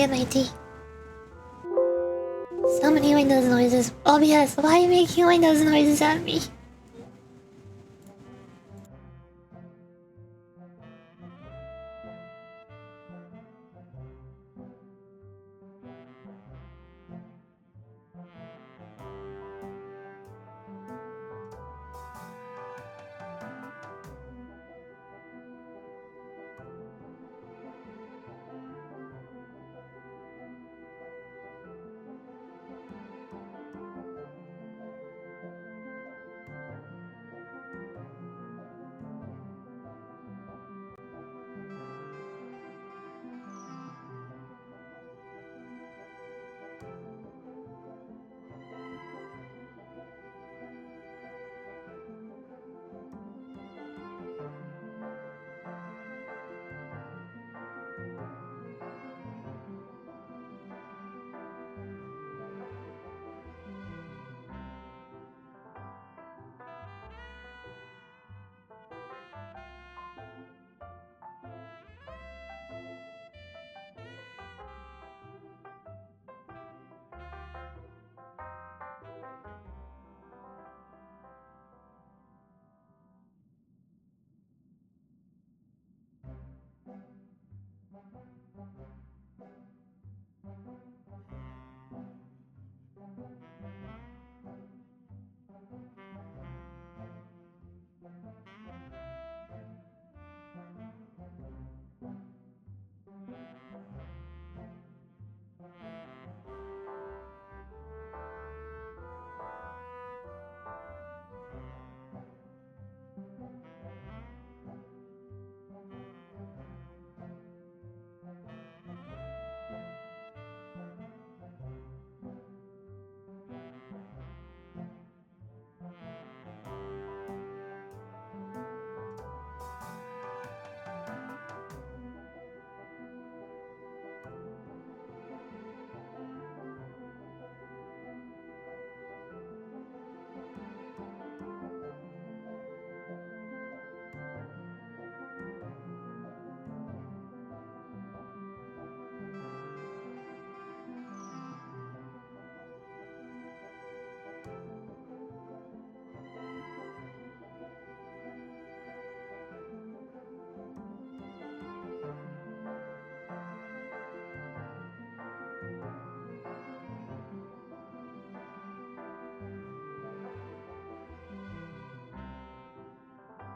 get my tea. So many Windows noises. OBS, why are you making Windows noises at me?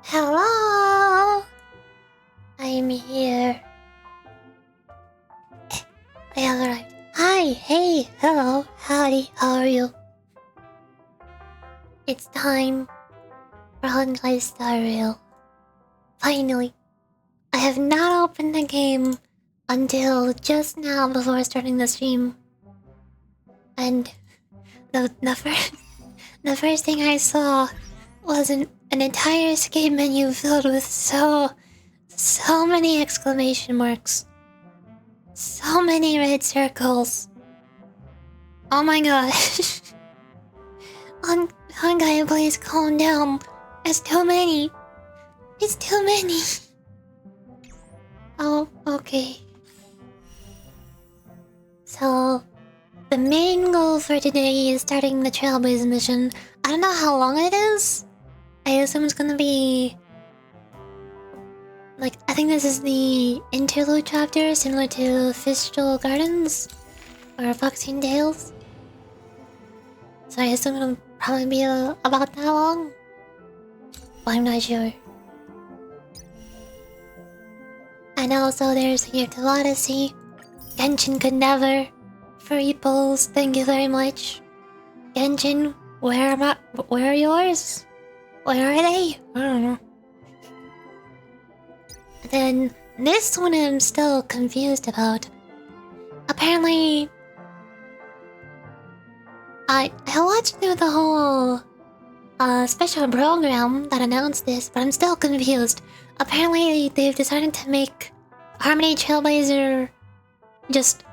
Hello! I'm here. I have arrived. Hi, hey, hello, howdy, how are you? It's time for Honkai Star Rail. Finally. I have not opened the game until just now before starting the stream. And the first thing I saw was an entire escape menu filled with so many exclamation marks. So many red circles. Oh my gosh. Honkai, please calm down. It's too many. It's too many. Oh, okay. So, the main goal for today is starting the Trailblaze mission. I don't know how long it is. I assume it's gonna be... like, I think this is the interlude chapter, similar to Fistral Gardens or Foxy and Tales. So I assume it'll probably be about that long. But I'm not sure. And also there's Year's Odyssey. Genshin could never. Free pulls, thank you very much. Genshin, where are yours? Where are they? I don't know. Then this one I'm still confused about. Apparently, I watched through the whole special program that announced this, but I'm still confused. Apparently, they've decided to make Harmony Trailblazer just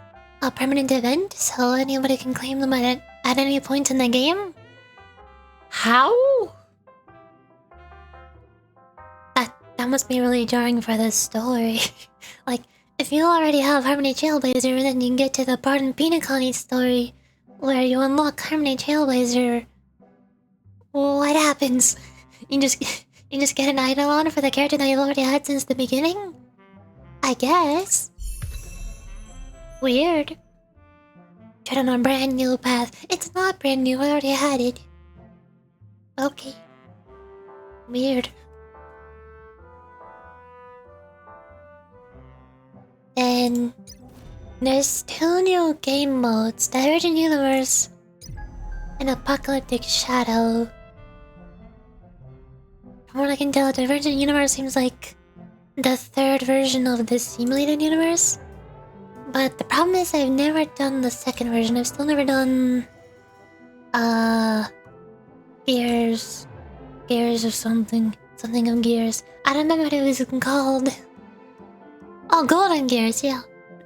a permanent event, so anybody can claim them at any point in the game. How? That must be really jarring for this story. Like, if you already have Harmony Trailblazer, then you can get to the Barton Penacony story, where you unlock Harmony Trailblazer. What happens? You just get an idol on for the character that you've already had since the beginning? I guess. Weird. Tread on a brand new path. It's not brand new, I already had it. Okay. Weird. Then there's 2 new game modes, Divergent Universe and Apocalyptic Shadow. From what I can tell, Divergent Universe seems like the 3rd version of this simulated universe. But the problem is I've never done the 2nd version. I've still never done Gears or something. Something of Gears. I don't remember what it was called. Oh, Golden Gears, yeah.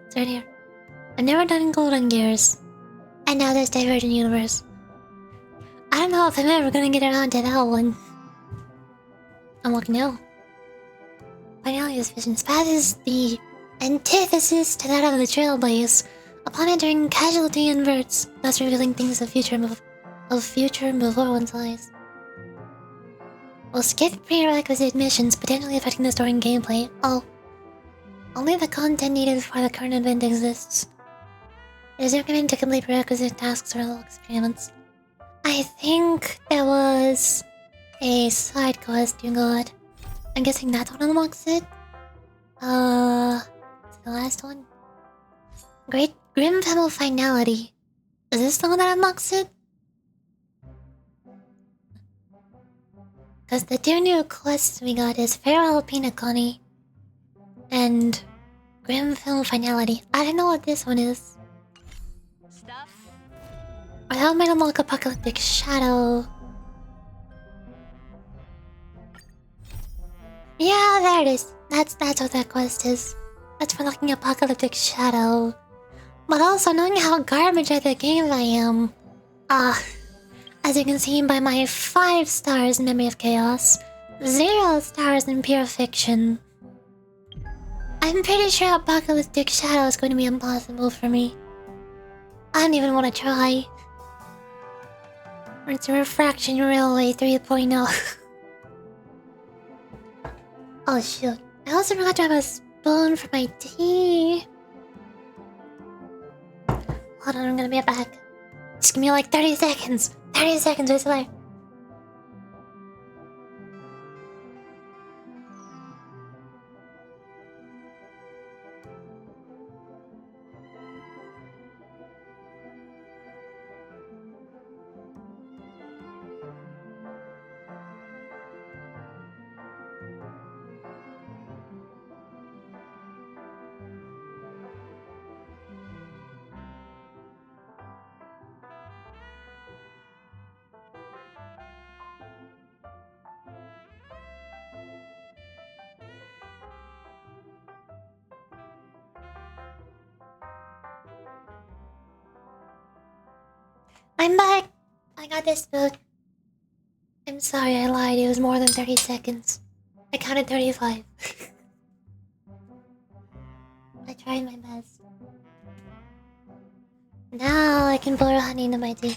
It's right here. I've never done Golden Gears. And now there's Divergent Universe. I don't know if I'm ever gonna get around to that one. I'm looking now. Finalia's Vision's path is the antithesis to that of the Trailblaze. Upon entering, casualty inverts, thus revealing things of future before one's eyes. We'll skip prerequisite missions, potentially affecting the story and gameplay. Oh. Only the content needed for the current event exists. It is recommended to complete prerequisite tasks or little experiments. I think there was a side quest you got. I'm guessing that's what unlocks it. It's the last one. Great Grim Fennel Finality. Is this the one that unlocks it? Because the 2 new quests we got is Farewell Penacony and Grim Film Finality. I don't know what this one is. Or that might unlock Apocalyptic Shadow. Yeah, there it is. That's what that quest is. That's for unlocking Apocalyptic Shadow. But also knowing how garbage at the game I am. As you can see by my 5 stars in Memory of Chaos, 0 stars in Pure Fiction. I'm pretty sure Apocalyptic Shadow is going to be impossible for me. I don't even want to try. It's a Refraction Railway 3.0. Oh shoot. I also forgot to have a spoon for my tea. Hold on, I'm gonna be back. Just give me like 30 seconds. 30 seconds, wait till there. I'm back! I got this book. I'm sorry, I lied. It was more than 30 seconds. I counted 35. I tried my best. Now I can pour honey into my tea.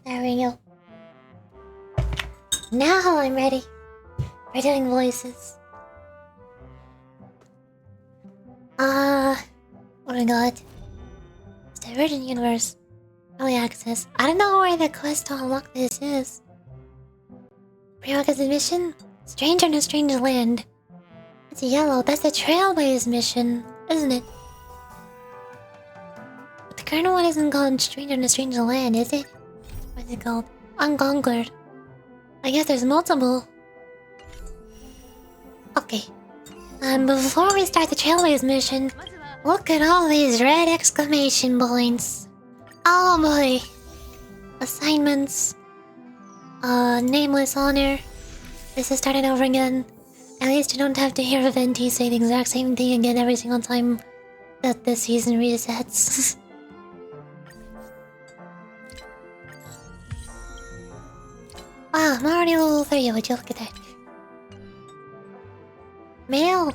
There we go. Now I'm ready. We're doing voices. What I got? It's Divergent Universe. Early access. I don't know where the quest to unlock this is. Prerequisite mission? Stranger in a Strange Land. It's yellow. That's the Trailblaze mission, isn't it? But the current one isn't called Stranger in a Strange Land, is it? What is it called? Unconquered. I guess there's multiple. Okay. Before we start the Trailblaze mission, look at all these red exclamation points. Oh boy. Assignments. Nameless honor. This is starting over again. At least you don't have to hear Venti say the exact same thing again every single time that the season resets. Wow, I'm already level 3. Would you look at that? Mail.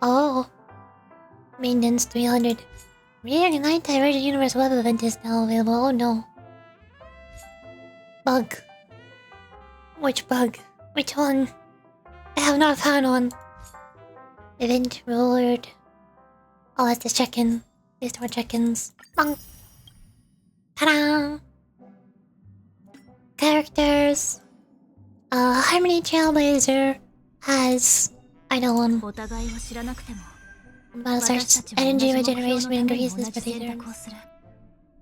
Oh. Maintenance 300. Reignite Divergent Universe web event is now available. Oh no. Bug. Which bug? Which one? I have not found one. Event reward. Oh, that's the check-in. These two check-ins. Bang. Ta-da! Characters. Harmony Trailblazer has... I know one. Battle starts. Energy regeneration increases for the turns.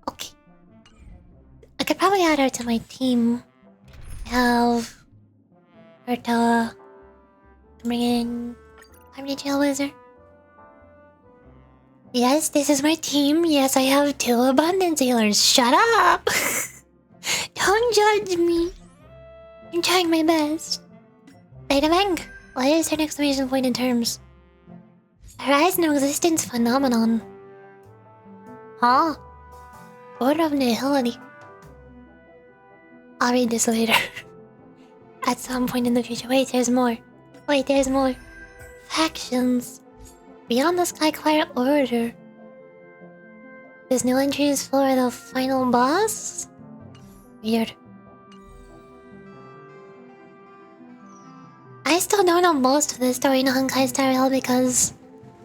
Okay. I could probably add her to my team. Have... her to... bring in... Harmony Trailblazer. Yes, this is my team. Yes, I have 2 abundance healers. Shut up! Don't judge me. I'm trying my best. Beta Bang. What is her exclamation point in terms? Arise no existence phenomenon. Huh? Order of nihility. I'll read this later. At some point in the future. Wait, there's more. Wait, there's more. Factions. Beyond the Skyquire Order. There's new entries for the final boss? Weird. I still don't know most of the story in Honkai Star Rail because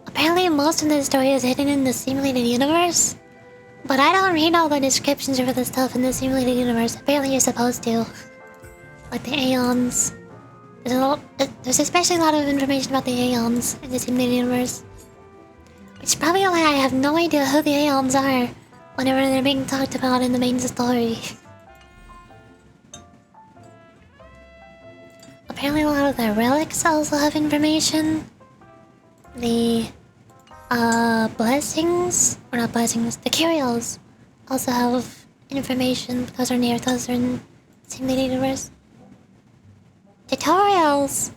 apparently most of the story is hidden in the simulated universe. But I don't read all the descriptions for the stuff in the simulated universe. Apparently you're supposed to. Like the Aeons. There's especially a lot of information about the Aeons in the simulated universe. Which is probably why I have no idea who the Aeons are whenever they're being talked about in the main story. Apparently a lot of the relics also have information. The blessings, or not blessings, the curios also have information because they're near those are in simulated universe. Tutorials!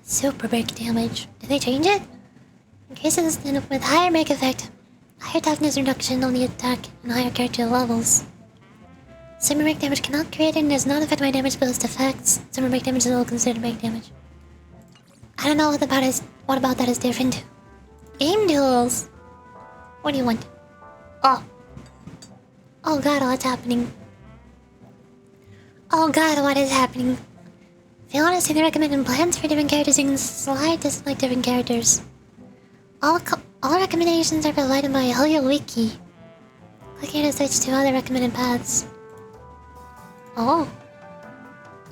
Super break damage. Did they change it? Increases with higher break effect, higher toughness reduction on the attack, and higher character levels. Super break damage cannot create and does not affect my damage boost effects. Super break damage is all considered break damage. I don't know what about that is different. Game duels! What do you want? Oh. Oh god, what's happening? Oh god, what is happening? If you want to see the recommended plans for different characters, you can slide to select different characters. All recommendations are provided by Hoyo Wiki. Click here to switch to other recommended paths. Oh.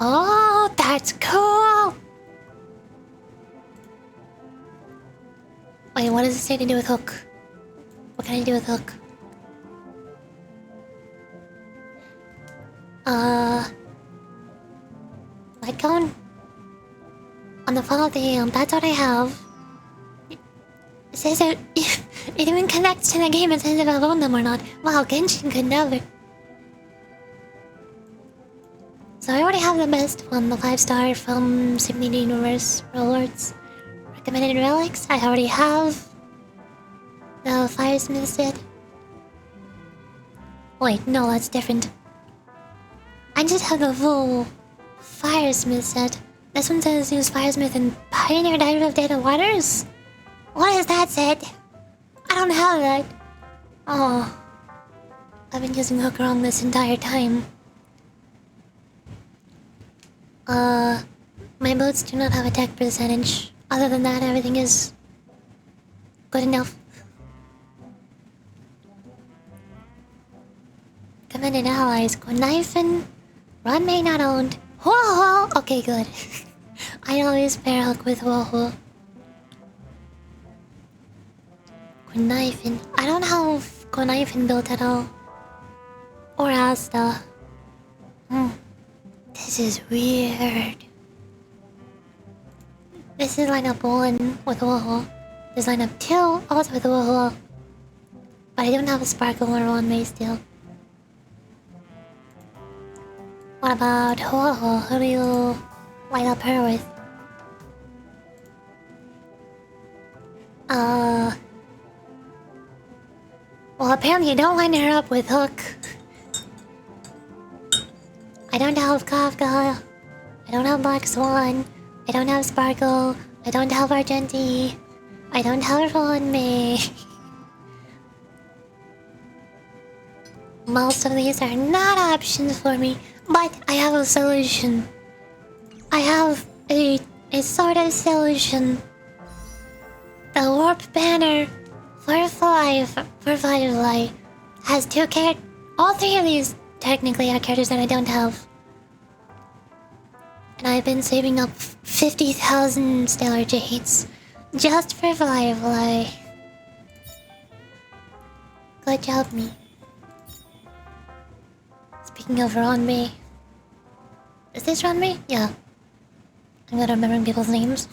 Oh, that's cool! Wait, what does it say to do with Hook? What can I do with Hook? Light cone? On the fall of the Aeon, that's what I have. It says it even connects to the game, it says if I own them or not. Wow, Genshin could never. So I already have the best one, the 5-star from Simulated Universe rewards. Recommended relics, I already have. The Firesmith set. Wait, no, that's different. I just have the full Firesmith set. This one says use Firesmith in Pioneer Diver of Data Waters? What is that set? I don't have that. Oh. I've been using Hook wrong this entire time. My boots do not have attack percentage. Other than that, everything is good enough. Recommended allies, Knifen, Run may not owned. Whoa! Okay, good. I always pair Hook with Whoa. Knifen. I don't have Knifen built at all. Or Asta. This is weird. This is lineup 1 with Whoa. There's lineup 2 also with Whoa. But I don't have a Sparkler on May still. What about Whoa? Who do you light up her with? Well, apparently you don't line her up with Hook. I I don't have Kafka. I don't have Black Swan. I don't have Sparkle. I don't have Argenti. I don't have Ron May. Most of these are not options for me, but I have a solution. I have a sort of solution. The Warp Banner Firefly has two characters. All three of these technically are characters that I don't have. And I've been saving up 50,000 Stellar Jades just for Firefly. Good job, me. Speaking of Ronmei. Is this Ronmei? Yeah. I'm not remembering people's names.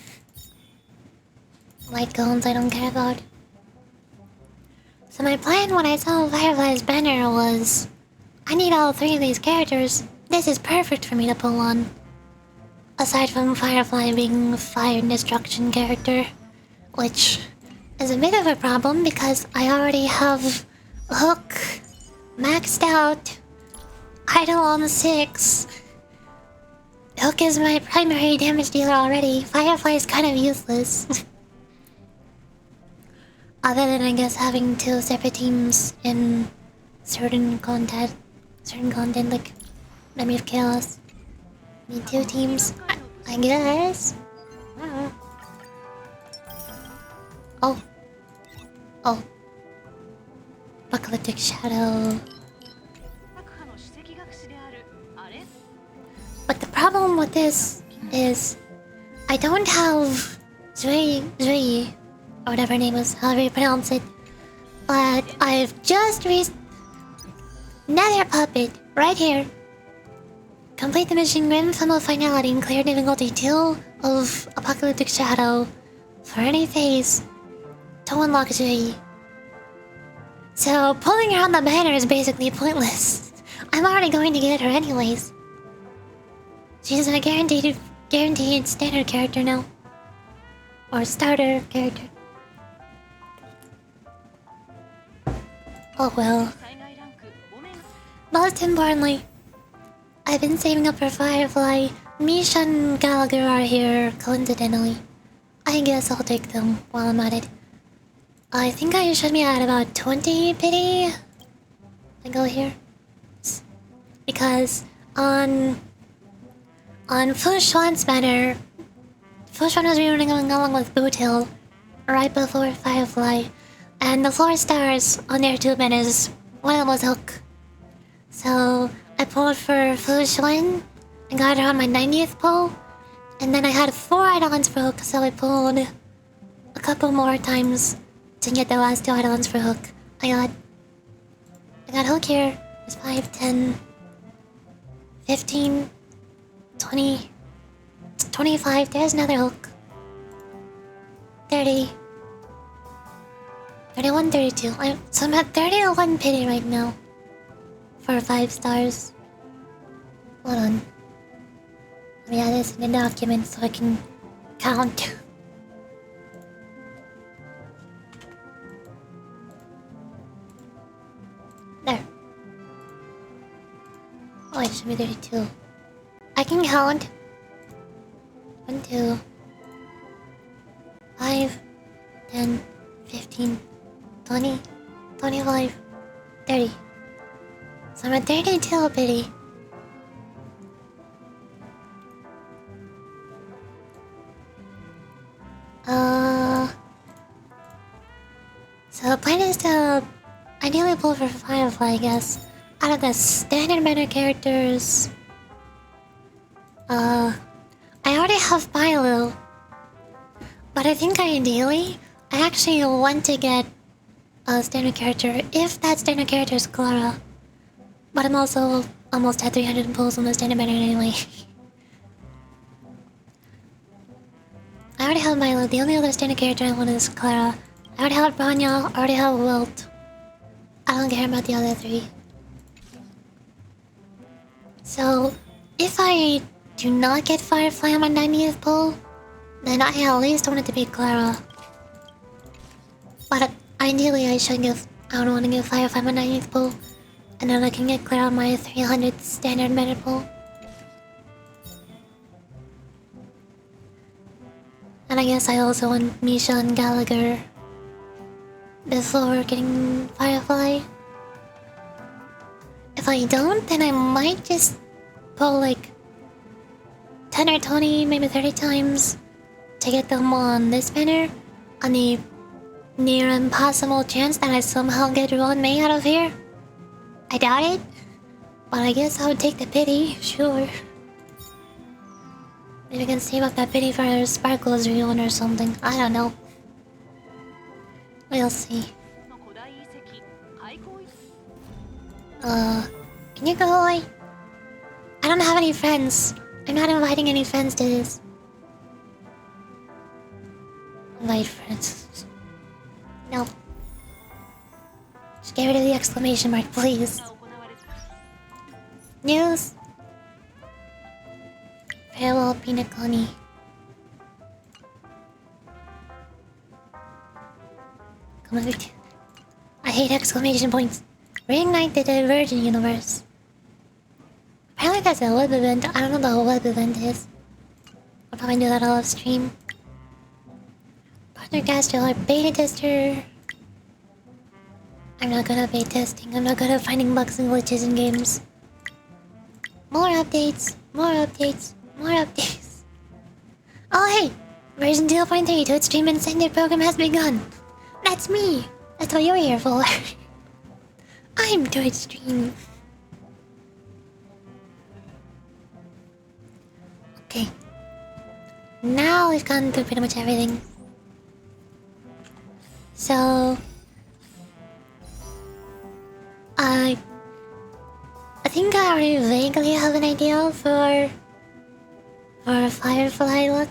Light cones I don't care about. So my plan when I saw Firefly's banner was... I need all three of these characters. This is perfect for me to pull on. Aside from Firefly being a fire and destruction character. Which is a bit of a problem because I already have Hook maxed out. Idle on 6. Hook is my primary damage dealer already. Firefly is kind of useless. Other than I guess having two separate teams in certain content like Memory of Chaos. Need two teams, I guess. Oh. Apocalyptic Shadow. But the problem with this is I don't have Zui, or whatever her name is, however you pronounce it. But I've just Nether Puppet, right here. Complete the mission Grim Final Finality and clear difficulty 2 of Apocalyptic Shadow for any phase to unlock Zui. So pulling her on the banner is basically pointless. I'm already going to get her anyways. She's a guaranteed standard character now. Or starter character. Oh well. Most importantly, I've been saving up for Firefly. Misha and Gallagher are here, coincidentally. I guess I'll take them while I'm at it. I think I should be at about 20 pity. I go here. Because on Fu Xuan's banner, Fu Xuan was running along with Bootil right before Firefly. And the 4 stars on their 2 banners, one of them was Hook. So I pulled for Fu Xuan and got her on my 90th pull. And then I had 4 Eidolons for Hook, so I pulled a couple more times to get the last 2 Eidolons for Hook. I got Hook here. It's 5, 10, 15, 20, 25. There's another Hook. 30. 31, 32. So I'm at 31 pity right now. For 5 stars. Hold on. Let me add this in the document so I can count. There. Oh, it should be 32. I can count. 1, 2, 5, 10, 15, 20, 25, 30. So I'm at 32 pity. So the plan is to ideally pull for Firefly, I guess. Out of the standard meta characters, I already have Milo. But I think ideally, I actually want to get a standard character if that standard character is Clara. But I'm also almost at 300 pulls on the standard meta anyway. I already have Milo. The only other standard character I want is Clara. I already have Branya. I already have Wilt. I don't care about the other 3. So, if I do not get Firefly on my 90th pull, then I at least want it to be Clara. But ideally I don't want to give Firefly my 90th pull. And then I can get Clara on my 300th standard meta pull. And I guess I also want Misha and Gallagher before getting Firefly. If I don't, then I might just pull like 10 or 20, maybe 30 times to get them on this banner. On the near impossible chance that I somehow get Ron May out of here. I doubt it, but I guess I would take the pity, sure. Maybe I can save up that pity for Sparkle's reunion or something. I don't know. We'll see. Can you go away? I don't have any friends. I'm not inviting any friends to this. Invite friends. No. Just get rid of the exclamation mark, please. News. Farewell, penacony. Come on, I hate exclamation points. Reignite the Divergent Universe. Apparently that's a web event. I don't know what a web event is. I'll probably do that all off stream. Partner caster or beta tester. I'm not good at beta testing. I'm not good at finding bugs and glitches in games. More updates. More updates. More updates. Oh hey! Version 0.3 to its stream incentive program has begun. That's me. That's what you're here for. I'm Twitch stream. Okay. Now we've gone through pretty much everything. So I think I already vaguely have an idea for a firefly look.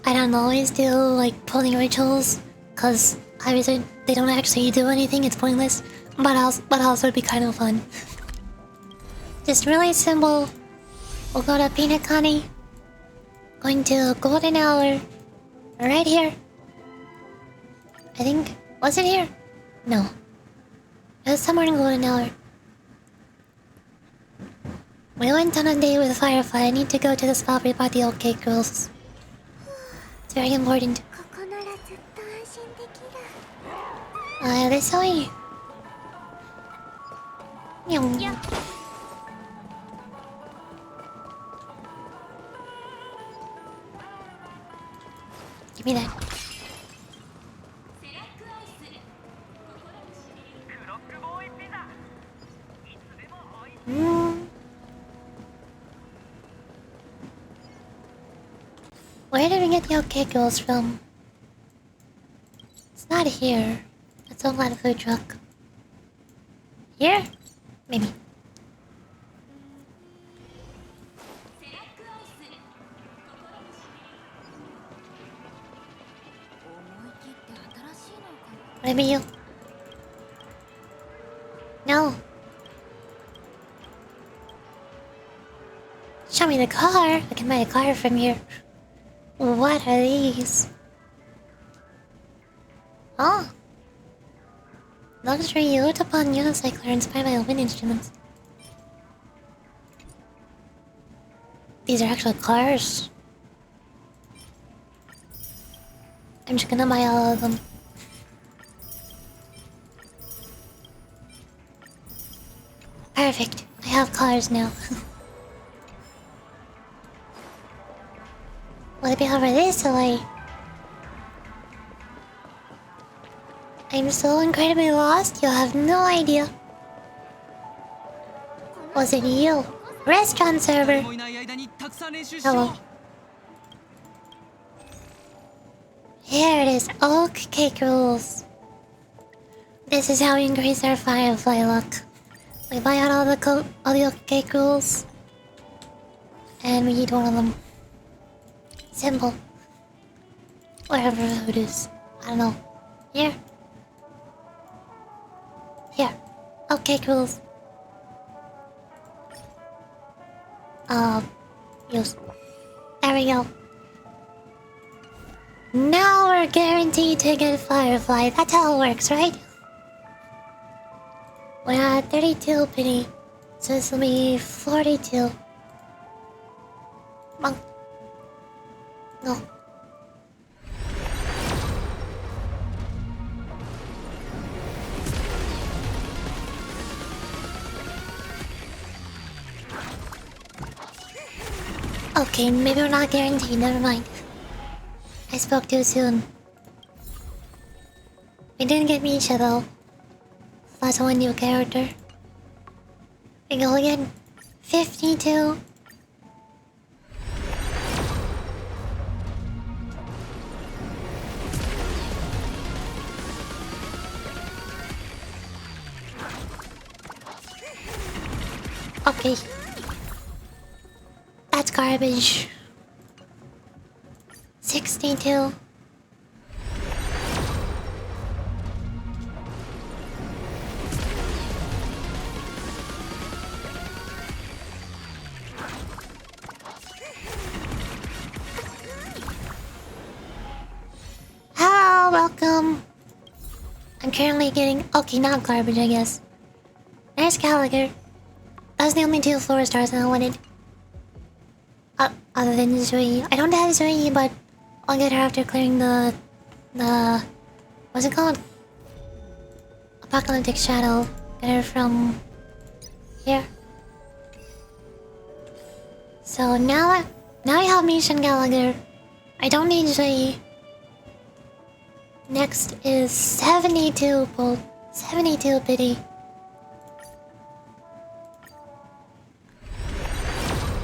I don't always do like pulling rituals, cause obviously they don't actually do anything, it's pointless. But also it'd be kind of fun. Just really simple. We'll go to penacony. Going to golden hour. Right here. I think, was it here? No. It was somewhere in golden hour. We went on a date with Firefly. I need to go to the spot we bought the old cake girls. It's very important. This way. Meow. Give me that. Where did we get the okay girls from? It's not here. It's on that food truck. Here? Maybe. Maybe you. No. Show me the car. I can buy a car from here. What are these? Oh. Luxury yacht upon unicycler inspired by wind instruments. These are actual cars. I'm just gonna buy all of them. Perfect. I have cars now. Will it be over this way? I'm so incredibly lost, you'll have no idea. Was it you? Restaurant server. Hello. Here it is, oak cake rules. This is how we increase our firefly luck. We buy out all the oak cake rules. And we eat one of them. Simple. Wherever food is. I don't know. Here. Here. Okay, rules. Use. There we go. Now we're guaranteed to get Firefly. That's how it works, right? We're at 32 penny. So this will be 42. Come on. Go. Okay, maybe we're not guaranteed. Never mind. I spoke too soon. We didn't get Misha though. That's one new character. We go again. 52. Okay. That's garbage. 62. Hello, welcome. I'm currently getting... Okay, not garbage, I guess. There's Gallagher. Those are the only 2 4 stars that I wanted. Other than Zoe. I don't have Zoe, but I'll get her after clearing the... What's it called? Apocalyptic Shadow. Get her from... here. So now I have Misha and Gallagher. I don't need Zoe. Next is 72 Bolt. 72 Pity.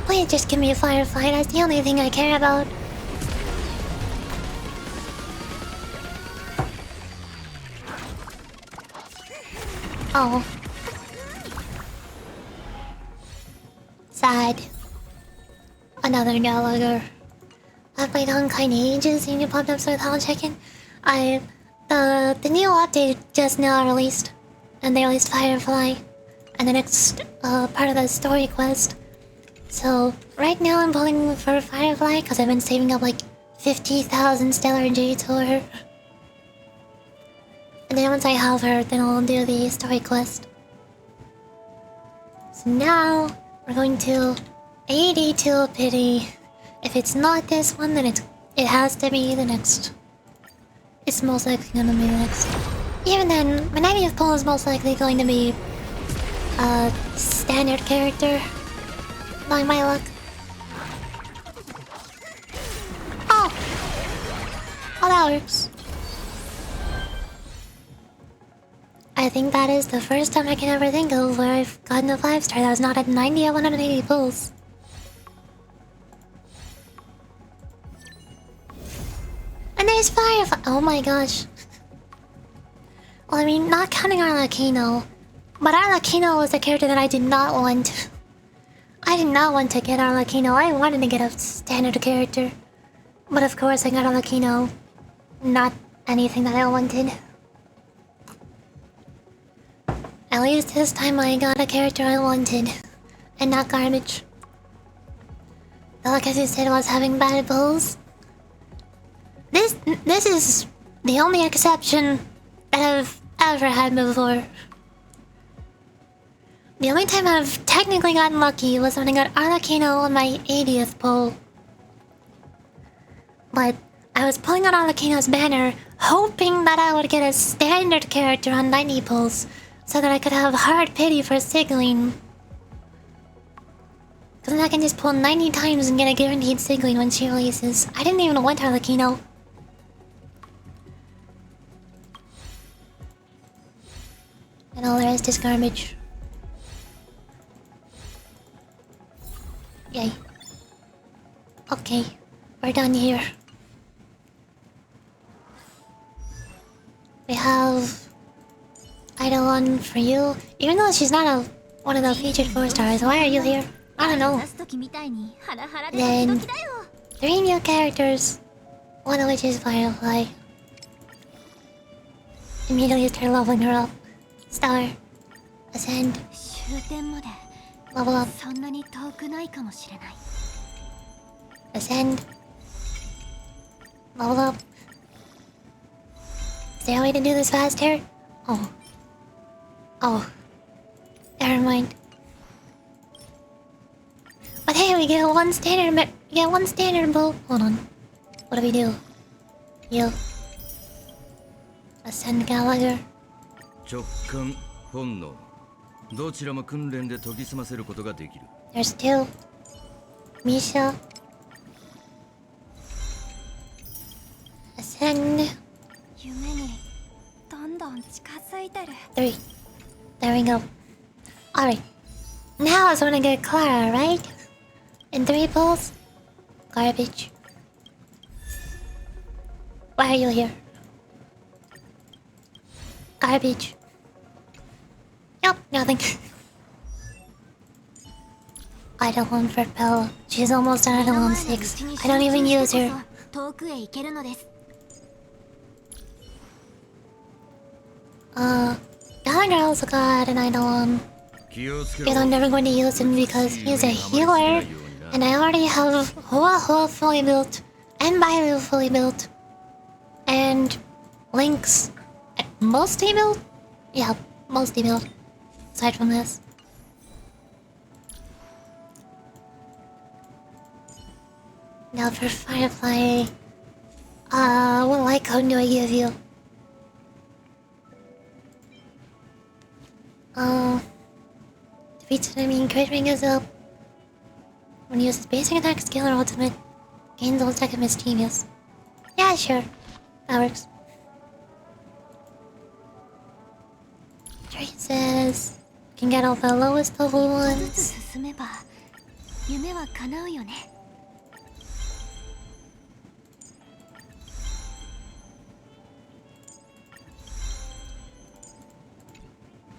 Please just give me a firefly, that's the only thing I care about. Oh. Sad. Another Gallagher. I've played Honkai in ages and you popped up so I'll check in. The new update just now released. And they released Firefly. And the next part of the story quest. So, right now I'm pulling for Firefly because I've been saving up like 50,000 stellar jades for her. And then once I have her, then I'll do the story quest. So now, we're going to 82 Pity. If it's not this one, then it has to be the next. It's most likely gonna be the next. Even then, my 90th pull is most likely going to be a standard character. By my luck. Oh! Oh, that works. I think that is the first time I can ever think of where I've gotten a 5-star that was not at 90 or 180 pulls. And there's Firefly! Oh my gosh. Well, I mean, not counting Arlecchino. But Arlecchino was a character that I did not want. I did not want to get Arlecchino. I wanted to get a standard character. But of course I got Arlecchino. Not anything that I wanted. At least this time I got a character I wanted. And not garbage. The luck, as you said, was having bad pulls. This is the only exception that I've ever had before. The only time I've technically gotten lucky was when I got Arlecchino on my 80th pull. But I was pulling on Arlecchino's banner, hoping that I would get a standard character on 90 pulls, so that I could have hard pity for Sigling. Cause then I can just pull 90 times and get a guaranteed Sigling when she releases. I didn't even want Arlecchino. And all the rest is garbage. Yay. Okay, we're done here. We have Eidolon for you. Even though she's not one of the featured 4-stars, why are you here? I don't know. Then 3 new characters, one of which is Firefly. Immediately start leveling her up. Star. Ascend. Level up. Ascend. Level up. Is there a way to do this faster? Oh. Oh. Never mind. But hey, we get one standard You get one standard bow. Hold on. What do we do? Heal. Ascend Gallagher. 直感、本能、どちらも訓練で研ぎ澄ませることができる。There's two. Misha. Ascend. 夢にどんどん近づいてる。 Three. There we go. Alright. Now I just wanna get Clara, right? In 3 pulls? Garbage. Why are you here? Garbage. Nope, nothing. Eidolon for Bella. She's almost at Eidolon 6. I don't even use her. 遠くへ行けるのです。 Gallagher also got an Eidolon. But I'm never going to use him because he's a healer. And I already have Hoa fully built. And Bailu fully built. And Link's mostly built? Yeah, mostly built. Aside from this. Now for Firefly. What icon do I give you? Defeats enemy, crit ring is up. When he uses basic attack, skill, or ultimate, gains all attack of mischievous. Yeah, sure. That works. Trey says you can get all the lowest level ones. 進めば夢は叶うよね。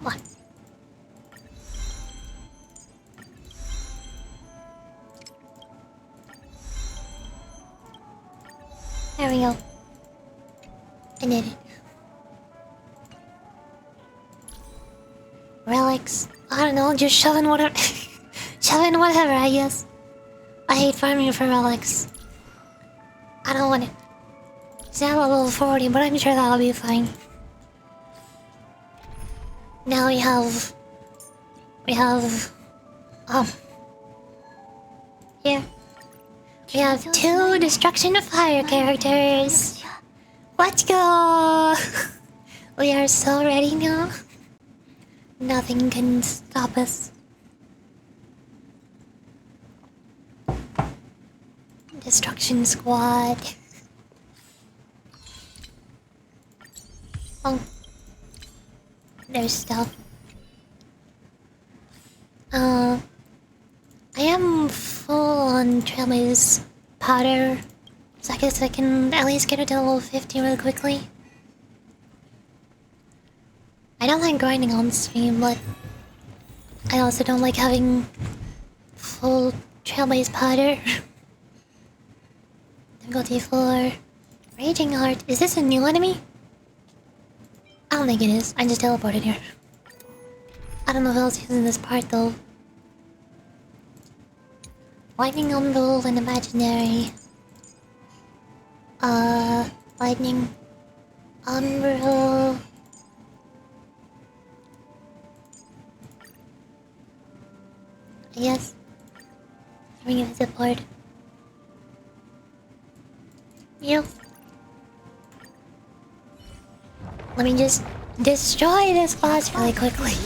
What? There we go. I did it. Relics. I don't know, just shoving whatever. Shoving whatever, I guess. I hate farming for relics. I don't want it. It's at level 40, but I'm sure that'll be fine. Now we have... Here. We have 2 Destruction of Fire characters. Let's go! We are so ready now. Nothing can stop us. Destruction Squad. Oh. There's stuff. I am full on Trailblaze powder, so I guess I can at least get it to level 50 really quickly. I don't like grinding on stream, but I also don't like having full Trailblaze powder. Difficulty 4. Raging Heart. Is this a new enemy? I don't think it is. I just teleported here. I don't know if I was using this part though. Lightning Umbral and Imaginary. Lightning Umbral. Yes. Ring of support. Yep. Let me just destroy this boss really quickly.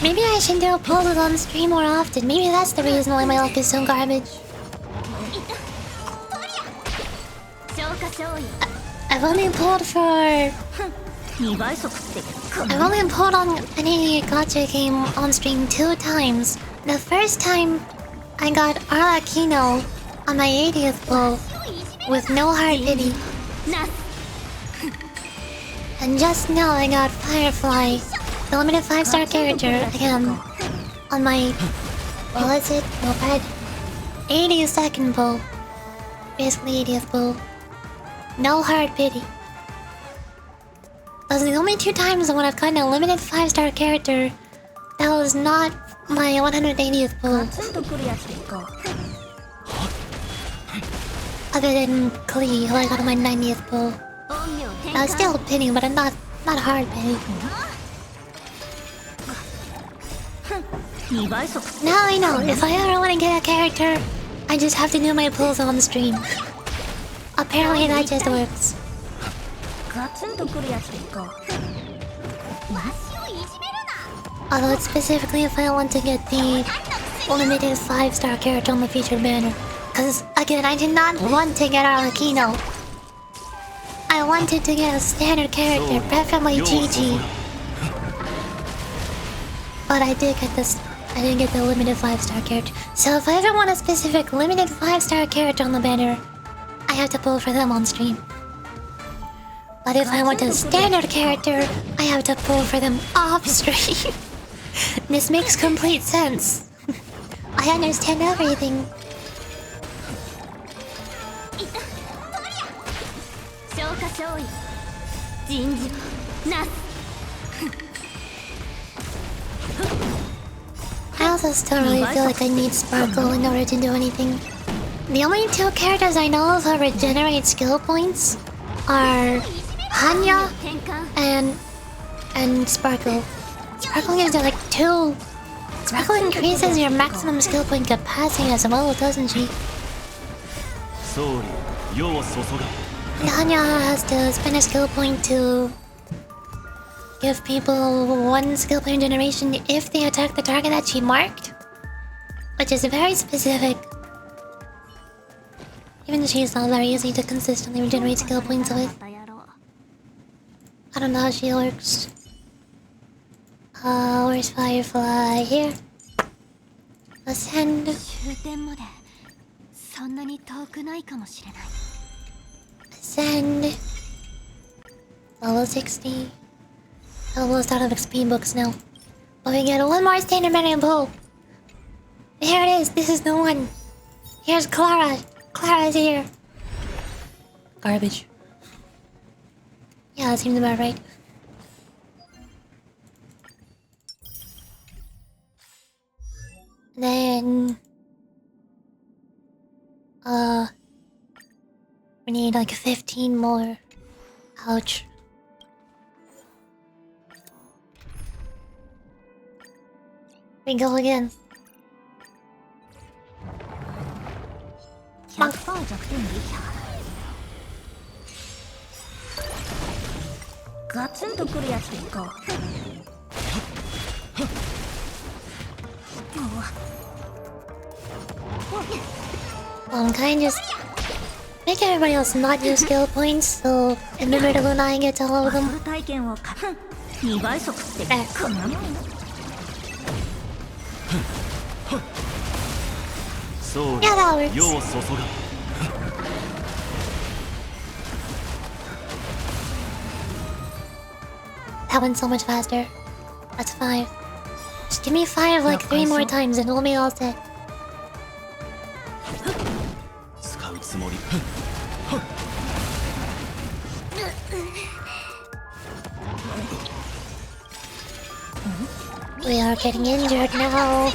Maybe I should do pulls on stream more often. Maybe that's the reason why my luck is so garbage. I've only pulled for... I've only pulled on any gacha game on stream 2 times. The first time, I got Arlecchino on my 80th pull with no hard pity. And just now I got Firefly, the limited 5-star character, again, on my... what was it? Notepad? 82nd pull. Basically 80th pull. No hard pity. Those are the only 2 times when I've gotten a limited 5-star character that was not my 180th pull. Other than Klee, who I got on my 90th pull. That was still a pity, but I'm not hard pity. Now I know, if I ever want to get a character, I just have to do my pulls on stream. Apparently that just works. Although it's specifically if I want to get the limited 5-star character on the featured banner. Cause again, I did not want to get Arlecchino. I wanted to get a standard character, preferably GG. But I did get this. I didn't get the limited 5-star character. So if I ever want a specific limited 5-star character on the banner, I have to pull for them on stream. But if I want a standard character, I have to pull for them off stream. This makes complete sense. I understand everything. I also still really feel like I need Sparkle in order to do anything. The only 2 characters I know of who regenerate skill points are Hanya and Sparkle. Sparkle gives you like 2. Sparkle increases your maximum skill point capacity as well, doesn't she? And Hanya has to spend a skill point to give people 1 skill point generation if they attack the target that she marked, which is very specific. Even she's not very easy to consistently regenerate skill points with. I don't know how she works. Where's Firefly? Here. Ascend. Ascend. Level 60. Almost out of XP books now. But we get 1 more standard banner and pull. Here it is. This is the one. Here's Clara. Clara's here. Garbage. Yeah, that seems about right. Then... we need like 15 more. Ouch. We go again. Honkai just make everybody else not use skill points, so remember to Luna and get to all of them. Yeah, that works. That went so much faster. That's 5. Just give me 5 like 3 more times and we'll be all set. We are getting injured now.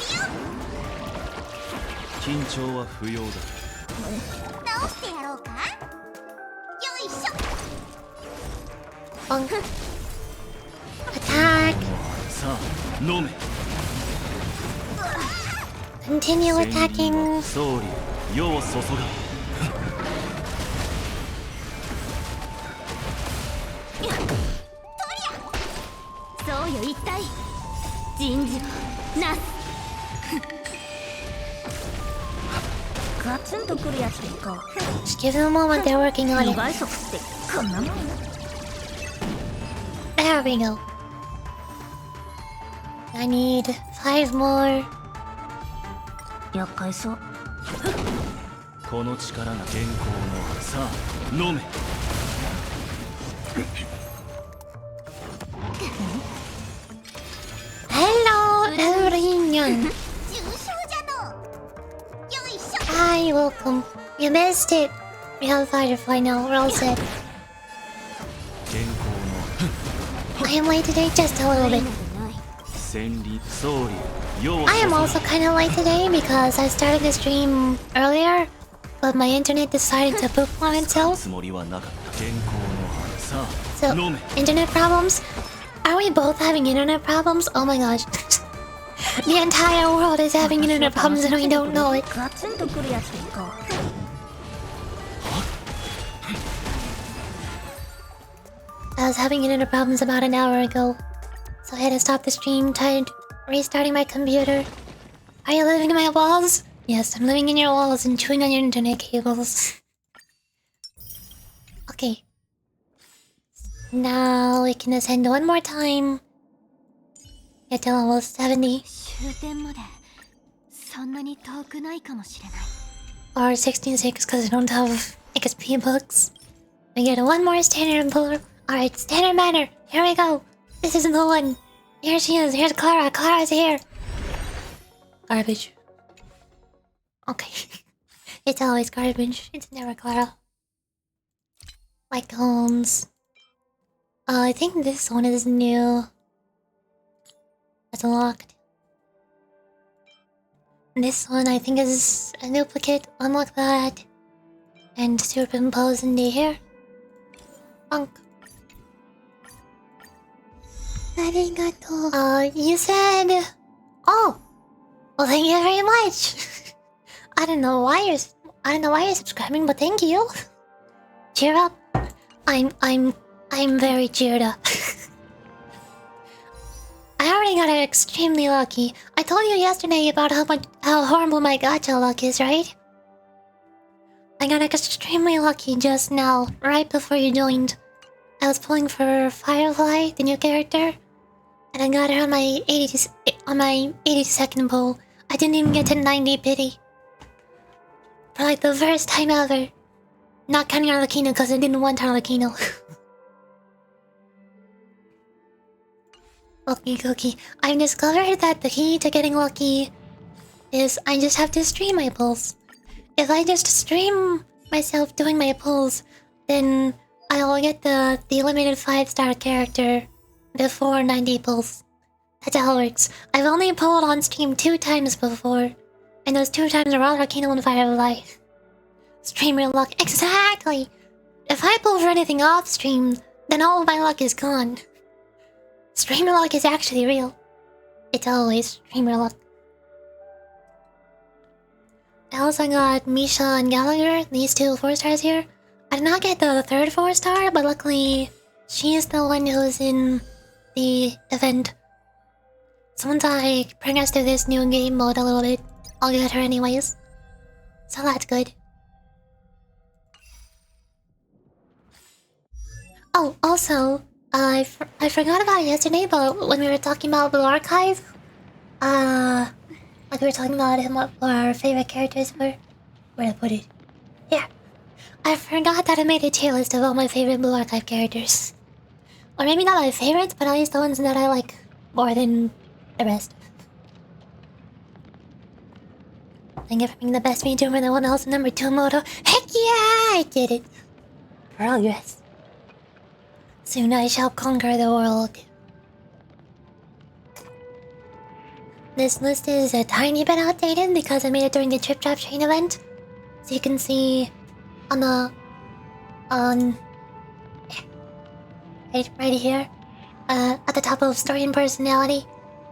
Bonk. Attack. Continue attacking. Just give them a moment, they're working on it. There we go. I need 5 more. Hello, everyone. Hi, welcome. You missed it. We have Firefly now, we're all set. I am late today, just a little bit. I am also kinda late today because I started the stream earlier, but my internet decided to poop on itself. So, internet problems? Are we both having internet problems? Oh my gosh. The entire world is having internet problems and we don't know it. ガツンとくるやつでいいか。I was having internet problems about an hour ago, so I had to stop the stream, tried restarting my computer. Are you living in my walls? Yes, I'm living in your walls and chewing on your internet cables. Okay. Now we can ascend one more time. Get to level 70. 終点までそんなに遠くないかもしれない。 Or 66 because I don't have XP books. We get one more standard puller. Alright, standard manner. Here we go. This isn't the one. Here she is. Here's Clara. Clara's here. Garbage. Okay. It's always garbage. It's never Clara. Like Holmes. I think this one is new. It's locked. This one I think is a duplicate. Unlock that. And superimpose in the hair. Bonk. Arigato. You said... Oh! Well, thank you very much! I don't know why you're subscribing, but thank you. Cheer up. I'm very cheered up. I already got extremely lucky. I told you yesterday about how horrible my gacha luck is, right? I got extremely lucky just now, right before you joined. I was pulling for Firefly, the new character, and I got her on my 82nd pull. I didn't even get to 90 pity. For like the first time ever. Not counting Arlecchino because I didn't want Arlecchino. Lucky cookie. I've discovered that the key to getting lucky is I just have to stream my pulls. If I just stream myself doing my pulls, then I'll get the limited 5-star character before 90 pulls. That's how it works. I've only pulled on stream 2 times before, and those 2 times are all Arlecchino and Firefly. Streamer luck. Exactly! If I pull for anything off stream, then all of my luck is gone. Streamer luck is actually real. It's always streamer luck. I also got Misha and Gallagher, these 2 4-stars here. I did not get the 3rd 4-star, but luckily she's the one who's in the event. So once I progress through this new game mode a little bit, I'll get her anyways. So that's good. Oh, also, I forgot about it yesterday, but when we were talking about Blue Archive, like we were talking about what our favorite characters were. Where'd I put it? Here. I forgot that I made a tier list of all my favorite Blue Archive characters. Or maybe not my favorites, but at least the ones that I like more than the rest. Thank you for being the best Vtuber, the one else number 2 moto. Heck yeah, I did it. Progress. Soon I shall conquer the world. This list is a tiny bit outdated because I made it during the Trip Trap Train event. So you can see on the... right here. At the top of story and personality,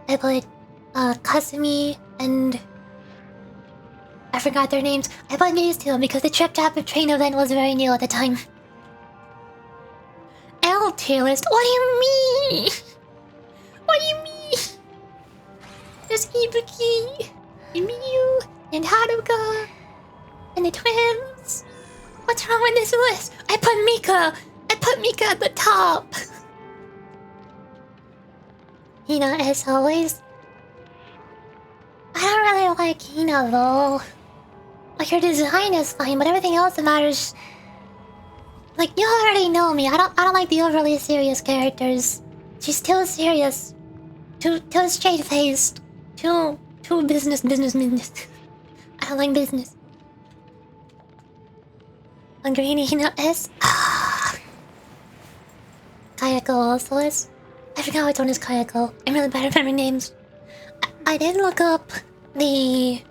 I put Kasumi and... I forgot their names. I put these 2 because the Trip Trap Train event was very new at the time. L tier list? What do you mean? What do you mean? There's Ibuki, and Miyu, and Haruka, and the twins. What's wrong with this list? I put Mika at the top. Hina, as always. I don't really like Hina though. Like her design is fine, but everything else that matters. Like, you already know me. I don't like the overly serious characters. She's too serious. Too straight-faced. Too business. I don't like business. Greeny Hina S. Kayako also is. I forgot which one is Kayako. I'm really bad at remembering names. I did look up the...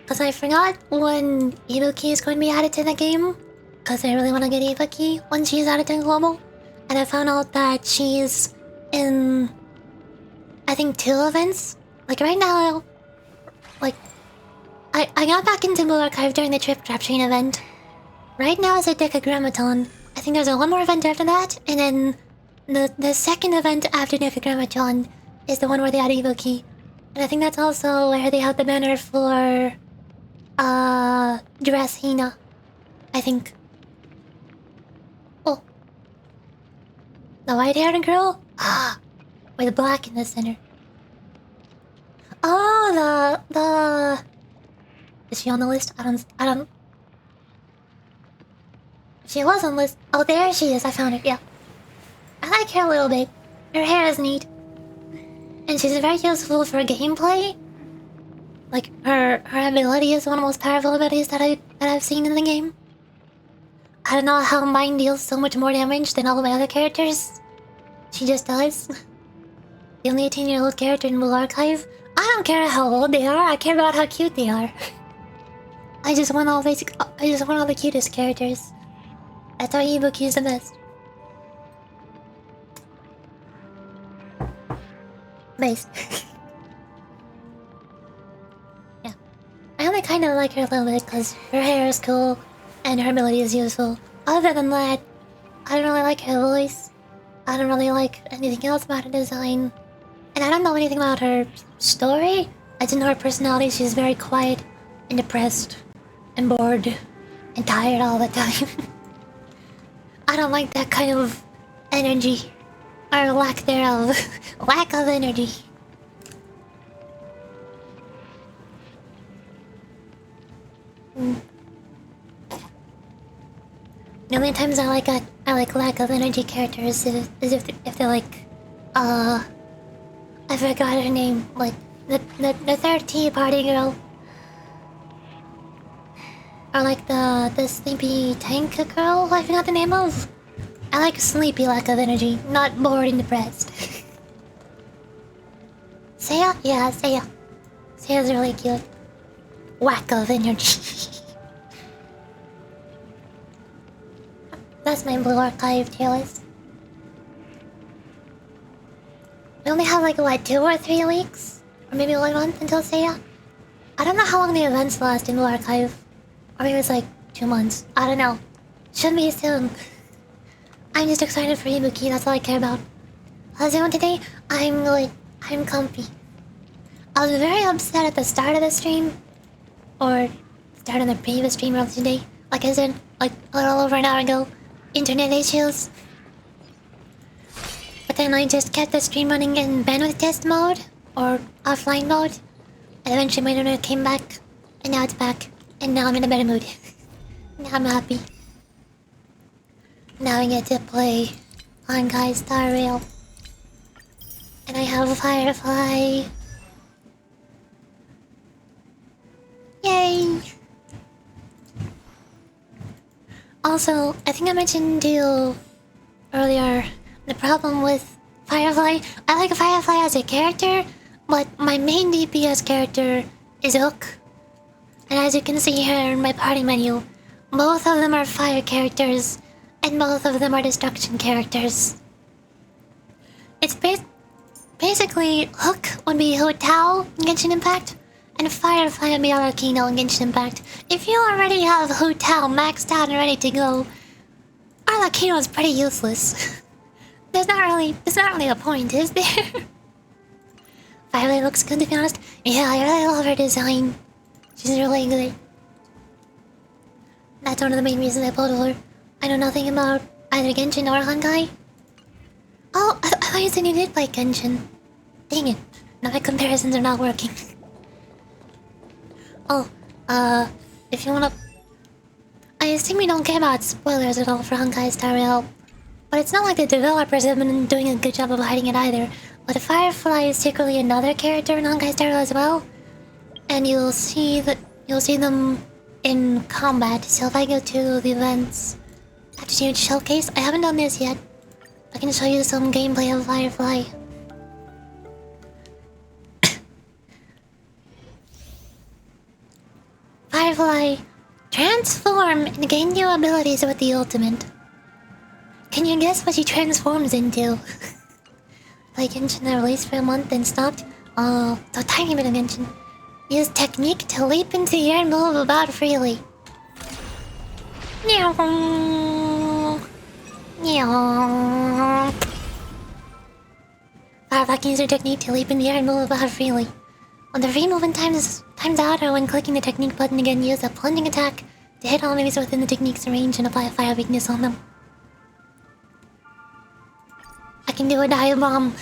Because I forgot when Ibuki is going to be added to the game. Because I really want to get Ibuki when she's added to Global. And I found out that she's in... I think 2 events. Like right now, like I got back into Blue Archive during the Trip Trap Train event. Right now is a Decagrammaton. I think there's one more event after that, and then the second event after Decagrammaton is the one where they add Ibuki. And I think that's also where they have the banner for Dress Hina. I think. Oh. The white-haired girl? Ah. With the black in the center. Oh, the... Is she on the list? I don't... She was on the list. Oh, there she is. I found her. Yeah. I like her a little bit. Her hair is neat. And she's very useful for gameplay. Like, her ability is one of the most powerful abilities that I've seen in the game. I don't know how mine deals so much more damage than all of my other characters. She just does. The only 18-year-old character in Blue Archive. I don't care how old they are, I care about how cute they are. I just want all the cutest characters. That's why Ibuki is the best. Nice. Yeah. I only kind of like her a little bit because her hair is cool and her ability is useful. Other than that, I don't really like her voice. I don't really like anything else about her design. And I don't know anything about her story. I just know her personality. She's very quiet and depressed and bored and tired all the time. I don't like that kind of energy. Or lack thereof. Lack of energy. The only times I like lack of energy characters is if they're like, I forgot her name, like the third tea party girl, or like the sleepy tank girl. I forgot the name of. I like sleepy lack of energy, not bored and depressed. Seiya? Yeah, Seiya. Seiya's really cute. Whack of energy. That's my Blue Archive tier list. We only have like, what, 2 or 3 weeks? Or maybe 1 month until Seiya? I don't know how long the events last in Blue Archive. Or maybe it's like 2 months. I don't know. Should be soon. I'm just excited for Ibuki, that's all I care about. How's it going today? I'm good. I'm comfy. I was very upset at the start of the stream. Or start of the previous stream of today. Like I said, like a little over an hour ago. Internet issues. But then I just kept the stream running in bandwidth test mode. Or offline mode. And eventually my internet came back. And now it's back. And now I'm in a better mood. Now I'm happy. Now I get to play Honkai Star Rail. And I have a firefly. Yay! Also, I think I mentioned to you earlier the problem with Firefly. I like Firefly as a character, but my main DPS character is Ook. And as you can see here in my party menu, both of them are fire characters, and both of them are destruction characters. It's basically Hook would be Hu Tao in Genshin Impact, and Firefly would be Arakino in Genshin Impact. If you already have Hu Tao maxed out and ready to go, Arakino is pretty useless. There's not really a point, is there? Firefly looks good, to be honest. Yeah, I really love her design. She's really good. That's one of the main reasons I pulled her. I know nothing about either Genshin or Honkai. Oh, I thought you said you did play Genshin. Dang it. Now my comparisons are not working. Oh, if you wanna... I assume you don't care about spoilers at all for Honkai Star Rail. But it's not like the developers have been doing a good job of hiding it either. But Firefly is secretly another character in Honkai Star Rail as well. And you'll see them in combat. So if I go to the events... Huge showcase. I haven't done this yet. I can show you some gameplay of Firefly. Firefly, transform and gain new abilities with the ultimate. Can you guess what she transforms into? play Genshin that released for a month then stopped. Oh, so tiny bit of Genshin. Use technique to leap into the air and move about freely. Meow. Meow. Firefly can use her technique to leap in the air and move about freely. When the free movement times out, or when clicking the technique button again, use a plunging attack to hit all enemies within the technique's range and apply a fire weakness on them. I can do a dive bomb.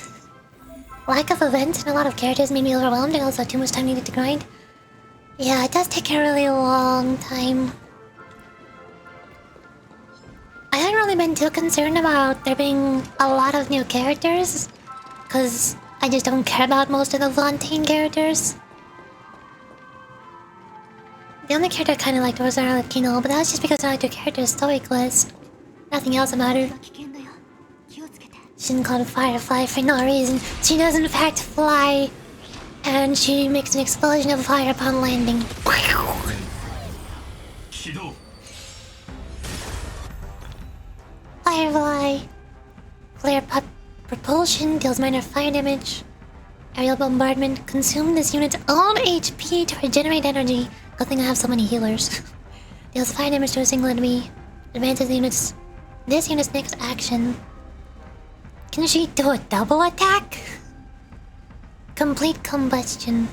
Lack of events and a lot of characters made me overwhelmed and also too much time needed to grind. Yeah, it does take a really long time. I haven't really been too concerned about there being a lot of new characters, because I just don't care about most of the Fontaine characters. The only character I kind of liked was Arlecchino, but that was just because I liked her character's stoic list. Nothing else about her. She's called Firefly for no reason. She does in fact fly, and she makes an explosion of fire upon landing. Firefly. Flare propulsion deals minor fire damage. Aerial bombardment. Consume this unit's own HP to regenerate energy. Good thing I have so many healers. Deals fire damage to a single enemy. Advances this unit's next action. Can she do a double attack? Complete combustion.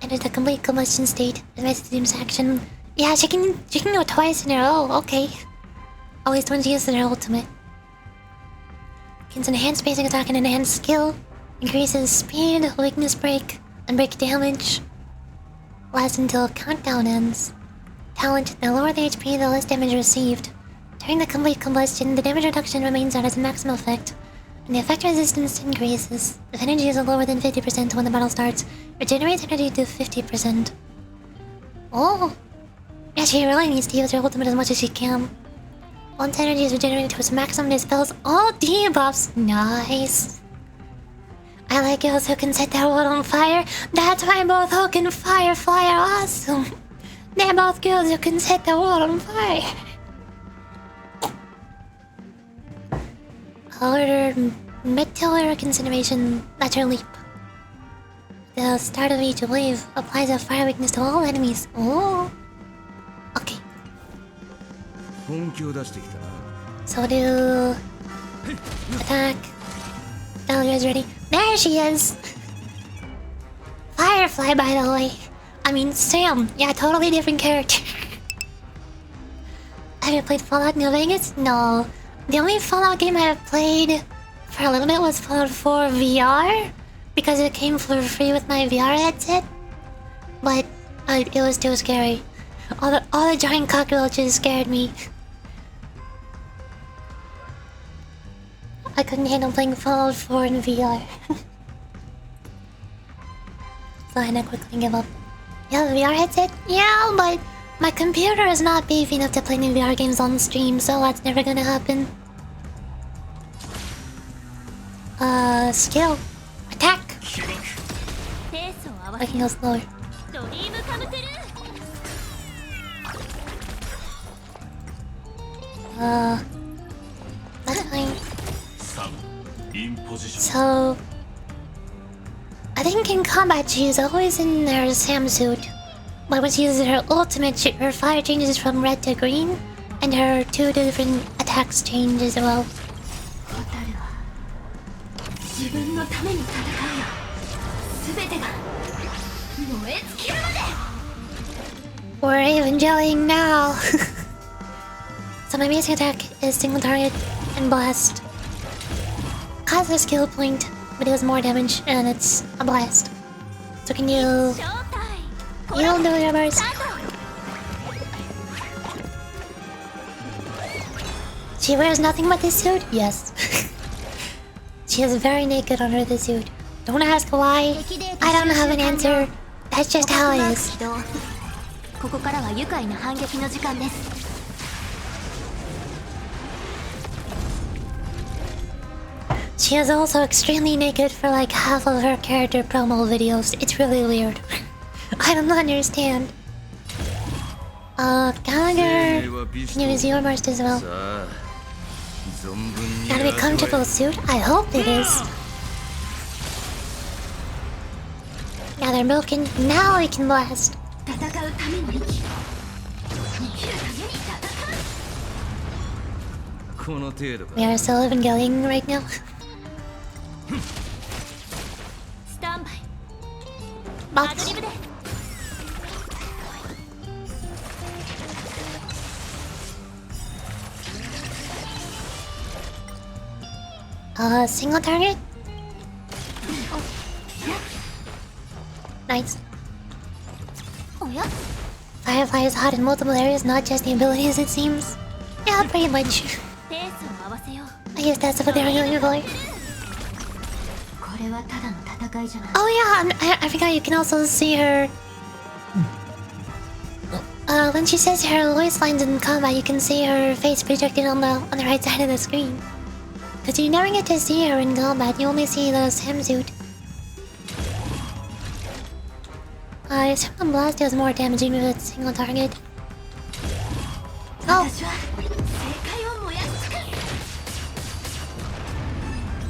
Enter the complete combustion state. Advances the unit's action. Yeah, she can do it twice in a row. Okay. Always when she uses her ultimate. Gains enhanced basic attack and enhanced skill. Increases speed, weakness break, and break damage. Lasts until countdown ends. Talent: the lower the HP, the less damage received. During the complete combustion, the damage reduction remains on its maximum effect, and the effect resistance increases. If energy is lower than 50% when the battle starts, regenerates energy to 50%. Oh! Yeah, she really needs to use her ultimate as much as she can. Once energy is regenerated to its maximum, dispels all debuffs. Nice. I like girls who can set their world on fire. That's why both Hook and Firefly are awesome. They're both girls who can set their world on fire. Order mid-tower consideration. That's her leap. The start of each wave applies a fire weakness to all enemies. Oh. Okay. So do attack. Dahlia's ready. There she is! Firefly, by the way. I mean, Sam. Yeah, totally different character. Have you played Fallout New Vegas? No. The only Fallout game I have played for a little bit was Fallout 4 VR, because it came for free with my VR headset. But it was too scary. All the giant cockroaches scared me. I couldn't handle playing Fallout 4 in VR. So I had to quickly give up. You have a VR headset? Yeah, but my computer is not beefy enough to play new VR games on stream, so that's never gonna happen. Skill. Attack! I can go slower. That's fine. So, I think in combat she is always in her Sam suit, but when she uses her ultimate, her fire changes from red to green, and her two different attacks change as well. We're evangeling now. So my basic attack is single target and blast. Costs a skill point, but it does more damage, and it's a blast. So can you... You'll do your burst. She wears nothing but this suit? Yes. She is very naked under the suit. Don't ask why. I don't have an answer. That's just how it is. She is also extremely naked for like half of her character promo videos. It's really weird. I don't understand. Gallagher, can you use your burst as well? Gotta be comfortable suit? I hope it is. Now they're milking. Now we can blast. 戦うための息生きるために戦うこの程度か We are still Evangelion right now. スタンバイ Box. アドリブで Single target? Nice. おや Firefly is hot in multiple areas, not just the abilities, it seems. Yeah, pretty much. ペースを合わせよう I guess that's what they were going for. これはただの戦いじゃない Oh yeah, I forgot you can also see her. When she says her voice lines in combat, you can see her face projected on the right side of the screen. Cause you never get to see her in combat, you only see the Sam suit. I assume the blast does more damage even if it's a single target. Oh! 私は世界を燃やす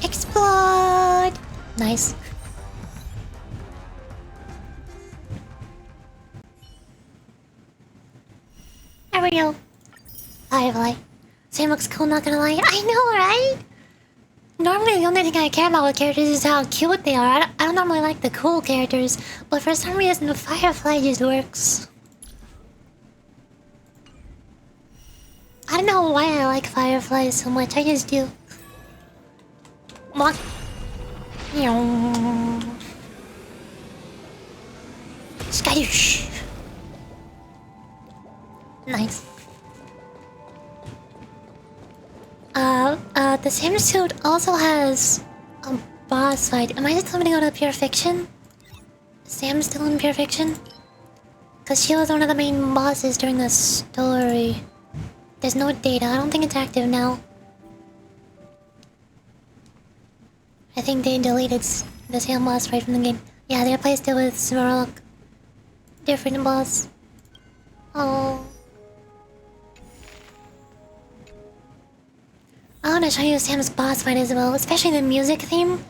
Explode! Nice. There we go. Firefly. Sam looks cool, not gonna lie. I know, right? Normally the only thing I care about with characters is how cute they are. I don't normally like the cool characters, but for some reason Firefly just works. I don't know why I like Firefly so much, I just do. What? Skadoosh. Nice. The same suit also has a boss fight. Am I just limiting out of pure fiction? Sam's still in pure fiction? Cause she was one of the main bosses during the story. There's no data, I don't think it's active now. I think they deleted the Sam boss fight from the game. Yeah, they replaced it with Smarok. Different boss. Oh. I want to show you Sam's boss fight as well, especially the music theme.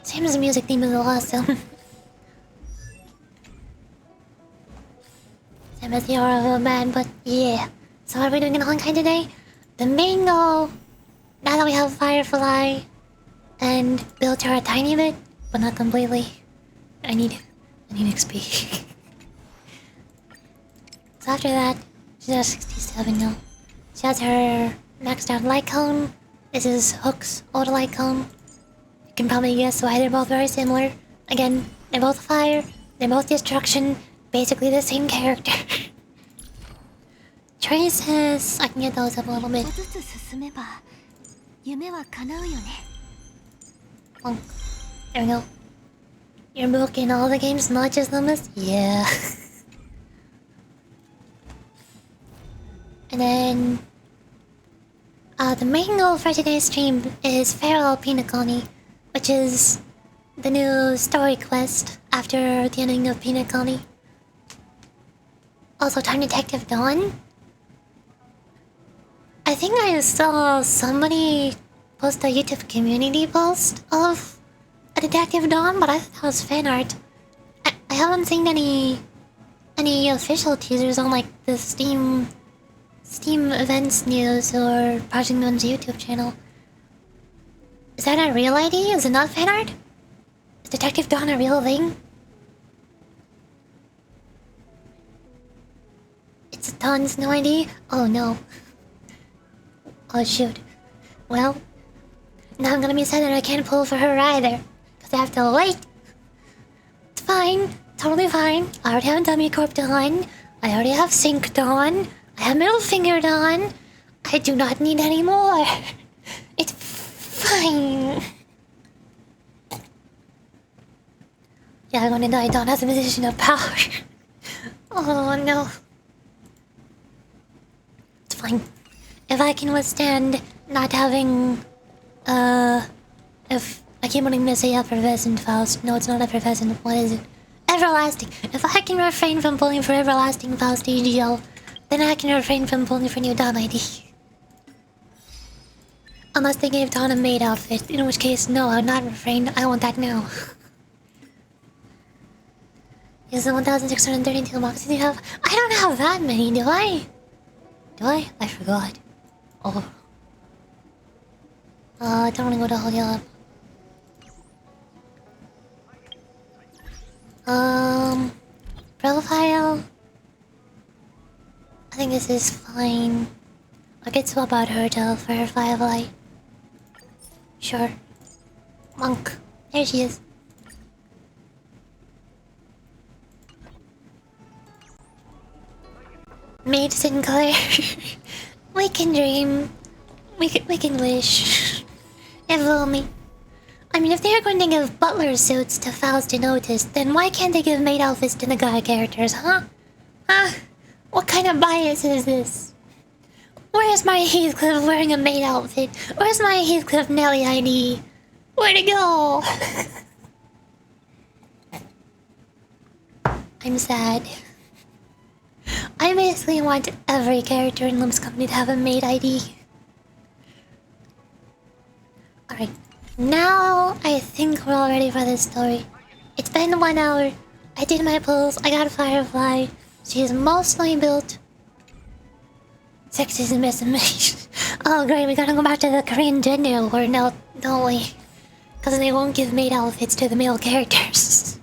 Sam's music theme is awesome. Sam has the aura of a man, but yeah. So what are we doing in Honkai today? The main goal, now that we have Firefly and built her a tiny bit, but not completely. I need XP. So after that, she's at 67 now. She has her maxed out light cone. This is Hook's old light cone. You can probably guess why they're both very similar. Again, they're both fire, they're both destruction, basically the same character. Traces, I can get those up a little bit. ずつ進めば夢は叶うよね Oh, there we go. Your book in all the games, not just the list? Yeah. And then... the main goal for today's stream is Feral Penacony, which is the new story quest after the ending of Penacony. Also, Time Detective Dawn. I think I saw somebody post a YouTube community post of a Detective Dawn, but I thought that was fan art. I haven't seen any official teasers on like the Steam events news or Project Moon's YouTube channel. Is that a real ID? Is it not fan art? Is Detective Dawn a real thing? It's Dawn's no ID? Oh no. Oh shoot. Well, now I'm gonna be sad that I can't pull for her either. Cause I have to wait. It's fine. Totally fine. I already have Dummy Corp Dawn. I already have Sync Dawn. I have Middle Finger Dawn. I do not need any more. It's fine. Yeah, I'm gonna die. Dawn has a position of power. Oh no. It's fine. If I can withstand not having, if I keep wanting to say Effervescent Faust. No, it's not Effervescent. What is it? Everlasting. If I can refrain from pulling for Everlasting Faust EGL, then I can refrain from pulling for new Dawn ID. Unless they gave Dawn a maid outfit, in which case, no, I would not refrain. I want that now. Is the 1,632 boxes you have? I don't have that many, do I? Do I? I forgot. Oh. I don't want to go to hold you up. Profile. I think this is fine. I could swap out her to for firefly. Sure. Monk. There she is. Maid Sinclair. We can dream. We can wish. If only. I mean, if they're going to give butler suits to Faust and Otis, then why can't they give maid outfits to the guy characters, huh? Huh? What kind of bias is this? Where's my Heathcliff wearing a maid outfit? Where's my Heathcliff Nelly ID? Where'd it go? I'm sad. I basically want every character in Lump's company to have a maid ID. Alright. Now, I think we're all ready for this story. It's been 1 hour. I did my pulls. I got a firefly. She is mostly built. Sexism estimation. Oh great, we gotta go back to the Korean gender war now, don't we? Because they won't give maid outfits to the male characters.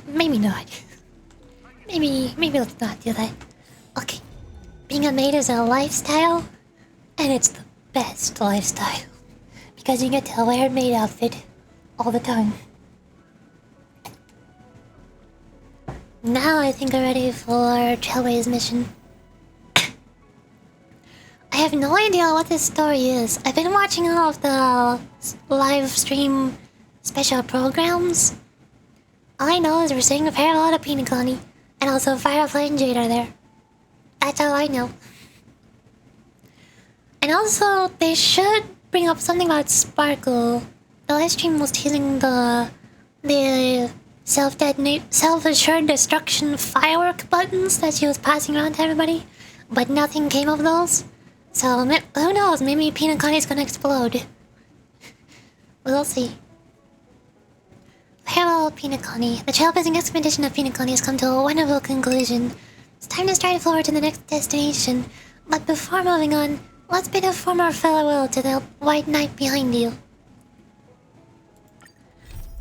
Maybe not. Maybe let's not do that. Okay. Being a maid is a lifestyle, and it's the best lifestyle. Because you get to wear a maid outfit all the time. Now I think I'm ready for Trailway's mission. I have no idea what this story is. I've been watching all of the live stream special programs. All I know is we're seeing a parallel to penacony, and also Firefly and Jade are there. That's all I know. And also, they should bring up something about Sparkle. The live stream was teasing the self-assured destruction firework buttons that she was passing around to everybody, but nothing came of those. So who knows? Maybe penacony's gonna explode. We'll see. Hello, penacony. The trailblazing expedition of penacony has come to a wonderful conclusion. It's time to stride forward to the next destination. But before moving on, let's bid a formal farewell to the white knight behind you.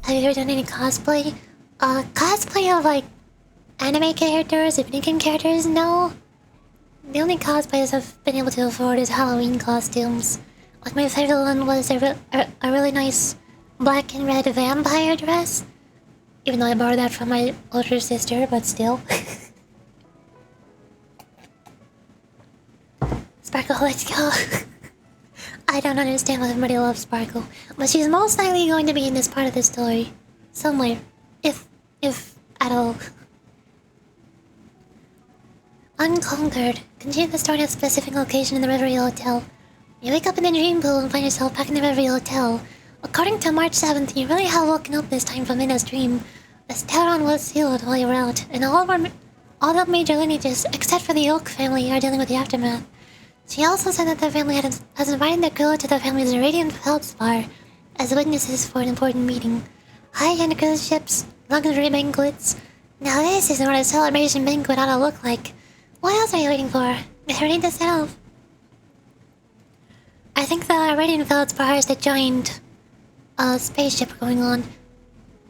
Have you ever done any cosplay? Cosplay of like anime characters, or video game characters? No. The only cosplays I've been able to afford is Halloween costumes. Like my favorite one was a really nice black and red vampire dress. Even though I borrowed that from my older sister, but still. Sparkle, let's go. I don't understand why everybody loves Sparkle, but she's most likely going to be in this part of the story. Somewhere. If at all. Unconquered. Continue the story at a specific location in the Reverie Hotel. You wake up in the dream pool and find yourself back in the Reverie Hotel. According to March 7th, you really have woken up this time from Mina's dream. The Staron was sealed while you were out, and all the major lineages, except for the Oak family, are dealing with the aftermath. She also said that the family has invited the crew to the family's Radiant Feldspar as witnesses for an important meeting. High-end cruise ships, luxury banquets. Now this is what a celebration banquet ought to look like. What else are you waiting for? Get ready to set off. I think the Radiant Feldspar has a giant spaceship going on.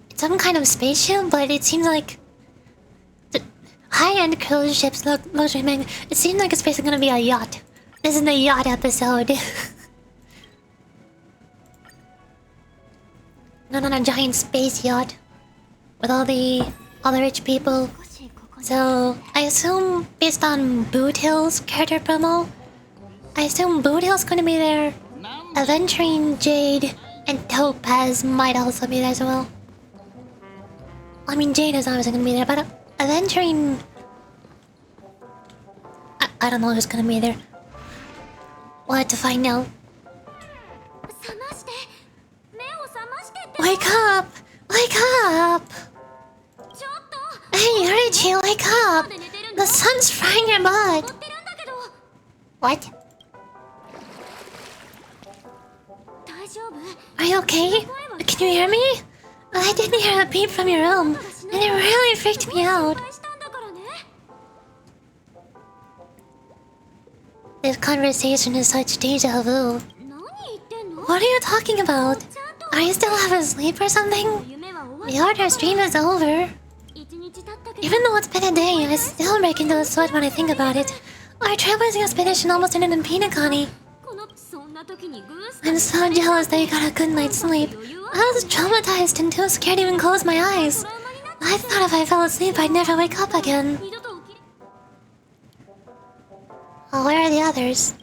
It's some kind of spaceship, but it seems like the high-end cruise ships, luxury banquet. It seems like it's basically gonna be a yacht. This is the yacht episode. Not on a giant space yacht with all the rich people. So I assume, based on Boot Hill's character promo, I assume Boot Hill's gonna be there. Aventurine, Jade, and Topaz might also be there as well. I mean, Jade is obviously gonna be there, but Aventurine, I don't know who's gonna be there. We'll have to find out. Wake up! Wake up! Hey, Richie, wake up! The sun's frying your butt! What? Are you okay? Can you hear me? I didn't hear a beep from your room, and it really freaked me out. This conversation is such deja vu. What are you talking about? Are you still half asleep or something? The order stream is over. Even though it's been a day, I still break into a sweat when I think about it. Our trailblazing expedition almost ended in penacony. I'm so jealous that you got a good night's sleep. I was traumatized and too scared to even close my eyes. I thought if I fell asleep, I'd never wake up again. Oh, where are the others?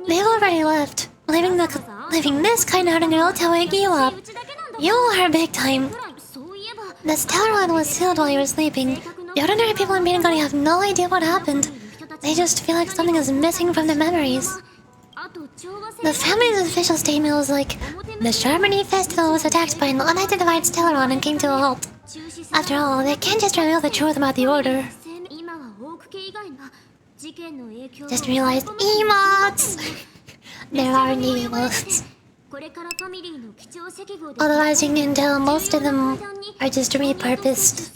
They've already left, leaving this kind-hearted girl to wake you up. You are big time. The Stellar was sealed while you were sleeping. The ordinary people in Penacony have no idea what happened. They just feel like something is missing from their memories. The family's official statement was like, the Charmony Festival was attacked by an unidentified Stellaron and came to a halt. After all, they can't just reveal the truth about the Order. Just realized emotes! There are new emotes. Otherwise, you can tell most of them are just repurposed.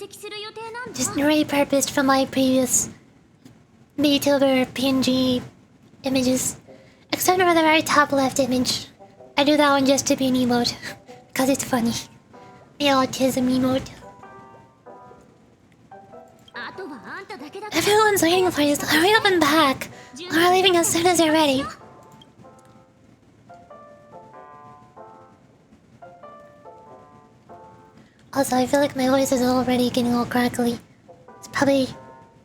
Just repurposed from my previous Vtuber PNG images. Except for the very top left image. I do that one just to be an emote. Because it's funny. The autism emote. Everyone's waiting for you, so hurry up and back. We're leaving as soon as you're ready. Also, I feel like my voice is already getting all crackly. It's probably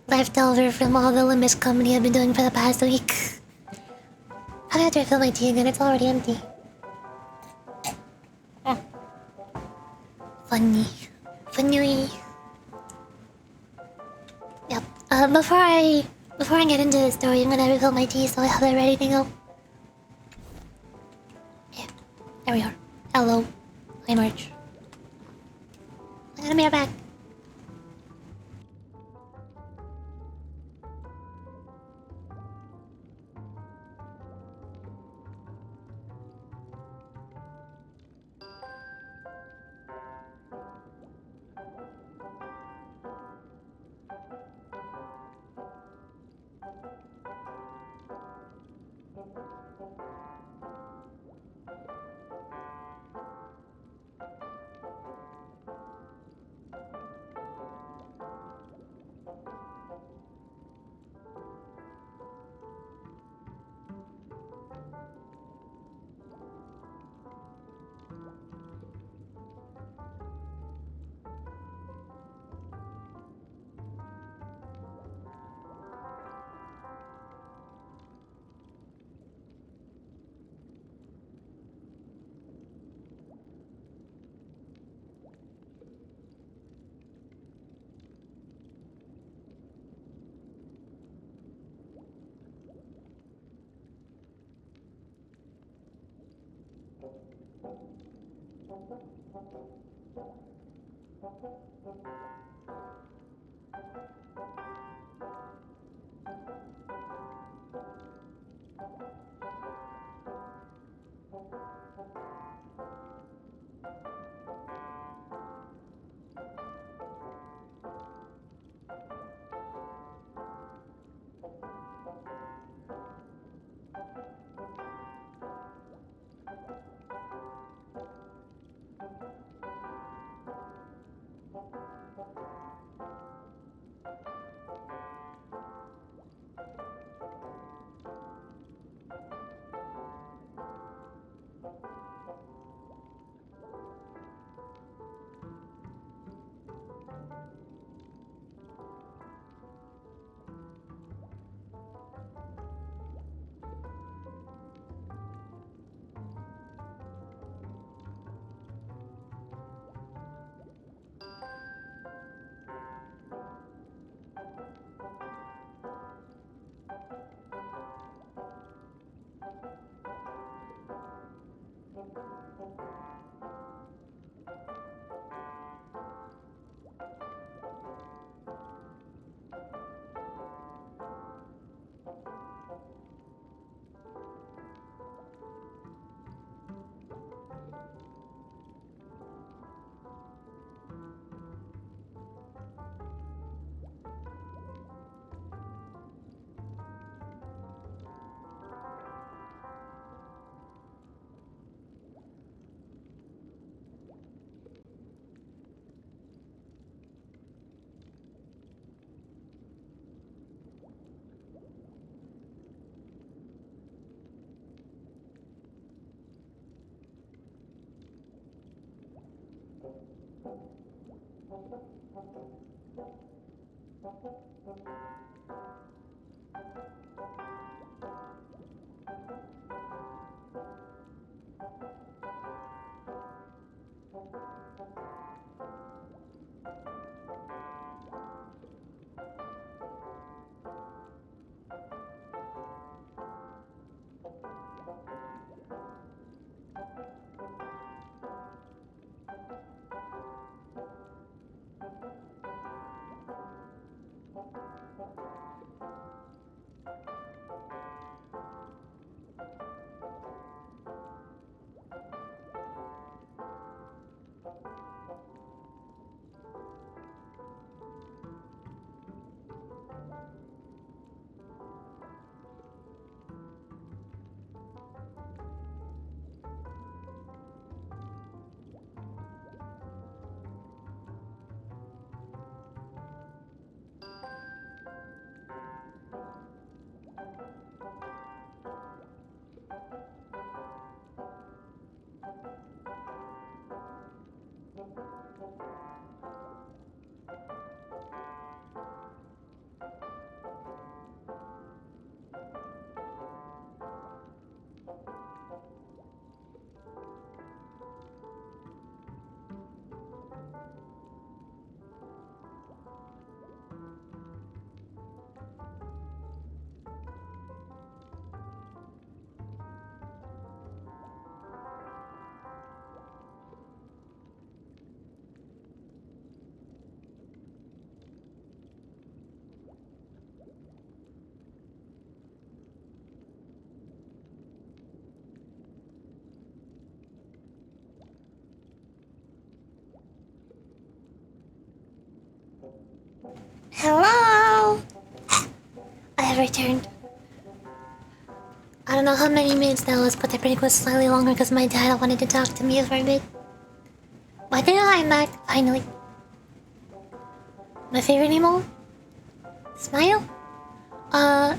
left over from all the Limbus comedy I've been doing for the past week. I have to refill my tea again, it's already empty. Funny. Funny. Yep. Before I get into the story, I'm gonna refill my tea so I have it ready to go. Yeah. There we are. Hello. Hi, March. I'm gonna be right back. Hello! I have returned. I don't know how many minutes that was, but the break was slightly longer because my dad wanted to talk to me for a bit. But then I'm back, finally. My favorite emote? Smile?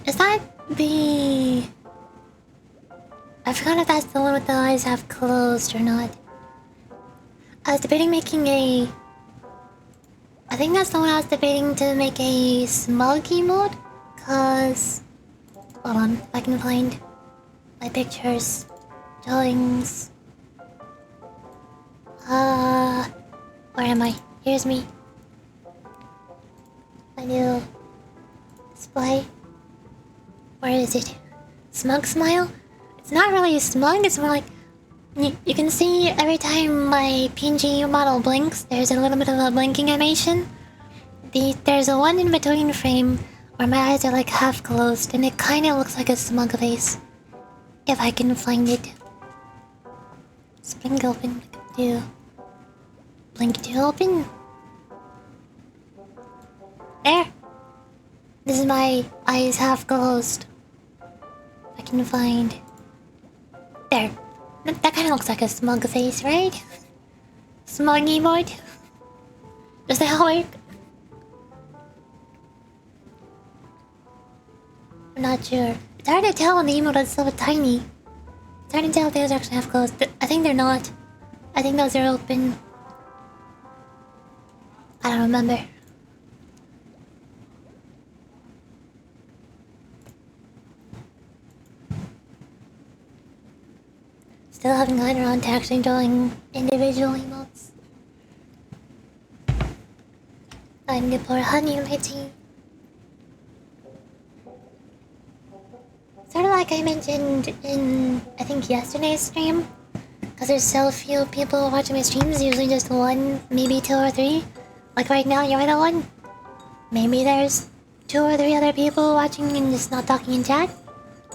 Is that the... I forgot if that's the one with the eyes half closed or not. I was debating making a... I think that's the one I was debating to make a smug emote, cause... Hold on, if I can find my pictures, drawings... Where am I? Here's me. My new display. Where is it? Smug smile? It's not really smug, it's more like... You can see every time my PNG model blinks, there's a little bit of a blinking animation. There's a one in between frame where my eyes are like half closed and it kinda looks like a smug face. If I can find it. Blink open. Do. Blink to open. There! This is my eyes half closed. I can find... There. That kinda looks like a smug face, right? Smug emote? Does that work? I'm not sure. It's hard to tell when the emote is so tiny. It's hard to tell if those actually half closed. I think they're not. I think those are open. I don't remember. Still haven't gotten around to actually drawing individual emotes. I need to pour honey in my tea. Sort of like I mentioned in, I think, yesterday's stream. Because there's so few people watching my streams, usually just one, maybe two or three. Like right now, you're the one. Maybe there's two or three other people watching and just not talking in chat.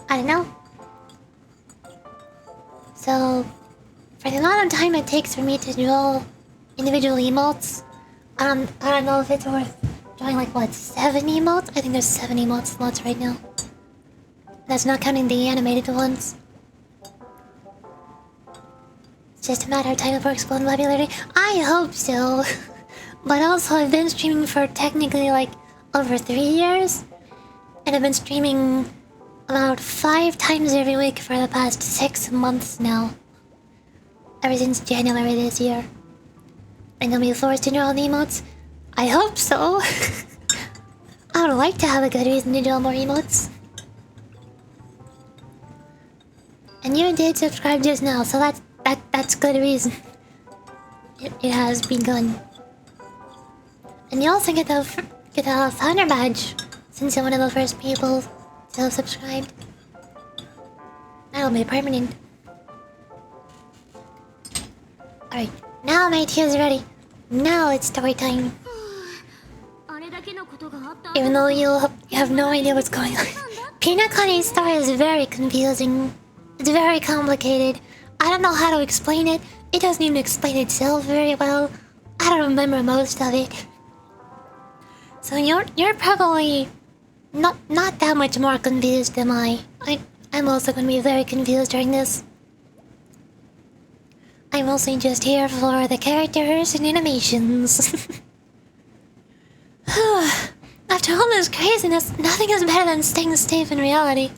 I don't know. So, for the amount of time it takes for me to draw individual emotes, I don't know if it's worth drawing like, what, 7 emotes? I think there's 7 emote slots right now. That's not counting the animated ones. It's just a matter of time before exploding popularity. I hope so. But also, I've been streaming for technically like over 3 years. And I've been streaming about 5 times every week for the past 6 months now. Ever since January this year. And I'll be forced to draw the emotes? I hope so. would like to have a good reason to draw more emotes. And you did subscribe just now, so that's good reason. It has begun. And you also get the founder badge, since you're one of the first people to have subscribed. That'll be permanent. Alright, now my tea is ready. Now it's story time. Even though you have no idea what's going on. Penacony's story is very confusing. It's very complicated. I don't know how to explain it. It doesn't even explain itself very well. I don't remember most of it. So you're probably not that much more confused than I'm also gonna be very confused during this. I'm mostly just here for the characters and animations. After all this craziness, nothing is better than staying safe in reality.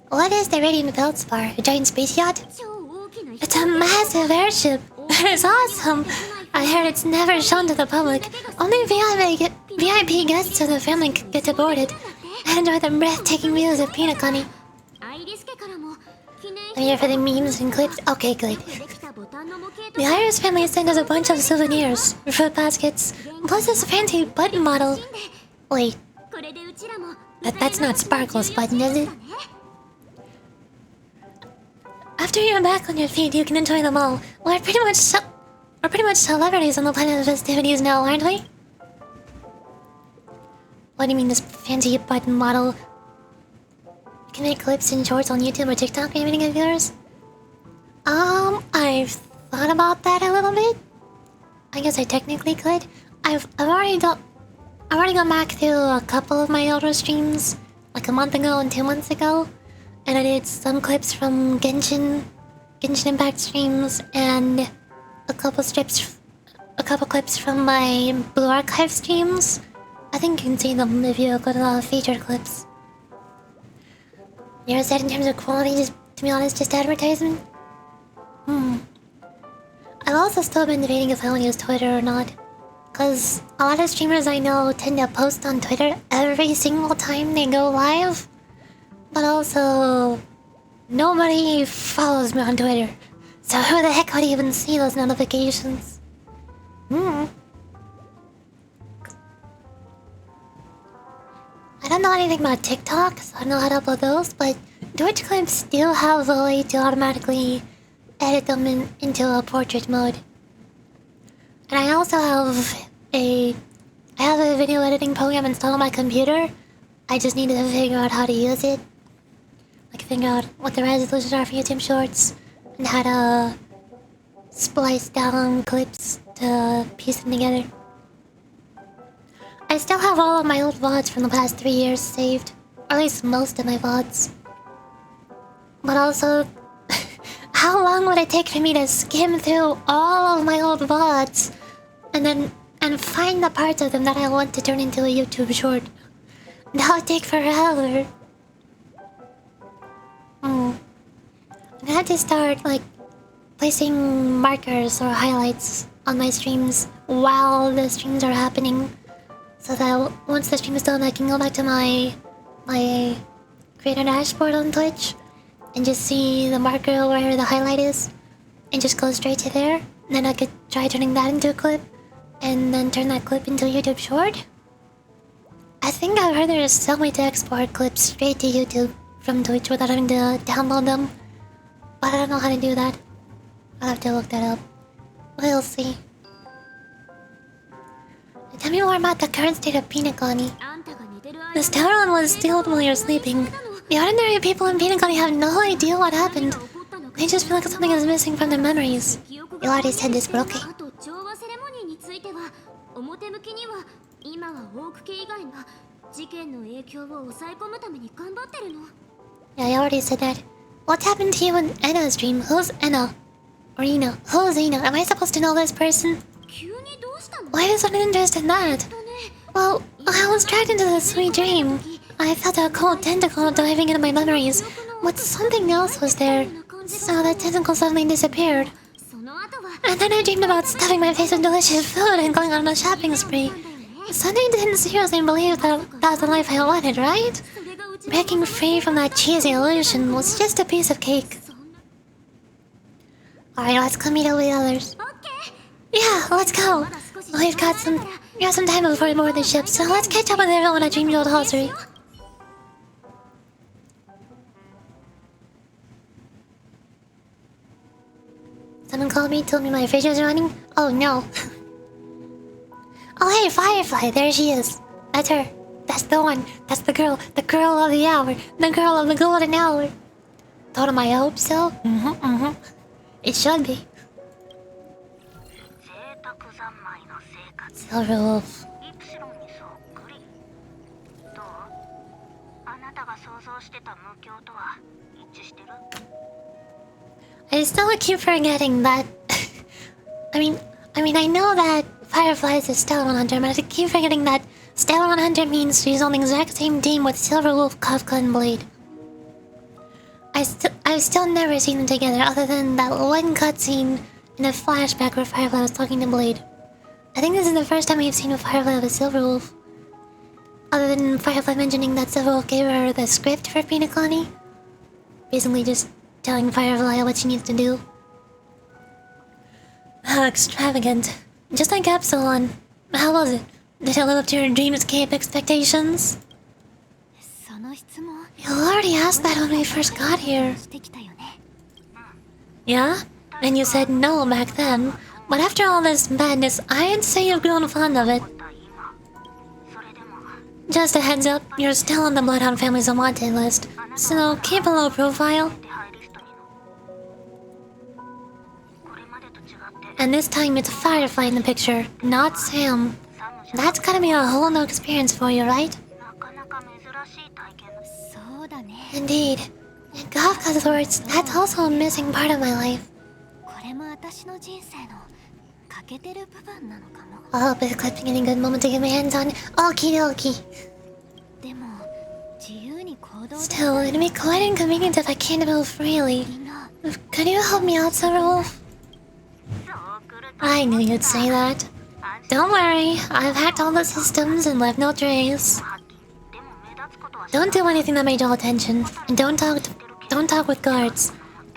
What is the Radiant Feldspar? A giant space yacht? It's a massive airship. It's awesome. I heard it's never shown to the public. Only VIP guests of the family get to board it and enjoy the breathtaking views of Penacony. I'm here for the memes and clips. Okay, good. The Iris family sent us a bunch of souvenirs, fruit baskets, plus this fancy button model. Wait, that's not Sparkle's button, is it? After you're back on your feet, you can enjoy them all. We're pretty much celebrities on the planet of festivities now, aren't we? What do you mean, this fancy button model? You can make clips and shorts on YouTube or TikTok, anything of yours? I've thought about that a little bit. I guess I technically could. I've already gone back through a couple of my older streams, like a month ago and 2 months ago, and I did some clips from Genshin Impact streams and a couple clips from my Blue Archive streams. I think you can see them if you go to the featured clips. You ever said in terms of quality, just to be honest, just advertisement? I've also still been debating if I want to use Twitter or not. Cause a lot of streamers I know tend to post on Twitter every single time they go live. But also, nobody follows me on Twitter. So who the heck would even see those notifications? I don't know anything about TikTok, so I don't know how to upload those, but Twitch clips do have a way to automatically edit them into a portrait mode. And I also have a video editing program installed on my computer. I just need to figure out how to use it. Like figure out what the resolutions are for YouTube Shorts and how to splice down clips to piece them together. I still have all of my old VODs from the past 3 years saved. Or at least most of my VODs. But also, how long would it take for me to skim through all of my old VODs and find the parts of them that I want to turn into a YouTube short? That would take forever. I'm gonna have to start like placing markers or highlights on my streams while the streams are happening, so that once the stream is done, I can go back to my creator dashboard on Twitch and just see the marker where the highlight is, and just go straight to there. And then I could try turning that into a clip, and then turn that clip into a YouTube short. I think I've heard there's some way to export clips straight to YouTube from Twitch without having to download them, but I don't know how to do that. I'll have to look that up. We'll see. Tell me more about the current state of Penacony. The Stellar was stealed while you're sleeping. The ordinary people in Penacony have no idea what happened. They just feel like something is missing from their memories. You already said this, but okay. Yeah, I already said that. What happened to you in Enna's dream? Who's Enna? Or Ina? Who's Ina? Am I supposed to know this person? Why is one interest in that? Well, I was dragged into this sweet dream. I felt a cold tentacle diving into my memories, but something else was there, so the tentacle suddenly disappeared. And then I dreamed about stuffing my face with delicious food and going on a shopping spree. Sunday didn't seriously believe that that's the life I wanted, right? Breaking free from that cheesy illusion was just a piece of cake. Alright, let's go meet up with the others. Yeah, let's go. We've got some time before we board the ship, so let's catch up with everyone at Dream's old hostelry. Someone called me, told me my fridge was running. Oh no. Oh hey, Firefly, there she is. That's her. That's the one. That's the girl. The girl of the hour. The girl of the golden hour. Told him I hope so. It should be. Silver Wolf. I still keep forgetting that. I mean, I know that Firefly is a Stellar Hunter, but I keep forgetting that Stellar Hunter means she's on the exact same team with Silver Wolf, Kafka, and Blade. I've still never seen them together other than that one cutscene in a flashback where Firefly was talking to Blade. I think this is the first time we've seen a Firefly with Silver Wolf. Other than Firefly mentioning that Silver Wolf gave her the script for penacony. Basically just telling Firefly what she needs to do. How extravagant. Just like Epsilon. How was it? Did it live up to your dreamscape expectations? You already asked that when we first got here. Yeah? And you said no back then. But after all this madness, I'd say you've grown fond of it. Just a heads up, you're still on the Bloodhound family's wanted list, so keep a low profile. And this time it's Firefly in the picture, not Sam. That's gotta be a whole new experience for you, right? Indeed. In Kafka's words, that's also a missing part of my life. I hope it's clipping any good moment to get my hands on. Okie dokie. Still, it'd be quite inconvenient if I can't move freely. Could you help me out, Silver Wolf? I knew you'd say that. Don't worry, I've hacked all the systems and left no trace. Don't do anything that may draw attention, and don't talk with guards.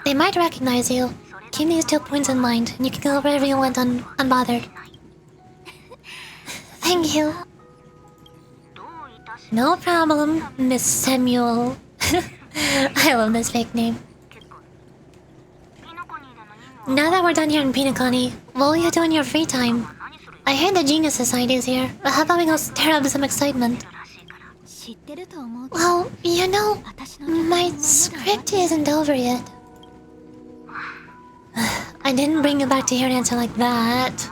They might recognize you. Keep these 2 points in mind, and you can go wherever you want unbothered. Thank you. No problem, Miss Samuel. I love this fake name. Now that we're done here in penacony, what will you do in your free time? I heard the Genius Society is here. How about we go stir up some excitement? Well, you know, my script isn't over yet. I didn't bring you back to hear an answer like that.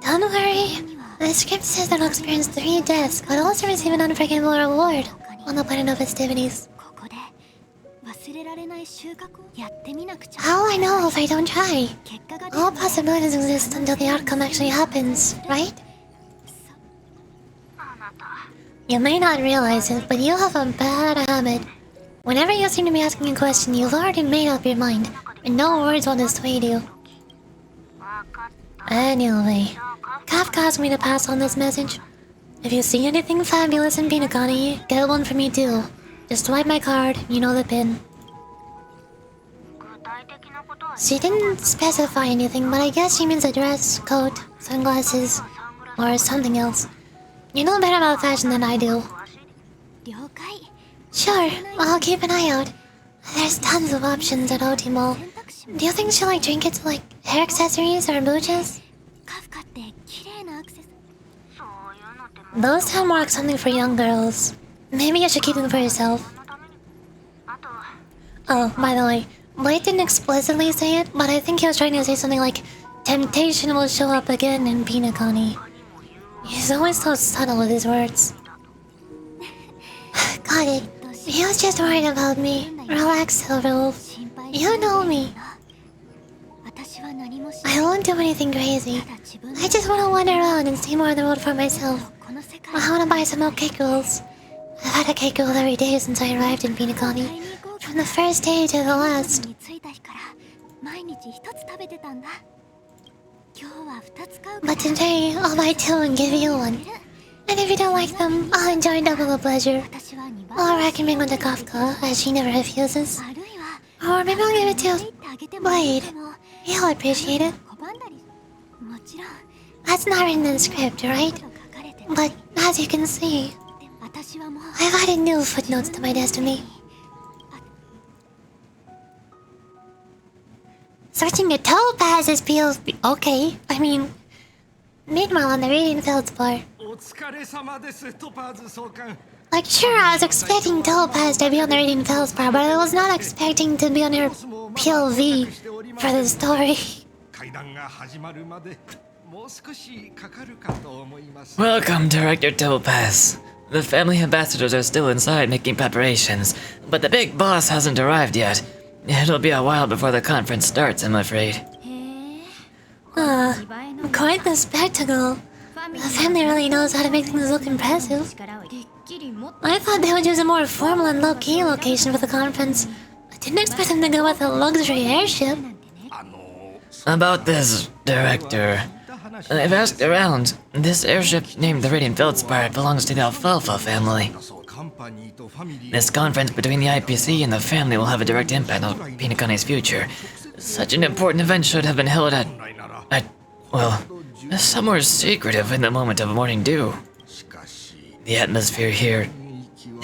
Don't worry. The script says that I'll experience 3 deaths, but also receive an unforgettable reward on the planet of festivities. How will I know if I don't try? All possibilities exist until the outcome actually happens, right? You may not realize it, but you have a bad habit. Whenever you seem to be asking a question, you've already made up your mind, and no words will dissuade you. Anyway, Kafka asked me to pass on this message. If you see anything fabulous in penacony, get one for me too. Just swipe my card, you know the pin. She didn't specify anything, but I guess she means a dress, coat, sunglasses, or something else. You know better about fashion than I do. Sure, I'll keep an eye out. There's tons of options at OT Mall. Do you think she'll like trinkets like hair accessories or booches? Those sound more like something for young girls. Maybe you should keep them for yourself. Oh, by the way, Blade didn't explicitly say it, but I think he was trying to say something like temptation will show up again in penacony. He's always so subtle with his words. Got it. He was just worried about me. Relax, Silver Wolf. You know me. I won't do anything crazy. I just want to wander around and see more of the world for myself. I want to buy some more cake rolls. I've had a cake roll every day since I arrived in penacony. From the first day to the last. 今日は2つ買う But today, I'll buy 2 and give you 1. And if you don't like them, I'll enjoy double the pleasure. 私は2 I'll 番 recommend one to Kafka, as she never refuses. 悪いわ Or maybe I'll give it 言っ to てあげてもいいかも You'll appreciate it. 拒んだりもちろん That's not written in the script, right? と書かれて But as you can see, 私はもう I've added new footnotes to my destiny. Searching the topazes feels okay. I mean, meanwhile on the reading feldspar. お疲れ様ですトパーズ総監 Like, sure, I was expecting Topaz to be on the reading feldspar, but I was not expecting to be on her POV for the story. 会談が始まるまでもう少しかかるかと思います Welcome, Director Topaz. The family ambassadors are still inside making preparations, but the big boss hasn't arrived yet. It'll be a while before the conference starts, I'm afraid. へえ Quite the spectacle. The family really knows how to make things look impressive. 力をてっきりもっと I thought they would use a more formal and low-key location for the conference. I didn't expect them to go with a luxury airship. あの About this, Director. I've asked around. This airship named the Radiant Feldspar belongs to the Alfalfa family. そうカンパニーとファミリー This conference between the IPC and the family will have a direct impact on Penacony's future. Such an important event should have been held at, well, somewhere secretive in the moment of morning dew. しかし The atmosphere here, 息は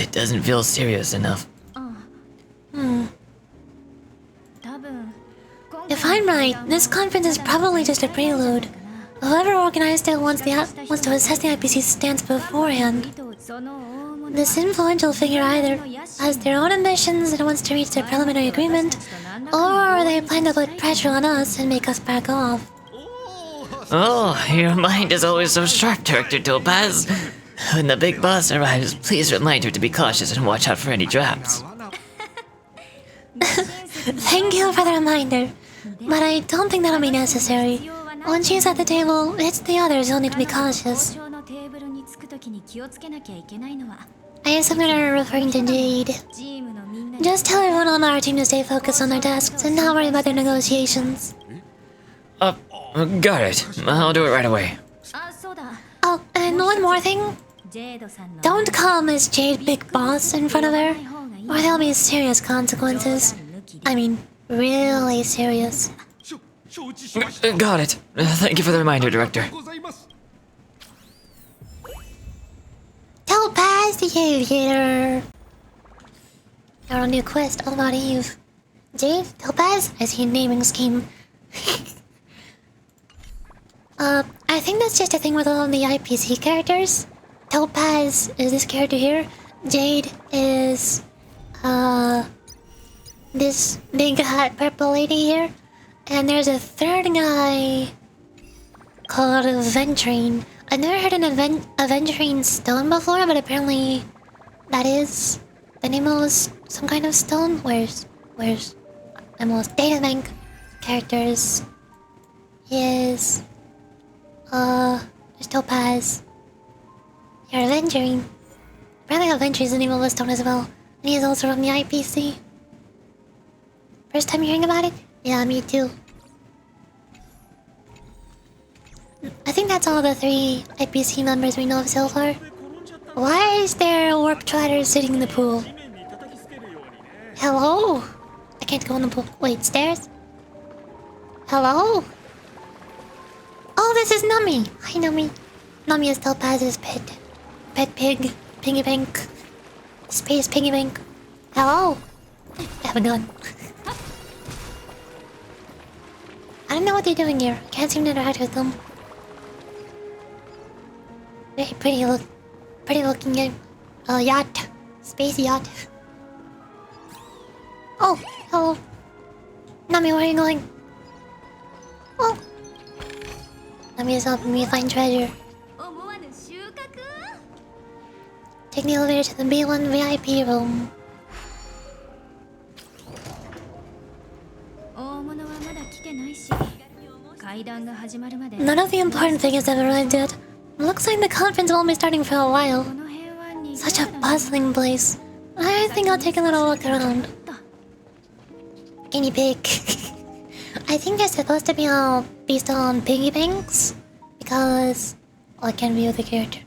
it doesn't feel serious enough. 多分 If I'm right, this conference is probably just a prelude. Whoever organized it wants to assess the IPC's stance beforehand. その大物 This influential figure either has their own ambitions and wants to reach their preliminary agreement, or they plan to put pressure on us and make us back off. Oh, your mind is always so sharp, Director Topaz. When the big boss arrives, please remind her to be cautious and watch out for any traps. Thank you for the reminder, but I don't think that'll be necessary. Once she's at the table, it's the others who'll need to be cautious. 交渉のテーブルに着くときに気をつけなきゃいけないのは I assume you're referring to Jade. チームのみんな Just tell everyone on our team to stay focused on their tasks and not worry about their negotiations. Got it. I'll do it right away. あそうだ Oh, and one more thing. ジェイドさんの Don't call Miss Jade Big Boss in front of her, or there'll be serious consequences. I mean, really serious. 承知しました Got it. Thank you for the reminder, Director. ございます Topaz the Aviator. Our new quest all about Eve. Jade, Topaz, I see a naming scheme. I think that's just a thing with all of the IPC characters. Topaz is this character here. Jade is, this big hot purple lady here. And there's a third guy called Aventurine. I've never heard an Aventurine stone before, but apparently that is the name of some kind of stone. Where's my most databank characters is there's Topaz. You're Aventurine. Apparently Aventurine is the name of a stone as well. And he's also from the IPC. First time hearing about it? Yeah, me too. I think that's all the 3 IPC members we know of so far. Why is there a warp trotter sitting in the pool? Hello? I can't go in the pool. Wait, stairs? Hello? Oh, this is Nami. Hi, Nami. Nami is Topaz's pet pig. Piggy bank. Space piggy bank. Hello? I have a gun. I don't know what they're doing here. I can't seem to interact with them. Very pretty looking yacht. Space yacht. Oh, hello. Nami, where are you going? Oh. Nami is helping me find treasure. 思わぬ収穫 Take the elevator to the B1 VIP room. 大物はまだ来てないし階段が始まるまで None of the important figures have arrived yet. Looks like the conference won't be starting for a while. この辺はに Such a bustling place. I think I'll take a little look around. Guinea pig. I think they're supposed to be all based on piggy banks because I can't view the character.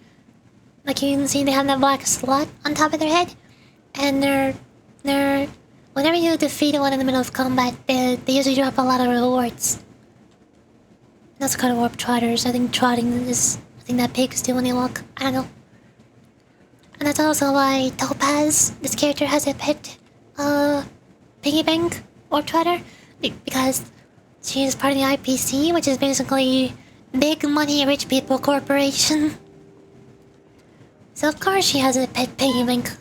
Like you can see, they have that black slot on top of their head, and they're whenever you defeat one in the middle of combat, they usually drop a lot of rewards. That's kind of warp trotters. I think that pigs do when they walk. I don't know. And that's also why Topaz, this character, has a pet, piggy bank warp trotter, because she is part of the IPC, which is basically Big Money Rich People Corporation. So of course she has a pet piggy bank.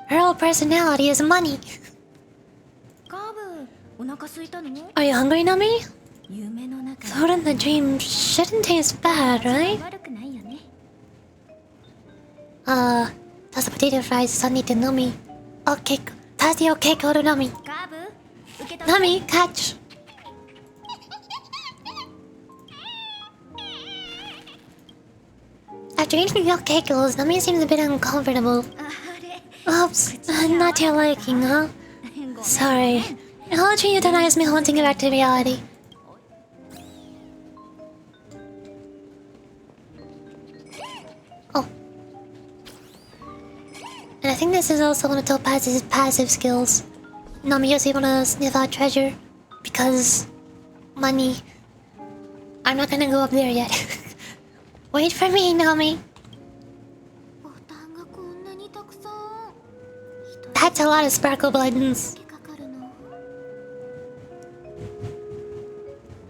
Her whole personality is money. Are you hungry, Nami? Food in the dream shouldn't taste bad, right? Toss the potato fries Sunny to Nami. Okay, toss the okay to Nami. Nami, catch! After eating the cakes, Nami seems a bit uncomfortable. Oops, not to your liking, huh? Sorry. I'll treat you to nice me haunting you back to reality. Oh. And I think this is also one of Topaz's passive skills. Nami is able to sniff out treasure because money. I'm not gonna go up there yet. Wait for me, Nami. That's a lot of sparkle buttons.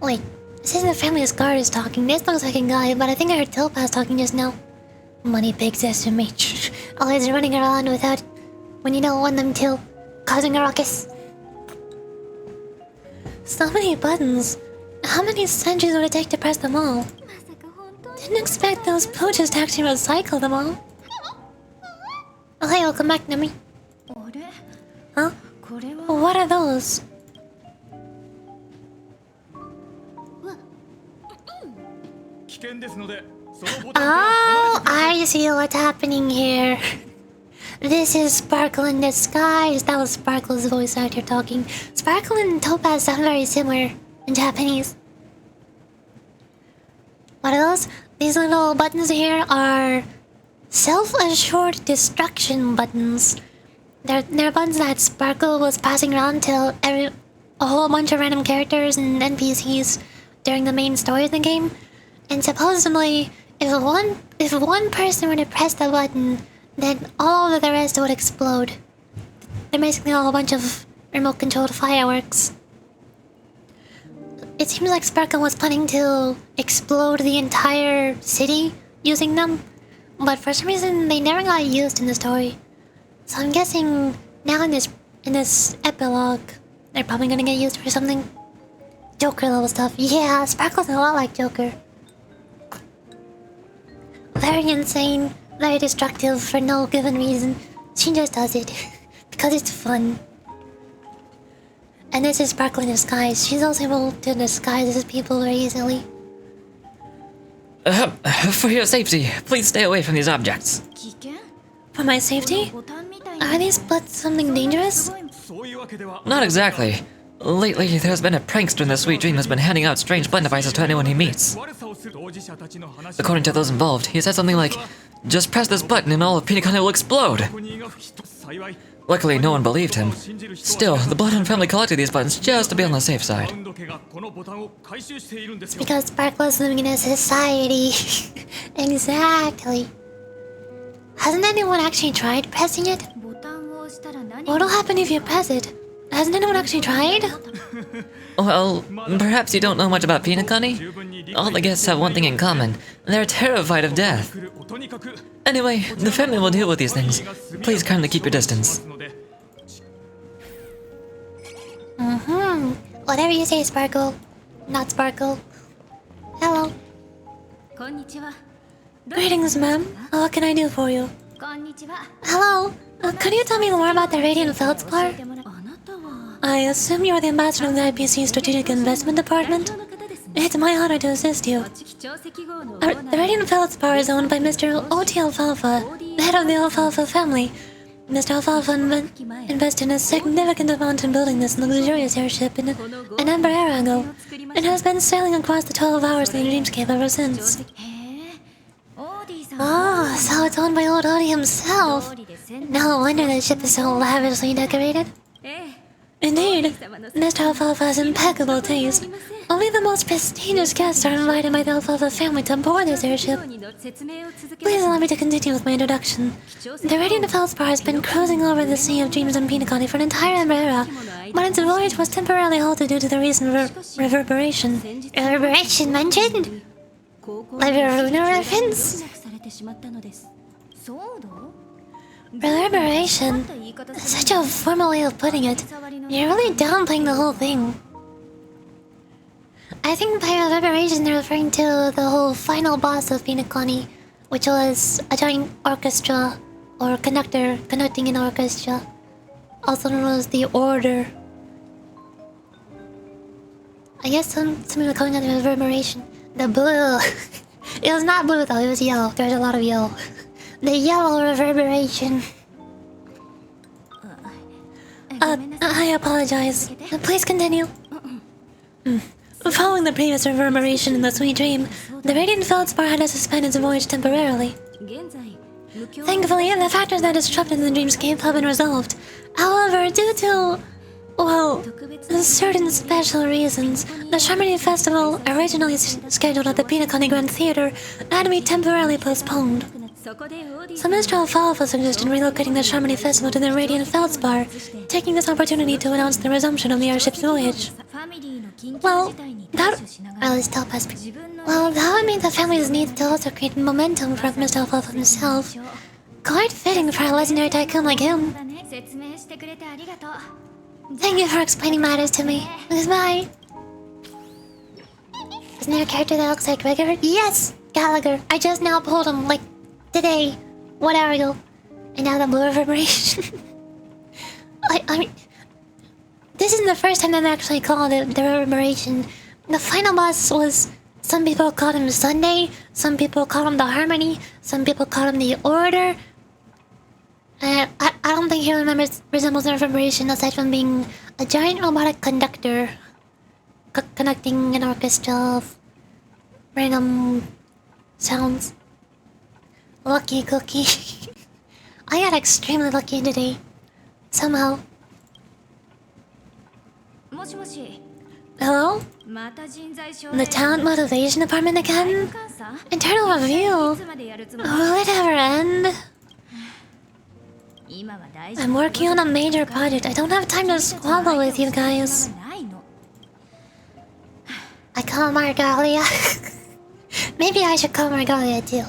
Wait, this isn't the family's guard is talking. This looks like a guy, but I think I heard Topaz talking just now. Money pigs estimate. Always running around without when you don't want them to, causing a ruckus. So many buttons. How many centuries would it take to press them all? Didn't expect those pooches to actually recycle them all. Oh hey, welcome back, Nami. Huh? What are those? Oh, I see what's happening here. This is Sparkle in disguise. That was Sparkle's voice actor talking. Sparkle and Topaz sound very similar in Japanese. What are those? These little buttons here are self-assured destruction buttons. They're buttons that Sparkle was passing around to a whole bunch of random characters and NPCs during the main story of the game. And supposedly, if one person were to press the button, then all of the rest would explode. They're basically all a bunch of remote-controlled fireworks. It seems like Sparkle was planning to explode the entire city using them, but for some reason they never got used in the story. So I'm guessing now in this epilogue, they're probably gonna get used for something. Joker level stuff. Yeah, Sparkle's a lot like Joker. Very insane, very destructive for no given reason. She just does it because it's fun. And this is Sparkle in disguise. She's also able to disguise as people very easily. For your safety, please stay away from these objects. For my safety? Are these buttons something dangerous? Not exactly. Lately, there's been a prankster in the Sweet Dream who's been handing out strange button devices to anyone he meets. According to those involved, he said something like, "Just press this button and all of penacony will explode." Luckily, no one believed him. Still, the Bloodhound family collected these buttons just to be on the safe side. It's because Sparkle's living in a society. Exactly. Hasn't anyone actually tried pressing it? What'll happen if you press it? Hasn't anyone actually tried? Well, perhaps you don't know much about penacony? All the guests have one thing in common. They're terrified of death. Anyway, the family will deal with these things. Please kindly keep your distance. Whatever you say, Sparkle. Not Sparkle. Hello. Greetings, ma'am. What can I do for you? Hello. Could you tell me more about the Radiant Feldspar? I assume you're the ambassador of the IPC Strategic Investment Department? It's my honor to assist you. The Radiant Feldspar is owned by Mr. O.T. Alfalfa, the head of the Alfalfa family. Mr. Alfalfa invested a significant amount in building this luxurious airship in an Ember era ago, and has been sailing across the 12 hours in the dreamscape ever since. Oh, so it's owned by old Odie himself. No wonder the ship is so lavishly decorated. Indeed, Mr. Alfalfa has impeccable taste. Only the most prestigious guests are invited by the Alfalfa family to board this airship. Please allow me to continue with my introduction. The Radiant Feldspar has been cruising over the Sea of Dreams and Penacony for an entire Ember era, but its voyage was temporarily halted due to the recent reverberation. Reverberation mentioned? Like a lunar reference? Reverberation? Such a formal way of putting it. You're really downplaying the whole thing. I think by reverberation they're referring to the whole final boss of Penacony, which was a giant orchestra, or conductor conducting an orchestra, also known as the Order. I guess something was calling out the reverberation. The blue. It was not blue though, it was yellow. There's a lot of yellow. The yellow reverberation. I apologize. Please continue. Following the previous reverberation in the Sweet Dream, the Radiant Feldspar had to suspend its voyage temporarily. Thankfully, the factors that disrupted the dreamscape have been resolved. However, due to, well, certain special reasons, the Charmony Festival, originally scheduled at the Penacony Grand Theater, had to be temporarily postponed. So Mr. Alfalfa suggested relocating the Charmony Festival to the Radiant Feldspar, taking this opportunity to announce the resumption of the airship's voyage. Well, that would mean the family's need to also create momentum for Mr. Alfalfa himself. Quite fitting for a legendary tycoon like him. Thank you for explaining matters to me. Goodbye. Isn't there a character that looks like Gregor? Yes! Gallagher. I just now pulled him, like, today. 1 hour ago. And now the blue reverberation. I mean... This isn't the first time I've actually called it the reverberation. The final boss was... Some people called him Sunday, some people called him the Harmony, some people called him the Order. I don't think he resembles the reverberation aside from being a giant robotic conductor conducting an orchestra of random sounds. Lucky cookie. I got extremely lucky today. Somehow. Hello? The talent motivation department again? Internal review? Will it ever end? I'm working on a major project. I don't have time to squabble with you guys. I call Margalia. Maybe I should call Margalia too.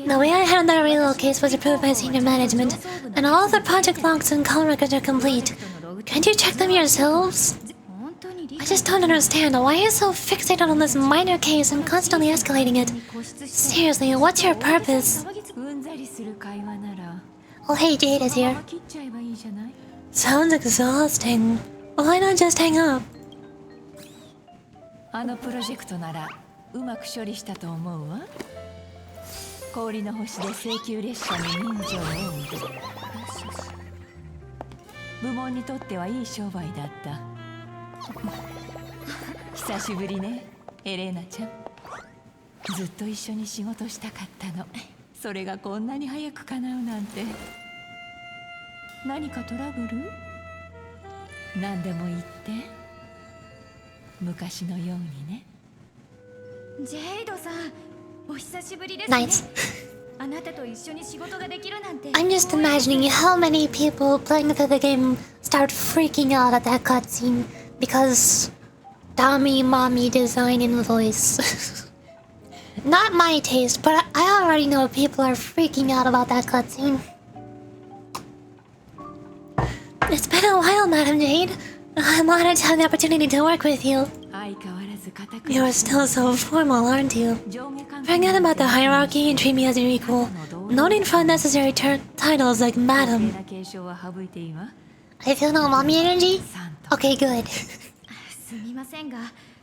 The way I handled the Rail case was approved by senior management, and all the project logs and call records are complete. Can't you check them yourselves? I just don't understand. Why are you so fixated on this minor case and constantly escalating it? Seriously, what's your purpose? Oh hey, Jade is here. Sounds exhausting. Why not just hang up? あのプロジェクトならうまく処理したと思うわ。氷の星で請求列車に人情を生む。部門にとってはいい商売だった。久しぶりね、エレーナちゃん。ずっと一緒に仕事したかったの。それがこんなに早く叶うなんて。何かトラブル？何でも言って。昔のようにね。ジェイドさん、お久しぶりですね。Nice. あなたと一緒に仕事ができるなんて。I'm just imagining how many people playing through the game start freaking out at that cutscene because Tommy mommy design and voice. Not my taste, but I already know people are freaking out about that cutscene. It's been a while, Madam Jade. I'm honored to have the opportunity to work with you. You're still so formal, aren't you? Forget about the hierarchy and treat me as your equal. No need for unnecessary titles like Madam. I feel no mommy energy? Okay, good.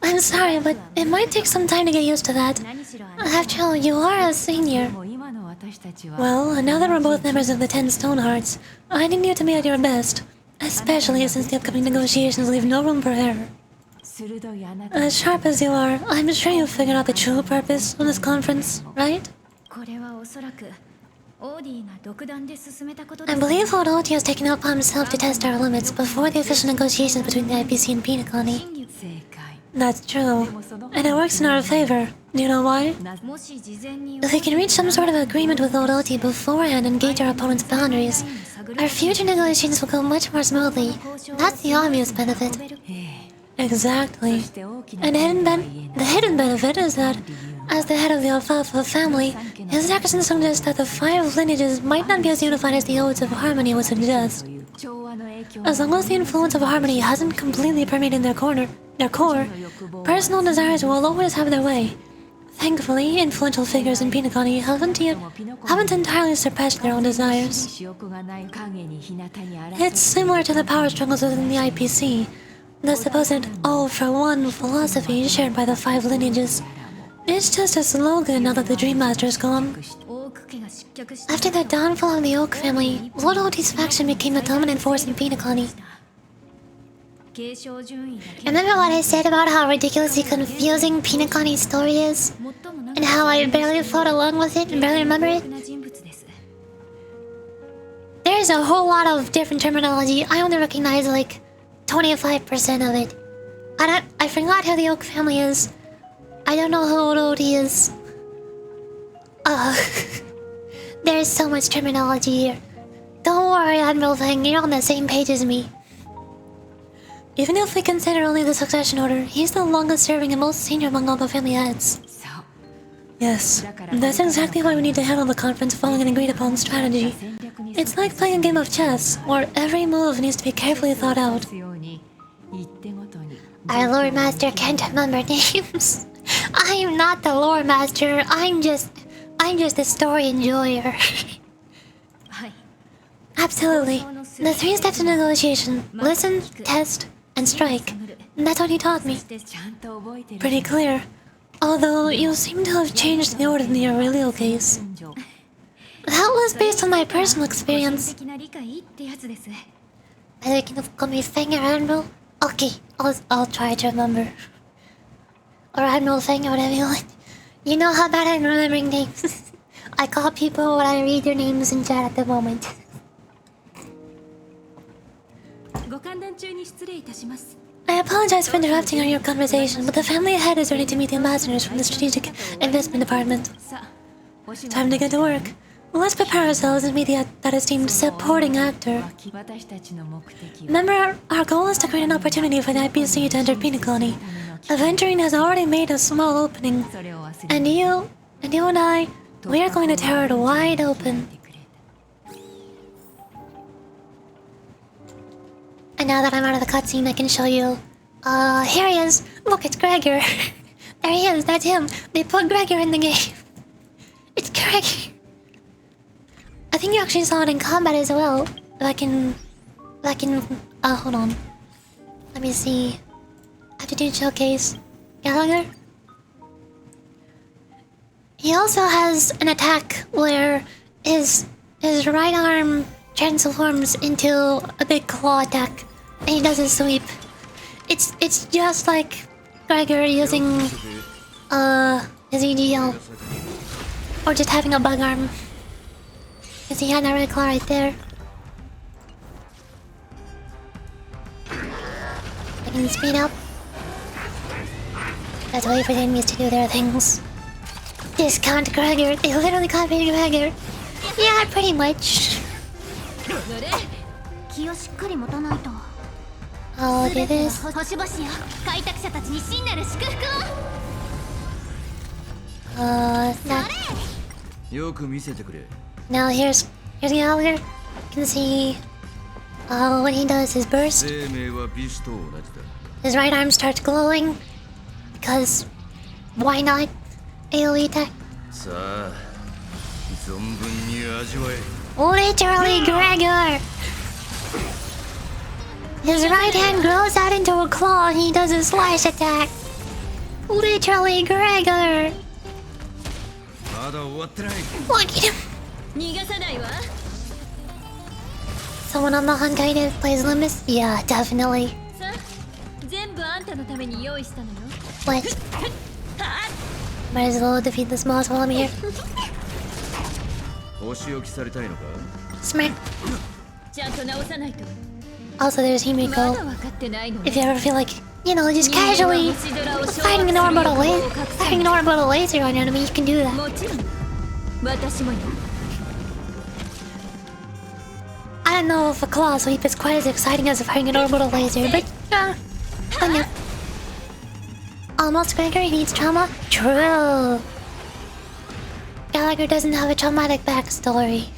I'm sorry, but it might take some time to get used to that. After all, you are a senior. Well, now that we're both members of the 10 Stonehearts, I need you to be at your best. Especially since the upcoming negotiations leave no room for error. As sharp as you are, I'm sure you've figured out the true purpose of this conference, right? これはおそらくオーディが独断で進めたこと I believe Lord Oti has taken it upon himself to test our limits before the official negotiations between the IPC and penacony. That's true. And it works in our favor. Do you know why? もし事前に If we can reach some sort of agreement with Lord Oti beforehand and gauge our opponent's boundaries, our future negotiations will go much more smoothly. That's the obvious benefit. Exactly. And the hidden benefit is that, as the head of the Alfalfa family, his actions suggest that the 5 lineages might not be as unified as the Odes of Harmony would suggest. As long as the influence of Harmony hasn't completely permeated their core, personal desires will always have their way. Thankfully, influential figures in penacony haven't entirely suppressed their own desires. It's similar to the power struggles within the IPC, the supposed all-for-one philosophy shared by the 5 lineages. It's just a slogan now that the Dream Master's gone. After the downfall of the Oak family, Lord Oti's faction became the dominant force in penacony. Remember what I said about how ridiculously confusing penacony's story is? And how I barely followed along with it and barely remember it? There's a whole lot of different terminology. I only recognize like 25% of it. I forgot who the Oak family is. I don't know who Lord Oti is. There's so much terminology here. Don't worry, Admiral Fang, you're on the same page as me. Even if we consider only the succession order, he's the longest serving and most senior among all the family heads. Yes, that's exactly why we need to handle the conference following an agreed upon strategy. It's like playing a game of chess, where every move needs to be carefully thought out. Our Lord Master can't remember names. I am not the Lore Master, I'm just a story enjoyer. Absolutely. The 3 steps of negotiation: listen, test, and strike. That's what he taught me. Pretty clear. Although you seem to have changed the order in the Aurelio case. That was based on my personal experience. Either can you call me Fang or Admiral? Okay, I'll try to remember. Or Admiral Fang or whatever you like. You know how bad I'm remembering names. I call people when I read their names in chat at the moment. I apologize for interrupting your conversation, but the family head is ready to meet the ambassadors from the Strategic Investment Department. Time to get to work. Let's prepare ourselves and meet that esteemed supporting actor. Remember, our goal is to create an opportunity for the IPC to enter penacony. Aventurine has already made a small opening, and you and I, we are going to tear it wide open. And now that I'm out of the cutscene, I can show you. Here he is. Look, it's Gregor. There he is. That's him. They put Gregor in the game. It's Gregor. I think you actually saw it in combat as well. Back in. Hold on. Let me see. Aptitude showcase. Gallagher. He also has an attack where his right arm transforms into a big claw attack, and he does a sweep. It's just like Gregor using his EGL, or just having a bug arm. Cause he had that red claw right there. I can speed up. Let's wait for the enemies to do their things. Discount Gregor. They literally copied Gregor. Yeah, pretty much. I'll do this. Now here's Gallagher. You can see when he does his burst, his right arm starts glowing because why not? AoE attack. Literally, Gregor! His right hand grows out into a claw and he does a slash attack. Literally, Gregor! Look at him! 逃がさないわ。 Someone on the Honkai that plays Loomis? Yeah, definitely. さあ、全部あんたのために用意したのよ。 What? Might as well defeat this boss while I'm here. お仕置きされたいのか Smack. ちゃんと直さないと。 Also, there's ま Himiko. だ分かってないの If you ever feel like, you know, just casually fighting an orbital laser on an enemy, you can do that. もちろん。私もよ。 I don't know if a claw sweep is quite as exciting as fighting an orbital laser, but fun yeah. Almost Gregory needs trauma? True. Gallagher doesn't have a traumatic backstory.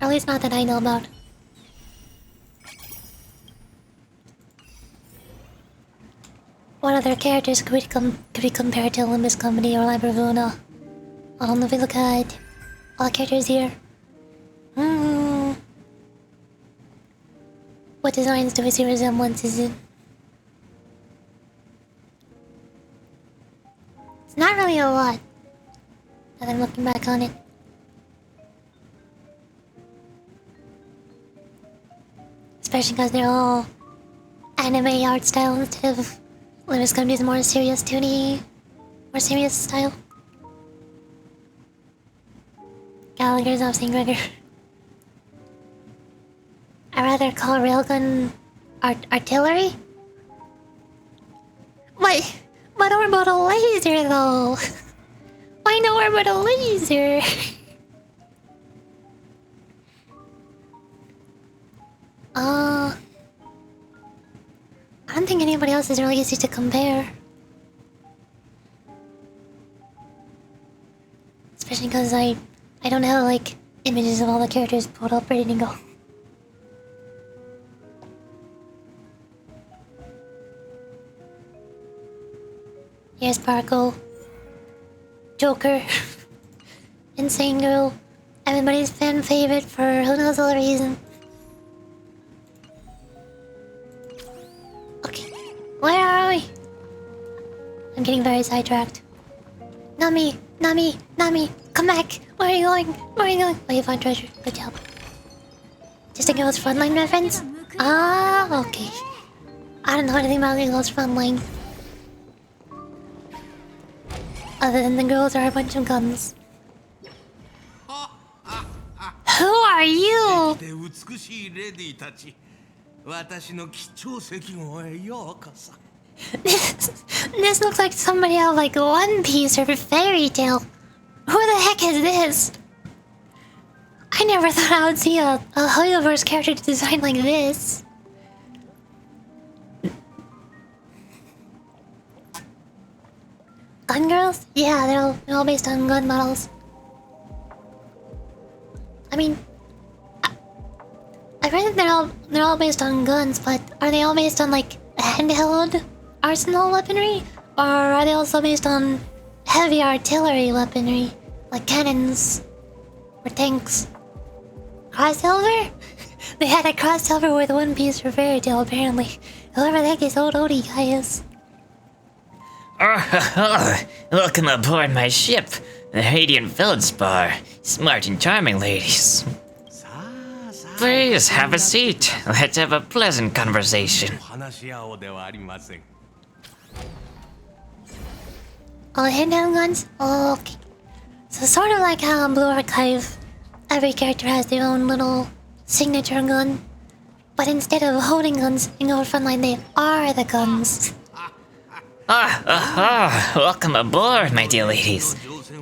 Or at least not that I know about. What other characters could be compared to Olympus Company or Librevuna? On the Villa Guide. All characters here. What designs do I see resemblances in? It's not really a lot. Now that I'm looking back on it. Especially because they're all anime art style instead of Olympus Company's more serious 2D, more serious style. Gallagher's off St. Gregor. I'd rather call railgun artillery? What? But orbital laser though? Why no orbital laser? I don't think anybody else is really easy to compare. Especially because I don't have like images of all the characters pulled up ready to go. Here's Sparkle, Joker, Insane Girl, everybody's fan favorite for who knows what reason. Okay, where are we? I'm getting very sidetracked. Nami, Nami, Nami, come back! Where are you going? Where are you going? Oh, you found treasure. Good job. Just a girl's frontline reference? Ah, okay. I don't know anything about the girl's frontline. Other than the girls are a bunch of guns. Who are you? 美しいレディたち、私の貴重石号へようこそ。This looks like somebody out of like One Piece or Fairy Tale. Who the heck is this? I never thought I would see a Hoyoverse character designed like this. Gun girls? Yeah, they're all based on gun models. I mean, I read that they're all based on guns, but are they all based on like handheld arsenal weaponry, or are they also based on heavy artillery weaponry, like cannons or tanks? Crossover? They had a crossover with One Piece or Fairy Tail apparently. Whoever the heck this old Odie guy is. Welcome aboard my ship, the Radiant Feldspar. Smart and charming ladies. Please have a seat. Let's have a pleasant conversation. 話し合おうではありません。 Oh, handheld guns? Oh, okay. So sort of like how in Blue Archive, every character has their own little signature gun. But instead of holding guns in Gold Frontline, they are the guns. Welcome aboard, my dear ladies.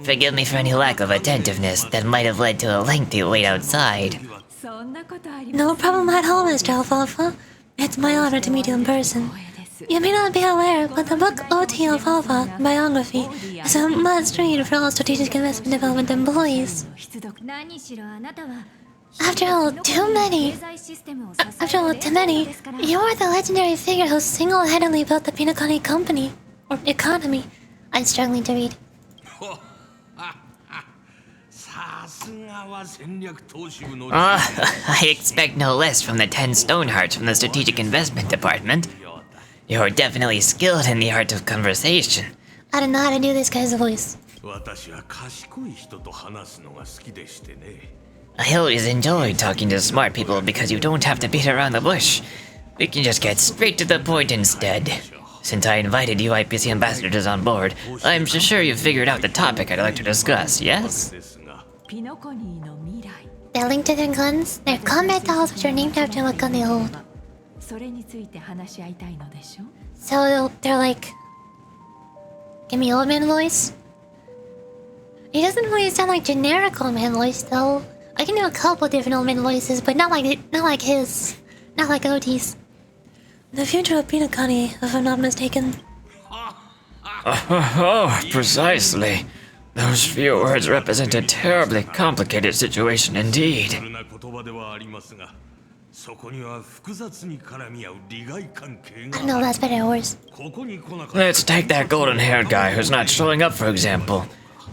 Forgive me for any lack of attentiveness that might have led to a lengthy wait outside. そんなことありません。 No problem at all, Mr. Alfalfa. It's my honor to meet you in person. You may not be aware, but the book O.T. Alfalfa, biography, is a must read for all strategic investment development employees. 何しろあなたは After all, too many, you're the legendary figure who single-handedly built the penacony company, or economy. I'm struggling to read. さすがは戦略投資部の。I expect no less from the 10 Stonehearts from the Strategic Investment Department. You're definitely skilled in the art of conversation. I don't know how to do this guy's voice. 私は賢い人と話すのが好きでしてね。 I always enjoy talking to smart people because you don't have to beat around the bush. We can just get straight to the point instead. Since I invited you IPC ambassadors on board, I'm sure you've figured out the topic I'd like to discuss, yes? ピノコニーの未来。 They're linked to their guns. Their combat dolls, which are named after what gun they hold. それについて話し合いたいのでしょ。 So they're like, give me old man voice. He doesn't really sound like generic old man voice though. I can do a couple different old man voices, but not like his, not like OT's. The future of penacony, if I'm not mistaken. Oh, precisely. Those few words represent a terribly complicated situation indeed. そんな言葉ではありますが、そこには複雑に絡み合う利害関係 I don't know が。 if that's better or worse. ここに来なかった。 Let's take that golden-haired guy who's not showing up, for example.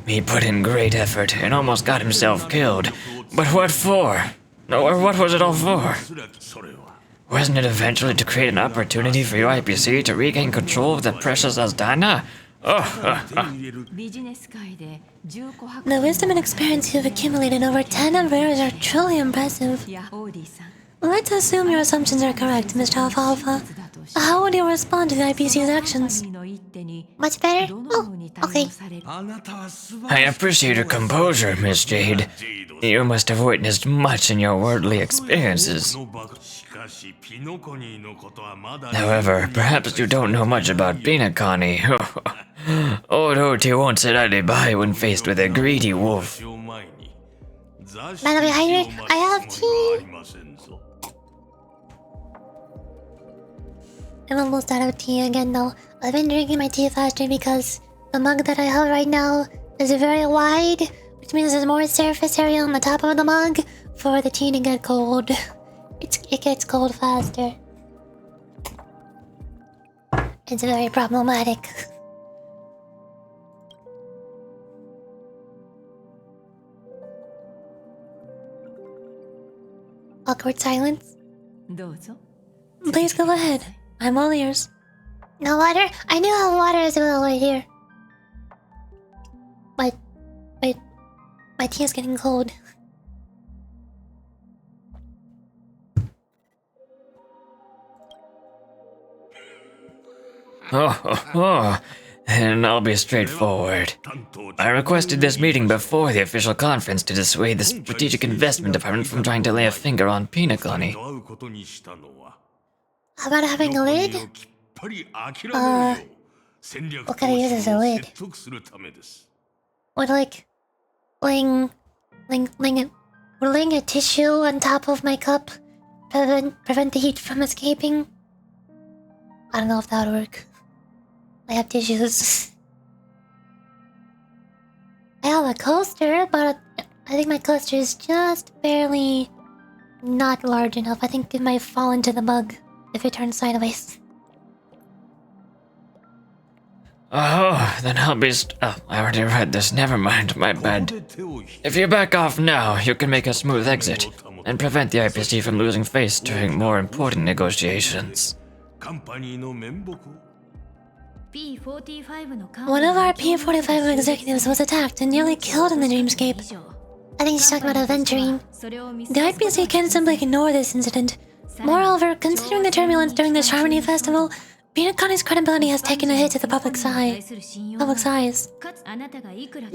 He put in great effort and almost got himself killed. But what for? Or what was it all for? それは。 Wasn't it eventually to create an opportunity for your IPC to regain control of the precious Asdana? Oh, ビジネス界で10個博 The wisdom and experience you've accumulated over 10 of rares are truly impressive. やオーディさん。 Let's assume your assumptions are correct, Mr. Alfalfa. How would you respond to the IPC's actions? の一手に Much better? どの Oh, ように okay. 対応される。あなたは素晴 I らしい。 appreciate your composure, Miss Jade. You must have witnessed much in your worldly experiences. しかしピノコニーのことはまだ。 However, perhaps you don't know much about penacony. Old OT won't sit idly by when faced with a greedy wolf. By the way, Heinrich, I have tea. I'm almost out of tea again though. I've been drinking my tea faster because the mug that I have right now is very wide, which means there's more surface area on the top of the mug for the tea to get cold. It gets cold faster. It's very problematic. Awkward silence. どうぞ。 Please go ahead. I'm all ears. No water? I knew how water is well right here. But my tea is getting cold. And I'll be straightforward. I requested this meeting before the official conference to dissuade the Strategic Investment Department from trying to lay a finger on penacony. How about having a lid? What can I use as a lid? Or like laying a tissue on top of my cup, prevent the heat from escaping. I don't know if that would work. I have tissues. I have a coaster, but I think my coaster is just barely not large enough. I think it might fall into the mug if it turns sideways. Oh, then I'll be oh, I already read this. Never mind, my bad. If you back off now, you can make a smooth exit and prevent the IPC from losing face during more important negotiations. One of our P-45 executives was attacked and nearly killed in the dreamscape. I think she's talking about aventurine. The IPC can't simply ignore this incident. Moreover, considering the turbulence during the Harmony Festival, penacony's credibility has taken a hit to the public's eyes.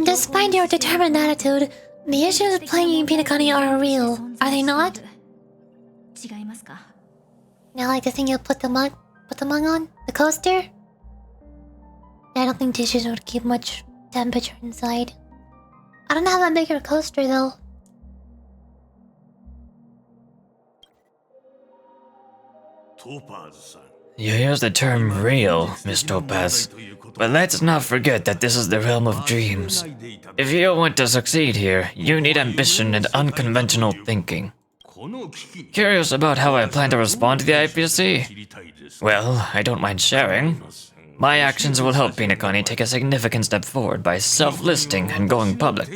Despite your determined attitude, the issues plaguing penacony are real, are they not? Now, like the thing you put the mug on? The coaster? I don't think tissues would keep much temperature inside. I don't have a bigger coaster though. You use the term real, Miss Topaz, but let's not forget that this is the realm of dreams. If you want to succeed here, you need ambition and unconventional thinking. Curious about how I plan to respond to the IPC? Well, I don't mind sharing. My actions will help penacony take a significant step forward by self-listing and going public.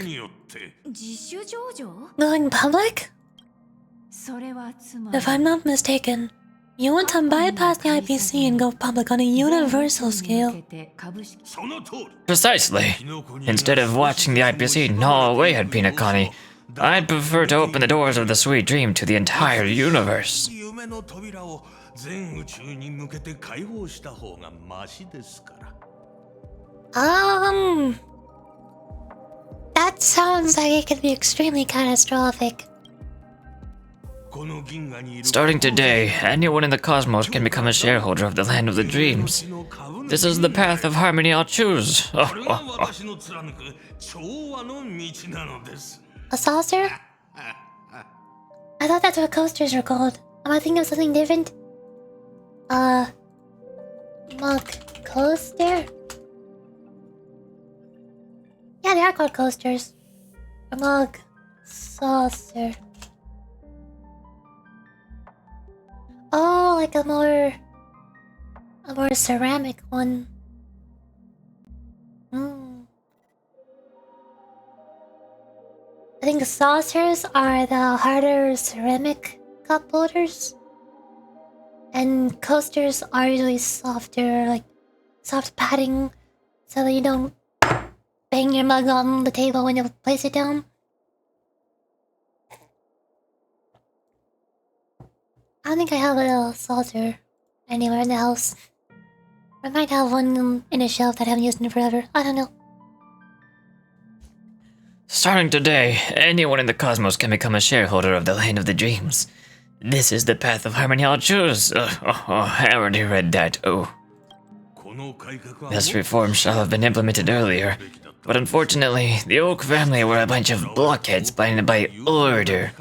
Going public? それはつまり If I'm not mistaken, You want to bypass the IPC and go public on a universal scale. その通り Precisely. Instead of watching the IPC gnaw away at penacony, I'd prefer to open the doors of the sweet dream to the entire universe. 夢の扉を全宇宙に向けて開放した方がマシですから。 That sounds like it could be extremely catastrophic. Starting today, anyone in the cosmos can become a shareholder of the Land of the Dreams. This is the path of harmony I'll choose. これが私の貫く調和の道なのです。 A saucer? I thought that's what coasters are called. Am I thinking of something different? Mug coaster? Yeah, they are called coasters. A mug saucer. Oh, like a more ceramic one. I think saucers are the harder ceramic cup holders. And coasters are usually softer, like soft padding, so that you don't bang your mug on the table when you place it down. I don't think I have a saucer anywhere in the house. I might have one in a shelf that I haven't used in forever. I don't know. Starting today, anyone in the cosmos can become a shareholder of the Land of the Dreams. This is the path of harmony I'll choose. I already read that. This reform shall have been implemented earlier, but unfortunately, the Oak family were a bunch of blockheads blinded by order.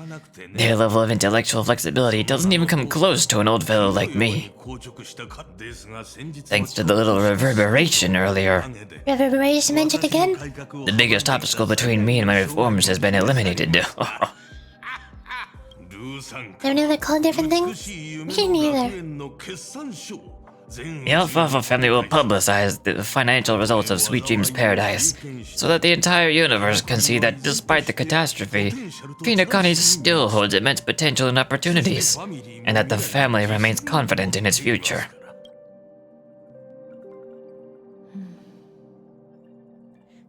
Their level of intellectual flexibility doesn't even come close to an old fellow like me. Thanks to the little reverberation earlier. Reverberation mentioned again? The biggest obstacle between me and my reforms has been eliminated. They're neither called different things? Me neither. The Alfalfa family will publicize the financial results of Sweet Dreams Paradise, so that the entire universe can see that despite the catastrophe, penacony still holds immense potential and opportunities, and that the family remains confident in its future.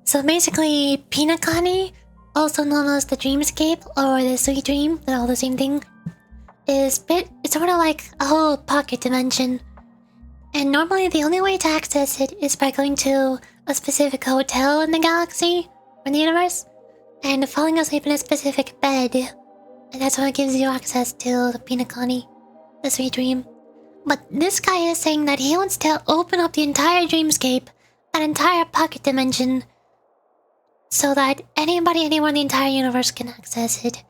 So basically, penacony, also known as the dreamscape or the sweet dream, they're all the same thing, it's sort of like a whole pocket dimension. And normally the only way to access it is by going to a specific hotel in the galaxy, or in the universe, and falling asleep in a specific bed. And that's what gives you access to the penacony, the sweet dream. But this guy is saying that he wants to open up the entire dreamscape, an entire pocket dimension, so that anybody anywhere in the entire universe can access it.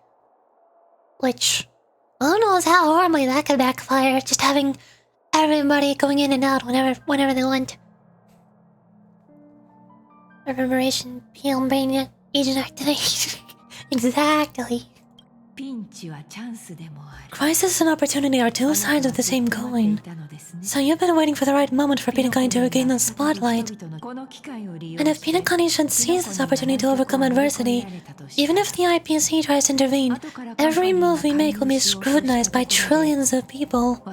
Which, who knows how horribly that could backfire, just having everybody going in and out whenever they want. Reverberation, PM brain agent activation. Exactly. Crisis and opportunity are two sides of the same coin. So you've been waiting for the right moment for penacony to regain the spotlight. And if penacony should seize this opportunity to overcome adversity, even if the IPC tries to intervene, every move we make will be scrutinized by trillions of people.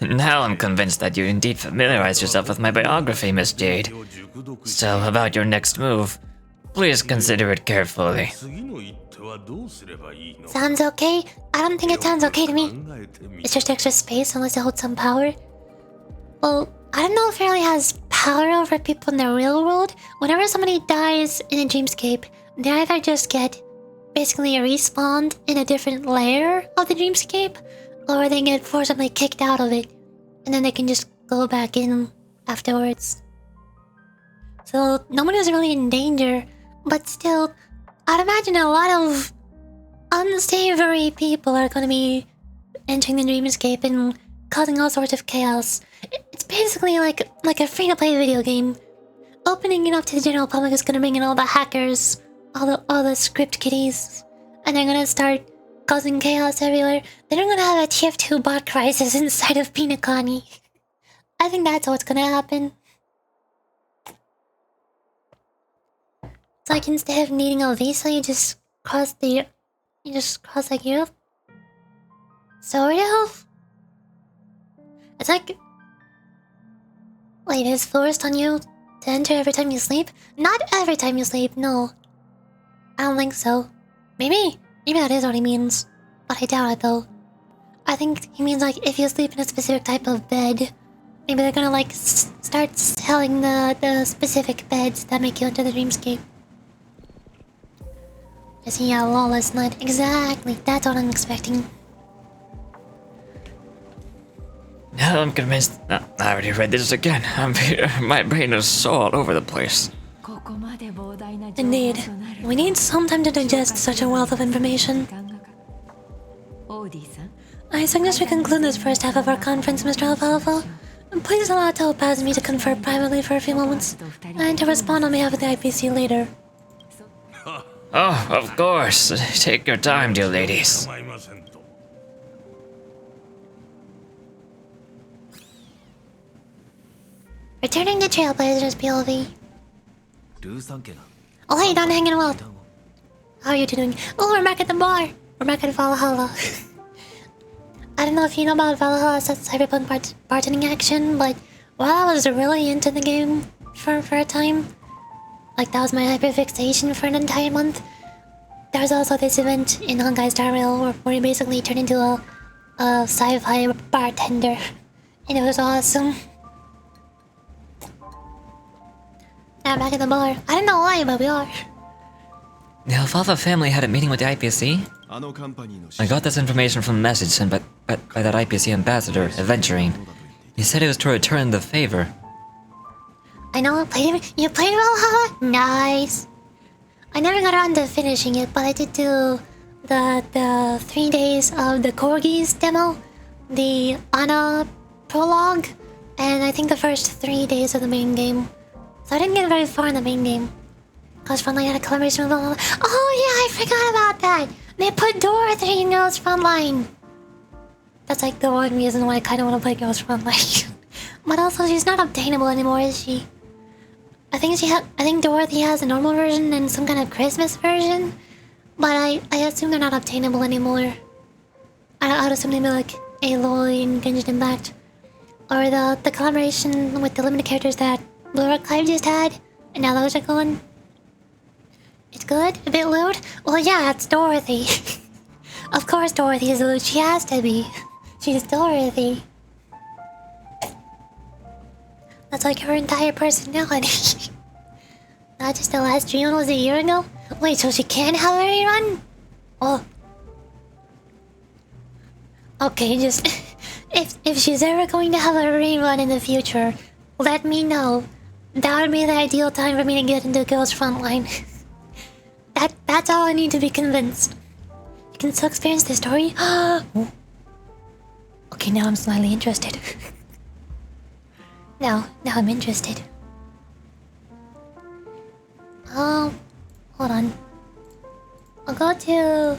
Now I'm convinced that you indeed familiarized yourself with my biography, Miss Jade. So, about your next move, please consider it carefully. Sounds okay? I don't think it sounds okay to me. It's just extra space unless it holds some power. Well, I don't know if it really has power over people in the real world. Whenever somebody dies in a dreamscape, they either just get basically respawned in a different layer of the dreamscape, or they get forcibly kicked out of it, and then they can just go back in afterwards. So nobody's really in danger, but still, I'd imagine a lot of unsavory people are going to be entering the dreamscape and causing all sorts of chaos. It's basically like a free-to-play video game. Opening it up to the general public is going to bring in all the hackers, all the script kiddies, and they're going to start causing chaos everywhere. Then we're gonna have a TF2 bot crisis inside of penacony. I think that's what's gonna happen. It's like instead of needing a visa, you just cross the You just cross like you. Sort of. It's like, wait, it's forced on you to enter every time you sleep? Not every time you sleep, no. I don't think so. Maybe that is what he means. But I doubt it though. I think he means like if you sleep in a specific type of bed, maybe they're gonna like start selling the specific beds that make you enter the dreamscape. I see, yeah, lawless night. Exactly, that's what I'm expecting. Now I'm convinced. I already read this again. My brain is so all over the place. Indeed. We need some time to digest such a wealth of information. I suggest we conclude this first half of our conference, Mr. Alfalfa. Please allow Topaz and me to confer privately for a few moments, and to respond on behalf of the IPC later. Oh, of course. Take your time, dear ladies. Returning to Trailblazers, PLV. Oh hey, Don hanging well. How are you two doing? Oh, we're back at the bar. We're back at Valhalla. I don't know if you know about Valhalla Cyberpunk bartending action, but while I was really into the game for a time, like that was my hyperfixation for an entire month, there was also this event in Honkai Star Rail where you basically turn into a sci-fi bartender, and it was awesome. Now back at the bar. I don't know why, but we are. The Alfalfa family had a meeting with the IPC? I got this information from a message sent by that IPC ambassador, Adventuring. He said it was to return the favor. I know, you played Valhalla? Nice. I never got around to finishing it, but I did do the 3 days of the Corgis demo, the Anna prologue, and I think the first 3 days of the main game. So I didn't get very far in the main game. Ghost Frontline had a collaboration with Valhalla. Oh yeah, I forgot about that! They put Dorothy in Ghost Frontline! That's like the one reason why I kinda wanna play Ghost Frontline. But also, she's not obtainable anymore, is she? I think Dorothy has a normal version and some kind of Christmas version. But I assume they're not obtainable anymore. I would assume they'd be like Aloy and Genshin Impact. Or the collaboration with the limited characters that Blue Archive just had, and now those are gone. It's good? A bit lewd? Well, yeah, it's Dorothy. Of course Dorothy is lewd. She has to be. She's Dorothy. That's like her entire personality. Not just the last dream was a year ago? Wait, so she can have a rerun? Oh. Okay, just... If she's ever going to have a rerun in the future, let me know. That would be the ideal time for me to get into Ghost Frontline. That's all I need to be convinced. You can still experience the story? Okay, now I'm slightly interested. Now I'm interested. Hold on. I'll go to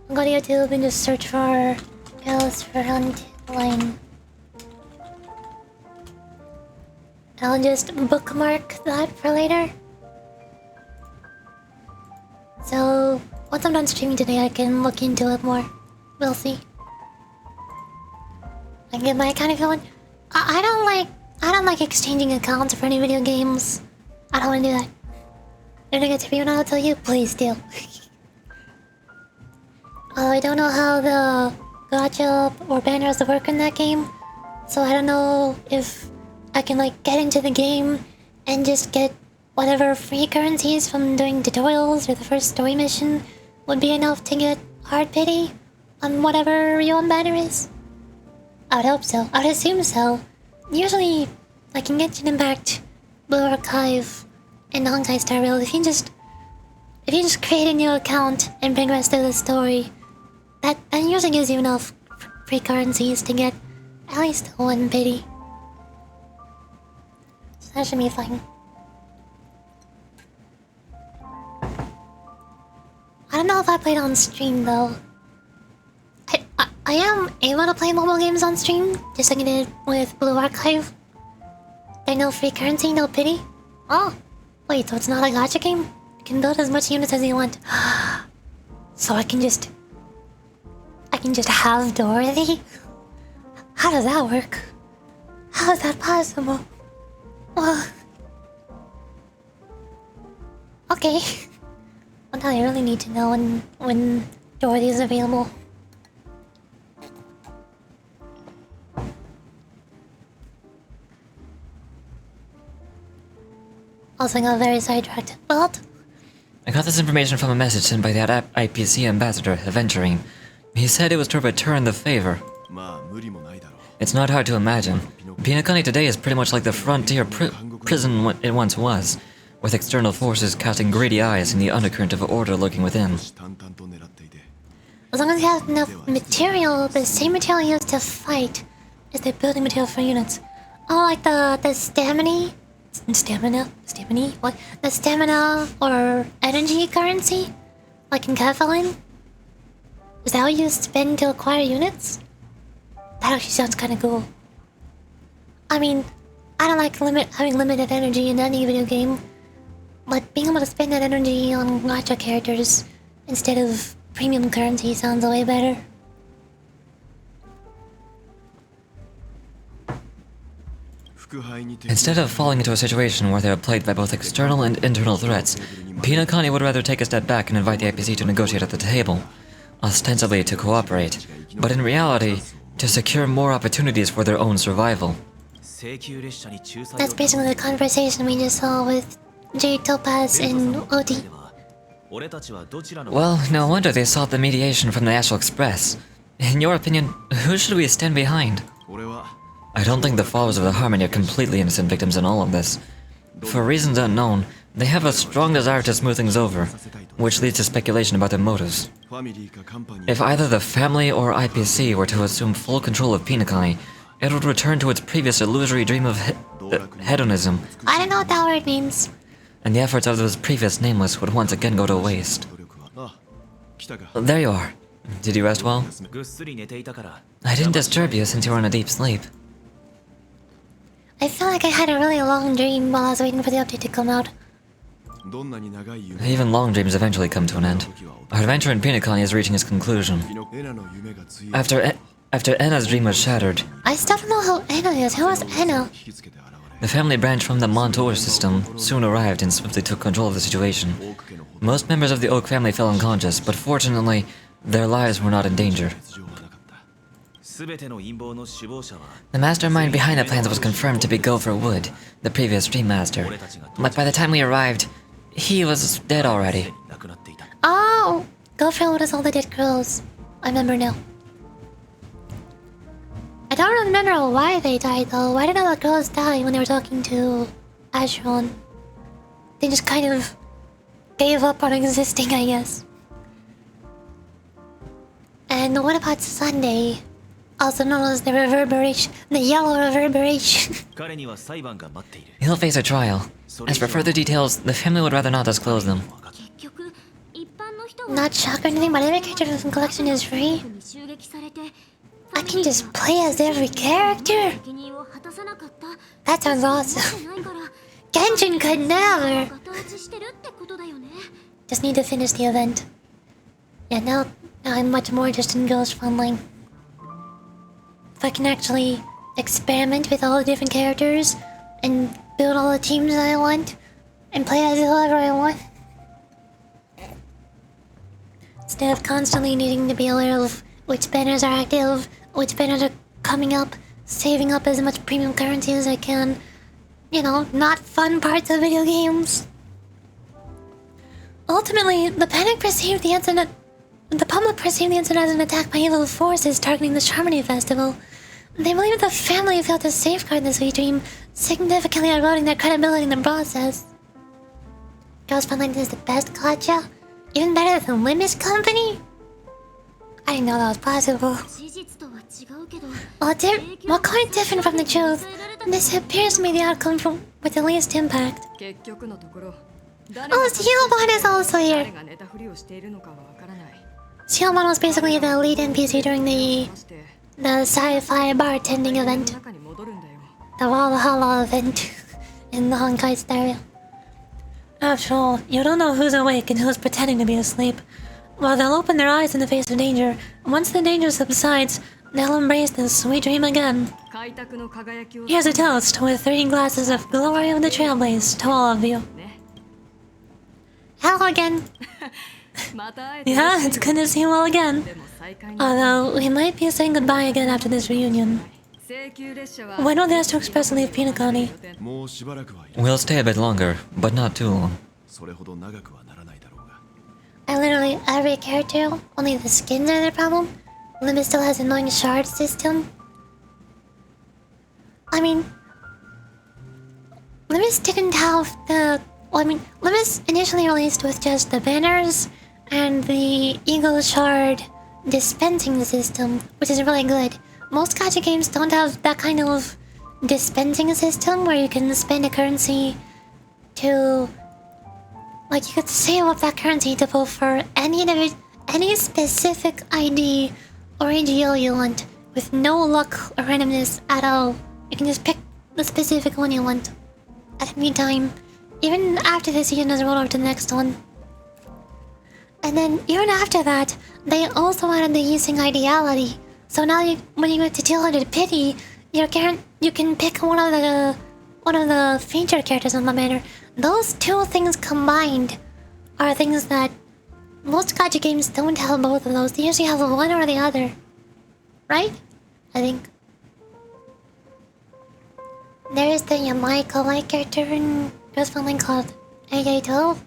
YouTube and just search for Ghost Frontline. I'll just bookmark that for later. So once I'm done streaming today, I can look into it more. We'll see. I can get my account if you want. I don't like exchanging accounts for any video games. I don't want to do that. If I get to be one, I'll tell you, please do. I don't know how the gacha or banners work in that game, so I don't know if I can like get into the game and just get whatever free currencies from doing tutorials or the first story mission would be enough to get hard pity on whatever real banner is. I would hope so. I would assume so. Usually, I can get Genshin Impact, Blue Archive, and Honkai Star Rail if you just create a new account and progress through the story. That usually gives you enough free currencies to get at least one pity. So that should be fine. I don't know if I played on stream though. I am able to play mobile games on stream, just like I did with Blue Archive. There's no free currency, no pity. Oh, wait, so it's not a gacha game? You can build as much units as you want. So I can just have Dorothy? How does that work? How is that possible? Well, okay. Well, now I really need to know when Dorothy is available. Also got very sidetracked. But I got this information from a message sent by that IPC ambassador, Adventuring. He said it was to return the favor. It's not hard to imagine. Penacony today is pretty much like the frontier prison it once was, with external forces casting greedy eyes and the undercurrent of order lurking within. as long as you have enough material, the same material used to fight is the building material for units. Oh, like the stamina? What? The stamina or energy currency? Like in Catalan? Is that what you spend to acquire units? That actually sounds kinda cool. I mean, I don't like having limited energy in any video game. But being able to spend that energy on gacha characters instead of premium currency sounds way better. Instead of falling into a situation where they are plagued by both external and internal threats, Penacony would rather take a step back and invite the IPC to negotiate at the table, ostensibly to cooperate, but in reality, to secure more opportunities for their own survival. That's basically the conversation we just saw with Jade Topaz and Odi. Well, no wonder they sought the mediation from the Astral Express. In your opinion, who should we stand behind? I don't think the followers of the Harmony are completely innocent victims in all of this. For reasons unknown, they have a strong desire to smooth things over, which leads to speculation about their motives. If either the family or IPC were to assume full control of Penacony, it would return to its previous illusory dream of hedonism. I don't know what that word means. And the efforts of those previous nameless would once again go to waste. There you are. Did you rest well? I didn't disturb you since you were in a deep sleep. I feel like I had a really long dream while I was waiting for the update to come out. Even long dreams eventually come to an end. Our adventure in Penacony is reaching its conclusion. After Enna's dream was shattered, I still don't know who Anna is. Who is Anna? the family branch from the Montour system soon arrived and swiftly took control of the situation. Most members of the Oak family fell unconscious, but fortunately, their lives were not in danger. The mastermind behind the plans was confirmed to be Gopher Wood, the previous Dream Master. But by the time we arrived, he was dead already. Oh! Gopher Wood is all the dead girls. I remember now. I don't remember why they died though. Why did all the girls die when they were talking to Ashron? They just kind of gave up on existing, I guess. And what about Sunday? Also known as the reverberation, the yellow reverberation. He'll face a trial. As for further details, the family would rather not disclose them. Not shocked or anything, but every character from the collection is free. I can just play as every character. That sounds awesome. Genshin could never. Just need to finish the event. Yeah, now I'm much more interested in Ghost Funline. If I can actually experiment with all the different characters and build all the teams I want and play as whoever I want, instead of constantly needing to be aware of which banners are active, which banners are coming up, saving up as much premium currency as I can. You know, not fun parts of video games. Ultimately, the public perceived the incident as an attack by evil forces targeting the Harmony Festival. They believe the family failed to safeguard the sweet dream, significantly eroding their credibility in the process. Ghost Funline is the best gacha? Even better than Limits Company? I didn't know that was possible. Well, quite different from the truth. This appears to be the outcome with the least impact. Oh, Shiomon is also here. Shiomon was basically the lead NPC during the sci-fi bartending event. The Valhalla event in the Honkai Star Rail. After all, you don't know who's awake and who's pretending to be asleep. Well, they'll open their eyes in the face of danger. Once the danger subsides, they'll embrace the sweet dream again. Here's a toast with 3 glasses of glory of the Trailblaze to all of you. Hello again. Yeah, it's good to see you all again. Although, we might be saying goodbye again after this reunion. When will they ask to express leave penacony? We'll stay a bit longer, but not too long. Literally every character, only the skins are the problem. Limit still has an annoying shard system. I mean, Limits didn't have the... Well, I mean, Limits initially released with just the banners and the Eagle Shard dispensing system, which is really good. Most gacha games don't have that kind of dispensing system where you can spend a currency to... Like, you could save up that currency to pull for any specific ID or AGL you want, with no luck or randomness at all. You can just pick the specific one you want at any time, even after the season is rolled over to the next one. And then, even after that, they also added the using ideality. So now, when you get to 200 pity, you can pick one of the featured characters on the banner. Those 2 things combined are things that most gacha games don't have both of those. They usually have one or the other. Right? I think. There is the Yamai Kawaii character in Ghost Family called AA12.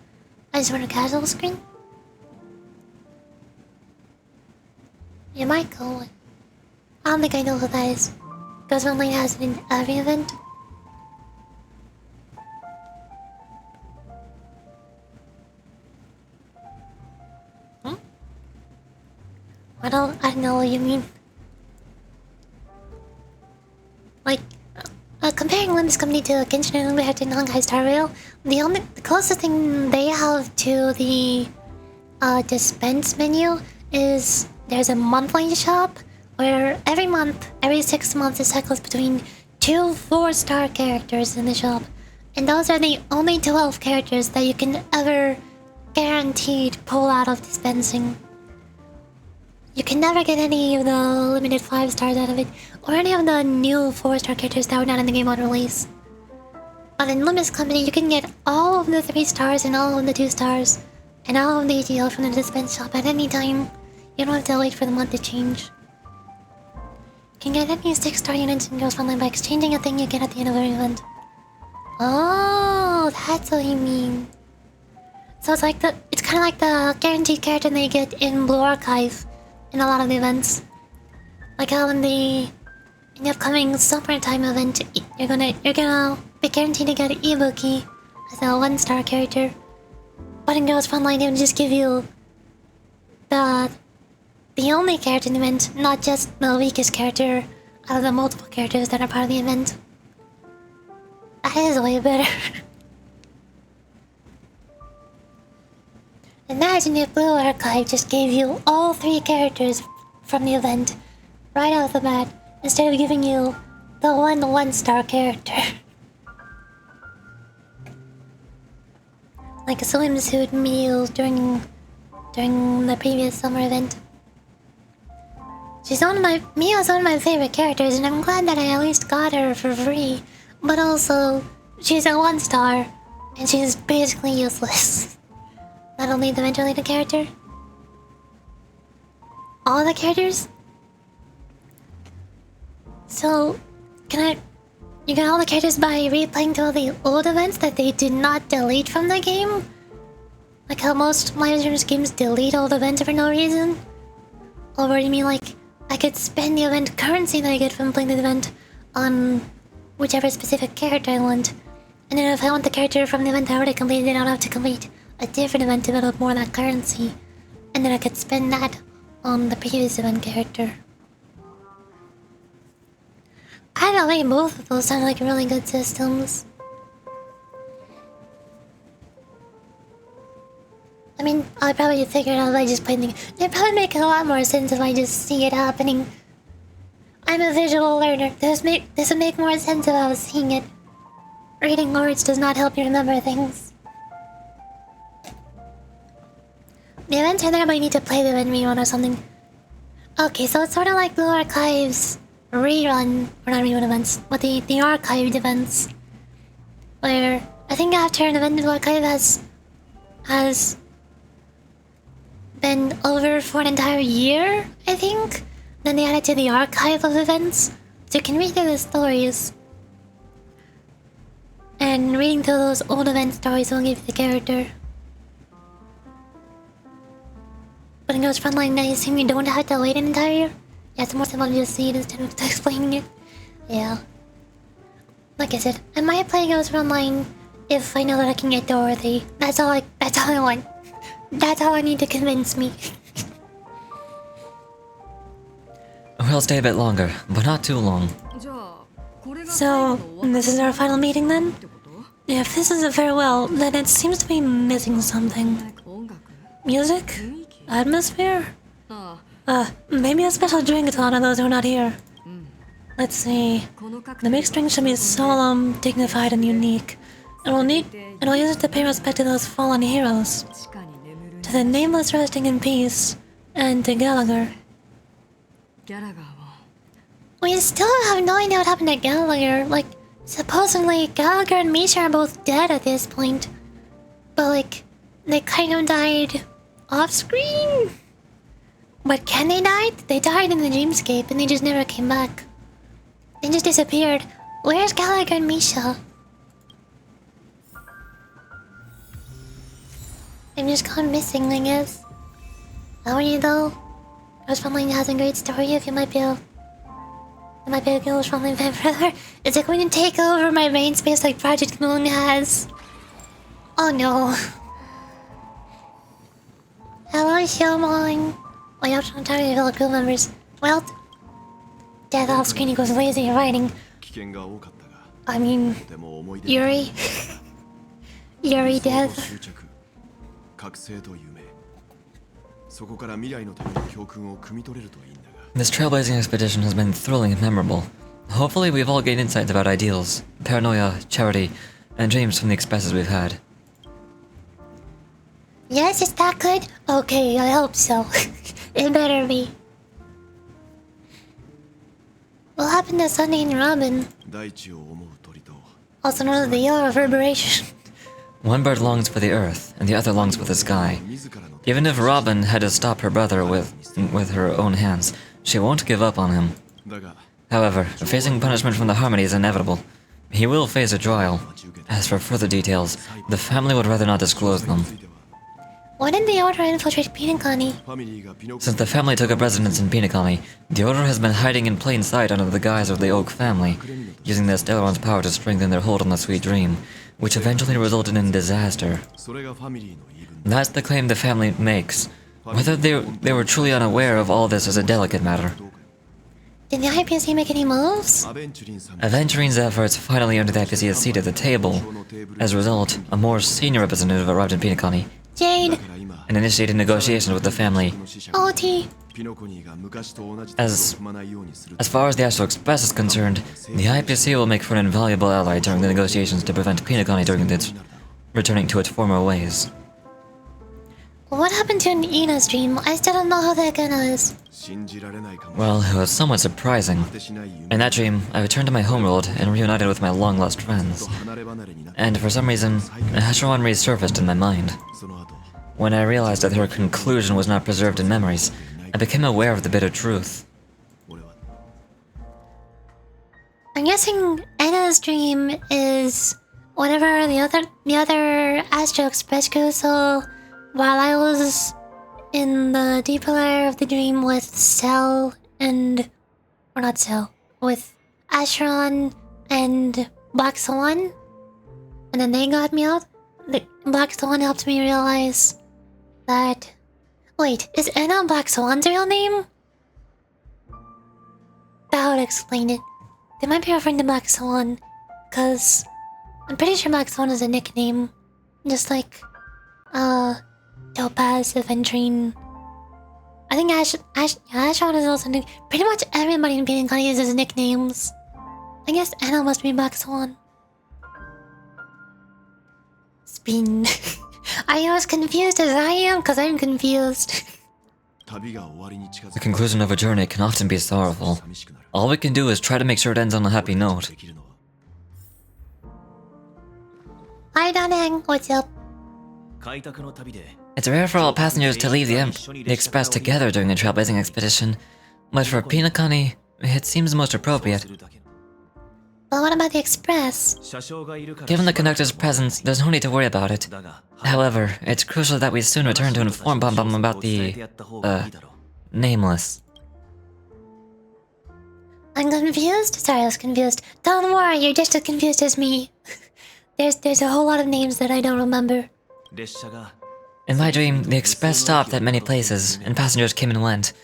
I just want a casual screen. Yamai Kawaii. I don't think I know who that is. Ghost Family has it in every event. I don't know what you mean. Like, comparing Limits Company to Genshin Impact and Honkai Star Rail, the closest thing they have to the dispense menu is there's a monthly shop where every month, every 6 months, it cycles between 2 4-star characters in the shop. And those are the only 12 characters that you can ever guaranteed pull out of dispensing. You can never get any of the limited 5 stars out of it, or any of the new 4-star characters that were not in the game on release. But in Limits Company, you can get all of the 3 stars and all of the 2 stars, and all of the ATL from the dispense shop at any time. You don't have to wait for the month to change. You can get any 6-star units in Ghost Family by exchanging a thing you get at the end of every event. Oh, that's what you mean. So it's kind of like the guaranteed character they get in Blue Archive. In a lot of the events, like how in the upcoming summertime event, you're gonna be guaranteed to get an Ibuki as a 1-star character. But in Ghost Frontline, they would just give you the only character in the event, not just the weakest character out of the multiple characters that are part of the event. That is way better. Imagine if Blue Archive just gave you all 3 characters from the event right off the bat, instead of giving you the 1-star character. Like a swimsuit meal during the previous summer event. Mia's one of my favorite characters, and I'm glad that I at least got her for free. But also, she's a 1-star, and she's basically useless. That'll need the mentor leader character. All the characters? So, you get all the characters by replaying through all the old events that they did not delete from the game? Like how most live streams games delete old events for no reason? Or you mean like, I could spend the event currency that I get from playing the event on whichever specific character I want. And then if I want the character from the event I already completed, then I don't have to complete a different event to build up more of that currency, and then I could spend that on the previous event character. Either way, both of those sound like really good systems. I mean, I'll probably figure it out if I just play the game. It'd probably make a lot more sense if I just see it happening. I'm a visual learner. This would make more sense if I was seeing it. Reading words does not help you remember things. The events are there, but you need to play the event rerun or something. Okay, so it's sort of like Blue Archive's rerun, or not rerun events, but the archived events. Where I think after an event, Blue Archive has been over for an entire year, I think. Then they added to the archive of events, so you can read through the stories. And reading through those old event stories will give you the character. But in Ghost Frontline, I assume you don't have to wait an entire year? Yeah, it's more simple to just see it instead of explaining it. Yeah. Like I said, I might play Ghost Frontline if I know that I can get Dorothy. That's all I want. That's all I need to convince me. We'll stay a bit longer, but not too long. So, this is our final meeting then? If this is a farewell, then it seems to be missing something. Music? Atmosphere? Maybe a special drink to honor those who are not here. Let's see. The mixed drink should be solemn, dignified, and unique. And we'll use it to pay respect to those fallen heroes. To the nameless resting in peace, and to Gallagher. We still have no idea what happened to Gallagher. Like, supposedly Gallagher and Misha are both dead at this point. But like, they kind of died off screen. But can they die? They died in the dreamscape and they just never came back. They just disappeared. Where's Gallagher and Misha? I'm just gone missing, I guess. How are you though? Ghost Frontline has a great story if you might be a Ghost Frontline fan forever. Is it going to take over my brain space like Project Moon has? Oh no. Hello, Showmon. Wait, I'm trying to tell you fellow crew members. Well, death off screen equals lazy writing. I mean, Yuri. Yuri death. This trailblazing expedition has been thrilling and memorable. Hopefully we've all gained insights about ideals, paranoia, charity, and dreams from the experiences we've had. Yes, is that good? Okay, I hope so. It better be. What happened to Sunday and Robin? Also known as the Yellow Reverberation. One bird longs for the earth, and the other longs for the sky. Even if Robin had to stop her brother with her own hands, she won't give up on him. However, facing punishment from the Harmony is inevitable. He will face a trial. As for further details, the family would rather not disclose them. Why didn't the Order infiltrate penacony? Since the family took up residence in penacony, the Order has been hiding in plain sight under the guise of the Oak family, using the Stellaron's power to strengthen their hold on the Sweet Dream, which eventually resulted in disaster. That's the claim the family makes. Whether they were truly unaware of all this is a delicate matter. Did the IPSC make any moves? Aventurine's efforts finally earned the IPSC a seat at the table. As a result, a more senior representative arrived in penacony, Jade! and initiated negotiations with the family. OT! As far as the Astral Express is concerned, the IPSC will make for an invaluable ally during the negotiations to prevent penacony returning to its former ways. What happened to Ina's dream? I still don't know who that guy is. Well, it was somewhat surprising. In that dream, I returned to my homeworld and reunited with my long-lost friends. And for some reason, Asheron resurfaced in my mind. When I realized that her conclusion was not preserved in memories, I became aware of the bitter truth. I'm guessing Anna's dream is whatever the other Astro Express crew saw while I was in the deeper layer of the dream with with Asheron and Black Swan, and then they got me out. The Black Swan helped me realize that. Wait, is Anna Black Swan's real name? That would explain it. They might be referring to Black Swan, cause I'm pretty sure Black Swan is a nickname, just like Topaz, Aventurine. I think Asheron is also pretty much everybody in penacony uses nicknames. I guess Anna must be Black Swan. Spin. Are you as confused as I am? Because I'm confused. The conclusion of a journey can often be sorrowful. All we can do is try to make sure it ends on a happy note. Hi, Danang. What's up? It's rare for all passengers to leave the Express together during a trailblazing expedition, but for penacony, it seems most appropriate. But what about the Express? Given the conductor's presence, there's no need to worry about it. However, it's crucial that we soon return to inform Bum Bum about the... nameless. I'm confused? Sorry, I was confused. Don't worry, you're just as confused as me. There's a whole lot of names that I don't remember. In my dream, the Express stopped at many places, and passengers came and went.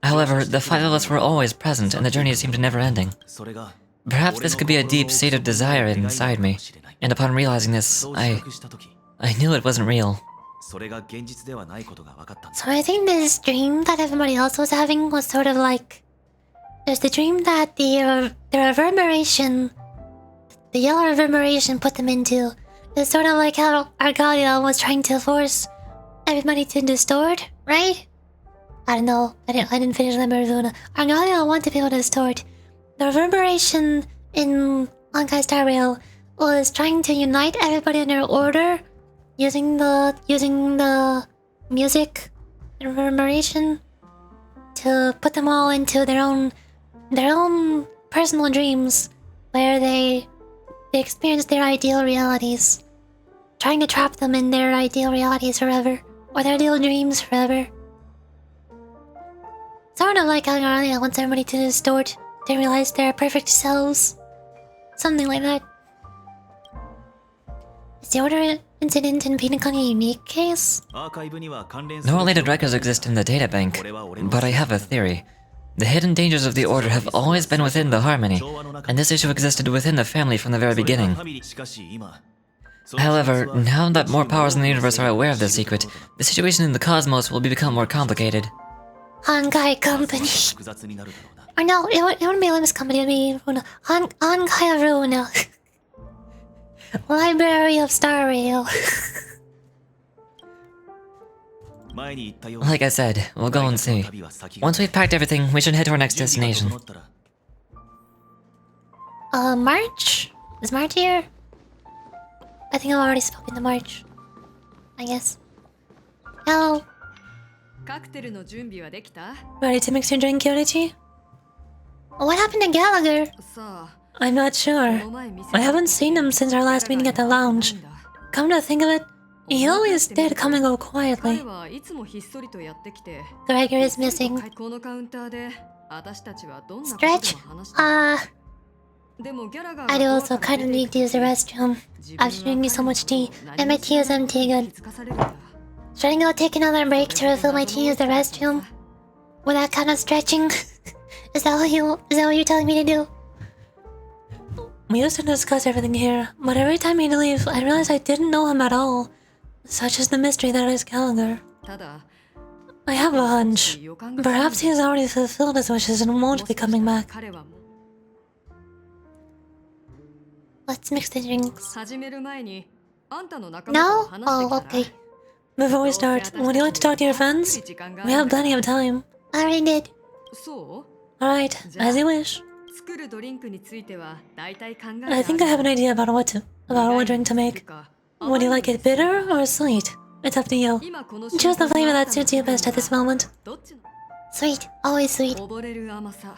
However, the five of us were always present, and the journey seemed never-ending. Perhaps this could be a deep state of desire inside me, and upon realizing this, I knew it wasn't real. So I think this dream that everybody else was having was sort of like... There's the dream that the reverberation... The yellow reverberation put them into. It's sort of like how Argalia was trying to force everybody to distort, right? I don't know. I didn't finish Lambervuna. Argalia wanted people to distort. The reverberation in Honkai Star Rail was trying to unite everybody under order using the music reverberation to put them all into their own personal dreams where they experience their ideal realities. Trying to trap them in their ideal realities forever. Or their ideal dreams forever. Sort of like how Argalia wants everybody to distort to realize their perfect selves. Something like that. Is the Order incident in penacony a unique case? No related records exist in the databank, but I have a theory. The hidden dangers of the Order have always been within the Harmony, and this issue existed within the family from the very beginning. However, now that more powers in the universe are aware of the secret, the situation in the cosmos will become more complicated. Honkai Company. Or no, it wouldn't be Limbus Company, it would be Runa. Honkai Runa. Library of Star Rail. Like I said, we'll go and see. Once we've packed everything, we should head to our next destination. March? Is March here? I think I've already spoken to March. I guess. Hello. Ready to mix your drink, Yorichi? What happened to Gallagher? I'm not sure. I haven't seen him since our last meeting at the lounge. Come to think of it, he always did come and go quietly. Gregor is missing. Stretch? I'd also kind of need to use the restroom. After drinking so much tea, and my tea is empty again. Should I go take another break to refill my tea and use the restroom? With that kind of stretching? Is that what you're telling me to do? We used to discuss everything here, but every time he'd leave, I realized I didn't know him at all. Such is the mystery that is Gallagher. I have a hunch. Perhaps he has already fulfilled his wishes and won't be coming back. Let's mix the drinks. No? Oh, okay. Before we start, would you like to talk to your friends? We have plenty of time. I already did. Alright, as you wish. I think I have an idea about what drink to make. Would you like it bitter or sweet? It's up to you. Choose the flavor that suits you best at this moment. Sweet, always sweet.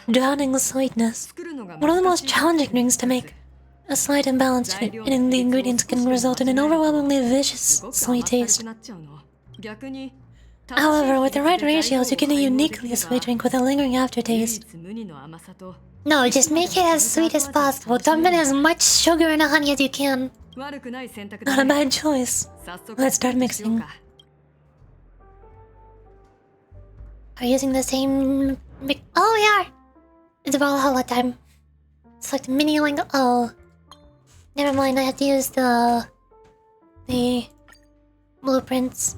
Drowning sweetness. One of the most challenging drinks to make. A slight imbalance in the ingredients can result in an overwhelmingly vicious sweet taste. However, with the right ratios, you get a uniquely sweet drink with a lingering aftertaste. No, just make it as sweet as possible. Dump in as much sugar and honey as you can. Not a bad choice. Let's start mixing. Are you using the same... Oh, we are! It's Valhalla time. Select mini link... Oh. Never mind, I have to use the blueprints.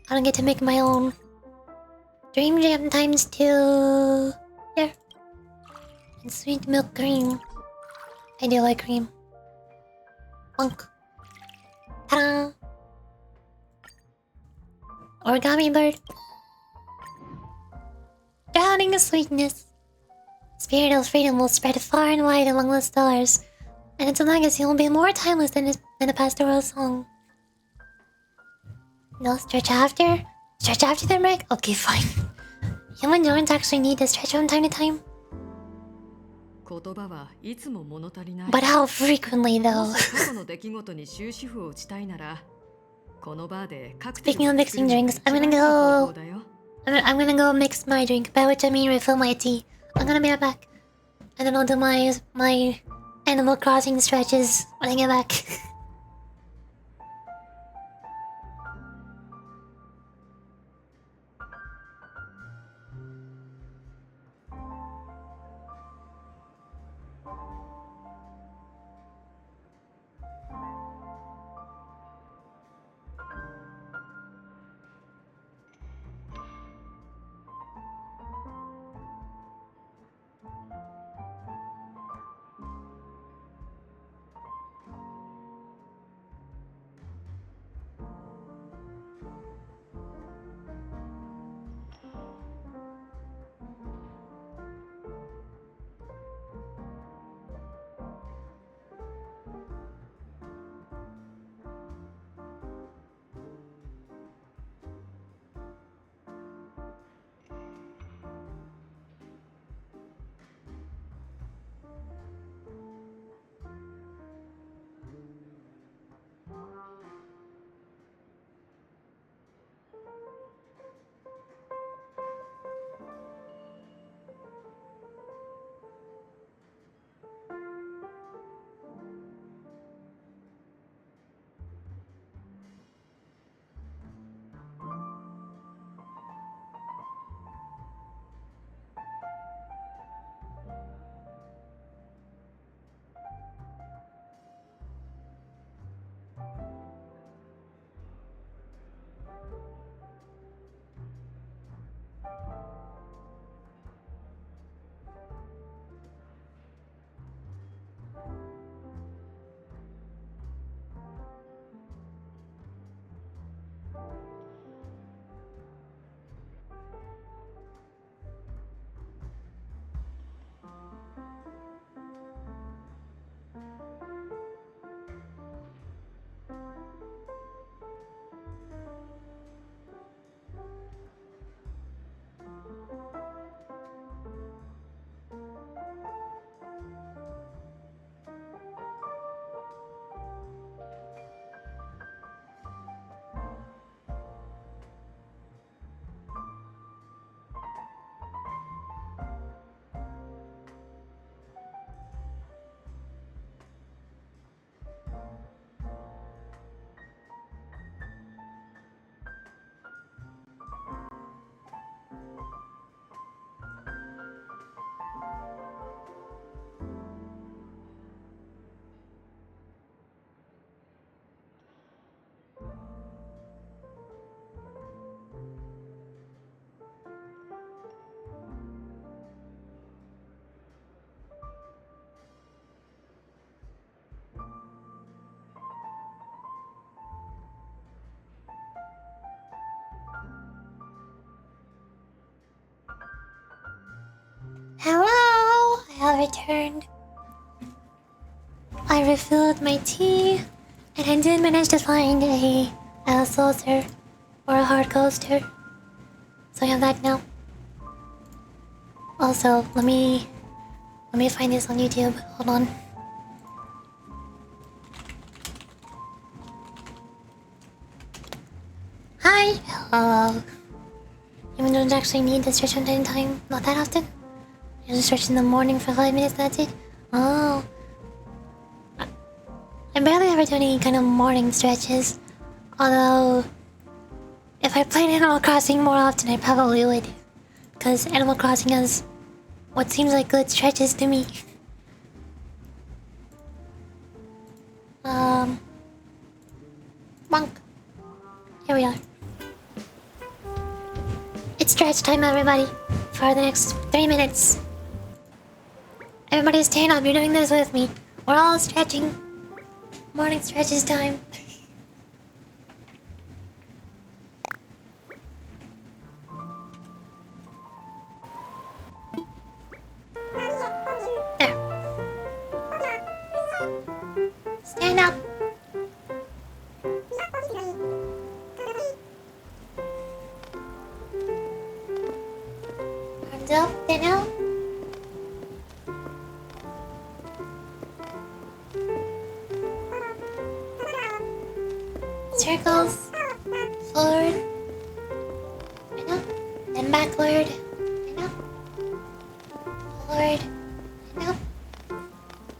I don't get to make my own. Dream Jam times 2. There. And sweet milk cream. I do like cream. Bonk. Ta-da! Origami bird. Drowning in sweetness. Spirit of freedom will spread far and wide among the stars, and its legacy will be more timeless than a pastoral song. No stretch after? Stretch after the break? Okay, fine. Human don't actually need to stretch from time to time. But how frequently though? Speaking of mixing drinks, I'm gonna go mix my drink, by which I mean refill my tea. I'm gonna be right back. And then I'll do my Animal Crossing stretches when I get back. Hello! I have returned. I refilled my tea, and I did manage to find a saucer or a hard coaster. So I have that now. Also, let me find this on YouTube. Hold on. Hi! Hello. Human don't actually need to stretch from time to time. Not that often. You just stretch in the morning for 5 minutes, that's it? Oh. I barely ever do any kind of morning stretches. Although, if I played Animal Crossing more often, I probably would. Because Animal Crossing has what seems like good stretches to me. Bonk. Here we are. It's stretch time, everybody. For the next 3 minutes. Everybody stand up, you're doing this with me. We're all stretching. Morning stretches time. Stand up. Arms up, stand out. Circles. Forward. And up. Then backward. And up. Forward. And up.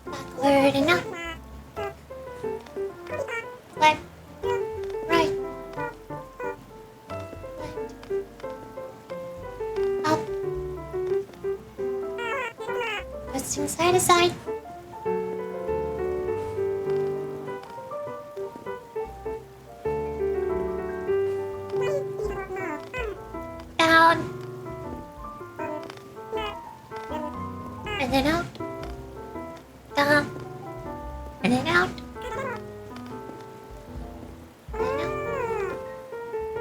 Backward and up. Left. Right. Left. Up. Twisting side to side. Down. And then out. Down. And then out. And then out.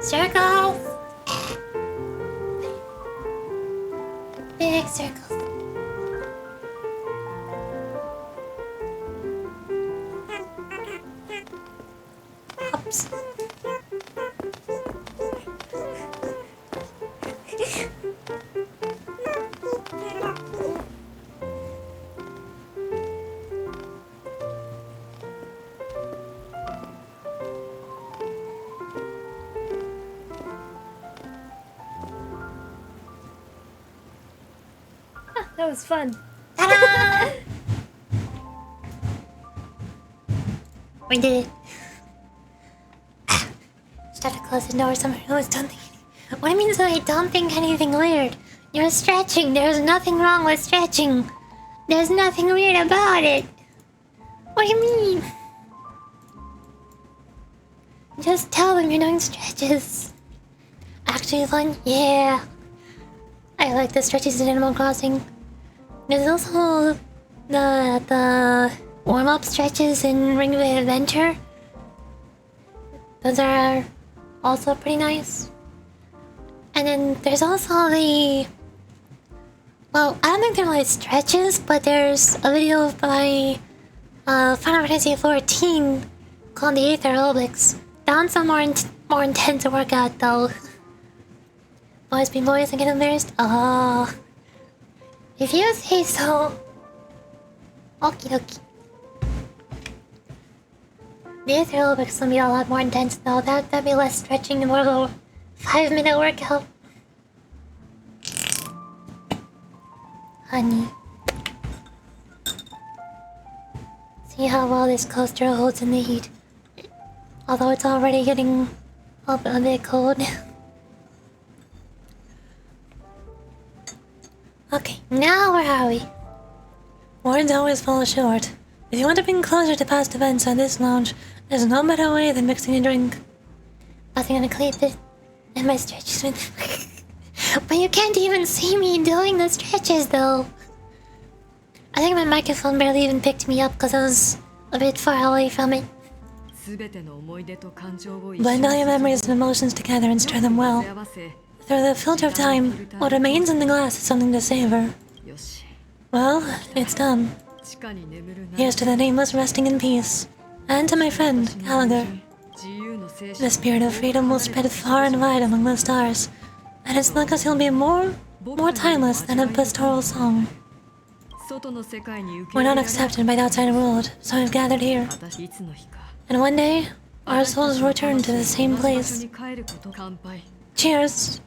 Circles. Big circles. Hops. That was fun. Ta-da! We did it. Just have to close the door. Someone who was don't think. What do you mean? So I don't think anything weird. You're stretching. There's nothing wrong with stretching. There's nothing weird about it. What do you mean? Just tell them you're doing stretches. Actually fun? Yeah. I like the stretches in Animal Crossing. There's also the warm-up stretches in Ring Fit Adventure. Those are also pretty nice. And then there's also the... Well, I don't think they're really stretches, but there's a video by Final Fantasy XIV called the Aether Aerobics. That one's a more intense workout though. Boys be boys and get embarrassed? Oh. If you say so. Okie dokie. The Aether Aerobics will be a lot more intense though. That'd be less stretching and more of a 5-minute workout. Honey. See how well this coaster holds in the heat. Although it's already getting a bit cold. Okay, now where are we? Words always fall short. If you want to bring closure to past events at this lounge, there's no better way than mixing a drink. Nothing gonna clean it and my stretches with. But you can't even see me doing the stretches though. I think my microphone barely even picked me up because I was a bit far away from it. Blend all your memories and emotions together and stir them well. Through the filter of time, what remains in the glass is something to savor. Well, it's done. Here's to the nameless resting in peace. And to my friend, Gallagher. The spirit of freedom will spread far and wide among the stars. And it's like us he'll be more timeless than a pastoral song. We're not accepted by the outside world, so we've gathered here. And one day, our souls will return to the same place. Cheers!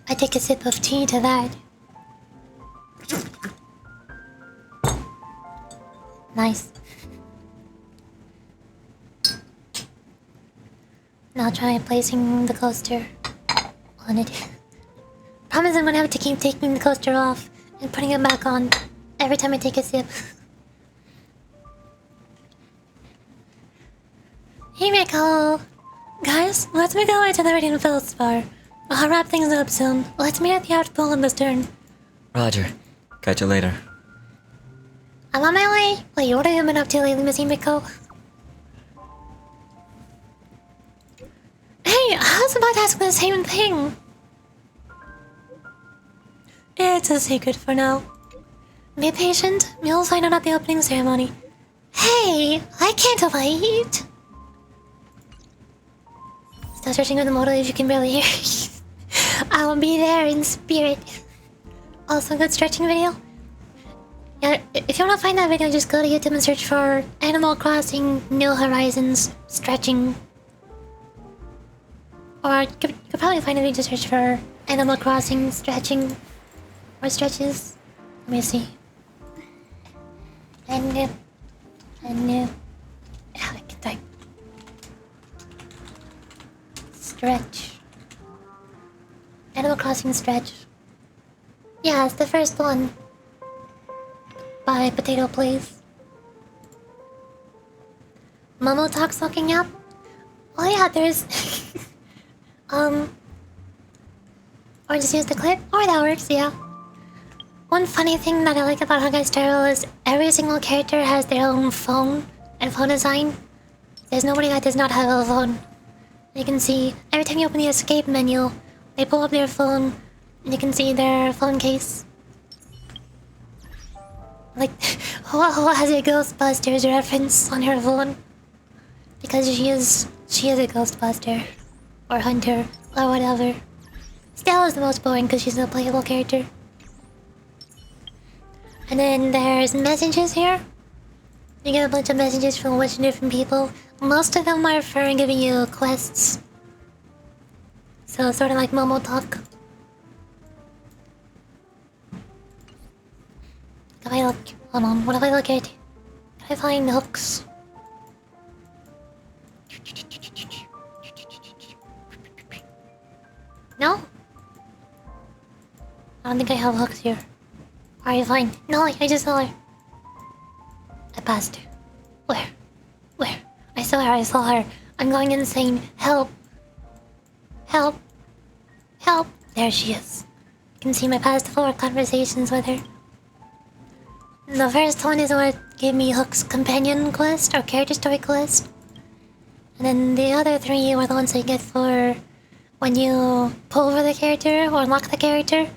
I take a sip of tea to that. Nice. Now try placing the coaster on it. Promise I'm gonna have to keep taking the coaster off and putting it back on every time I take a sip. Hey Miko! Guys, let's make our way to the Radiant Feldspar. I'll wrap things up soon. Let's meet at the Outpool in the stern. Roger. Catch you later. I'm on my way. Wait, what have you been up to lately, Miss Miko? Hey, I was about to ask the same thing. It's a secret for now. Be patient. You'll find out at the opening ceremony. Hey, I can't wait. Still searching for the model if you can barely hear. I will be there in spirit. Also, good stretching video. Yeah, if you want to find that video, just go to YouTube and search for Animal Crossing New Horizons stretching. Or you could probably find a video to search for Animal Crossing stretching or stretches. Let me see. And I can type. Stretch. Animal Crossing stretch. Yeah, it's the first one. By Potato Please. Momo Talks looking up. Oh yeah, there's or just use the clip. Or that works, yeah. One funny thing that I like about Honkai Star Rail is every single character has their own phone and phone design. There's nobody that does not have a phone. You can see every time you open the escape menu, they pull up their phone and you can see their phone case. Like, who has a Ghostbusters reference on her phone? Because she is a Ghostbuster. Or Hunter. Or whatever. Stella is the most boring because she's a playable character. And then there's messages here. You get a bunch of messages from a bunch of different people. Most of them are for giving you quests. So sort of like Momo Talk. If I look... Hold on, what if I look at... Can I find hooks? No? I don't think I have hooks here. Alright, fine. No, I just saw her. I passed her. Where? Where? I saw her. I'm going insane. Help. Help. Help. There she is. You can see my past 4 conversations with her. The first one is what gave me Hook's companion quest or character story quest. And then the other 3 were the ones I get for when you pull over the character or unlock the character.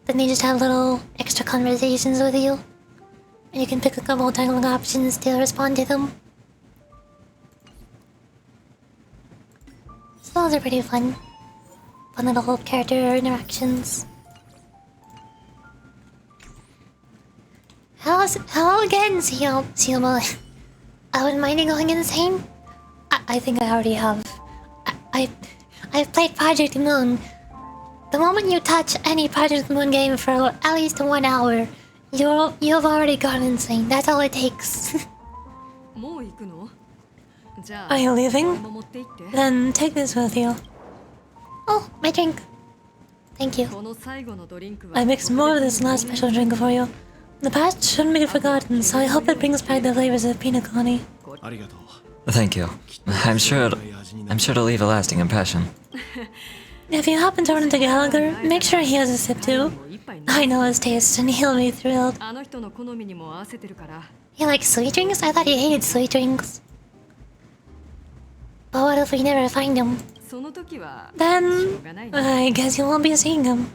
Then they just have little extra conversations with you. And you can pick a couple dialogue options to respond to them. So those are pretty fun. Fun little character interactions. Hello again, Sioma. I wouldn't mind you going insane. I think I already have. I've played Project Moon. The moment you touch any Project Moon game for at least 1 hour, you've already gone insane. That's all it takes. Are you leaving? Then take this with you. Oh, my drink. Thank you. I mixed more of this last special drink for you. The past shouldn't be forgotten, so I hope it brings back the flavors of penacony. Thank you. I'm sure it'll leave a lasting impression. If you happen to run into Gallagher, make sure he has a sip too. I know his taste and he'll be thrilled. He likes sweet drinks? I thought he hated sweet drinks. But what if we never find him? Then, I guess you won't be seeing him.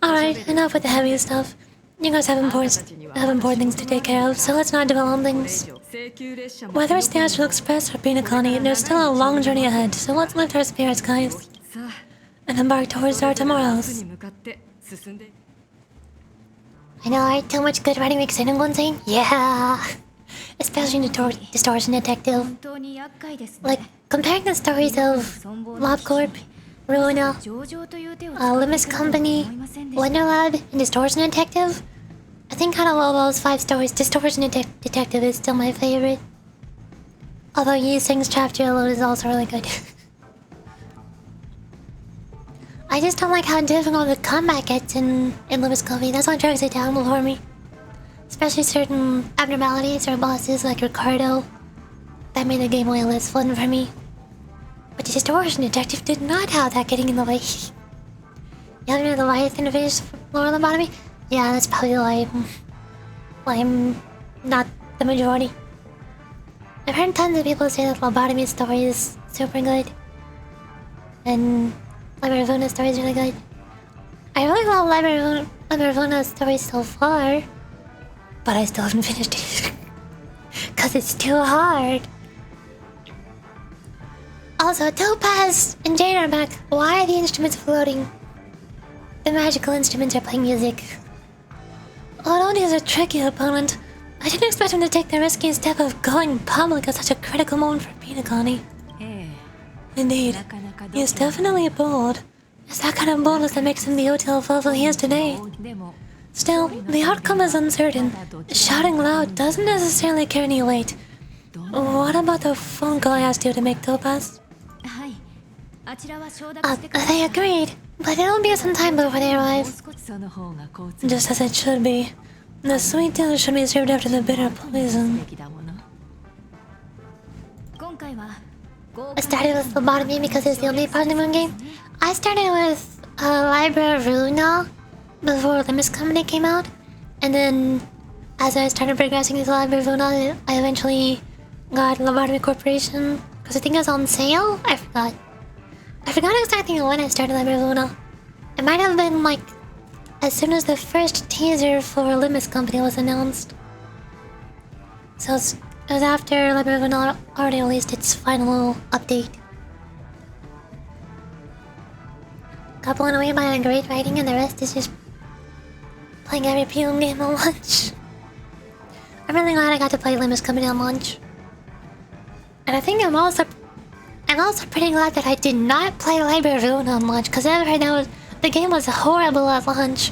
Alright, enough with the heavy stuff. You guys have important things to take care of, so let's not dwell on things. Whether it's the Astral Express or penacony, there's still a long journey ahead, so let's lift our spirits, guys. And embark towards our tomorrows. I know, right? Too much good writing makes anyone insane? Yeah! Especially in the Distortion Detective. Like, comparing the stories of LobCorp, Ruina, Limus Company, Wonder Lab, and Distortion Detective, I think out of all those 5 stories, Distortion Detective is still my favorite. Although Yi Sing's chapter alone is also really good. I just don't like how difficult the combat gets in Limus Company. That's what drags it down for me. Especially certain abnormalities or bosses like Ricardo. That made the game way less fun for me. But the Distortion Detective did not have that getting in the way. You have the Leviathan fish lower lobotomy? Yeah, that's probably why I'm not the majority. I've heard tons of people say that lobotomy story is super good. And Libravuna's story is really good. I really love Libravuna's story so far. But I still haven't finished it. Cause it's too hard. Also, Topaz and Jade are back. Why are the instruments floating? The magical instruments are playing music. Odoni is a tricky opponent. I didn't expect him to take the risky step of going public at such a critical moment for penacony. Indeed, he is definitely bold. It's that kind of boldness that makes him the OTL level he is today. Still, the outcome is uncertain. Shouting loud doesn't necessarily carry any weight. What about the phone call I asked you to make, Topaz? They agreed, but it'll be some time before they arrive. Just as it should be. The sweet deal should be served after the bitter poison. I started with lobotomy because it's the only part in the moon game. I started with Library of Runa before Limbus Company came out, and then as I started progressing with Library of Runa, I eventually got Lobotomy Corporation because I think it was on sale. I forgot exactly when I started Library of Runa. It might have been like as soon as the first teaser for Limbus Company was announced. So it was after Library of Runa already released its final update. Got blown away by the great writing, and the rest is just playing every PM game on launch. I'm really glad I got to play Limbus Company on launch. And I think I'm also pretty glad that I did not play Library of Runa on launch, because I heard the game was horrible at launch.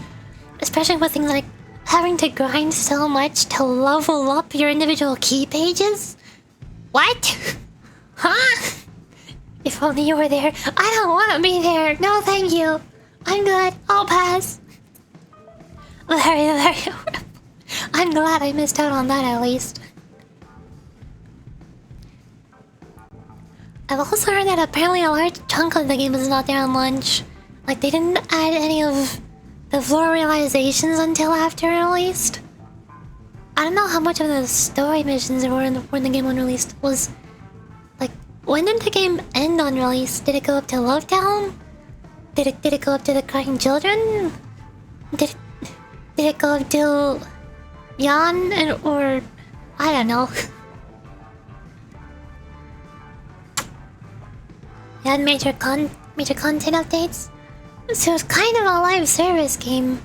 Especially with things like having to grind so much to level up your individual key pages. What? Huh? If only you were there. I don't want to be there. No, thank you. I'm good. I'll pass. Very, very horrible. I'm glad I missed out on that at least. I've also heard that apparently a large chunk of the game is not there on launch. Like, they didn't add any of the floor realizations until after released. I don't know how much of the story missions there were when the game was released. Was like, when did the game end on release? Did it go up to Lovetown? Did it go up to the crying children? Did it go up to Yan or I don't know. It had major content updates. So it's kind of a live service game.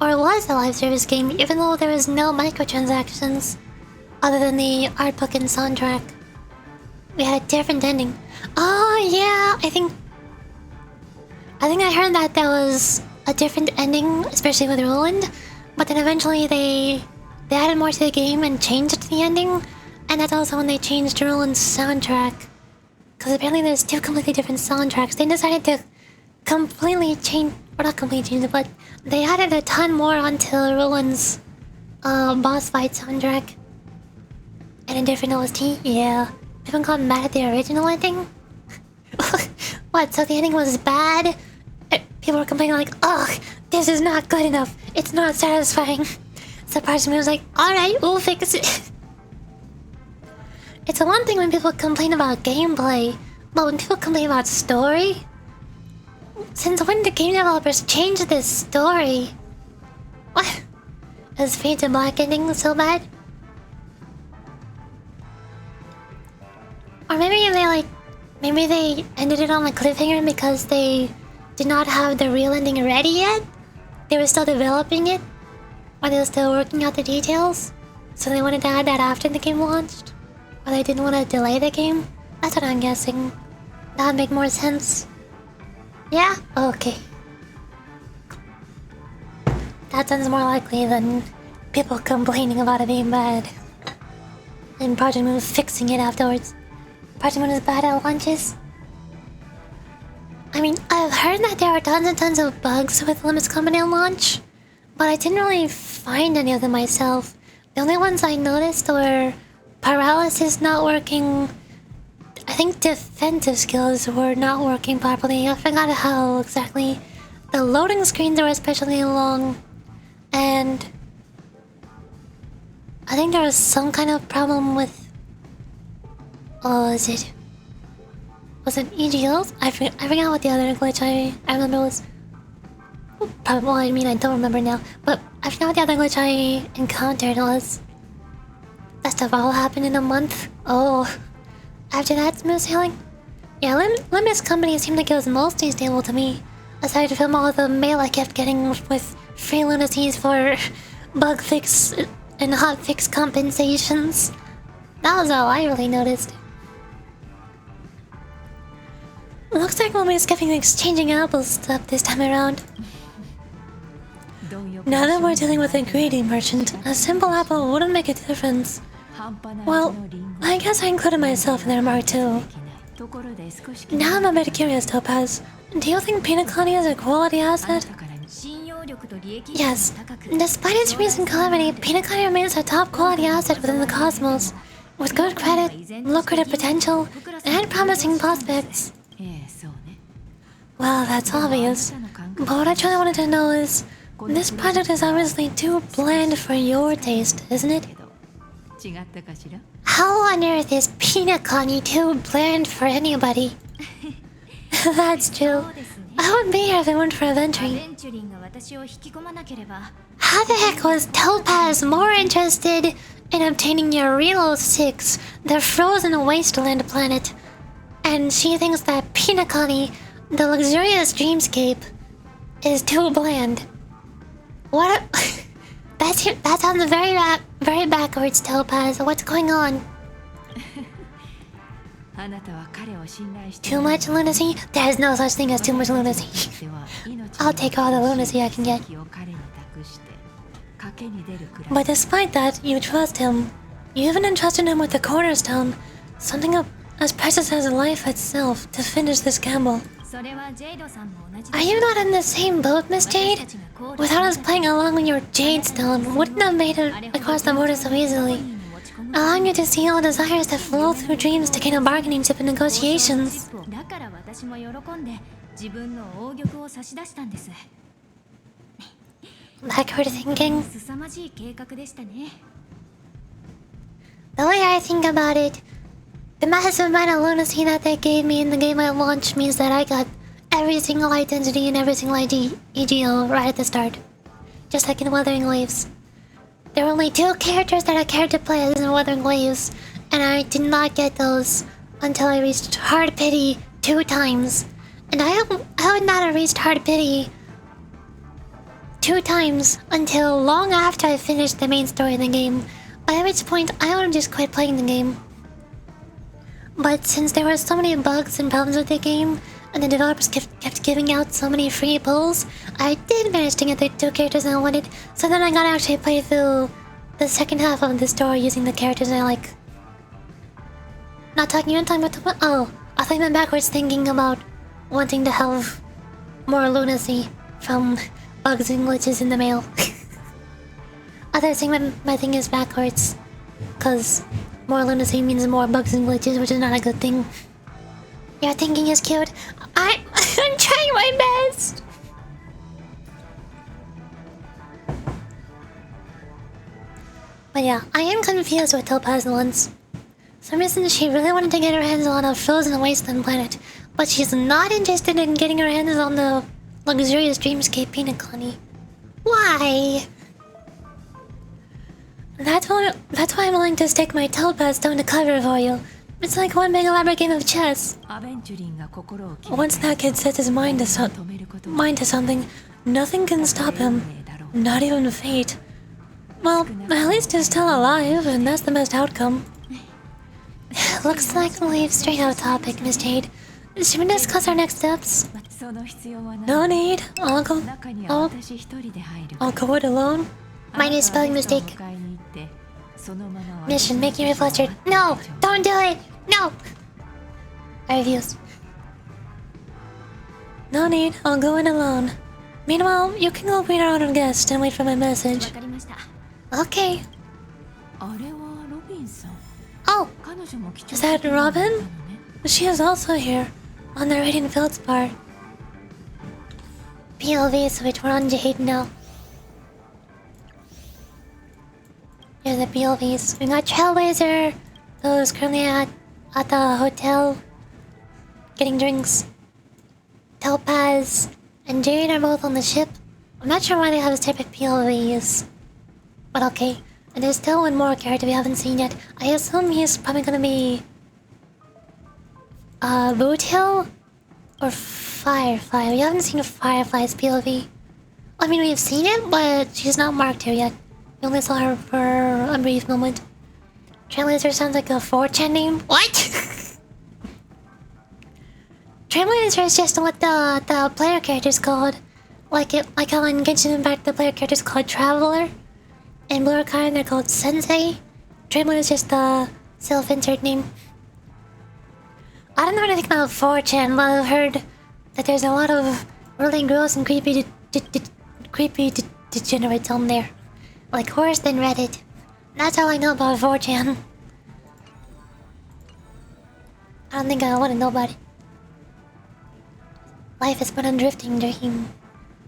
Or it was a live service game, even though there was no microtransactions other than the art book and soundtrack. We had a different ending. Oh yeah, I think I heard that there was a different ending, especially with Roland. But then eventually they added more to the game and changed the ending. And that's also when they changed Roland's soundtrack. Because apparently there's two completely different soundtracks. They decided to completely change, or not completely change it, but they added a ton more onto Roland's boss fight soundtrack. And a different OST, yeah. Haven't gotten mad at the original ending? What, so the ending was bad? People were complaining like, ugh, this is not good enough. It's not satisfying. So part of me was like, alright, we'll fix it. It's one thing when people complain about gameplay, but when people complain about story... Since when did game developers change this story? What? Is Fade to Black ending so bad? Or maybe they ended it on a cliffhanger because they did not have the real ending ready yet? They were still developing it? Or they were still working out the details? So they wanted to add that after the game launched? Or they didn't want to delay the game? That's what I'm guessing. That would make more sense. Yeah? Okay. That sounds more likely than people complaining about it being bad. And Project Moon fixing it afterwards. Project Moon is bad at launches. I mean, I've heard that there are tons and tons of bugs with Limbus Company on launch, but I didn't really find any of them myself. The only ones I noticed were paralysis not working. I think defensive skills were not working properly. I forgot how exactly. The loading screens were especially long, and I think there was some kind of problem with... Was it EGLs? I forgot what the other glitch I remember was. Probably, I don't remember now. But I forgot what the other glitch I encountered was. that stuff all happened in a month. Oh, after that smooth sailing? Yeah, Limits Company seemed like it was mostly stable to me. Aside from all the mail I kept getting with free lunacies for bug fix and hot fix compensations. That was all I really noticed. Looks like we'll be skipping exchanging apples stuff this time around. Now that we're dealing with a greedy merchant, a simple apple wouldn't make a difference. Well, I guess I included myself in the remark too. Now I'm a bit curious, Topaz. Do you think penacony is a quality asset? Yes. Despite its recent calamity, penacony remains a top quality asset within the cosmos, with good credit, lucrative potential, and promising prospects. Well, that's obvious. But what I truly wanted to know is, this project is obviously too bland for your taste, isn't it? How on earth is penacony too bland for anybody? That's true. I wouldn't be here if it weren't for adventuring. How the heck was Topaz more interested in obtaining Eurilo 6, the frozen wasteland planet? And she thinks that penacony, the luxurious dreamscape, is too bland. What? That sounds very backwards, Topaz. What's going on? Too much lunacy? There's no such thing as too much lunacy. I'll take all the lunacy I can get. But despite that, you trust him. You even entrusted him with the cornerstone, something as precious as life itself, to finish this gamble. Are you not in the same boat, Miss Jade? Without us playing along with your Jade Stone, wouldn't have made it across the border so easily. Allowing you to see all desires that flow through dreams to gain a bargaining chip in negotiations. Backward thinking. The way I think about it, the massive amount of lunacy that they gave me in the game at launch means that I got every single identity and every single EGO right at the start. Just like in Wuthering Waves. There were only 2 characters that I cared to play as in Wuthering Waves, and I did not get those until I reached Hard Pity 2 times. And I would not have reached Hard Pity 2 times until long after I finished the main story in the game, by which point I would have just quit playing the game. But since there were so many bugs and problems with the game, and the developers kept giving out so many free pulls, I did manage to get the 2 characters I wanted, so then I got to actually play through the second half of the story using the characters I like. Not talking, you're talking about the... Oh, I thought you meant backwards, thinking about wanting to have more lunacy from bugs and glitches in the mail. I thought saying my thing is backwards, cause more lunacy means more bugs and glitches, which is not a good thing. Your thinking is cute. I'm trying my best. But yeah, I am confused with Topaz once. For some reason she really wanted to get her hands on a frozen wasteland planet, but she's not interested in getting her hands on the luxurious dreamscape penacony. Why? That's why I'm willing to stick my Topaz stone to cover for you. It's like one big elaborate game of chess. Once that kid sets his mind to something, nothing can stop him. Not even fate. Well, at least he's still alive, and that's the best outcome. Looks like we'll leave straight out of topic, Miss Jade. Should we discuss our next steps? No need. I'll go it alone. Minor spelling mistake. Mission, make you flustered. No! Don't do it! No! I refuse. No need, I'll go in alone. Meanwhile, you can go greet our honored guest and wait for my message. Okay. Oh! Is that Robin? She is also here, on the Radiant Fields bar. POV switch, we're on Jade now. Here's the POVs. We got Trailblazer, who's currently at the hotel getting drinks. Topaz and Jade are both on the ship. I'm not sure why they have separate POVs, but okay. And there's still one more character we haven't seen yet. I assume he's probably gonna be... Boothill? Or Firefly. We haven't seen Firefly's POV. I mean, we've seen it, but she's not marked here yet. We only saw her for a brief moment. Trailblazer sounds like a 4chan name. What? Trailblazer is just what the player character's called. Like how in Genshin Impact the player character's called Traveler. In Blue Arcane they're called Sensei. Trailblazer is just the self-insert name. I don't know anything about 4chan, but I've heard that there's a lot of really gross and creepy degenerates on there. Like worse than Reddit. That's all I know about 4chan. I don't think I want to know about it. Life is but a drifting dream.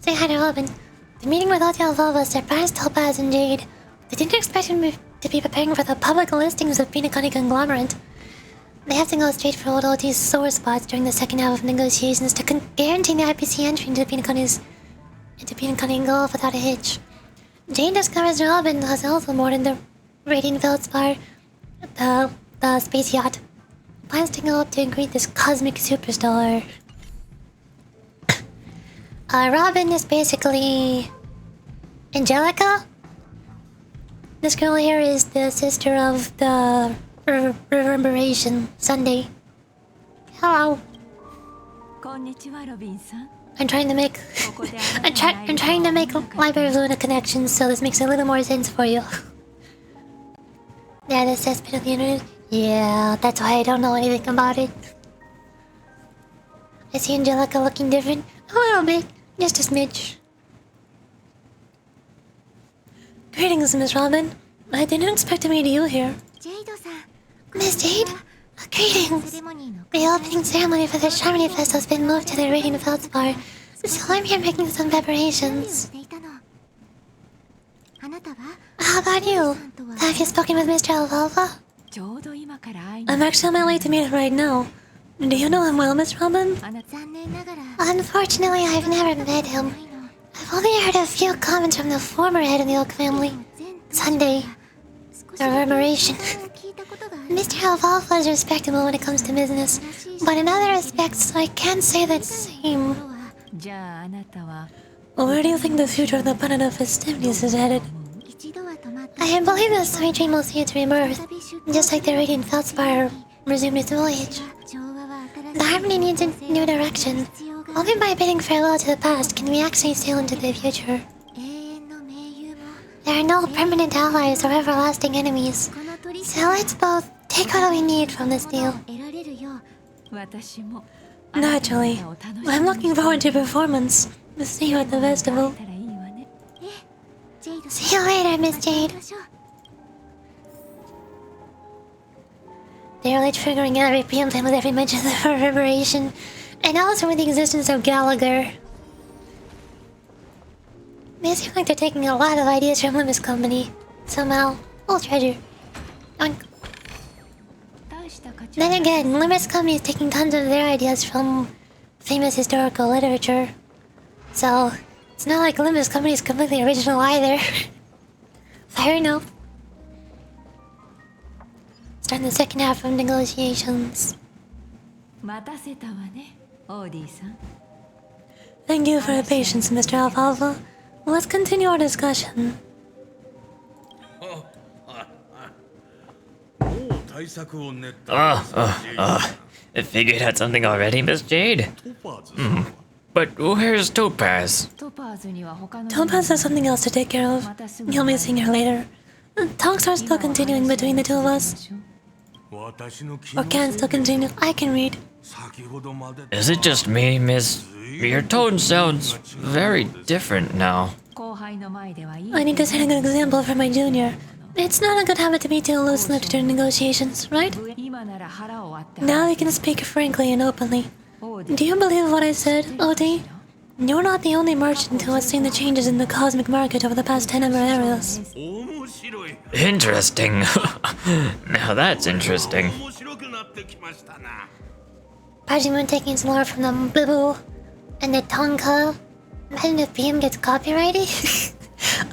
Say hi to Robin. The meeting with Hotel Volva surprised Topaz and Jade. They didn't expect him to be preparing for the public listings of Penacony Conglomerate. They have to go straight for old OT's sore spots during the second half of negotiations to guarantee the IPC entry into Penacony Gulf without a hitch. Jane discovers Robin has also boarded the Radiant Feldspar, the space yacht. Plans to go up to greet this cosmic superstar. Robin is basically... Angelica? This girl here is the sister of the Reverberation Sunday. Hello. I'm trying to make I'm trying to make Library of Luna connections, so this makes a little more sense for you. Yeah, this says bit of the internet. Yeah, that's why I don't know anything about it. I see Angelica looking different. A little bit. Just a smidge. Greetings, Miss Robin. I didn't expect to meet you here. Miss Jade? Greetings. The opening ceremony for the Charmony Fest has been moved to the Radiant Feldspar, so I'm here making some preparations. How about you? Have you spoken with Mr. Alvalva? I'm actually on my way to meet him right now. Do you know him well, Miss Robin? Unfortunately, I've never met him. I've only heard a few comments from the former head of the Oak family. Sunday. The Reverberation. Mr. Alvalva is respectable when it comes to business, but in other aspects, I can't say the same. Where do you think the future of the planet of festivities is headed? I believe the Sweet Dream will see its rebirth, just like the Radiant Feldspar resumed its voyage. The Harmony needs a new direction. Only by bidding farewell to the past can we actually sail into the future. There are no permanent allies or everlasting enemies, so let's both take what we need from this deal. Naturally. I'm looking forward to your performance. We'll see you at the festival. See you later, Miss Jade. They're really triggering every PM fan with every mention of the Reverberation, and also with the existence of Gallagher. They seem like they're taking a lot of ideas from Limbus Company. Somehow. Old treasure. Oink. Then again, Limbus Company is taking tons of their ideas from famous historical literature. So, it's not like Limbus Company is completely original either. Fair enough. Start the second half of negotiations. Thank you for your patience, Mr. Alfalfa. Let's continue our discussion. I figured out something already, Miss Jade. But where's Topaz? Topaz has something else to take care of. You'll be seeing her later. Talks are still continuing between the two of us. Or can still continue. I can read. Is it just me, Miss? Your tone sounds very different now. I need to set a good example for my junior. It's not a good habit to be too loose-lipped during negotiations, right? Now we can speak frankly and openly. Do you believe what I said, OD? You're not the only merchant who has seen the changes in the cosmic market over the past 10 eras. Interesting. Now that's interesting. Pajimon taking some more from the Boo and the Tonka. Imagine if PM gets copyrighted.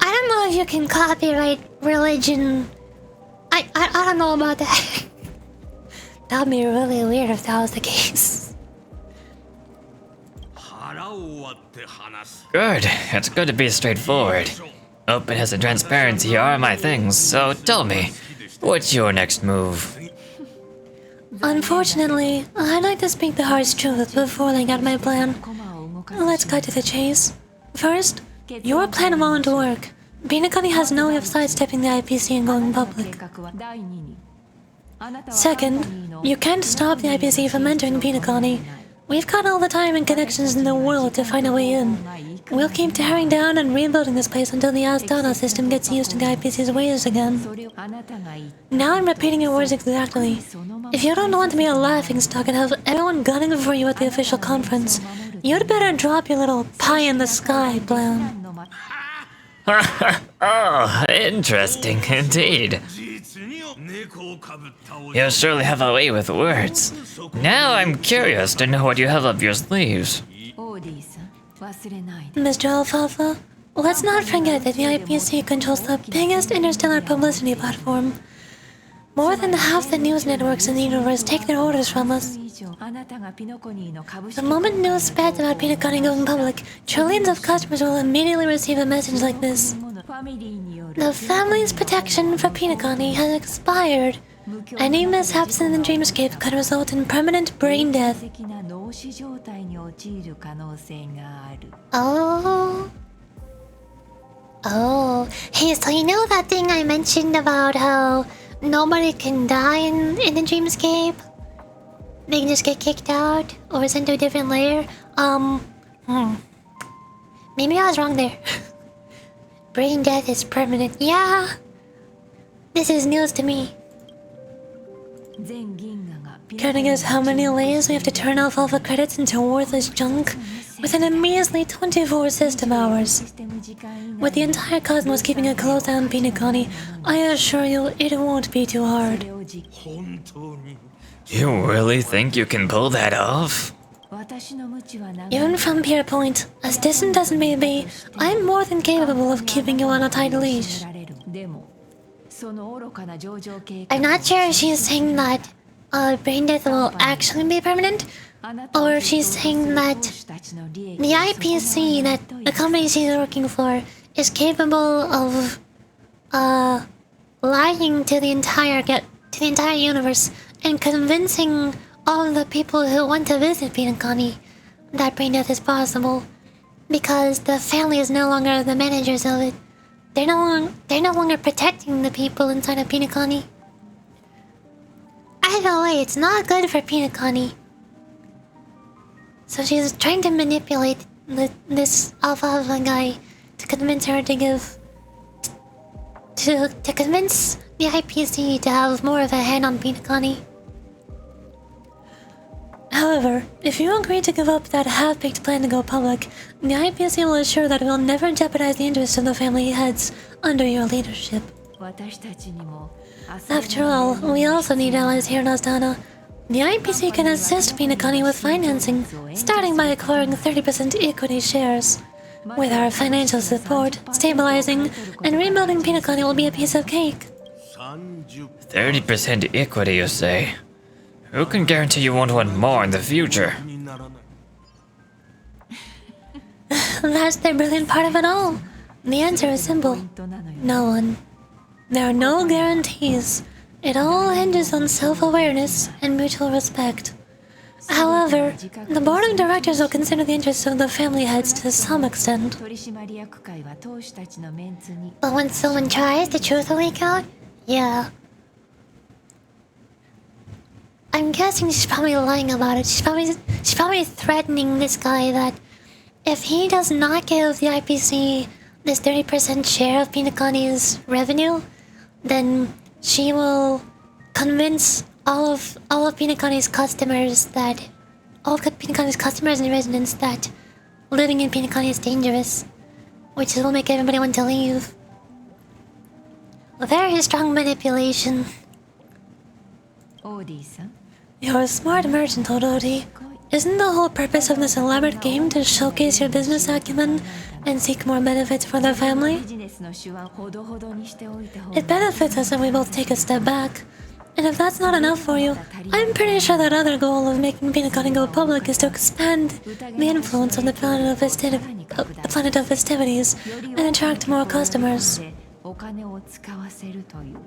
I don't know if you can copyright religion. I don't know about that. That'd be really weird if that was the case. Good. It's good to be straightforward. Openness and transparency are my things, so tell me, what's your next move? Unfortunately, I'd like to speak the hard truth before laying out my plan. Let's cut to the chase. First, your plan won't work. Penacony has no way of sidestepping the IPC and going public. Second, you can't stop the IPC from entering Penacony. We've got all the time and connections in the world to find a way in. We'll keep tearing down and rebuilding this place until the Astana system gets used to the IPC's ways again. Now I'm repeating your words exactly. If you don't want to be a laughingstock and have everyone gunning for you at the official conference, you'd better drop your little pie-in-the-sky plan. Oh, interesting indeed. You surely have a way with words. Now I'm curious to know what you have up your sleeves. Mr. Alfalfa, let's not forget that the IPC controls the biggest interstellar publicity platform. More than half the news networks in the universe take their orders from us. The moment news spreads about Penacony going public, trillions of customers will immediately receive a message like this. The family's protection for Penacony has expired. Any mishaps in the dreamscape could result in permanent brain death. Oh. Oh. Hey, so you know that thing I mentioned about how nobody can die in the dreamscape? They can just get kicked out or sent to a different layer? Maybe I was wrong there. Brain death is permanent. Yeah. This is news to me. Care to guess how many layers we have to turn Alfalfa credits into worthless junk within a measly 24 system hours? With the entire cosmos keeping a close eye on Penacony, I assure you it won't be too hard. You really think you can pull that off? Even from Pier Point, as distant as it may be, I'm more than capable of keeping you on a tight leash. I'm not sure if she's saying that brain death will actually be permanent, or if she's saying that the IPC, that the company she's working for, is capable of lying to the entire universe and convincing all the people who want to visit Penacony that brain death is possible, because the family is no longer the managers of it. They're no longer protecting the people inside of Penacony. Either way, it's not good for Penacony. So she's trying to manipulate this Alfalfa guy to convince her to give... To convince the IPC to have more of a hand on Penacony. However, if you agree to give up that half-baked plan to go public, the IPC will assure that it will never jeopardize the interests of the family heads under your leadership. After all, we also need allies here in Astana. The IPC can assist Penacony with financing, starting by acquiring 30% equity shares. With our financial support, stabilizing and rebuilding Penacony will be a piece of cake. 30% equity, you say? Who can guarantee you won't want more in the future? That's the brilliant part of it all. The answer is simple. No one. There are no guarantees. It all hinges on self-awareness and mutual respect. However, the board of directors will consider the interests of the family heads to some extent. But when someone tries, the truth will leak out? Yeah. I'm guessing she's probably lying about it. She's probably threatening this guy that if he does not give the IPC this 30% share of Penacony's revenue, then she will convince all of Penacony's customers and residents that living in Penacony is dangerous, which will make everybody want to leave. A very strong manipulation. You're a smart merchant, Ododi. Isn't the whole purpose of this elaborate game to showcase your business acumen and seek more benefits for the family? ビジネスの手腕ほどほどにしておいた方が It benefits us if we both take a step back. And if that's not enough for you, I'm pretty sure that other goal of making penacony go public is to expand the influence on the planet of festivities and attract more customers. お金を使わせるという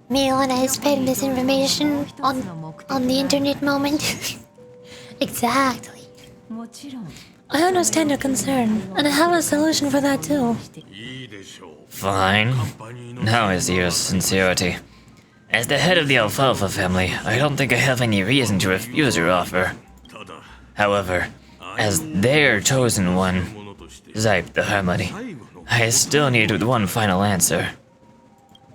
Me and I spread misinformation on the internet moment. Exactly. もちろん I understand your concern, and I have a solution for that too. いいでしょう Fine. Now I see your sincerity. As the head of the Alfalfa family, I don't think I have any reason to refuse your offer. ただ However, as their chosen one, ものとして Zype the Harmony, 最後の I still need one final answer.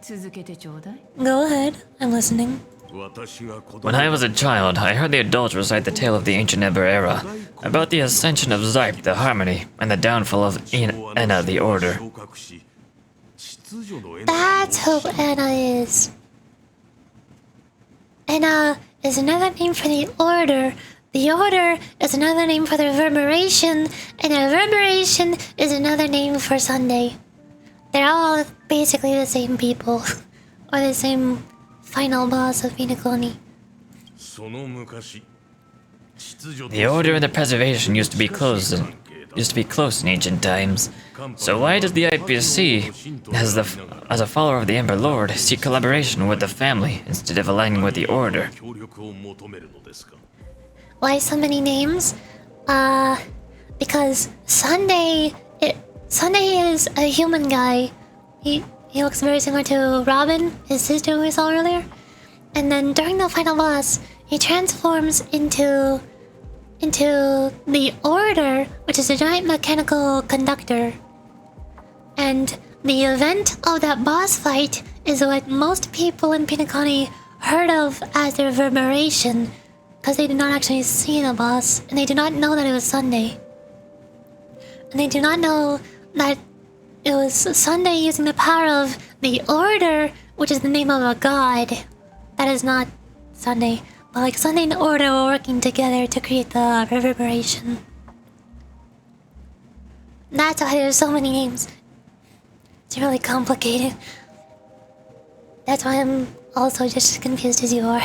続けてちょうだい Go ahead, I'm listening. 私が子供 When I was a child, I heard the adults recite the tale of the ancient Ember era, about the ascension of Zype the Harmony and the downfall of Enna the Order. 昇格し秩序の That's who Anna is. Anna is another name for the Order. The Order is another name for the Reverberation, and the Reverberation is another name for Sunday. They're all basically the same people, or the same final boss of penacony. その昔秩序と The Order and the Preservation used to be close in ancient times. So why does the IPC, as a follower of the Ember Lord, seek collaboration with the family instead of aligning with the Order? 協力を求めるのですか Why so many names? Because Sunday is a human guy. He looks very similar to Robin, his sister who we saw earlier. And then during the final boss, he transforms into the Order, which is a giant mechanical conductor. And the event of that boss fight is what most people in penacony heard of as the Reverberation, because they did not actually see the boss, and they did not know that it was Sunday. And they do not know that it was Sunday using the power of the Order, which is the name of a god. That is not Sunday, but like Sunday and the Order were working together to create the Reverberation. That's why there's so many names. It's really complicated. That's why I'm also just as confused as you are.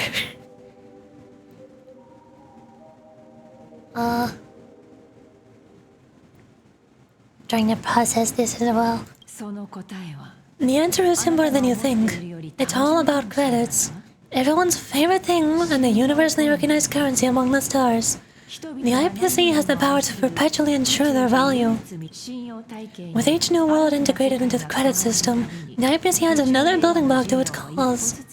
Trying to process this as well. その答えは The answer is simpler than you think. It's all about credits. Everyone's favorite thing and the universally recognized currency among the stars. The IPC has the power to perpetually ensure their value. 信用体系 With each new world integrated into the credit system, the IPC adds another building block to its cause.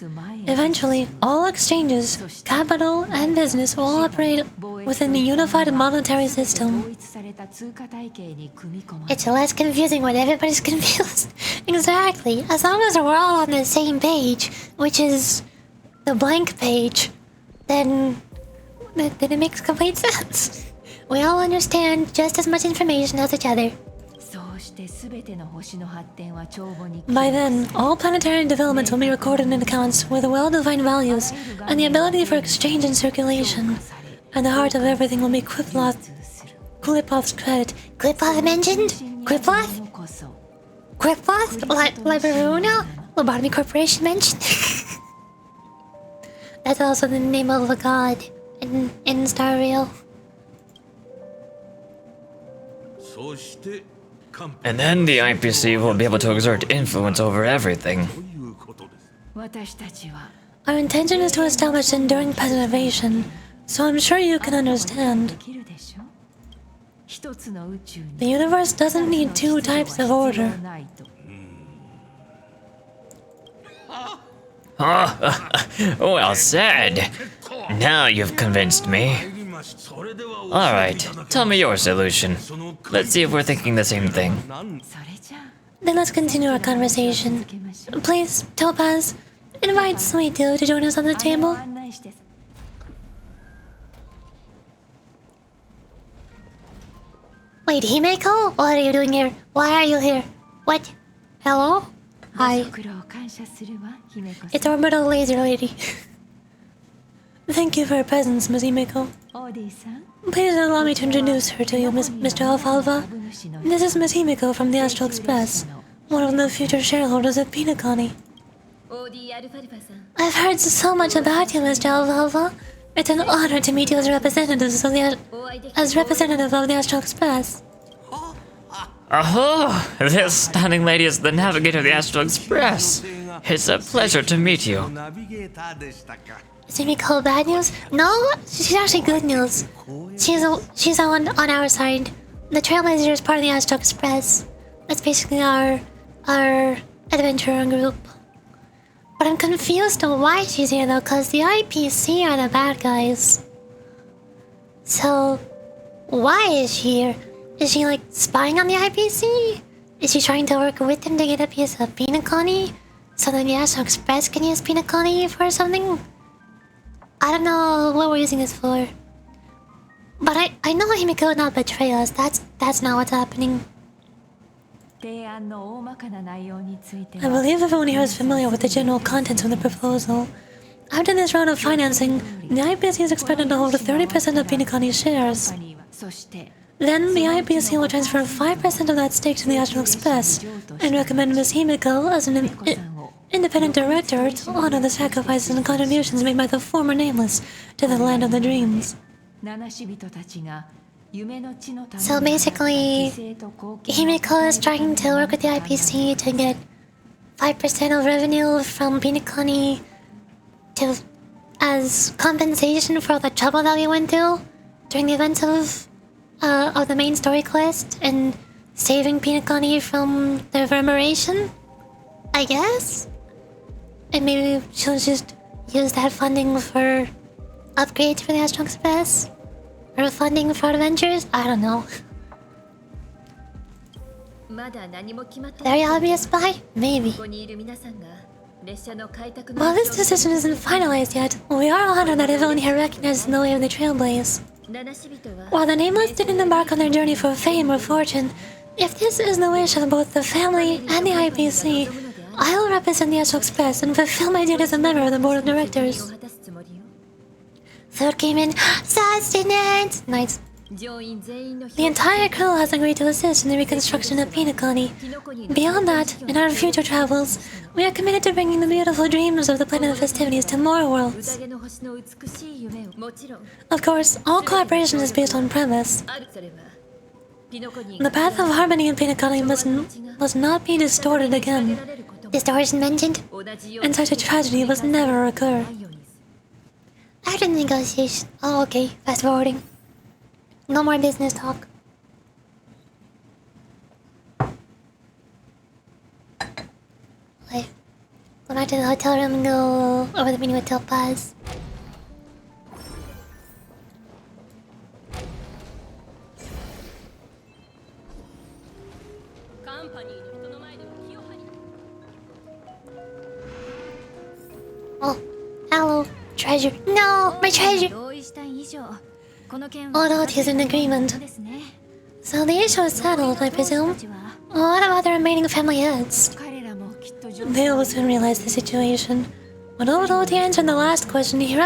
Eventually, all exchanges, capital, and business will all operate within the unified monetary system. 統一された通貨体系に組み込まれ It's less confusing when everybody's confused. Exactly. As long as we're all on the same page, which is the blank page, then it makes complete sense. We all understand just as much information as each other. そうして全ての星の発展は帳簿に By then, all planetary developments will be recorded in accounts with well-defined values and the ability for exchange and circulation. And the heart of everything will be Qlipoth's credit. Qlipoth mentioned? Qlipoth? こそ Qlipoth? Liberuna? Lobotomy Corporation mentioned? That's also the name of a god in Star Rail. そしてカンパ And then the IPC will be able to exert influence over everything. ということです 私たちは Our intention is to establish enduring preservation, so I'm sure you can で understand. きるでしょ一つの宇宙に The universe doesn't need two types of order. ないと Well said. Now you've convinced me. それでは Alright, tell me your solution. Let's see if we're thinking the same thing. それじゃあ Then let's continue our conversation. 続けましょう Please, Topaz, invite Sweet Dew to join us on the あの table. 案内して Wait, Himeko? What are you doing here? Why are you here? What? Hello? ご Hi. 足労感謝するわ姫子さん It's Orbital Laser Lady. Thank you for your presence, Miss Himiko. オーディさん Please allow me to introduce her to you, Mr. Alfalfa. This is Miss Himiko from the Astral Express, one of the future shareholders of Penacony. オーディアルファルファさん I've heard so much about you, Mr. Alfalfa. It's an honor to meet you as representatives of the representative of the Astral Express. Oh, this stunning lady is the navigator of the Astral Express. It's a pleasure to meet you. ナビゲーターでしたか。 Is Himiko bad news? No, she's actually good news. She's on our side. The Trailblazer is part of the Astral Express. That's basically our adventurer group. But I'm confused on why she's here though, cause the IPC are the bad guys. So, why is she here? Is she like spying on the IPC? Is she trying to work with them to get a piece of Penacony? So then the Astral Express can use Penacony for something? I don't know what we're using this for. But I know Himiko would not betray us. That's not what's happening. 提案の大まかな内容について I believe everyone here is familiar with the general contents of the proposal. After this round of financing, the IPC is expected to hold 30% of Penacony's shares. そして Then the IPC will transfer 5% of that stake to the Astral Express and recommend Miss Himiko as an independent director to honor the sacrifices and contributions made by the former Nameless to the land of the dreams. 七死人たちが夢の地のため So basically, 犠牲と貢献 Himiko is trying to work with the IPC to get 5% of revenue from Penacony as compensation for all the trouble that we went through during the events of the main story quest and saving Penacony from the reverberation, I guess? And maybe she'll just use that funding for upgrades for the Astral Express? Or funding for adventures? I don't know. まだ何も決まってな Very い obvious spy? Maybe. ここにいる皆さんが列車の開拓の While this decision isn't finalized yet, we are honored that everyone here recognizes the way of the Trailblaze. 七死人は While the Nameless didn't embark on their journey for fame or fortune, if this is the wish of both the family and the IPC, I will represent the Astral Express and fulfill my duty as a member of the board of を directors. 果たすつもりよ Third came in. Sustenance! Nice. 乗員全員の The entire crew has agreed to assist in the reconstruction of Penacony. Beyond that, in our future travels, we are committed to bringing the beautiful dreams of the planet of festivities to more worlds. 宴の星の美しい夢をもちろん Of course, all cooperation is based on premise. あるそれはピノコニ The path of harmony in Penacony must not be distorted again. Distortion mentioned, 同じよう and such a tragedy must never occur. ないようにす After the negotiation. Oh, okay. Fast forwarding. No more business talk. Okay. Go back to the hotel room and go over the meeting with Topaz. Oh, hello. Treasure. No, my treasure. 同意した以上この件 All out is in agreement. ですね So the issue is settled, I presume. What about the remaining family heads? 彼らもきっと上 They will soon realize the situation. But although he answered the last question, he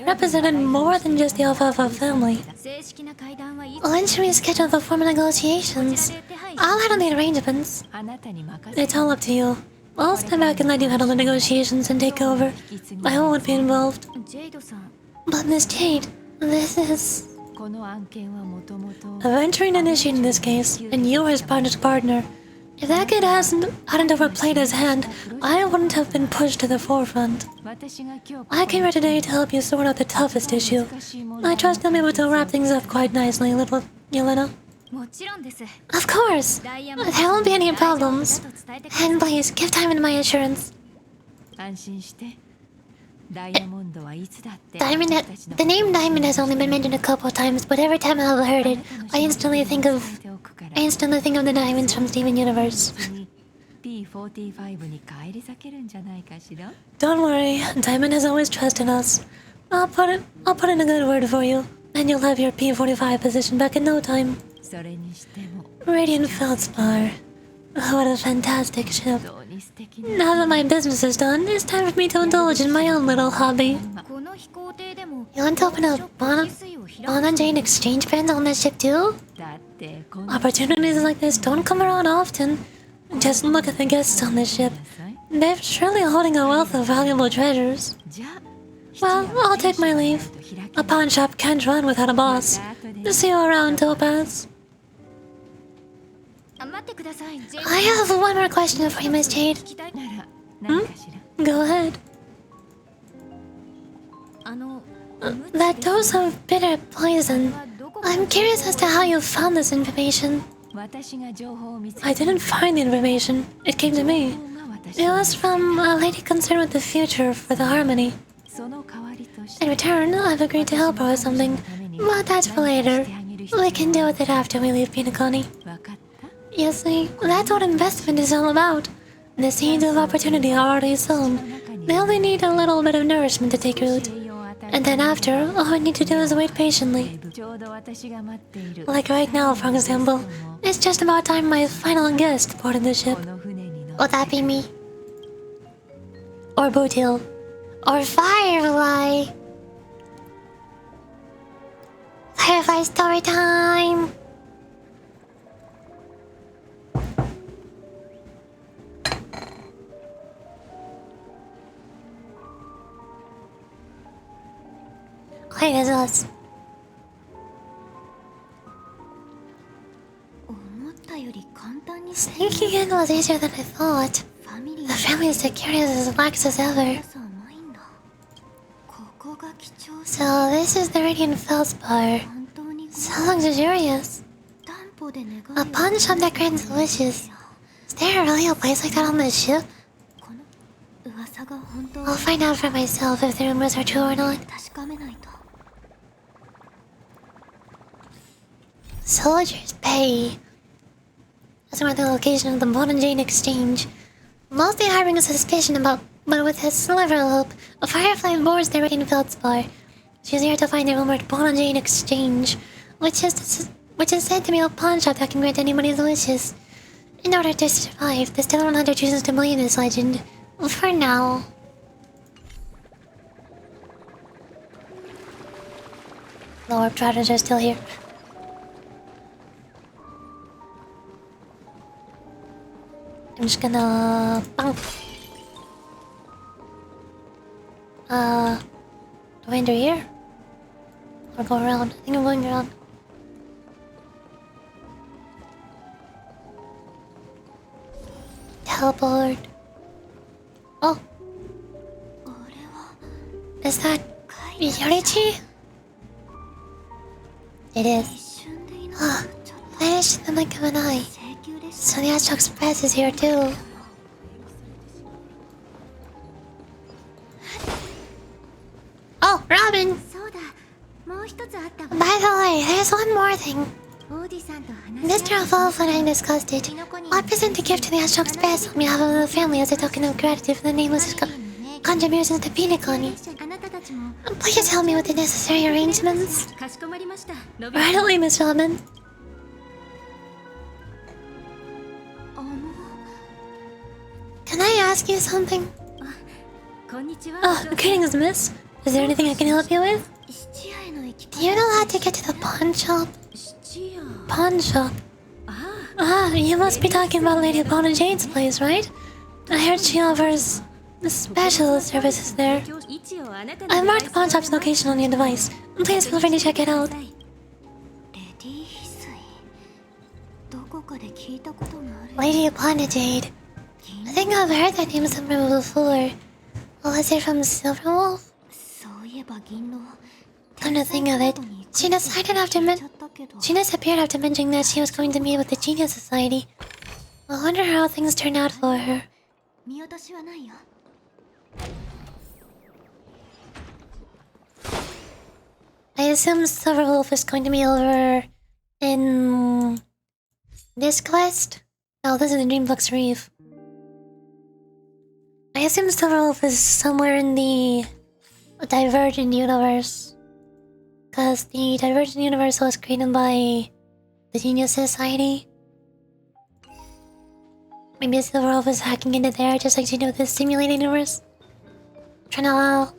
represented more than just the Alfalfa family. 正式な会談はいつ When should we schedule the formal negotiations? I'll handle the arrangements. あなたに任せ It's all up to you. I'll step back and let you handle the negotiations and take over. I won't be involved. ジェイドさん But Miss Jade, this is... この案件はもともと A venturing initiate in this case, and you're his partner. If that kid hadn't overplayed his hand, I wouldn't have been pushed to the forefront. 私が今日 I came here today to help you sort out the toughest issue. I trust you'll be able to wrap things up quite nicely, little Yelena. もちろんです Of course! ダイヤ There won't be any problems. と伝えてください And please, give time in my assurance. 安心してダイヤモンドはいつだって Diamond, 私たちの the name Diamond has only been mentioned a couple of times, but every time I've heard it, I instantly think of the diamonds from Steven Universe. P45 に返り咲けるんじゃないかしら Don't worry, Diamond has always trusted us. I'll put in a good word for you, and you'll have your P45 position back in no time. それにしても Radiant Feldspar. What a fantastic ship. どうに Now that my business is done, it's time for me to indulge in my own little hobby. この飛行艇でも You want to open a Bon and Jane exchange band on this ship too? だってこの Opportunities like this don't come around often. Just look at the guests on this ship. They're surely holding a wealth of valuable treasures. じゃあ Well, I'll take my leave. A pawn shop can't run without a boss. See you around, Topaz. あ待ってください。ジェイ I have one more question for you, Miss Jade. 聞きたい。なら何かしら Go ahead. あの That dose of bitter poison. I'm curious as to how you found this information. 私が情報を見つけ I didn't find the information. It came to me. が私 It was from a lady concerned with the future for the Harmony. その代わりとして In return, I've agreed to help her with something. But that's for later. We can deal with it after we leave Penacony. 分かった You see, that's what investment is all about. The seeds of opportunity are already sown. They only need a little bit of nourishment to take root. 栄養を与え And then after, all we need to do is wait patiently. ちょうど私が待っている Like right now, for example. It's just about time my final guest boarded the ship. この船に乗 Would that be me? Or Bootil? Or Firefly? Firefly story time! Wait, it's us. 思ったより簡単に Sneaking in was easier than I thought. ファミリー The family's security is as lax as ever. さ甘いんだ。ここが貴重 So this is the Radiant Feldspar. 本当に So luxurious. 担保で願い A pawn shop that grants wishes. Is there really a place like that on this ship? この噂が本当 I'll find out for myself if the rumors are true or not. 確かめないと。 Soldiers pay. That's where the location of the Bon and Jane exchange. Mostly harboring a suspicion about, but with a sliver of hope, a firefly boards the Radiant Feldspar. She's here to find the rumored Bon and Jane exchange, which is said to be a pawn shop that can grant anybody's wishes. In order to survive, the Stone Hunter chooses to believe this legend. For now. The Orb Trotters are still here. I'm just gonna... Do I enter here? Or go around? I think I'm going around. Teleport. Oh. あれは Is that Yorichi? It is. 一瞬でいな Ah, くなっちゃった vanished in the blink of an eye. 請求です So the Astro Express is here too. Oh, Robin! そうだもう一つあったわ By the way, there's one more thing. オーディさんと話し Mr. Wolf and I discussed it. I present a gift to the Astro Express on behalf of the family as a token of gratitude for the nameless contributions to Penacony. あなたたちも Please help me with the necessary arrangements. かしこまりましたロビ Right away, Miss Robin. あの Can I ask you something? こんにちは Greetings, miss. Is there anything I can help you with? 七夜への駅 Do you know how to get to the pawn shop? 七夜 Pawn shop? Ah, you must be talking about Lady Bon and Jane's place, right? I heard she offers special services there. 一応あなた I've marked the pawn shop's location on your device. Please feel free to check it out. レディー翡翠どこかで聞いたことがある Lady Bon and Jade. I think I've heard that name somewhere before. Was it from Silverwolf? そういえば銀の Come to think of it, she decided after she disappeared after mentioning that she was going to meet with the Genius Society. I wonder how things turned out for her. 見落としはないよ I assume Silverwolf is going to be over in this quest? No, this is in Dreambox Reef. I assume Silverwolf is somewhere in the Divergent universe. Because the Divergent universe was created by the Genius Society. Maybe Silverwolf was hacking into there just like she did with the simulated universe. Trying to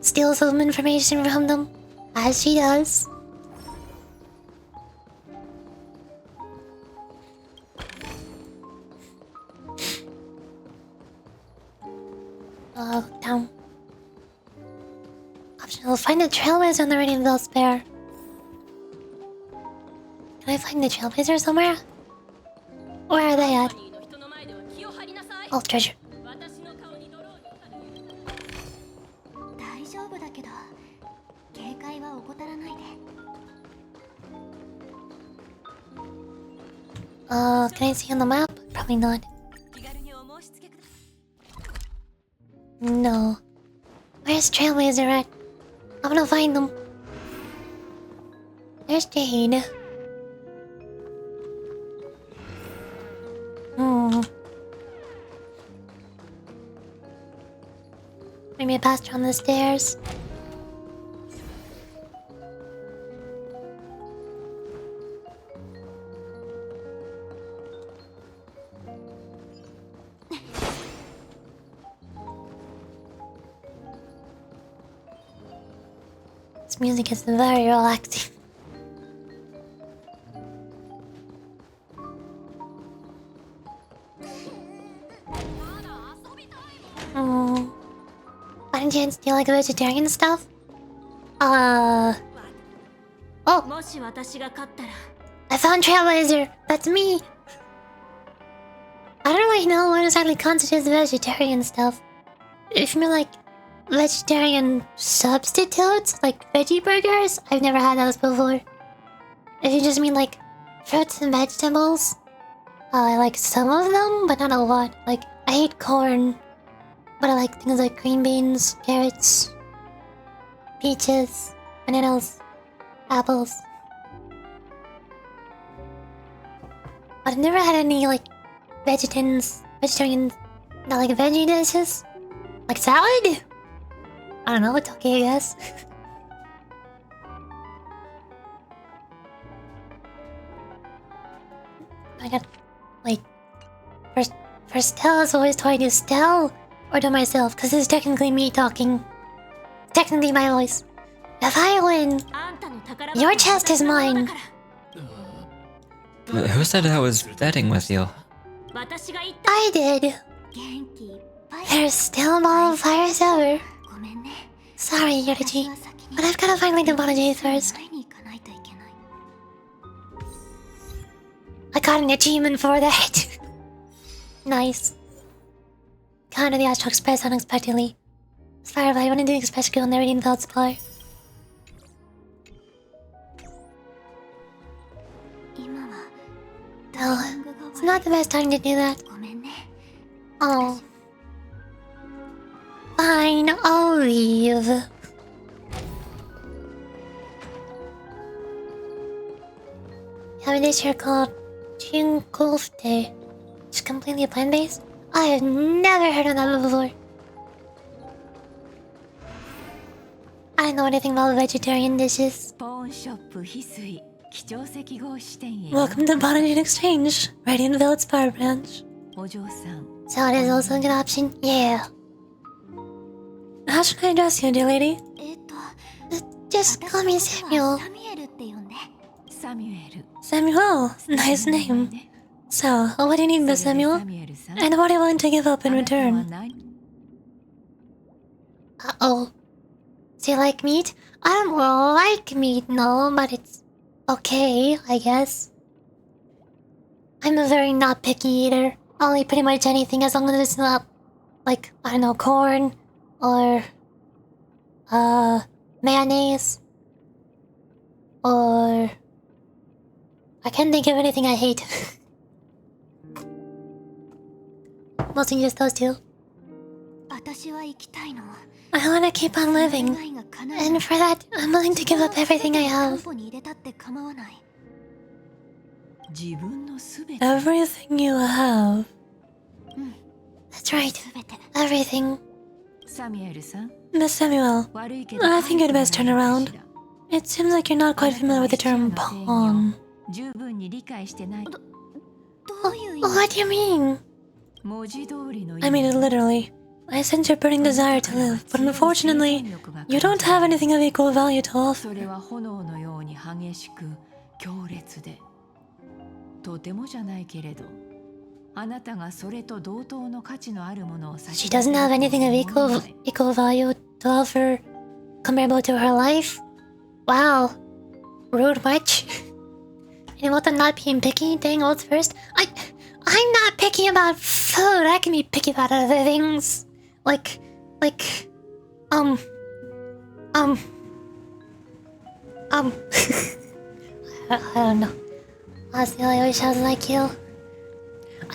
steal some information from them. As she does. Oh, down. Optional. Find the trailblazer on the Radiant Bell Spare. Can I find the trailblazer somewhere? Where are they at? Oh, treasure. 大丈夫だけど警戒は怠らないで Can I see on the map? Probably not. No. Where's Trailblazer at? I'm gonna find them. There's Jade. Maybe I passed her on the stairs. This music is very relaxing. By any chance, do you like vegetarian stuff? Oh! I found Trailblazer! That's me! I don't really know what exactly constitutes vegetarian stuff. If you mean like vegetarian substitutes, like veggie burgers, I've never had those before. If you just mean like fruits and vegetables, I like some of them, but not a lot. Like, I hate corn, but I like things like green beans, carrots, peaches, bananas, apples. But I've never had any like vegetarian, not like veggie dishes. Like salad? I don't know, it's okay, I guess. I got, like, first tell us always do I do Stell or to myself, because it's technically me talking. Technically my voice. If I win, your chest is mine. Who said I was betting with you? I did. There's still more fires ever. Sorry, Yoruchi, but I've gotta find like the Bonajay first. I got an achievement for that. Nice. Got into the Astral Express unexpectedly. Firefly, I wanted to express skill on the Radiant Belt Supply. Oh, it's not the best time to do that. Oh. Fine, I'll leave. We have a dish here called Chinkofte. It's completely plant-based? I have never heard of that before. I don't know anything about vegetarian dishes. Welcome to Bonajin Exchange, Radiant Village Bar Branch. So it is also a good option? Yeah. How should I address you, dear lady? Just call me Samuel. Samuel, nice name. So, what do you need, Miss Samuel? And what are you willing to give up in return? Uh-oh. Do you like meat? I don't like meat, no, but it's okay, I guess. I'm a very not picky eater. I'll eat pretty much anything as long as it's not, like, I don't know, corn, or, mayonnaise, or... I can't think of anything I hate. Mostly just those two. I wanna keep on living, and for that, I'm willing to give up everything I have. Everything you have? That's right, everything. Miss Samuel, I think you'd best turn around. It seems like you're not quite familiar with the term pawn. What do you mean? I mean it literally. I sense your burning desire to live, but unfortunately, you don't have anything of equal value to offer. それは炎のように激しく強烈で、とてもじゃないけれど、あなたがそれと同等の価値のあるものを差 She し出せ doesn't る have と anything of 思わない equal value to offer comparable to her life? Wow. Rude much? And what, I'm not being picky? Dang, what's first? I'm not picky about food. I can be picky about other things. Like, I don't know. Honestly, I wish I was like you.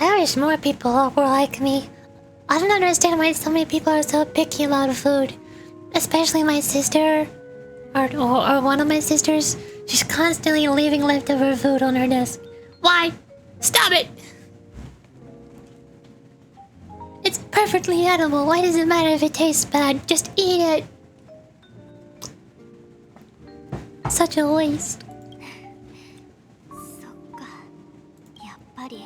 I wish more people were like me. I don't understand why so many people are so picky about food. Especially my sister. Or one of my sisters. She's constantly leaving leftover food on her desk. Why? Stop it! It's perfectly edible. Why does it matter if it tastes bad? Just eat it. Such a waste. そっかやっぱり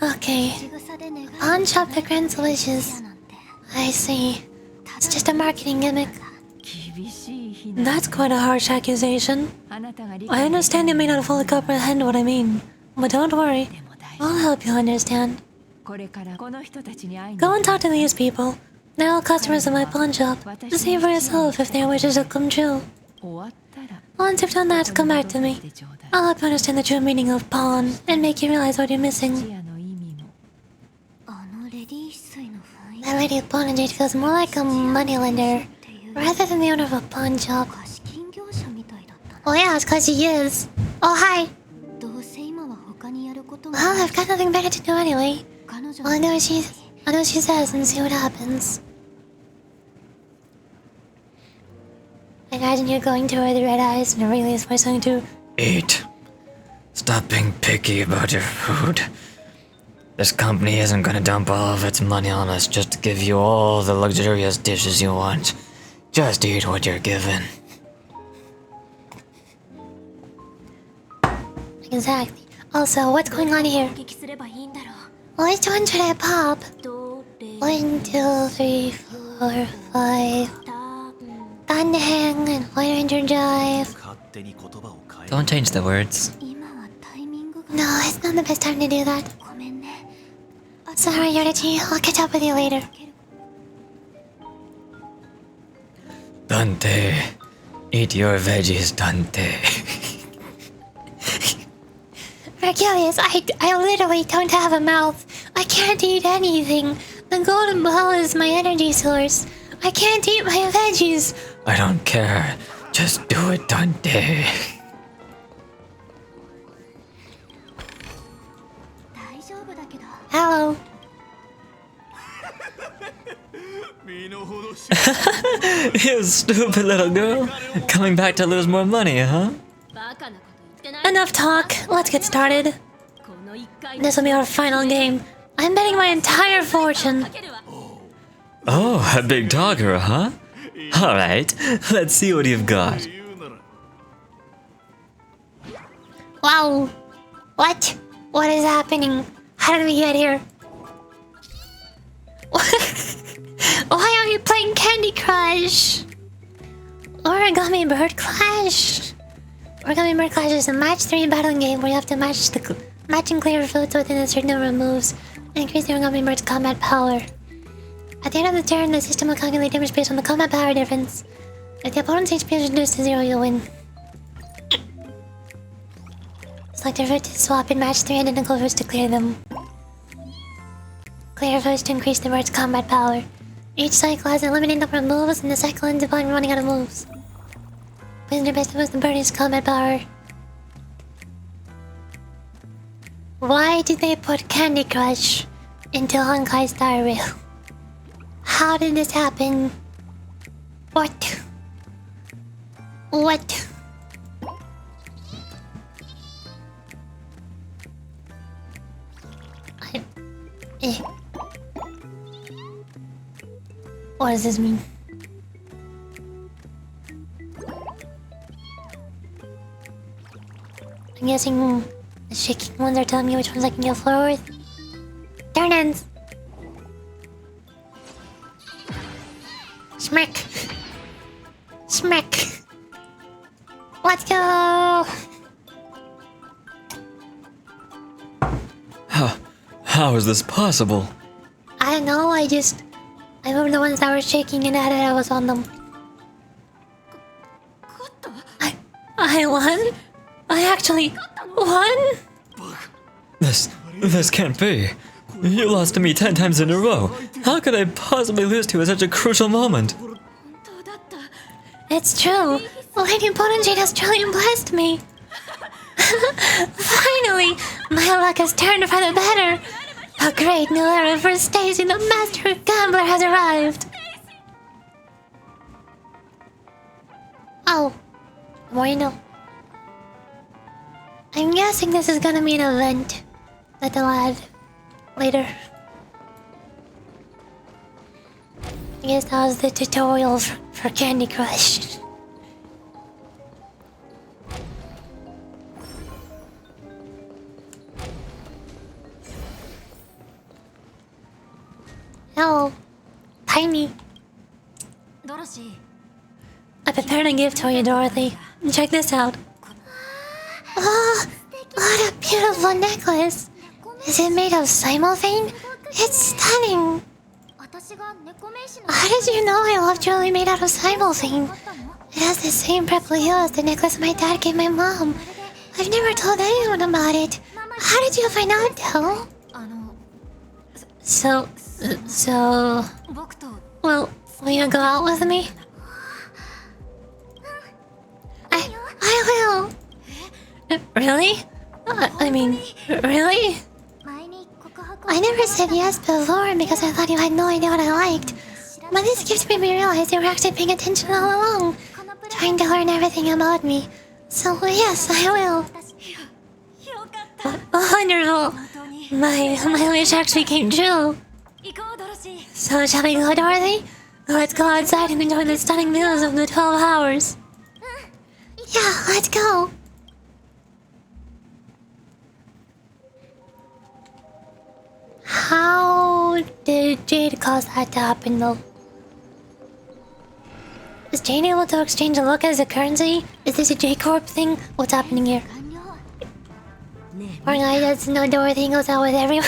Okay. 口癖で願い Pawn shop that grants wishes. なんて I see. It's just a marketing gimmick. 厳しい日な That's quite a harsh accusation. あなたが理 I 解でき understand you may not fully comprehend what I mean. But don't worry. でも大 I'll 丈夫 help you understand. これからこの人たちに会いに Go and talk to these people. They're all customers of my pawn shop. To see for yourself if their wishes will come true. 終わったら Once you've done that, come back to me. でちょうだい I'll help you understand the true meaning of pawn and make you realize what you're チ missing. アの意味もあのレディー翡翠の雰囲気 That lady of pawn and jade feels more like a moneylender っていう rather than the owner of a pawn shop. 貸金業者みたいだったな Well, yeah, it's because she is. Oh, hi. どうせ今は他にやることが Well, I've got nothing better to do anyway. 彼女 I'll do what she says and see what happens. I imagine you're going toward the red eyes and Aurelius voice going to Eat. Stop being picky about your food. This company isn't gonna dump all of its money on us just to give you all the luxurious dishes you want. Just eat what you're given. Exactly. Also, what's going on here? 攻撃すればいいんだろう Which one should I pop? どれ 1, 2, 3, 4, 5. た Gunhang and Fire Ranger Jive. 勝手に言葉を変え Don't change the words. 今はタイミングが No, it's not the best time to do that. ごめんね Sorry, Yodachi. I'll catch up with you later. Dante. Eat your veggies, Dante. Vergilius, I literally don't have a mouth. I can't eat anything. The golden ball is my energy source. I can't eat my veggies. I don't care. Just do it, Dante. 大丈夫だけど Hello. 身の程知 You stupid little girl. Coming back to lose more money, huh? バカなこと言ってない Enough talk. Let's get started. この一回 This will be our final game. I'm betting my entire fortune. かけるわ Oh, a big talker, huh? Alright, let's see what you've got. 言うなら Wow. What? What is happening? How did we get here? Why are we playing Candy Crush? Origami Bird Clash. Origami Bird Clash is a match 3 battling game where you have to match and clear foods within a certain number of moves and increase the Origami Bird's combat power. At the end of the turn, the system will calculate damage based on the combat power difference. If the opponent's HP is reduced to 0, you'll win. Select a foot to swap and match 3 identical foods to clear them. Clear foods to increase the bird's combat power. Each cycle has a limited number of moves, and the cycle ends upon running out of moves. Win your best to boost the bird's combat power. Why did they put Candy Crush into Honkai Star Rail? How did this happen? What? What? What does this mean? I'm guessing the shaking ones are telling me which ones I can go forward with. Turn ends! Smack. Smack. Let's go. How is this possible? I don't know, I moved the ones that were shaking and I was on them. I won? I actually won? This can't be. You lost to me 10 times in a row. How could I possibly lose to you at such a crucial moment? It's true. Lady Potentate has truly blessed me. Finally, my luck has turned for the better. A great new era for Stacy, the master gambler, has arrived. Oh, more you know. I'm guessing this is gonna be an event that they'll add later. I guess that was the tutorial for Candy Crush. Hello, Tiny. I prepared a gift for you, Dorothy. Check this out. Oh, what a beautiful necklace! Is it made of cymophane? It's stunning! How did you know I love jewelry made out of cymophane? It has the same purple hue as the necklace my dad gave my mom. I've never told anyone about it. How did you find out, though? So... Well, will you go out with me? I will! Really? I mean, really? I never said yes before because I thought you had no idea what I liked. But this gift made me realize you were actually paying attention all along, trying to learn everything about me. So yes, I will. Wonderful. My wish actually came true. So shall we go, Dorothy? Let's go outside and enjoy the stunning views of the 12 hours. Yeah, let's go. How did Jade cause that to happen, though? Is Jade able to exchange a look as a currency? Is this a J-Corp thing? What's happening here? Or I just know Dorothy goes out with everyone.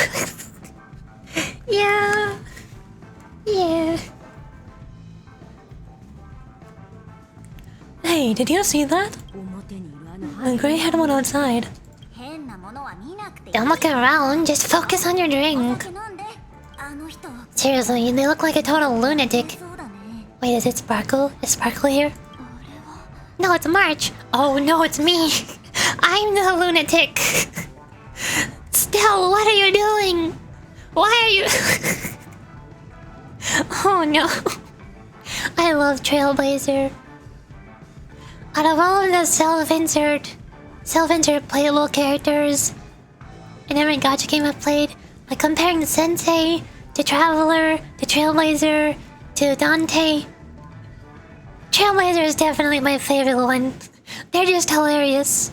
Yeah. Yeah. Hey, did you see that? A gray-haired one outside. Don't look around, just focus on your drink. Seriously, they look like a total lunatic. Wait, is it Sparkle? Is Sparkle here? No, it's March. Oh no, it's me. I'm the lunatic. Still, what are you doing? Why are you... Oh no. I love Trailblazer. Out of all of the self-insert playable characters in every gacha game I've played, like comparing the Sensei to Traveler to Trailblazer to Dante, Trailblazer is definitely my favorite one. They're just hilarious.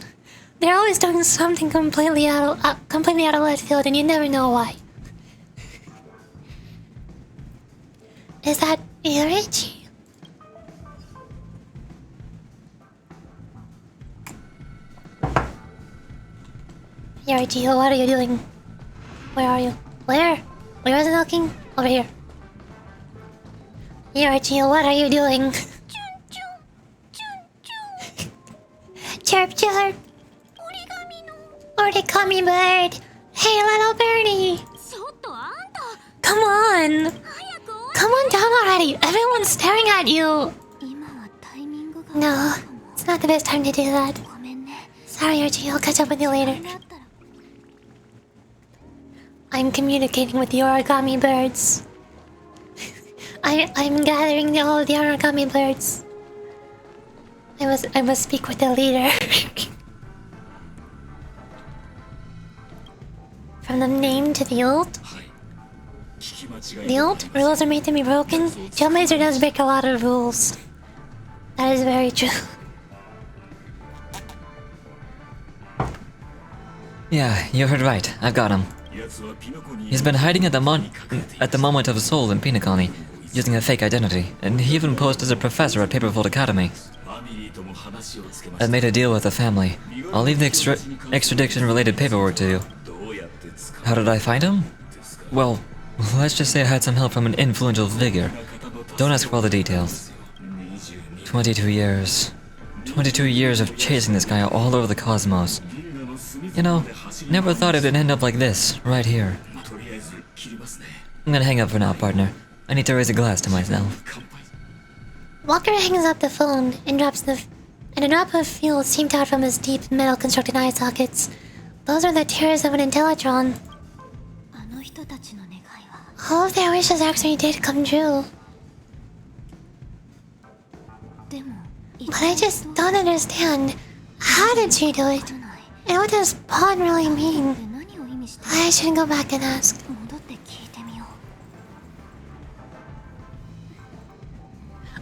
They're always doing something completely out of left field, and you never know why. Is that Irichi? Irichi, what are you doing? Where are you? Where? Where is it looking? Over here. Irichi, what are you doing? Chirp chirp. Origami bird. Hey, little birdie. Come on. Come on down already. Everyone's staring at you. No, it's not the best time to do that. Sorry, Archie. I'll catch up with you later. I'm communicating with the origami birds. I'm gathering all of the origami birds. I must speak with the leader. From the name to the ult. The ult rules are made to be broken. Trailblazer does break a lot of rules. That is very true. Yeah, you heard right. I've got him. He's been hiding at the moment of soul in penacony. using a fake identity, and he even posed as a professor at Paperfold Academy. I made a deal with the family. I'll leave the extradition-related paperwork to you. How did I find him? Well, let's just say I had some help from an influential figure. Don't ask for all the details. 22 years. 22 years of chasing this guy all over the cosmos. You know, never thought it'd end up like this, right here. I'm gonna hang up for now, partner. I need to raise a glass to myself. Walker hangs up the phone and a drop of fuel seeped out from his deep metal-constructed eye sockets. Those are the tears of an Intellitron. あの人たちの願いは All of their wishes actually did come true. でも But I just don't understand. How did she do it? And what does pawn really mean? 何を意味して I should go back and ask. 戻って聞いてみよ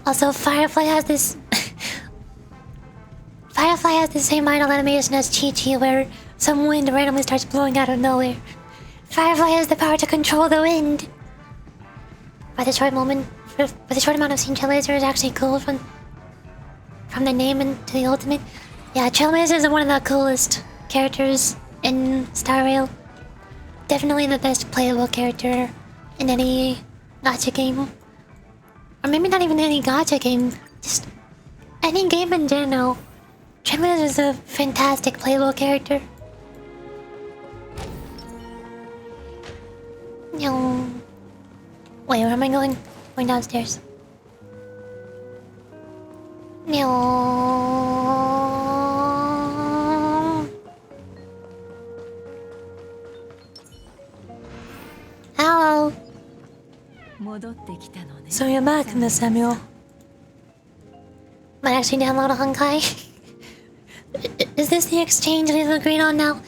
う Also, Firefly has this... Firefly has the same idle animation as Chi-Chi, where some wind randomly starts blowing out of nowhere. Firefly has the power to control the wind. For the short amount of scene, Trailblazer is actually cool from the name and to the ultimate. Yeah, Trailblazer is one of the coolest characters in Star Rail. Definitely the best playable character in any gacha game. Or maybe not even any gacha game, just any game in general. Trailblazer is a fantastic playable character. No. Wait, where am I going? Going downstairs. No. Hello. 戻ってきたのね So you're back, Miss Samuel. Might actually download a Honkai. Is this the exchange we've agreed on now?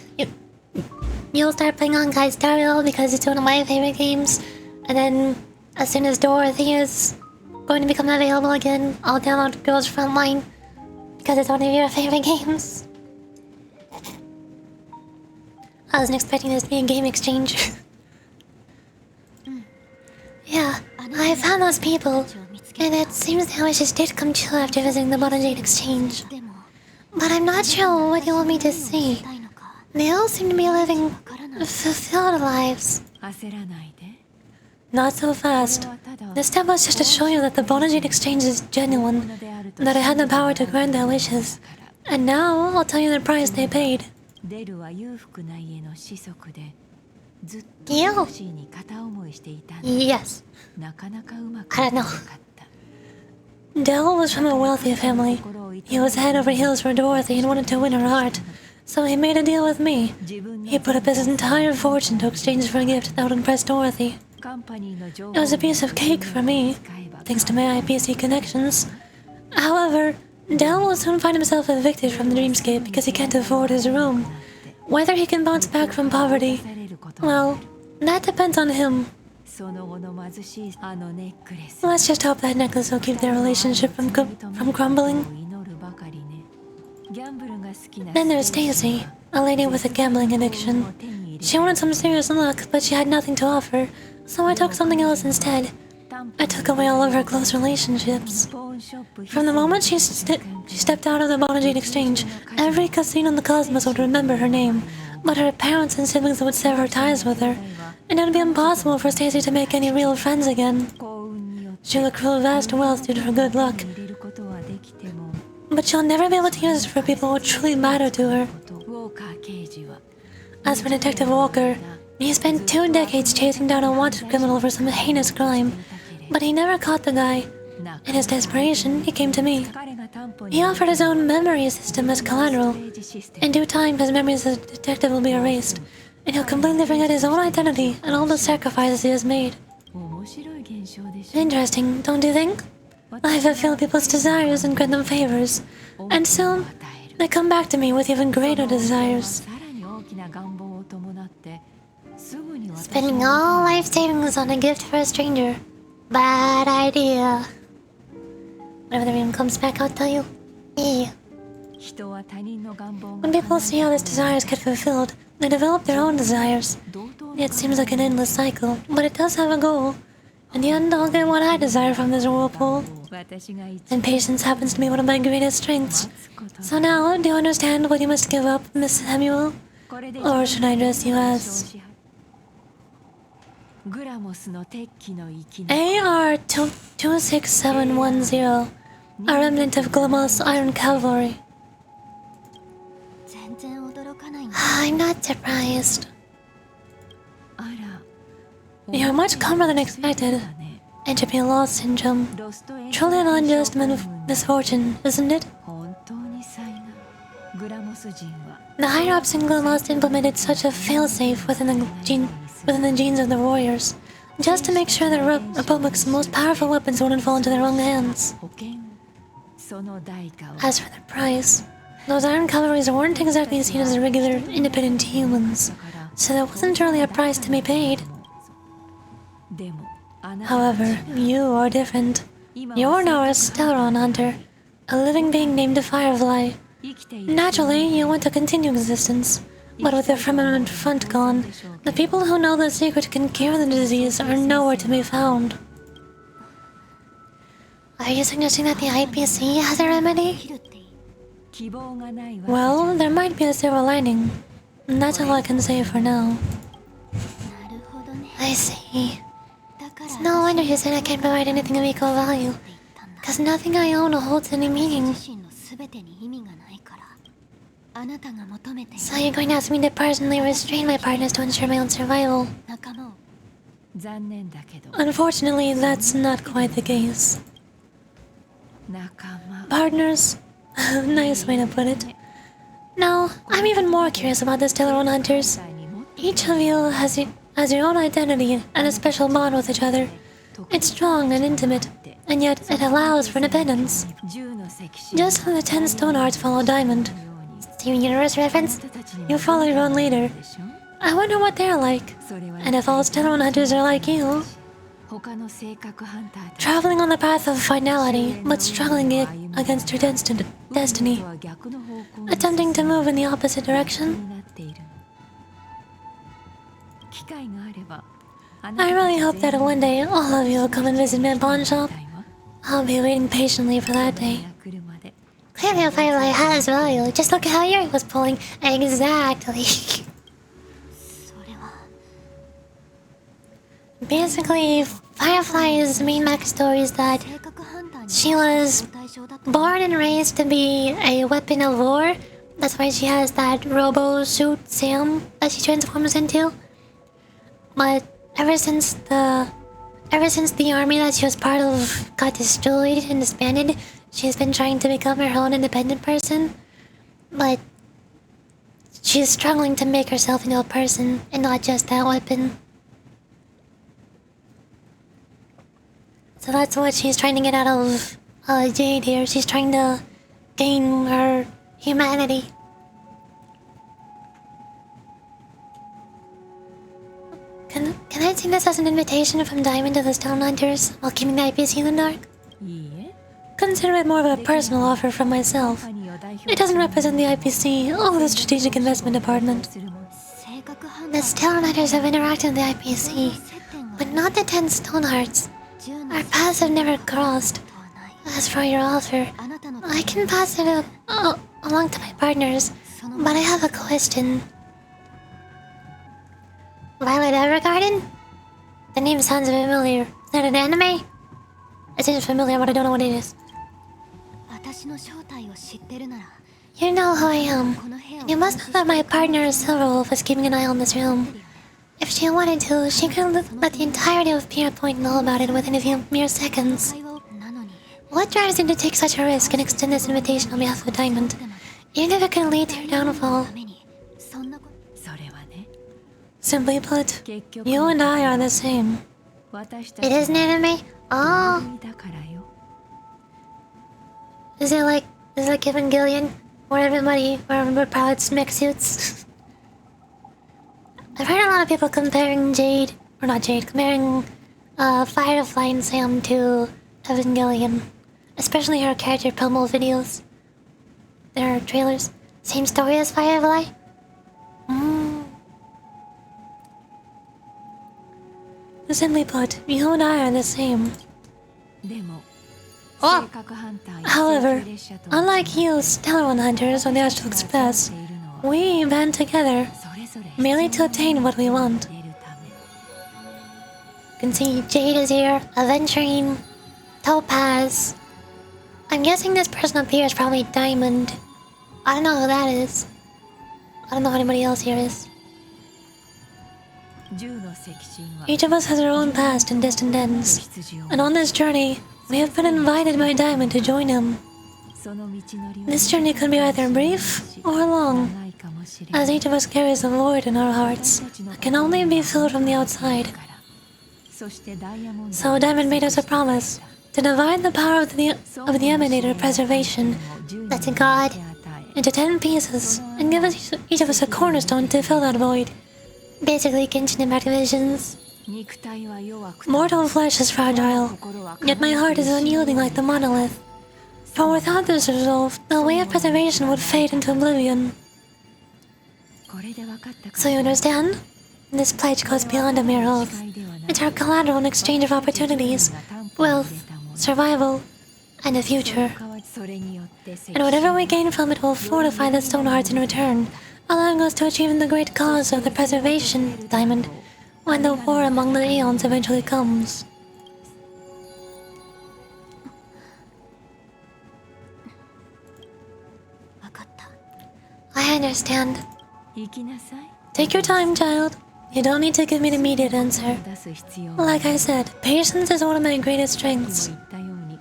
You'll start playing Honkai Star Rail because it's one of my favorite games. And then, as soon as Dorothy is going to become available again, I'll download Girls Frontline because it's one of your favorite games. I wasn't expecting this to be a game exchange. Yeah, I found those people, and it seems their wishes did come true after visiting the Monogene exchange. でも But I'm not sure what you want me to see. たいのか They all seem to be living わからない fulfilled lives. 焦らないで Not so fast. This step was just to show you that the Bonogene exchange is genuine, and that I had the power to grant their wishes. And now, I'll tell you the price they paid. デルは裕福な家の子息でずっと Yo. タクシーに片思いしていたんだ Yes. なかなかうまく I い don't か know. なかった Dell was from a wealthy family. He was head over heels for Dorothy and wanted to win her heart. So he made a deal with me. 自分の He put up his entire fortune to exchange for a gift that would impress Dorothy. カンパニーの情 It was a piece of cake for me, thanks to my IPC connections. However, Dell will soon find himself evicted from the dreamscape because he can't afford his room. Whether he can bounce back from poverty, well, that depends on him. その後の貧しいあのネックレス Let's just hope that necklace will keep their relationship from crumbling. 祈るばかりねギャンブルが好きな Then there's Daisy, a lady with a gambling addiction. She wanted some serious luck, but she had nothing to offer, so I took something else instead. I took away all of her close relationships. ポーンショップ From the moment she stepped out of the Monogene exchange, every casino in the cosmos would remember her name, but her parents and siblings would sever ties with her, and it would be impossible for Stacy to make any real friends again. 幸運によって She will accrue vast wealth due to her good luck, 入れることはできても but she'll never be able to use it for people who truly matter to her. ウォーカー刑事は As for Detective Walker, he spent 2 decades chasing down a wanted criminal for some heinous crime, but he never caught the guy. な In his desperation, he came to me. 彼が担保に He offered his own memory system as collateral. 政治システ In due time, his memories as a detective will be erased, and he'll completely forget his own identity and all the sacrifices he has made. ム面白い現象でしょ Interesting, don't you think? I fulfill people's desires and grant them favors, and soon they come back to me with even greater desires. さらに大きな願望を伴ってすぐに私 Spending all life savings on a gift for a stranger. Bad idea. Whenever the dream comes back, I'll tell you. Yeah. 人は他人の願望 When が people see how these desires get fulfilled, they develop their own desires. 同等の It seems like an endless cycle, but it does have a goal. In the end, I'll get what I desire from this whirlpool. And patience happens to be one of my greatest strengths. So now, do you understand what you must give up, Miss Samuel? Or should I address you as... AR-26710, a remnant of Glamos Iron Cavalry. I'm not surprised. You're much calmer than expected. Entropy loss syndrome. Truly an unjust misfortune, isn't it? The higher-ups in Glamos implemented such a failsafe within the genes of the warriors, just to make sure the Republic's most powerful weapons wouldn't fall into the wrong hands. As for the price, those iron cavalries weren't exactly seen as regular, independent humans, so there wasn't really a price to be paid. However, you are different. You're now a Stellaron hunter, a living being named a Firefly. Naturally, you want to continue existence, but with the firmament front gone, the people who know the secret can cure the disease are nowhere to be found. Are you suggesting that the IPC has a remedy? Well, there might be a silver lining. That's all I can say for now. I see. It's no wonder you said I can't provide anything of equal value, because nothing I own holds any meaning. So you're going to ask me to personally restrain my partners to ensure my own survival? Unfortunately, that's not quite the case. Partners? Nice way to put it. No, I'm even more curious about the Stellaron Hunters. Each of you has your own identity and a special bond with each other. It's strong and intimate, and yet it allows for independence. Just as the 10 stone hearts follow Diamond. Steven Universe reference? You follow your own leader. I wonder what they're like, and if all Stellaron Hunters are like you. Traveling on the path of finality, but struggling against your destiny. Attempting to move in the opposite direction. I really hope that one day all of you will come and visit my pawn shop. I'll be waiting patiently for that day. Clearly a Firefly has value. Just look at how Yuri was pulling. Exactly. Basically, Firefly's main backstory is that she was born and raised to be a weapon of war. That's why she has that robo suit Sam that she transforms into. But ever since the army that she was part of got destroyed and disbanded, she's been trying to become her own independent person. But she's struggling to make herself into a person and not just that weapon. So that's what she's trying to get out of Jade here. She's trying to gain her humanity. Can I take this as an invitation from Diamond to the Stone Hunters while keeping the IPC in the dark? Consider it more of a personal offer from myself. It doesn't represent the IPC or the Strategic Investment Department. The Stone Hunters have interacted with the IPC, but not the 10 Stone Hearts. Our paths have never crossed. As for your offer, I can pass it along to my partners, but I have a question. Violet Evergarden? The name sounds familiar. Is that an anime? It seems familiar, but I don't know what it is. You know who I am. And you must know that my partner Silverwolf is keeping an eye on this room. If she wanted to, she could let the entirety of Pierre Point know about it within a few mere seconds. What drives you to take such a risk and extend this invitation on behalf of Diamond, even if it could lead to your downfall? Simply put, you and I are the same. It is an anime? Oh. Is it like Evangelion, where everybody pilots mech suits? I've heard a lot of people comparing comparing Firefly and Sam to Evangelion. Especially her character promo videos. There are trailers. Same story as Firefly? The Simply put, you and I are the same. でも Oh. 性格ハンターや However, 列車と unlike you stellar one hunters on the Astral Express, we band together それぞれ merely to obtain what we want. 出るため You can see Jade is here, Aventurine, Topaz. I'm guessing this person up here is probably Diamond. I don't know who that is. I don't know who anybody else here is. 銃の石神は Each of us has our own past and distant ends. 羊を And on this journey, we have been invited by Diamond to join him. その道のりは This journey could be either brief or long, 長いかもしれない as each of us carries a void in our hearts that can only be filled from the outside. そしてダイヤモンド So Diamond made us a promise to divide the power of the emanator of preservation, that's a god, into 10 pieces and give us each of us a cornerstone to fill that void. Basically, Genshin Impact visions. 肉体は弱く Mortal flesh is fragile, 心は yet my heart is unyielding like the monolith. For without this resolve, the way of preservation would fade into oblivion. これで分かったか So you understand? This pledge goes beyond a mere oath. It's our collateral in exchange of opportunities, wealth, survival, and a future. それによって石 And whatever we gain from it will fortify the stone hearts in return, allowing us to achieve the great cause of the preservation, Diamond, when the war among the aeons eventually comes. I understand. 行きなさい Take your time, child. You don't need to give me an immediate answer. 出す必要は Like I said, patience is one of my greatest strengths. 言ったように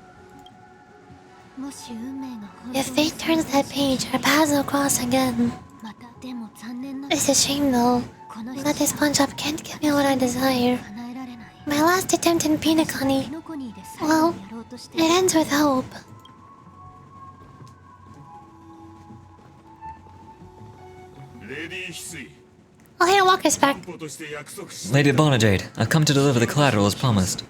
もし運命が本 If 当に fate turns that page, our paths will cross again. またでも残念な It's a shame, though, この人 that this punch-up can't give me what I desire. 叶えられない My last attempt in penacony, ノコニーで最後にやろうとして it ends with hope. Oh, hey, Walker's back. Lady Bonajade, I've come to deliver the collateral as promised.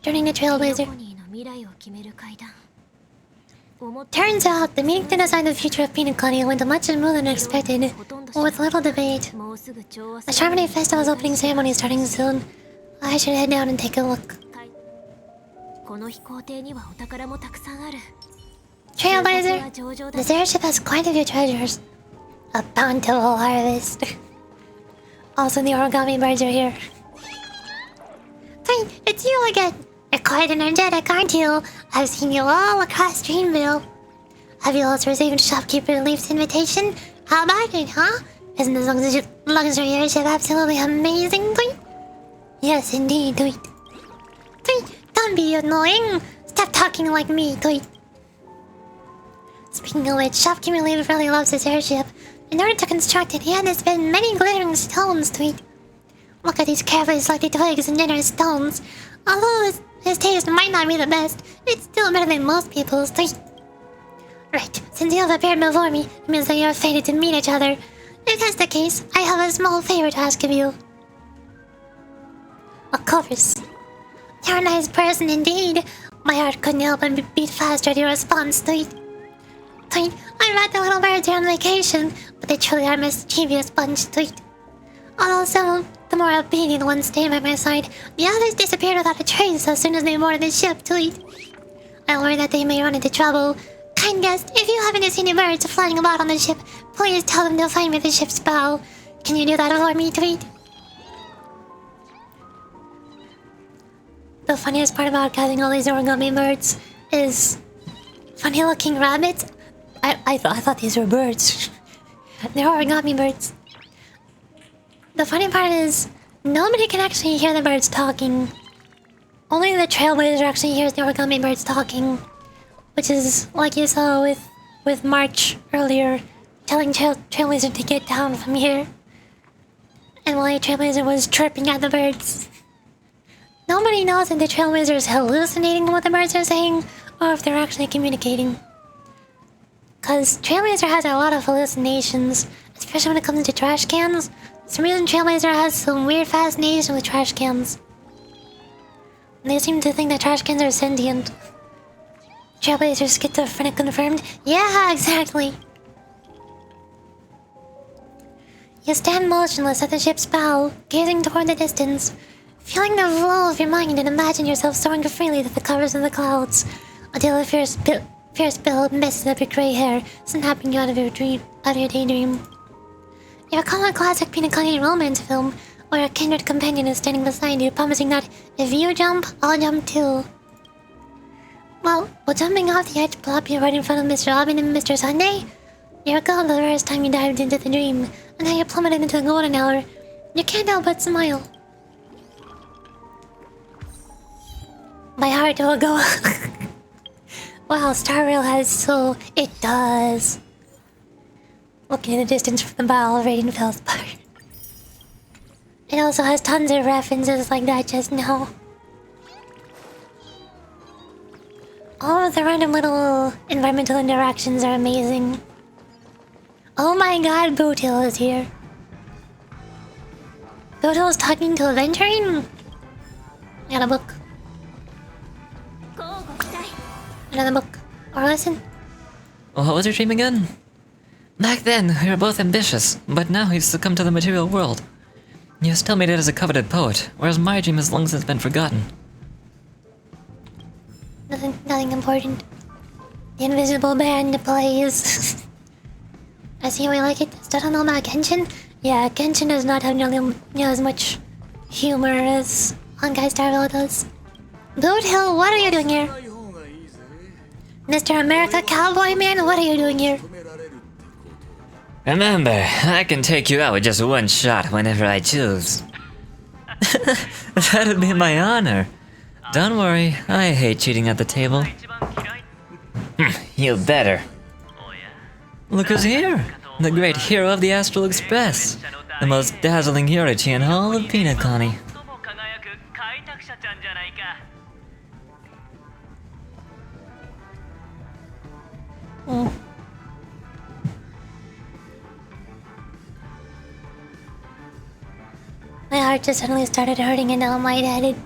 Joining the ノ Trailblazer. コニーの未来を決める階段思った Turns out, the meeting to decide the future of penacony went much smoother than expected, ほとんど with little debate. もうすぐ調和 The Charmony Festival's opening ceremony is starting soon. I should head down and take a look. この飛行艇にはお宝もたくさんある Trailblazer, 上々だ this airship has quite a few treasures. A bountiful harvest. Also, the origami birds are here. Hey, it's you again. You're quite energetic, aren't you? I've seen you all across Dreamville. Have you also received Shopkeeper Leaf's invitation? How about it, huh? Isn't this luxury airship absolutely amazing, Tweet? Yes, indeed, Tweet. Tweet, don't be annoying. Stop talking like me, Tweet. Speaking of which, Shopkeeper Leaf really loves his airship. In order to construct it, he had to spend many glittering stones, Tweet. Look at these carefully selected twigs and generous stones. Although his taste might not be the best, it's still better than most people's, Tweet. Right, since you have appeared before me, it means that you are fated to meet each other. If that's the case, I have a small favor to ask of you. Of course. You're a nice person indeed. My heart couldn't help but beat faster at your response, Tweet. Tweet, I brought the little birds here on vacation, but they truly are a mischievous bunch, Tweet. Also, the more obedient ones stay by my side, the others disappeared without a trace as soon as they boarded the ship, Tweet. I worry that they may run into trouble. Kind guest, if you happen to see any birds flying about on the ship, please tell them to find me at the ship's bow. Can you do that for me, Tweet? The funniest part about gathering all these origami birds is funny-looking rabbits. I thought these were birds. They're origami birds. The funny part is nobody can actually hear the birds talking. Only the Trailblazer actually hears the origami birds talking, which is like you saw with March earlier, telling Trailblazer to get down from here, and while Trailblazer was chirping at the birds. Nobody knows if the Trailblazer is hallucinating what the birds are saying, or if they're actually communicating. Cause Trailblazer has a lot of hallucinations, especially when it comes to trash cans. For some reason Trailblazer has some weird fascination with trash cans. They seem to think that trash cans are sentient. Trailblazer schizophrenic confirmed? Yeah, exactly. You stand motionless at the ship's bow, gazing toward the distance, feeling the flow of your mind and imagine yourself soaring freely through the covers of the clouds, until a fierce billow messes up your gray hair, snapping you out of your daydream. You recall a classic penacony romance film, where a kindred companion is standing beside you, promising that if you jump, I'll jump too. Well, jumping off the edge plop you right in front of Mr. Robin and Mr. Sunday? You recall the first time you dived into the dream, and how you plummeted into the golden hour. You can't help but smile. My heart will go. Wow, Star Rail has soul. It does. Looking in the distance from the bow, Raiden feels part. It also has tons of references like that just now. All of the random little environmental interactions are amazing. Oh my god, Bootail is here. Bootail is talking to a venturing? I got a book. Another book. Or listen. What was your dream again? Back then, we were both ambitious, but now we've succumbed to the material world. You still made it as a coveted poet, whereas my dream has long since been forgotten. Nothing important. The invisible band plays. I see why you like it. Still don't know about Genshin? Yeah, Genshin does not have nearly as much humor as Honkai Star Rail does. Boothill, what are you doing here? Mr. America Cowboy Man, what are you doing here? Remember, I can take you out with just one shot whenever I choose. That'd be my honor. Don't worry, I hate cheating at the table. You better. Look who's here! The great hero of the Astral Express! The most dazzling Yorichi in all of penacony. My heart just suddenly started hurting and now I'm lightheaded.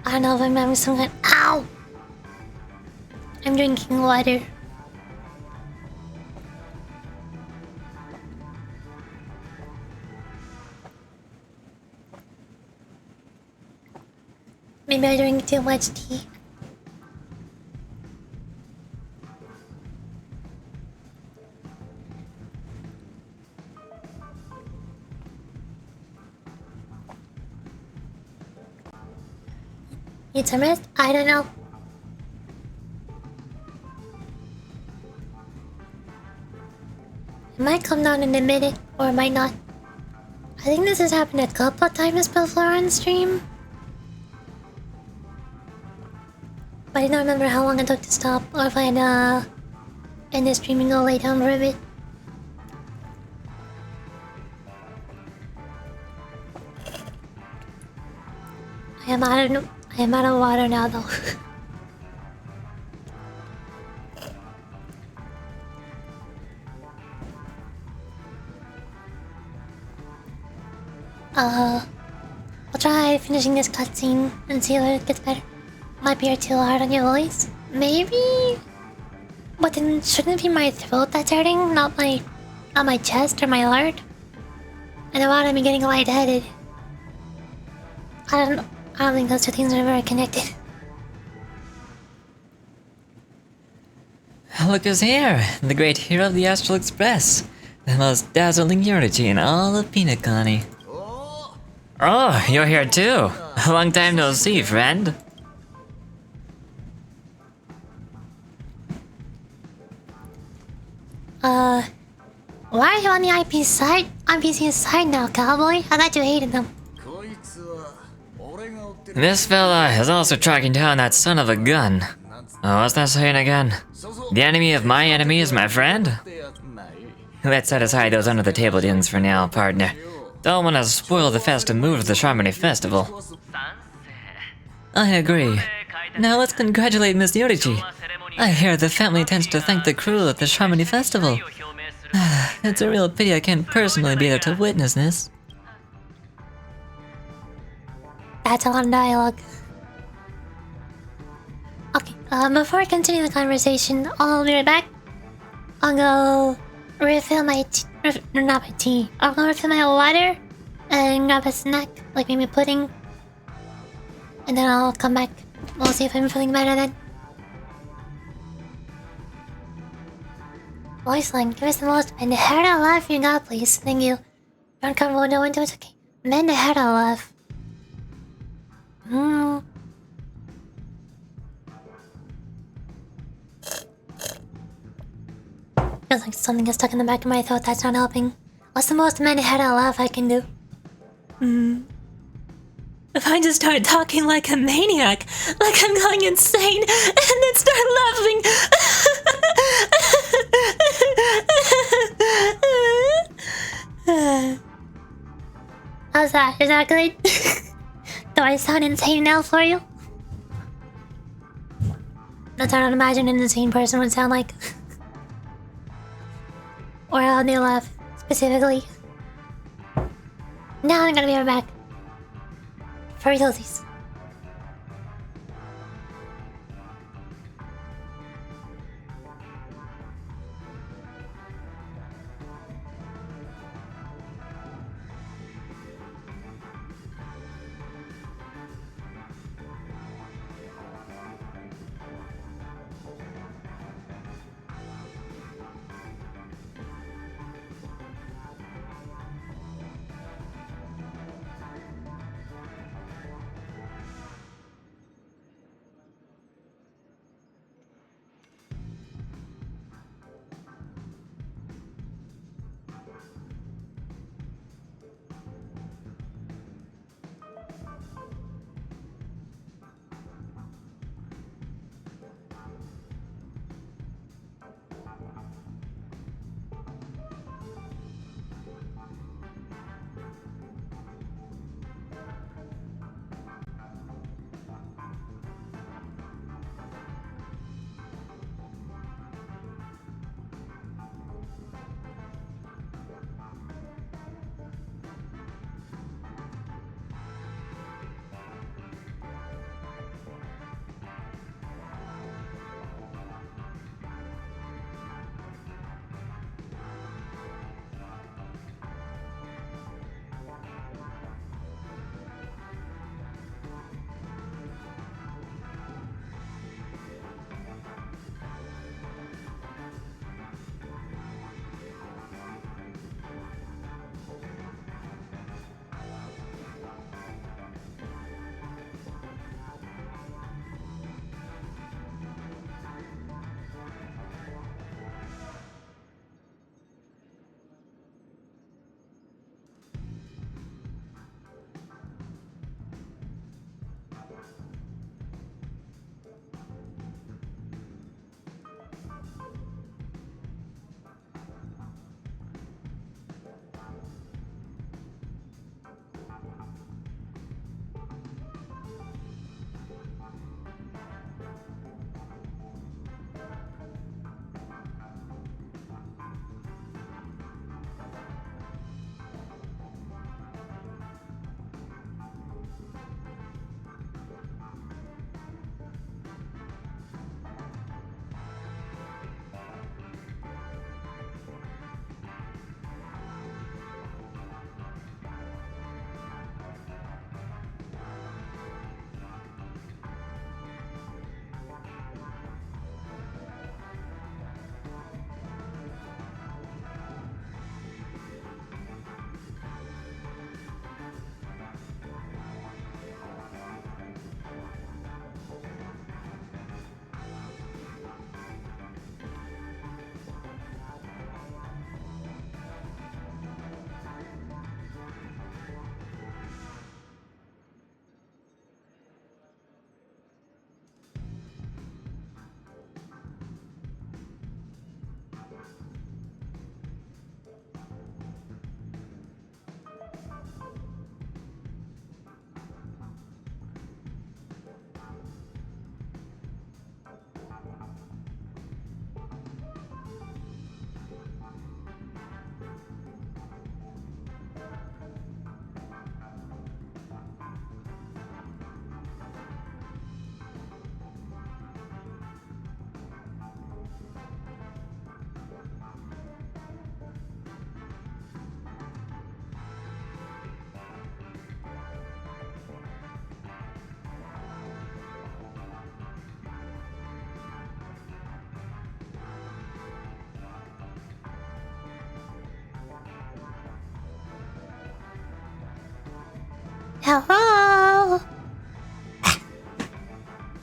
I don't know if I'm having some kind. Ow! I'm drinking water. Maybe I drink too much tea. Need some rest? I don't know. It might come down in a minute, or it might not. I think this has happened a couple of times before on stream. But I don't remember how long it took to stop, or if I'd end the stream and go lay down for a bit. I am out of water now though. I'll try finishing this cutscene and see if it gets better. Might be too hard on your voice. Maybe? But then shouldn't it be my throat that's hurting, not my chest or my heart? And about me getting lightheaded. I don't think those two things are very connected. Look who's here! The great hero of the Astral Express! The most dazzling Yorichi in all of penacony. Oh, you're here too. A long time no see, friend. Why are you on the IPC's side now, cowboy? I thought you hated them. This fella is also tracking down that son of a gun. Oh, what's that saying again? The enemy of my enemy is my friend? Let's set aside those under the table dins for now, partner. Don't want to spoil the festive mood of the Charmony Festival. I agree. Now let's congratulate Miss Yorichi. I hear the family tends to thank the crew at the Charmony Festival. It's a real pity I can't personally be there to witness this. That's a lot of dialogue. Okay, before I continue the conversation, I'll be right back. I'll go refill Or not my tea. I'll go refill my water and grab a snack, like maybe pudding. And then I'll come back. We'll see if I'm feeling better then. Voice line, give us the most Menehera laugh you got, please. Thank you. Don't come with no window, it's okay. Menehera laugh. Feels like something is stuck in the back of my throat that's not helping. What's the most Menehera laugh I can do? If I just start talking like a maniac, like I'm going insane, and then start laughing. How's that? Is that good? Do I sound insane now for you? That's how I imagine an insane person would sound like. Or how they laugh, specifically. Now I'm gonna be right back. For realsies. Hello!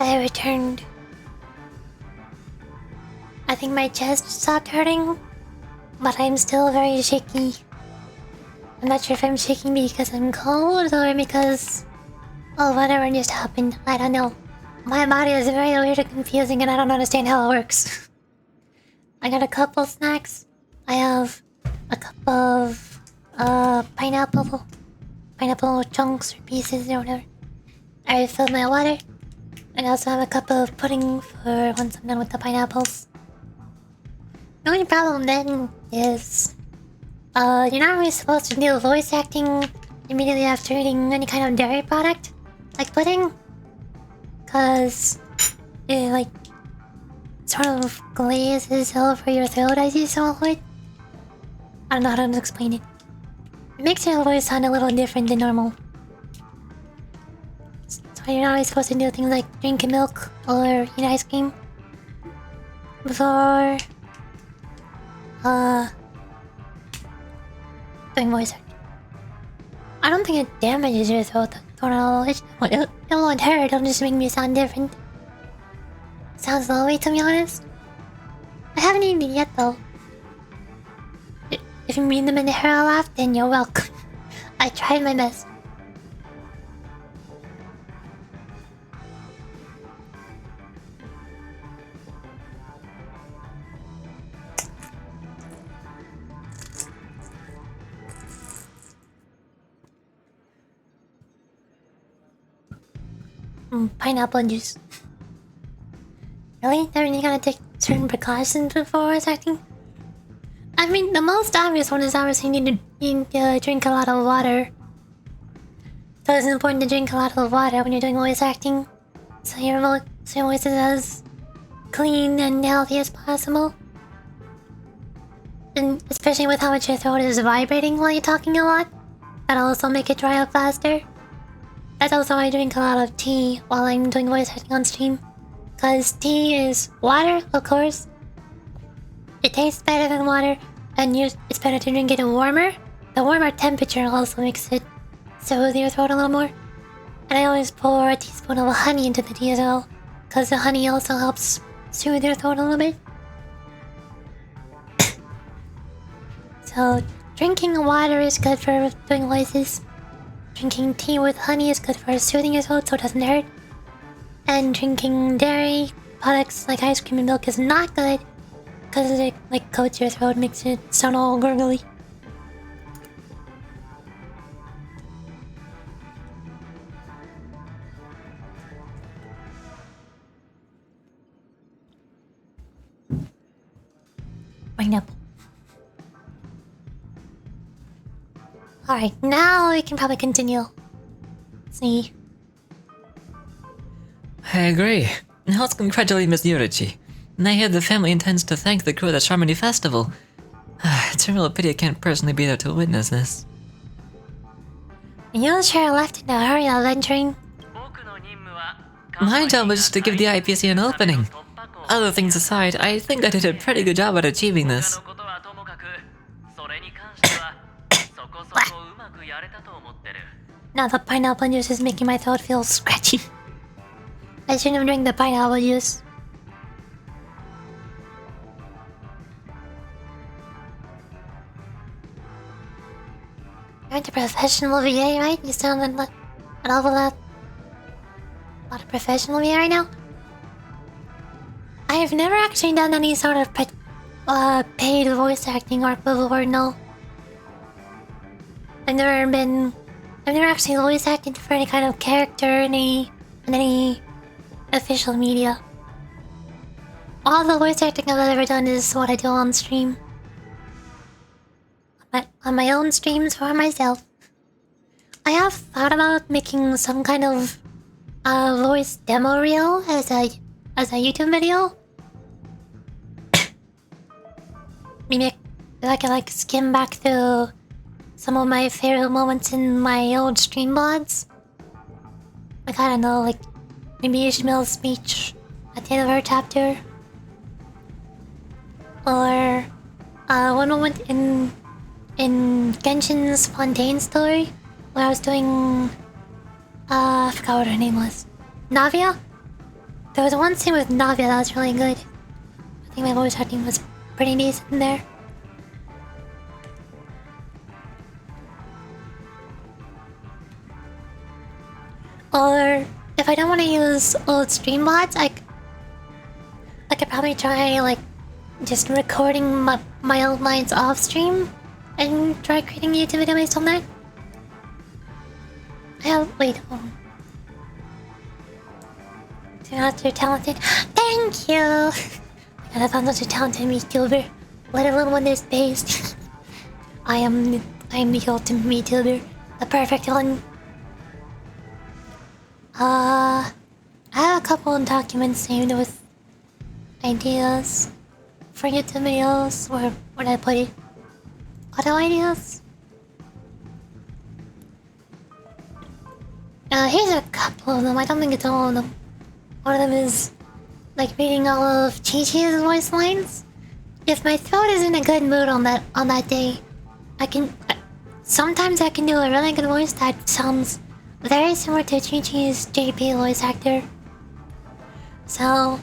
I returned. I think my chest stopped hurting, but I'm still very shaky. I'm not sure if I'm shaking because I'm cold or because of whatever just happened. I don't know. My body is very weird and confusing and I don't understand how it works. I got a couple snacks. I have a cup of pineapple chunks or pieces or whatever. I refilled my water. And I also have a cup of pudding for once I'm done with the pineapples. The only problem then is you're not really supposed to do voice acting immediately after eating any kind of dairy product, like pudding, cause it like sort of glazes over your throat as you swallow it. I don't know how to explain it. It makes your voice sound a little different than normal. So you're not really supposed to do things like drink milk or eat ice cream before doing voice acting. I don't think it damages your throat at all. It won't hurt, it'll just make me sound different. Sounds lovely, to be honest. I haven't eaten it yet though. If you mean them in the hair I laugh, then you're welcome. I tried my best. Pineapple juice. Really? They're really gonna take certain precautions before voice acting? I mean, the most obvious one is obviously you need to drink a lot of water. So it's important to drink a lot of water when you're doing voice acting, so your voice is as clean and healthy as possible. And especially with how much your throat is vibrating while you're talking a lot, that'll also make it dry up faster. That's also why I drink a lot of tea while I'm doing voice acting on stream. Cause tea is water, of course. It tastes better than water, and it's better to drink it warmer. The warmer temperature also makes it soothe your throat a little more. And I always pour a teaspoon of honey into the tea as well, cause the honey also helps soothe your throat a little bit. So drinking water is good for doing voices. Drinking tea with honey is good for soothing your throat so it doesn't hurt. And drinking dairy products like ice cream and milk is not good because it like coats your throat, makes it sound all gurgly. Pineapple. Alright, now we can probably continue. Let's see. I agree. Let's congratulate Miss Yurichi. And I hear the family intends to thank the crew at the Harmony Festival. It's a real pity I can't personally be there to witness this. You sure left in a hurry of entering. My job was just to give the IPC an opening. Other things aside, I think I did a pretty good job at achieving this. Now the pineapple juice is making my throat feel scratchy. I shouldn't have drank the pineapple juice. You're a professional VA, right? You sound like an awful lot of professional VA right now. I have never actually done any sort of paid voice acting work before, no. I've never actually voice acted for any kind of character in any official media. All the voice acting I've ever done is what I do on stream. On my own streams for myself. I have thought about making some kind of voice demo reel as a YouTube video. Maybe if I can like skim back through some of my favorite moments in my old stream VODs. Like, I don't know, like maybe Ishmael's speech at the end of her chapter. Or one moment in Genshin's Fontaine story where I was doing I forgot what her name was. Navia? There was one scene with Navia that was really good. I think my voice acting was pretty decent in there. Or if I don't want to use old stream bots, I could probably try like just recording my old lines off stream and try creating a YouTube video based on that. Wait, hold on. Do not you're talented. Thank you! And I found such a talented VTuber, let alone one that's based. I am the ultimate VTuber, the perfect one. I have a couple of documents saved with ideas for YouTube videos. Where would I put it? Auto ideas? Here's a couple of them. I don't think it's all of them. One of them is like reading all of Chi-Chi's voice lines. If my throat is in a good mood on that day, sometimes I can do a really good voice that sounds very similar to Chi-Chi's JP voice actor. So,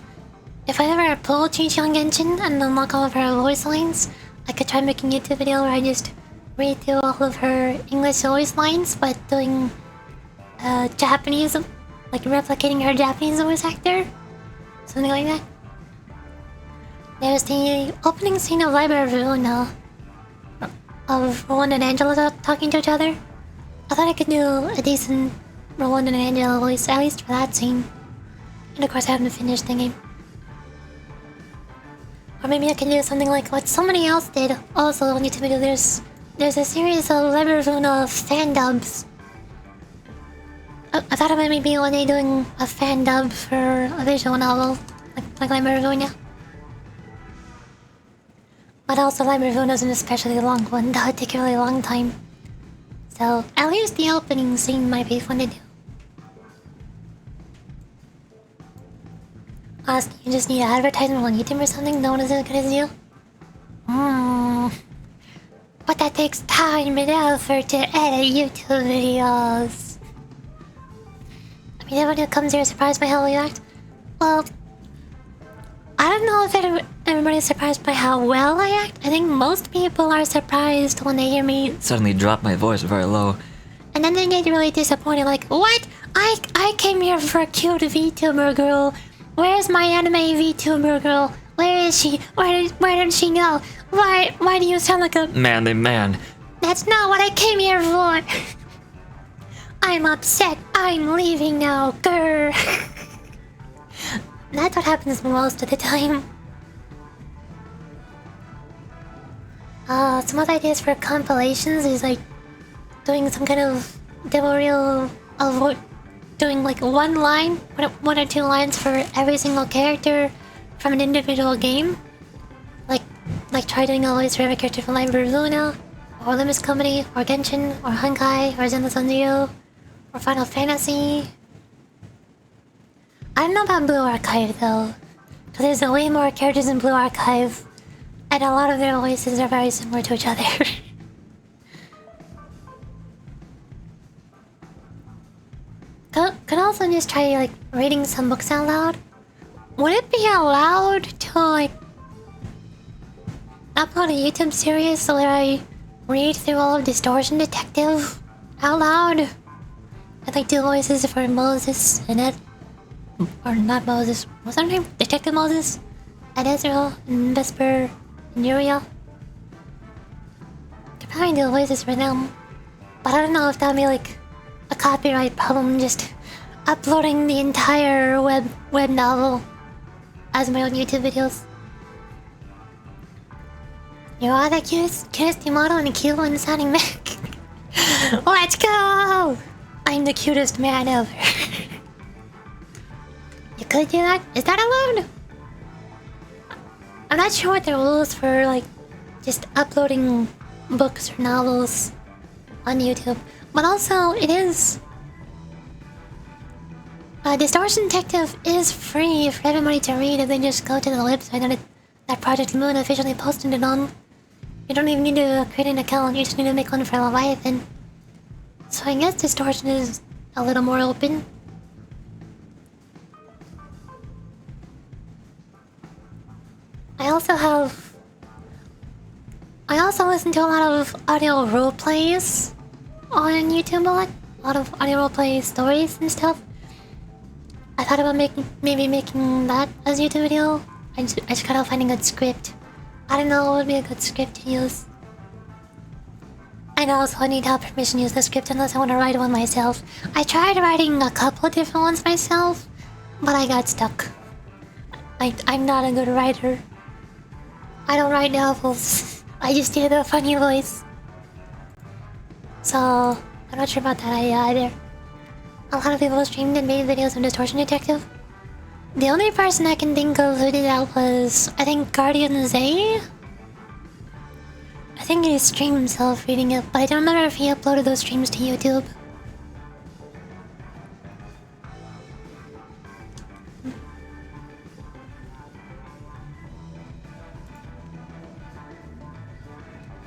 if I ever pull Chi-Chi on Genshin and unlock all of her voice lines, I could try making a YouTube video where I just read through all of her English voice lines, but doing Japanese, like replicating her Japanese voice actor. Something like that. There's the opening scene of Library of Luna, of Roland and Angela talking to each other. I thought I could do a decent Roland and Angela voice, at least for that scene. And of course I haven't finished the game. Or maybe I can do something like what somebody else did also on YouTube video. There's a series of Library of Luna fan dubs. I thought about maybe one day doing a fan dub for a visual novel, like Library of Luna. But also Library of Luna is an especially long one, that would take a really long time. So at least the opening scene might be fun to do. Honestly, you just need an advertisement on YouTube or something, no one is as good as you. But that takes time and effort to edit YouTube videos. I mean, everyone who comes here is surprised by how we act. Well, I don't know if everybody's surprised by how well I act. I think most people are surprised when they hear me Suddenly drop my voice very low. and then they get really disappointed, like, what? I came here for a cute VTuber girl. Where's my anime VTuber girl? Where is she? Where did she go? Why do you sound like a Manly man. That's not what I came here for. I'm upset. I'm leaving now, grr. That's what happens most of the time. Some other ideas for compilations is like doing some kind of demo reel of doing like one line, one or two lines for every single character from an individual game. Like try doing a voice for every character from Library of Luna, or Olympus Company, or Genshin, or Honkai, or Zenless Zero, or Final Fantasy. I don't know about Blue Archive though, because there's way more characters in Blue Archive, and a lot of their voices are very similar to each other. Could also just try like reading some books out loud. Would it be allowed to like upload a YouTube series where I read through all of Distortion Detective out loud? I'd like do voices for Moses and Ed, or not Moses. What's her name? Detective Moses, and Ezreal, and Vesper, and Uriel. Could probably do voices for them, but I don't know if that'd be like a copyright problem. Just uploading the entire web novel as my own YouTube videos. You are the cutest model and the cute one sounding back. Let's go! I'm the cutest man ever. You could do that? Is that allowed? I'm not sure what the rules for like just uploading books or novels on YouTube. But also it is Distortion Detective is free for everybody to read if they just go to the website that Project Moon officially posted it on. You don't even need to create an account, you just need to make one for Leviathan. So I guess Distortion is a little more open. I also listen to a lot of audio roleplays on YouTube a lot of audio roleplay stories and stuff. I thought about maybe making that as a YouTube video. I just gotta find a good script. I don't know what would be a good script to use. I know also I need to have permission to use the script unless I want to write one myself. I tried writing a couple of different ones myself, but I got stuck. I'm not a good writer. I don't write novels. I just do the funny voice. So, I'm not sure about that idea either. A lot of people streamed and made videos on Distortion Detective. The only person I can think of who did that was, I think, Guardian Zay? I think he streamed himself reading it, but I don't remember if he uploaded those streams to YouTube.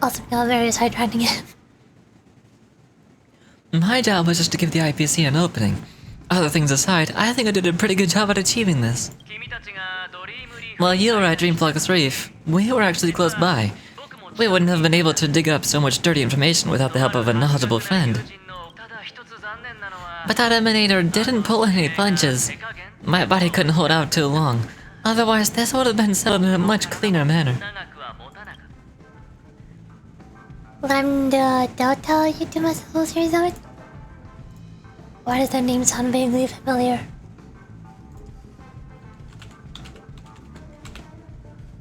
Also, feel very sidetracking it. My job was just to give the IPC an opening. Other things aside, I think I did a pretty good job at achieving this. While you were at Dreamflux Reef, we were actually close by. We wouldn't have been able to dig up so much dirty information without the help of a knowledgeable friend. But that Emanator didn't pull any punches. My body couldn't hold out too long. Otherwise, this would have been settled in a much cleaner manner. Lambda Delta YouTube full series of it? Why does that name sound vaguely familiar?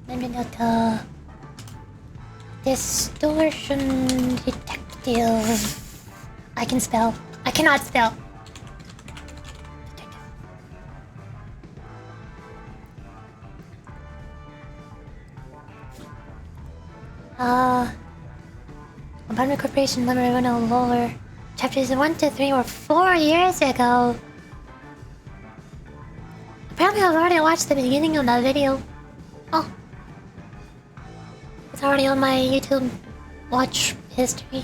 Lambda Delta Distortion Detective. I can spell. I cannot spell. Apartment Corporation Lemon Revenue Lower. Chapters 1 to 3 were 4 years ago. Apparently I've already watched the beginning of that video. Oh. It's already on my YouTube watch history.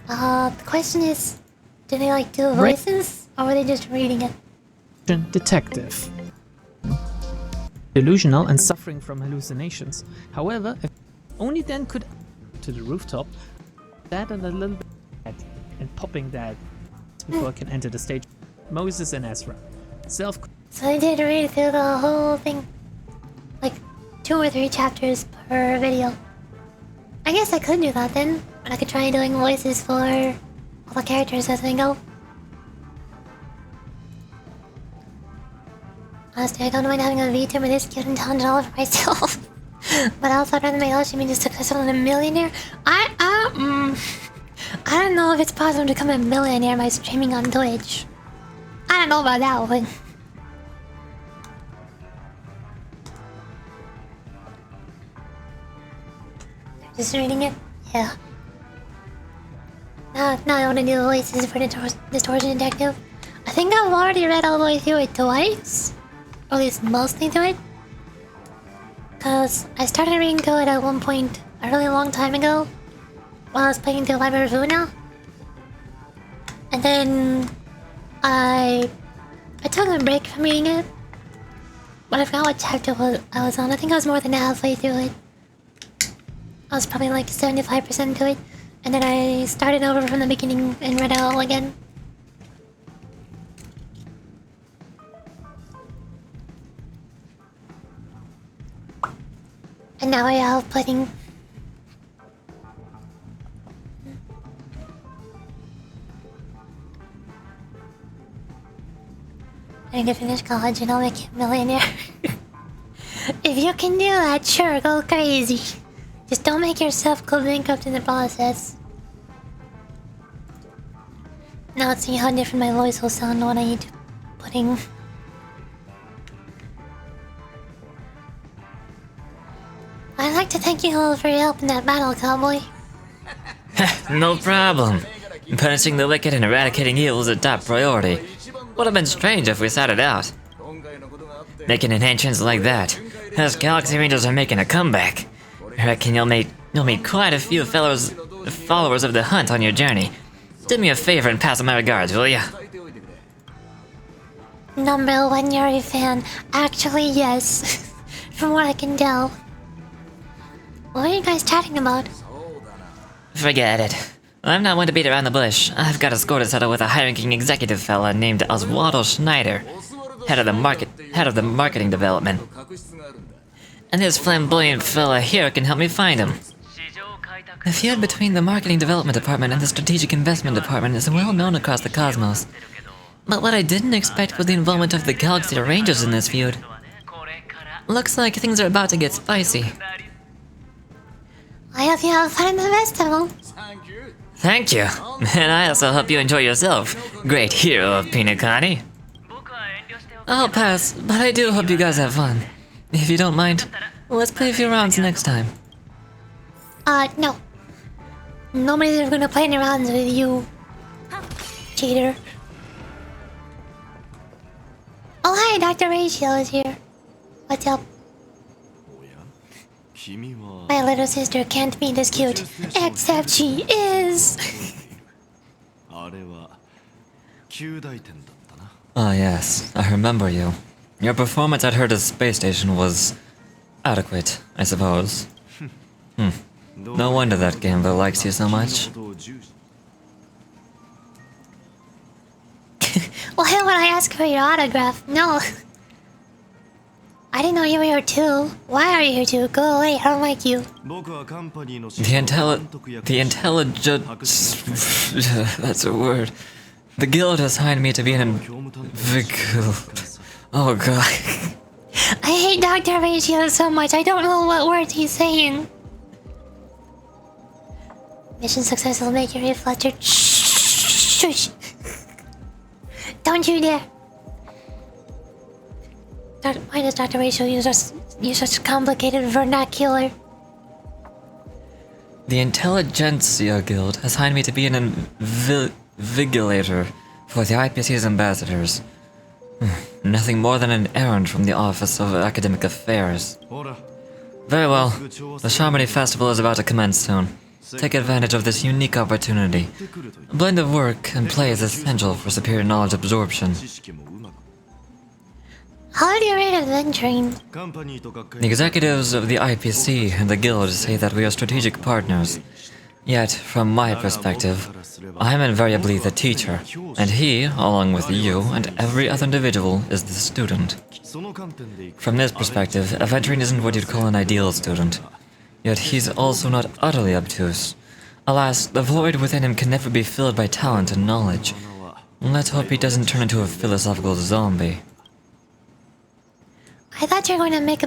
The question is, do they like do voices? Or were they just reading it? Detective. Delusional and suffering from hallucinations. However, if only then could to the rooftop, that and a little bit and popping that before I can enter the stage. Moses and Ezra. So I did read through the whole thing. Like 2 or 3 chapters per video. I guess I could do that then. But I could try doing voices for all the characters as they go. Honestly, I don't mind having a Vtuber this cute and talented all for myself. But I also I'd rather make Yoshimi just to someone a millionaire. I don't know if it's possible to become a millionaire by streaming on Twitch. I don't know about that one. Just reading it? Yeah. Now I want to do the voices for Distortion Detective. I think I've already read all the way through it twice. Or at least mostly through it. Cause I started reading through it at one point a really long time ago. While I was playing through Library of Una. And then I took a break from reading it. But I forgot what chapter I was on. I think I was more than halfway through it. I was probably like 75% to it. And then I started over from the beginning and read it all again. And now I have putting. I can finish college and I'll make you a millionaire. If you can do that, sure, go crazy. Just don't make yourself go bankrupt in the process. Now let's see how different my voice will sound when I eat pudding. I'd like to thank you all for your help in that battle, cowboy. No problem. Punishing the wicked and eradicating evil is a top priority. Would have been strange if we sat it out. Making enhancements like that, us Galaxy Rangers are making a comeback. I reckon you'll meet quite a few fellows followers of the hunt on your journey. Do me a favor and pass on my regards, will ya? Number one Yuri fan. Actually, yes. From what I can tell. What are you guys chatting about? Forget it. I'm not one to beat around the bush. I've got a score to settle with a high-ranking executive fella named Oswaldo Schneider, head of the marketing development. And this flamboyant fella here can help me find him. The feud between the marketing development department and the strategic investment department is well known across the cosmos. But what I didn't expect was the involvement of the Galaxy Rangers in this feud. Looks like things are about to get spicy. I hope you have fun in the festival. Thank you. And I also hope you enjoy yourself, great hero of penacony. I'll pass, but I do hope you guys have fun. If you don't mind, let's play a few rounds next time. No. Nobody's ever gonna play any rounds with you. Cheater. Oh hi, Dr. Ratio is here. What's up? My little sister can't be this cute, except she is. Ah yes, I remember you. Your performance at Herta's space station was adequate, I suppose. No wonder that gambler likes you so much. Why would I ask for your autograph? No. I didn't know you were here too. Why are you here too? Go away, I don't like you. The intelligent... that's a word. The guild assigned me to be an Oh god. I hate Dr. Ratio so much, I don't know what words he's saying. Mission success will make you reflected. Shh. Don't you dare. Why does Dr. Ratio use such complicated vernacular? The Intelligentsia Guild assigned me to be an invigilator for the IPC's ambassadors. Nothing more than an errand from the Office of Academic Affairs. Very well. The Charmony Festival is about to commence soon. Take advantage of this unique opportunity. A blend of work and play is essential for superior knowledge absorption. How do you rate adventuring? The executives of the IPC and the Guild say that we are strategic partners. Yet, from my perspective, I am invariably the teacher, and he, along with you and every other individual, is the student. From this perspective, Aventurine isn't what you'd call an ideal student. Yet he's also not utterly obtuse. Alas, the void within him can never be filled by talent and knowledge. Let's hope he doesn't turn into a philosophical zombie. I thought you were going to make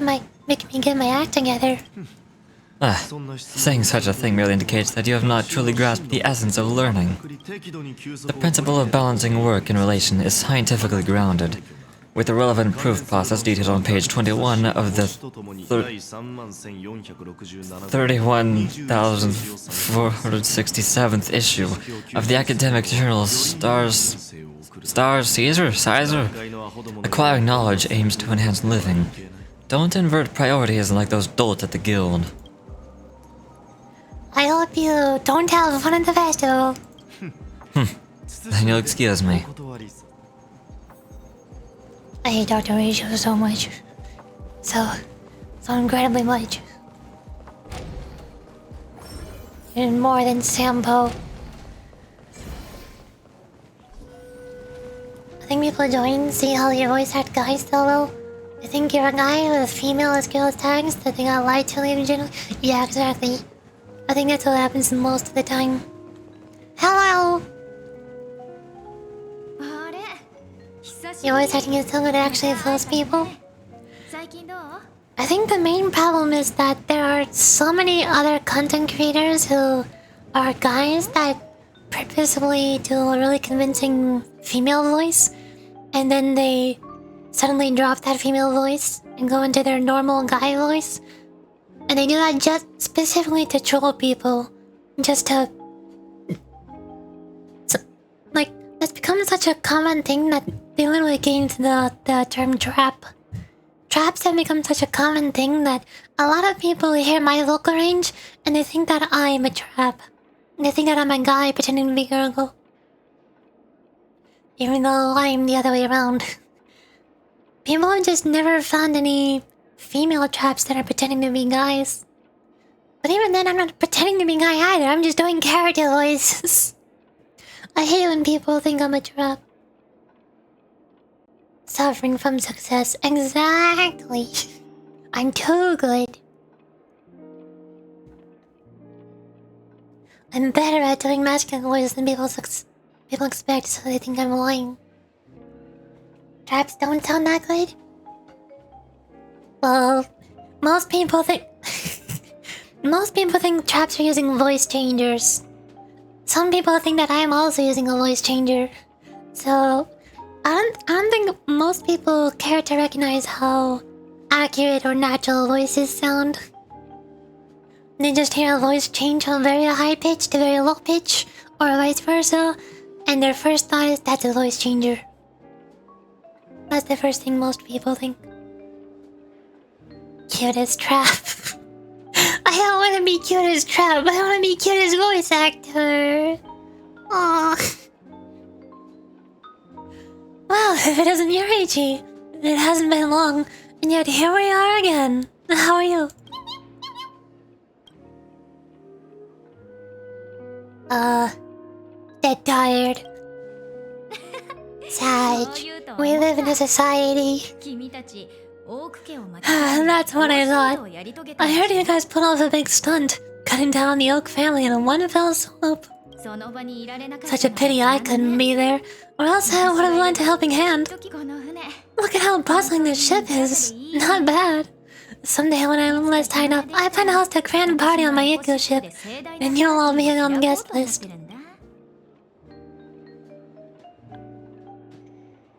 me get my act together. Saying such a thing merely indicates that you have not truly grasped the essence of learning. The principle of balancing work and relation is scientifically grounded, with the relevant proof process detailed on page 21 of the 31,467th issue of the academic journal Caesar? Acquiring knowledge aims to enhance living. Don't invert priorities like those dolts at the guild. I hope you don't have fun at the festival. Then you'll excuse me. I hate Dr. Ratio so much. So incredibly much. And more than Sampo. I think people join, see how your voice act guys solo. I think you're a guy with female as girls tags that they got lied to leave generally. Yeah, exactly. I think that's what happens most of the time. Hello! Your voice acting is so good it actually fools people. I think the main problem is that there are so many other content creators who are guys that purposefully do a really convincing female voice, and then they suddenly drop that female voice and go into their normal guy voice. And they do that just specifically to troll people. Just to... like, it's become such a common thing that they literally gained the term trap. Traps have become such a common thing that a lot of people hear my vocal range and they think that I'm a trap. They think that I'm a guy pretending to be a girl. Even though I'm the other way around. People have just never found any female traps that are pretending to be guys. But even then, I'm not pretending to be a guy either. I'm just doing character voices. I hate when people think I'm a trap. Suffering from success. Exactly. I'm too good. I'm better at doing masculine voices than people expect, so they think I'm lying. Traps don't sound that good? Well, most people think... most people think traps are using voice changers. Some people think that I am also using a voice changer. So, I don't think most people care to recognize how accurate or natural voices sound. They just hear a voice change from very high pitch to very low pitch, or vice versa, and their first thought is that's a voice changer. That's the first thing most people think. Cute as Trap. I don't want to be cute as Trap, I want to be cute as voice actor. Aww. Well, if it isn't Yurichi, it hasn't been long, and yet here we are again. How are you? Dead tired. Sag, we live in a society. That's what I thought. I heard you guys put off a big stunt, cutting down the Oak family in one fell swoop. Such a pity I couldn't be there, or else I would have lent a helping hand. Look at how bustling this ship is. Not bad. Someday when I'm less tied up, I plan to host a grand party on my Eco ship, and you'll all be on the guest list.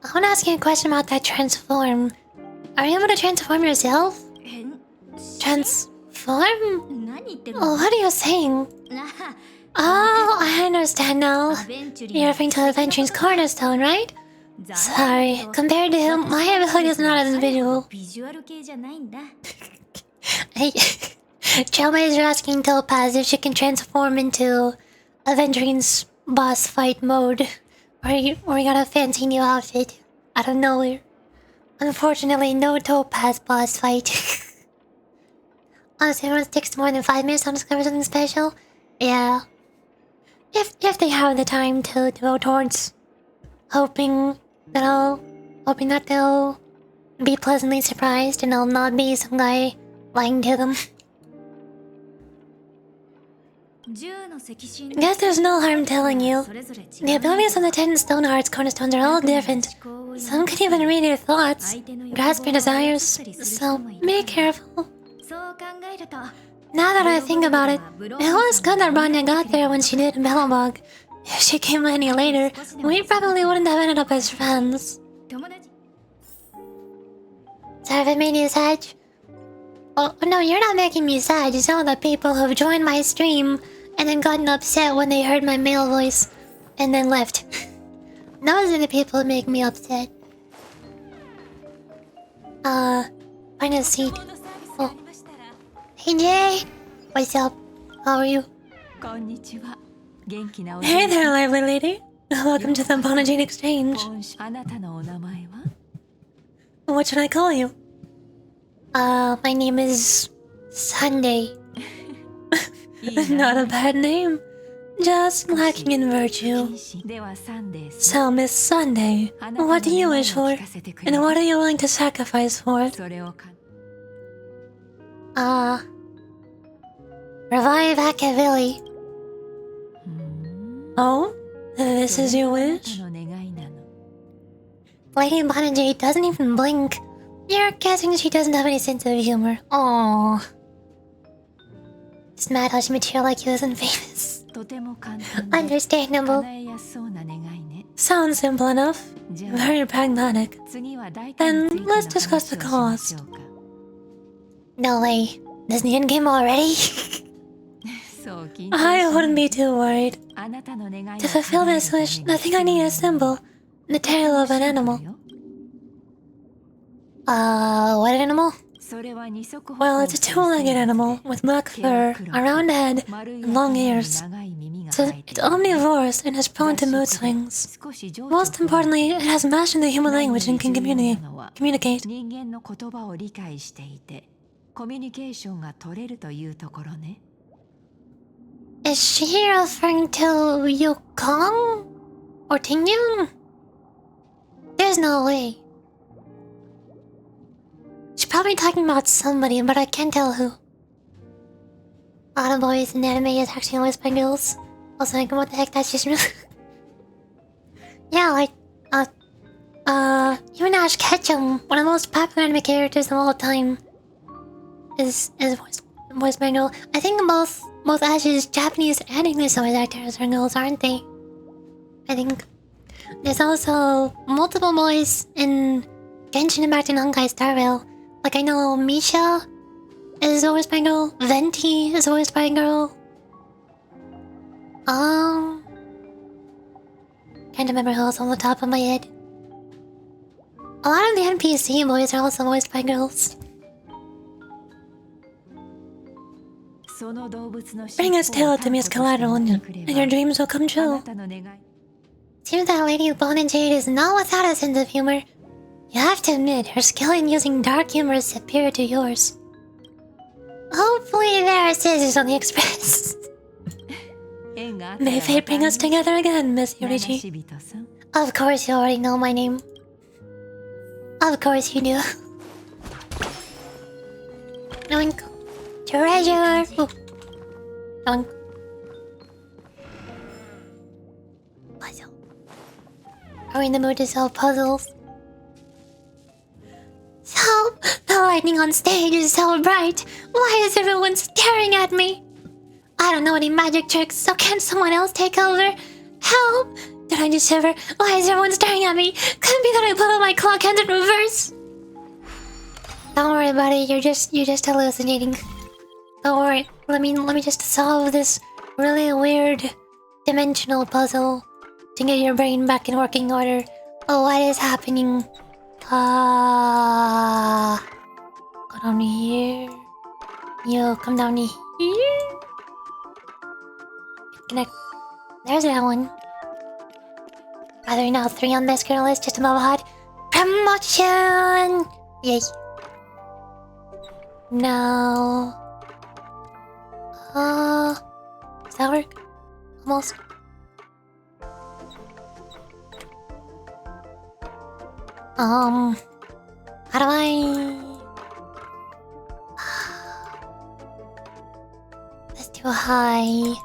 I want to ask you a question about that transform. Are you able to transform yourself? Transform? Oh, what are you saying? Oh, I understand now. You're referring to Adventuring's cornerstone, right? Sorry, compared to him, my ability is not as visual. Trailblazers are asking Topaz if she can transform into Aventuring's boss fight mode. Or you got a fancy new outfit out of nowhere. Unfortunately, no Topaz boss fight. Honestly, everyone takes more than 5 minutes to discover something special. Yeah. If they have the time to go towards hoping that they'll be pleasantly surprised and I'll not be some guy lying to them. I guess there's no harm telling you. The abilities of the 10 Stonehearts cornerstones are all different. Some can even read your thoughts, grasp your desires, so be careful. Now that I think about it, it was good that Rania got there when she did in Bellabog. If she came any later, we probably wouldn't have ended up as friends. Sorry if I made you sad. Oh no, you're not making me sad. It's all the people who've joined my stream and then gotten upset when they heard my male voice and then left. Those are the people who make me upset. Find a seat. Oh. Hey Jay! What's up? How are you? Hey there, lively lady. Welcome to the Bonagine Exchange. What should I call you? My name is... Sunday. Not a bad name. Just lacking in virtue. So, Miss Sunday, what do you wish for? And what are you willing to sacrifice for it? Revive Akavili. Oh? This is your wish? Lady Bonajay doesn't even blink. You're guessing she doesn't have any sense of humor. Aww. It's mad how she material like you isn't famous. Understandable. Sounds simple enough. Very pragmatic. Then let's discuss the cost. No way. Doesn't the end game already? I wouldn't be too worried. To fulfill this wish, the thing I need is simple. The tail of an animal. What animal? Well, it's a two-legged animal with black fur, a round head, and long ears. It's omnivorous and is prone to mood swings. Most importantly, it has mastered the human language and can communicate. 人間の言葉を理解していて、コミュニケーションが取れるというところね。Is she referring to Yukong? Or Tingyun? There's no way. She's probably talking about somebody, but I can't tell who. A lot of boys in anime is actually always by girls. Also, like, what the heck, that's just real. Yeah, like, even Ash Ketchum, one of the most popular anime characters of all time, is voiced by a girl. I think both Ash's Japanese and English voice actors are girls, aren't they? I think. There's also multiple boys in Genshin Impact and Honkai Star Rail. Like, I know Misha is voiced by a girl, Venti is voiced by a girl. Can't remember who else on the top of my head. A lot of the NPC boys are also voiced by girls. Bring its tail to me as collateral, and your dreams will come true. Seems that Lady Bone and Jade is not without a sense of humor. You have to admit, her skill in using dark humor is superior to yours. Hopefully there are scissors on the express. May fate bring us together again, Miss Yorichi. Of course you already know my name. Of course you do. Noink. Treasure! Oh. Noink. Puzzle. Are we in the mood to solve puzzles? So, the lighting on stage is so bright. Why is everyone staring at me? I don't know any magic tricks, so can someone else take over? Help! Did I just shiver? Why is everyone staring at me? Could it be that I put all my clock hands in reverse? Don't worry about it, you're just hallucinating. Don't worry, let me just solve this really weird dimensional puzzle to get your brain back in working order. Oh, what is happening? Go down here. You come down here. Connect. There's that one. Rather now 3 on this girl list just above hot. Promotion! Yay. No. Does that work? Almost. How do I... That's too high.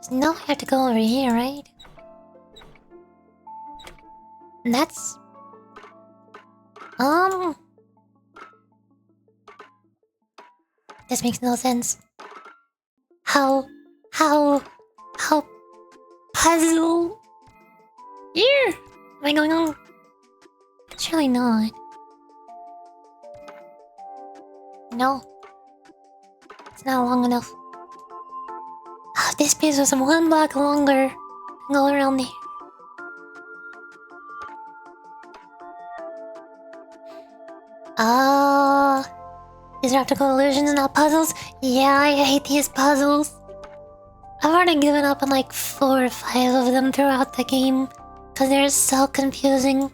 No, I have to go over here, right? And that's... This makes no sense. How puzzle? Here? Am I going on? Surely not. No. It's not long enough. Oh, this piece was 1 block longer. Go around there. These are optical illusions, not puzzles. Yeah, I hate these puzzles. I've already given up on like 4 or 5 of them throughout the game, because they're so confusing.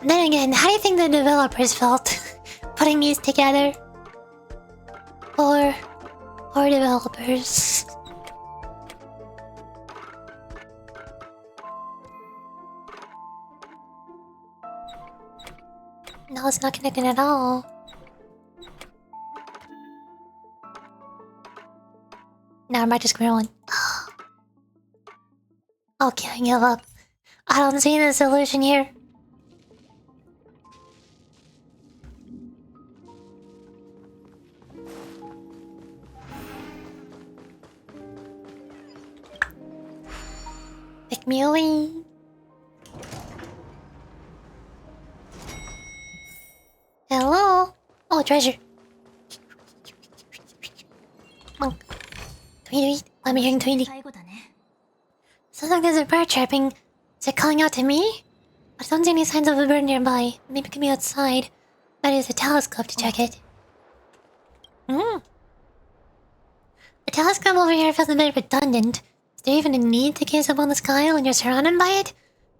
Then again, how do you think the developers felt putting these together? Poor developers. No, it's not connecting at all. Now I might just grab one. Okay, I give up. I don't see the solution here. Pick me away. Hello? Oh, treasure. Monk. Tweety, let me hear Tweety. Sounds like there's a bird chirping. Is it calling out to me? I don't see any signs of a bird nearby. Maybe it could be outside. Better use a telescope to check it. telescope over here feels a bit redundant. Is there even a need to gaze up on the sky when you're surrounded by it?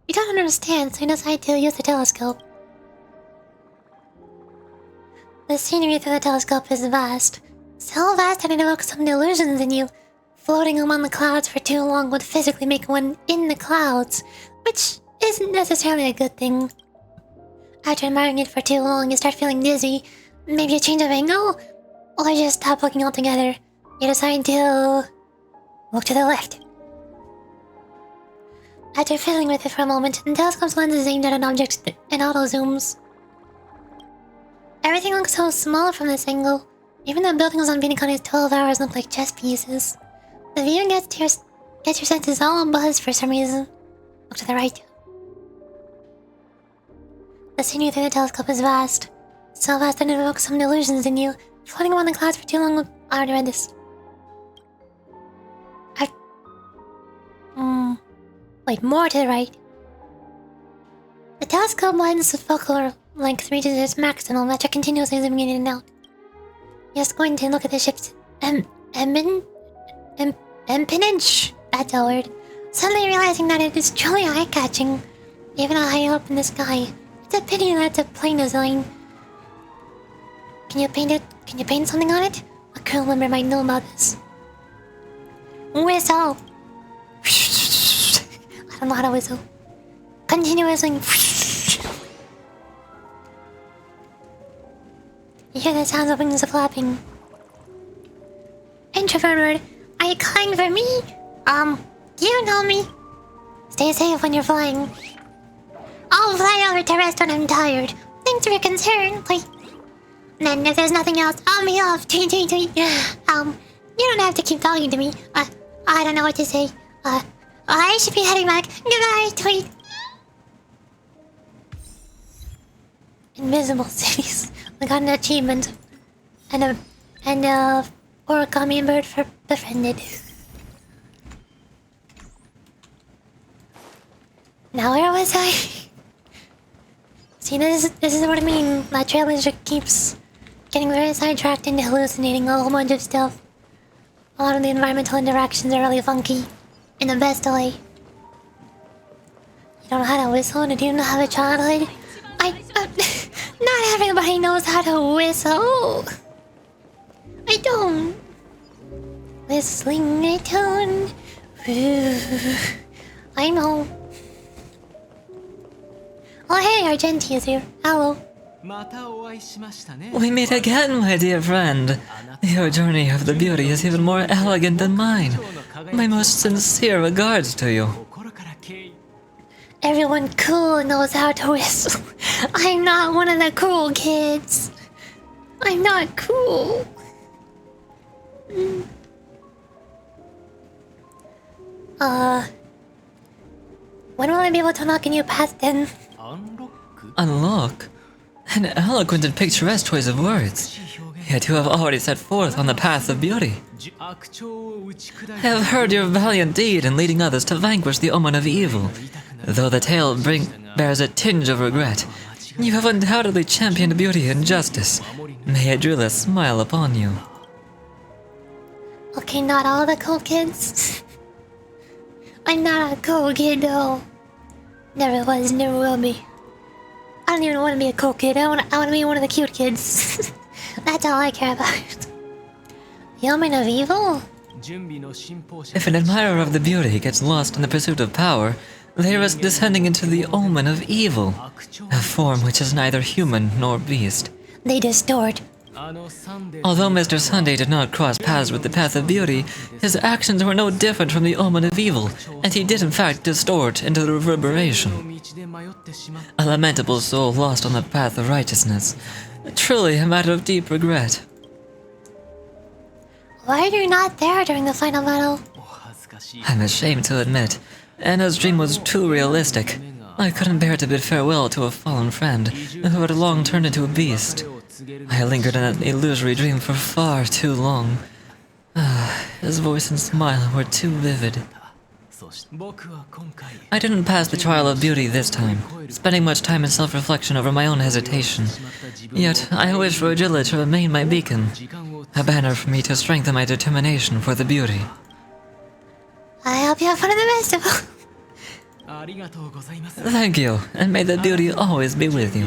You don't understand, so you decide to use the telescope. The scenery through the telescope is vast. So vast that it evokes some delusions in you. Floating among the clouds for too long would physically make one in the clouds, which isn't necessarily a good thing. After admiring it for too long, you start feeling dizzy. Maybe a change of angle? Or just stop looking altogether. You decide to look to the left. After fiddling with it for a moment, the telescope's lens is aimed at an object and auto-zooms. Everything looks so small from this angle. Even the buildings on Penacony's 12 hours look like chess pieces. The view gets your senses all abuzz for some reason. Look to the right. The scenery through the telescope is vast. So vast that it evokes some delusions in you. Floating among the clouds for too long. I already read this. Wait, more to the right. The telescope lens focal length reaches its maximum after continuously zooming in and out. You're just going to look at the ship's empennage. That's a word. Suddenly realizing that it is truly eye-catching, even high up in the sky. It's a pity that it's a plain design. Can you paint it? Can you paint something on it? A crew member might know about this. Whistle. I don't know how to whistle. Continue whistling. You hear the sounds of wings flapping. Introvert word. Are you calling for me? You know me. Stay safe when you're flying. I'll fly over to rest when I'm tired. Thanks for your concern. Like, then if there's nothing else, I'll be off. Tweet, tweet, tweet. You don't have to keep talking to me. I don't know what to say. I should be heading back. Goodbye, tweet. Invisible cities. We got an achievement. And a origami bird for befriended. Now where was I? See, this is what I mean. My trailer just keeps getting very sidetracked into hallucinating a whole bunch of stuff. A lot of the environmental interactions are really funky. In the best way. You don't know how to whistle and you don't have a childhood? Not everybody knows how to whistle. I don't. Whistling a tune. I know. Oh hey, Argenti is here. Hello. We meet again, my dear friend. Your journey of the beauty is even more elegant than mine. My most sincere regards to you. Everyone cool knows how to whistle. I'm not one of the cool kids. I'm not cool. When will I be able to unlock a new path then? Unlock? An eloquent and picturesque choice of words. Yet you have already set forth on the path of beauty. I have heard your valiant deed in leading others to vanquish the omen of evil. Though the tale bears a tinge of regret, you have undoubtedly championed beauty and justice. May Adrila smile upon you. Okay, not all the cool kids. I'm not a cool kid though. Never was, never will be. I don't even want to be a cool kid. I want to be one of the cute kids. That's all I care about. The omen of evil? If an admirer of the beauty gets lost in the pursuit of power, they risk descending into the omen of evil, a form which is neither human nor beast. They distort. Although Mr. Sunday did not cross paths with the path of beauty, his actions were no different from the omen of evil, and he did in fact distort into the reverberation. A lamentable soul lost on the path of righteousness. Truly a matter of deep regret. Why are you not there during the final battle? I'm ashamed to admit, Anna's dream was too realistic. I couldn't bear to bid farewell to a fallen friend who had long turned into a beast. I lingered in an illusory dream for far too long. His voice and smile were too vivid. I didn't pass the trial of beauty this time, spending much time in self-reflection over my own hesitation. Yet, I wish for Agila to remain my beacon. A banner for me to strengthen my determination for the beauty. I hope you have fun at the festival. Thank you, and may the beauty always be with you.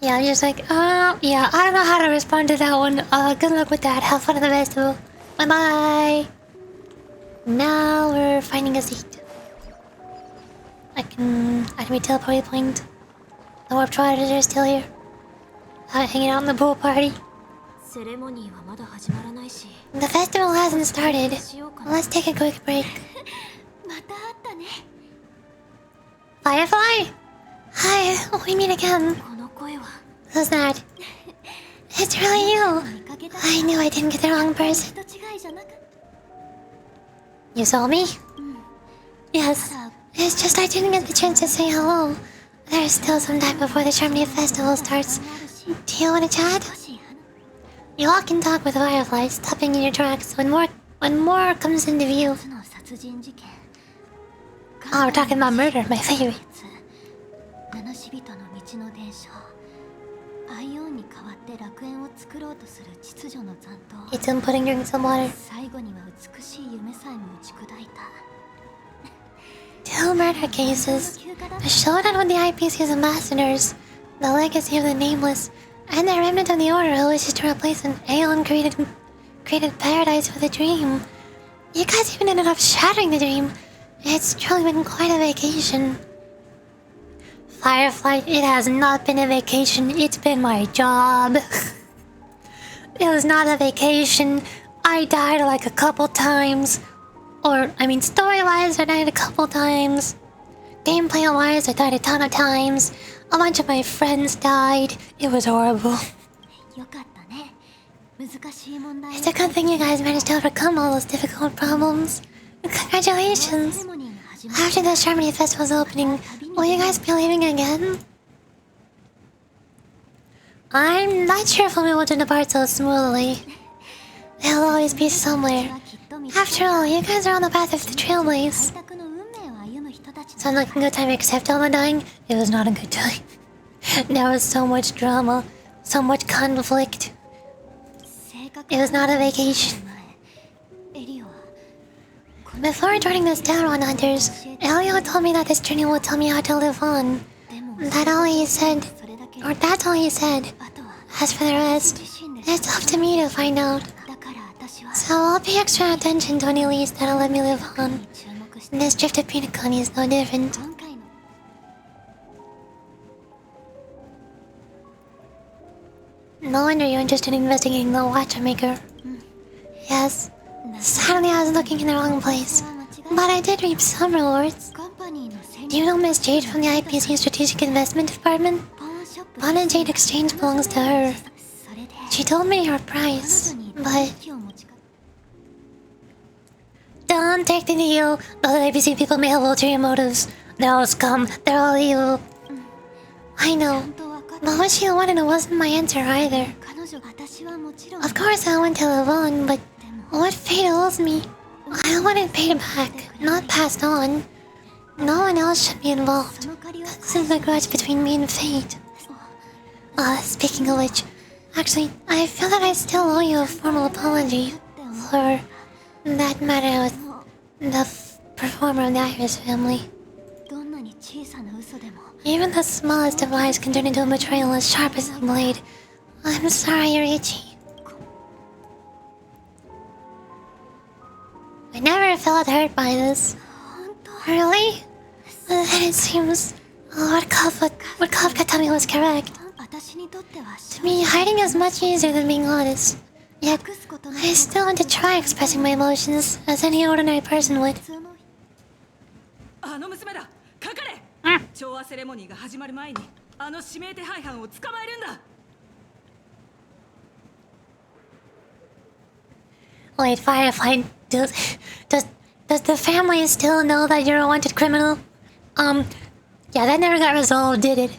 Yeah, I'm just like, yeah, I don't know how to respond to that one. Good luck with that. Have fun at the festival. Bye bye. Now we're finding a seat. I can be teleported point. The warp triders are still here. Hanging out in the pool party. The festival hasn't started. Let's take a quick break. Firefly? Hi, we meet again. Who's that? It's really you. I knew I didn't get the wrong person. You saw me? Yes. It's just I didn't get the chance to say hello. There's still some time before the Charmony Festival starts. Do you want to chat? You all can talk with Firefly, stopping in your tracks when more comes into view. Oh, we're talking about murder, my favorite. It's inputting during some water. Two murder cases. A showdown with the IPC's ambassadors. The legacy of the Nameless. And the remnant of the Order who wishes to replace an Aeon created paradise with a dream. You guys even ended up shattering the dream. It's truly been quite a vacation. Firefly, it has not been a vacation, it's been my job. It was not a vacation. I died like a couple times. Story-wise, I died a couple times. Gameplay-wise, I died a ton of times. A bunch of my friends died. It was horrible. It's a good thing you guys managed to overcome all those difficult problems. Congratulations! After the Charmony Festival's opening, will you guys be leaving again? I'm not sure if we'll be able to depart so smoothly. They'll always be somewhere. After all, you guys are on the path of the Trailblaze. Sounds like a good time except all the dying. It was not a good time. There was so much drama, so much conflict. It was not a vacation. Before joining the Stalron Hunters, Elio told me that this journey will tell me how to live on. That's all he said. As for the rest, it's up to me to find out. So I'll pay extra attention to any leads that'll let me live on. This drift of penacony is no different. No wonder you're interested in investigating the Watchmaker. Yes. Sadly, I was looking in the wrong place. But I did reap some rewards. Do you know Miss Jade from the IPC Strategic Investment Department? Bond and Jade Exchange belongs to her. She told me your price, but... Don't take the deal. Those IPC people may have ulterior motives. They're all scum. They're all evil. I know. But what she wanted wasn't my answer either. Of course I want to live on, but what fate holds me? I want it paid back, not passed on. No one else should be involved. This is the grudge between me and fate. Speaking of which, actually, I feel that I still owe you a formal apology for that matter with the performer of the Iris family. Even the smallest of lies can turn into a betrayal as sharp as a blade. I'm sorry, Yoriichi. I never felt hurt by this. Really? Then it seems what Kafka told me was correct. To me, hiding is much easier than being honest. Yet, I still want to try expressing my emotions as any ordinary person would. Wait, Firefly, does the family still know that you're a wanted criminal? Yeah, that never got resolved, did it?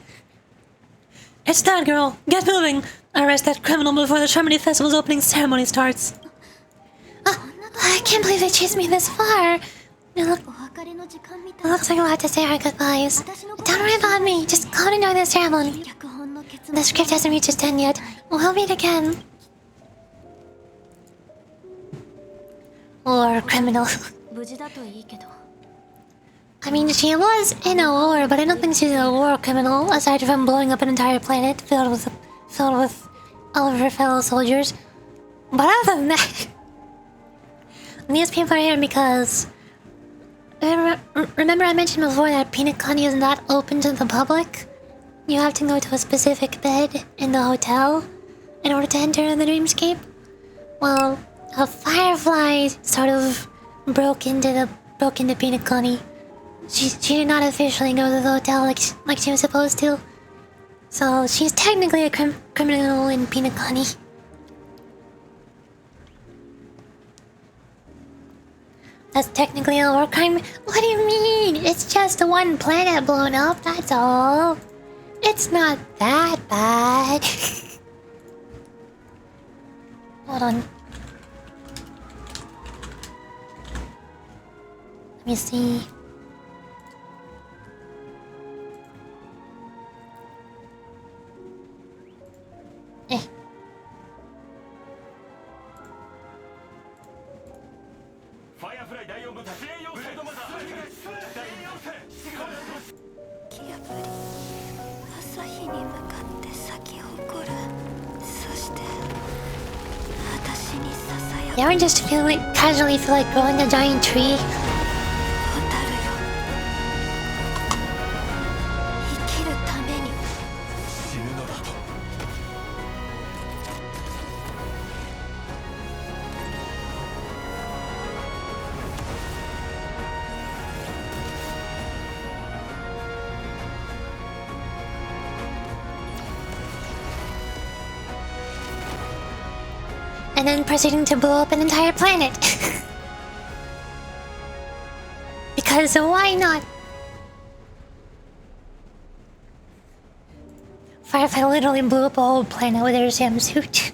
It's that girl. Get moving. Arrest that criminal before the Charmony Festival's opening ceremony starts. I can't believe they chased me this far. It looks like we'll have to say our goodbyes. Don't worry about me. Just go and enjoy the ceremony. The script hasn't reached its end yet. We'll meet again. Or criminal. 無事だといいけど。 I mean, she was in a war, but I don't think she's a war criminal, aside from blowing up an entire planet filled with all of her fellow soldiers. But other than that, these people are here because... Remember I mentioned before that penacony is not open to the public? You have to go to a specific bed in the hotel in order to enter the dreamscape? Well, a firefly sort of broke into penacony. She did not officially go to the hotel like she was supposed to. So she's technically a criminal in penacony. That's technically a war crime? What do you mean? It's just one planet blown up, that's all. It's not that bad. Hold on. Let me see. Eh. You ever just casually feel like growing a giant tree? And then proceeding to blow up an entire planet. Because why not? Firefly literally blew up a whole planet with her swimsuit.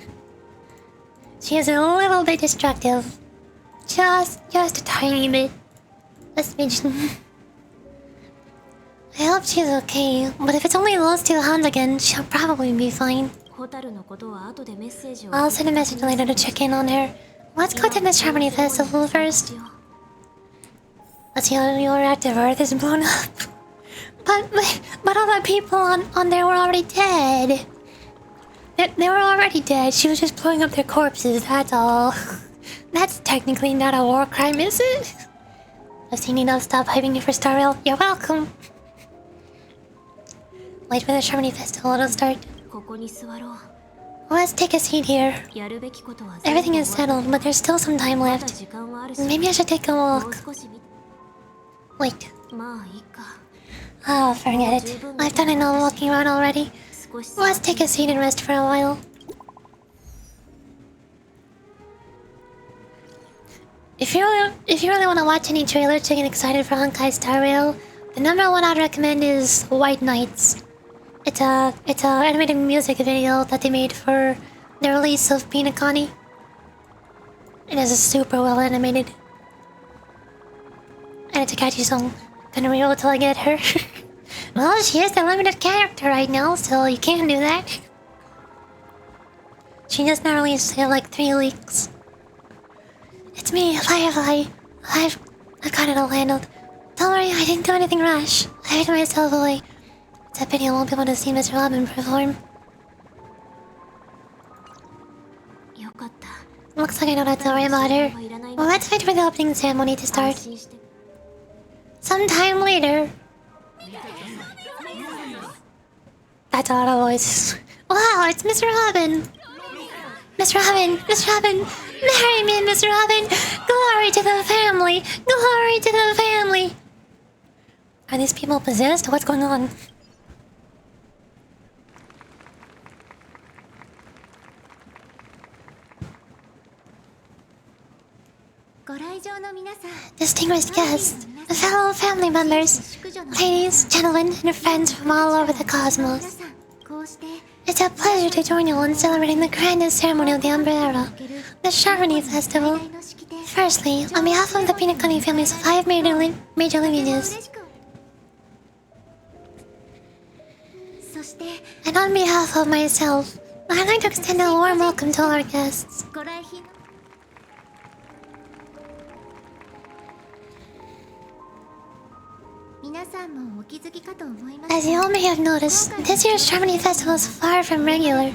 She is a little bit destructive. Just a tiny bit. A smidgen. I hope she's okay, but if it's only those two hands again, she'll probably be fine. I'll send a message later to check in on her. Let's go to the Harmony Festival first. Let's see how your active Earth is blown up. But all the people on there were already dead. They were already dead. She was just blowing up their corpses, that's all. That's technically not a war crime, is it? I've seen enough. Stop hyping me for Star Rail. You're welcome. Wait for the Harmony Festival to start. Let's take a seat here. Everything is settled, but there's still some time left. Maybe I should take a walk. Wait. Oh, forget it. I've done enough walking around already. Let's take a seat and rest for a while. If you really want to watch any trailers to get excited for Honkai Star Rail, the number one I'd recommend is White Nights. It's a animated music video that they made for the release of penacony. It is super well animated. And it's a catchy song. Gonna reroll till I get her. Well, she is a limited character right now, so you can't do that. She just not released in like 3 weeks. It's me, Firefly. I've got it all handled. Don't worry, I didn't do anything rash. I hid myself away. It's a pity I won't be able to see Mr. Robin perform. Looks like I don't have to worry about her. Well, let's wait for the opening ceremony to start. Sometime later. That's a lot of voices. Wow, it's Mr. Robin! Mr. Robin! Mr. Robin! Marry me, Mr. Robin! Glory to the family! Glory to the family! Are these people possessed? What's going on? Distinguished guests, fellow family members, ladies, gentlemen, and friends from all over the cosmos. It's a pleasure to join you in celebrating the grandest ceremony of the Umbrella, the Harmony Festival. Firstly, on behalf of the penacony families of 5 major lineages, and on behalf of myself, I'd like to extend a warm welcome to all our guests. ご来賓 皆さんもお気づきかと思います As you all may have noticed, this year's Harmony Festival is far from regular.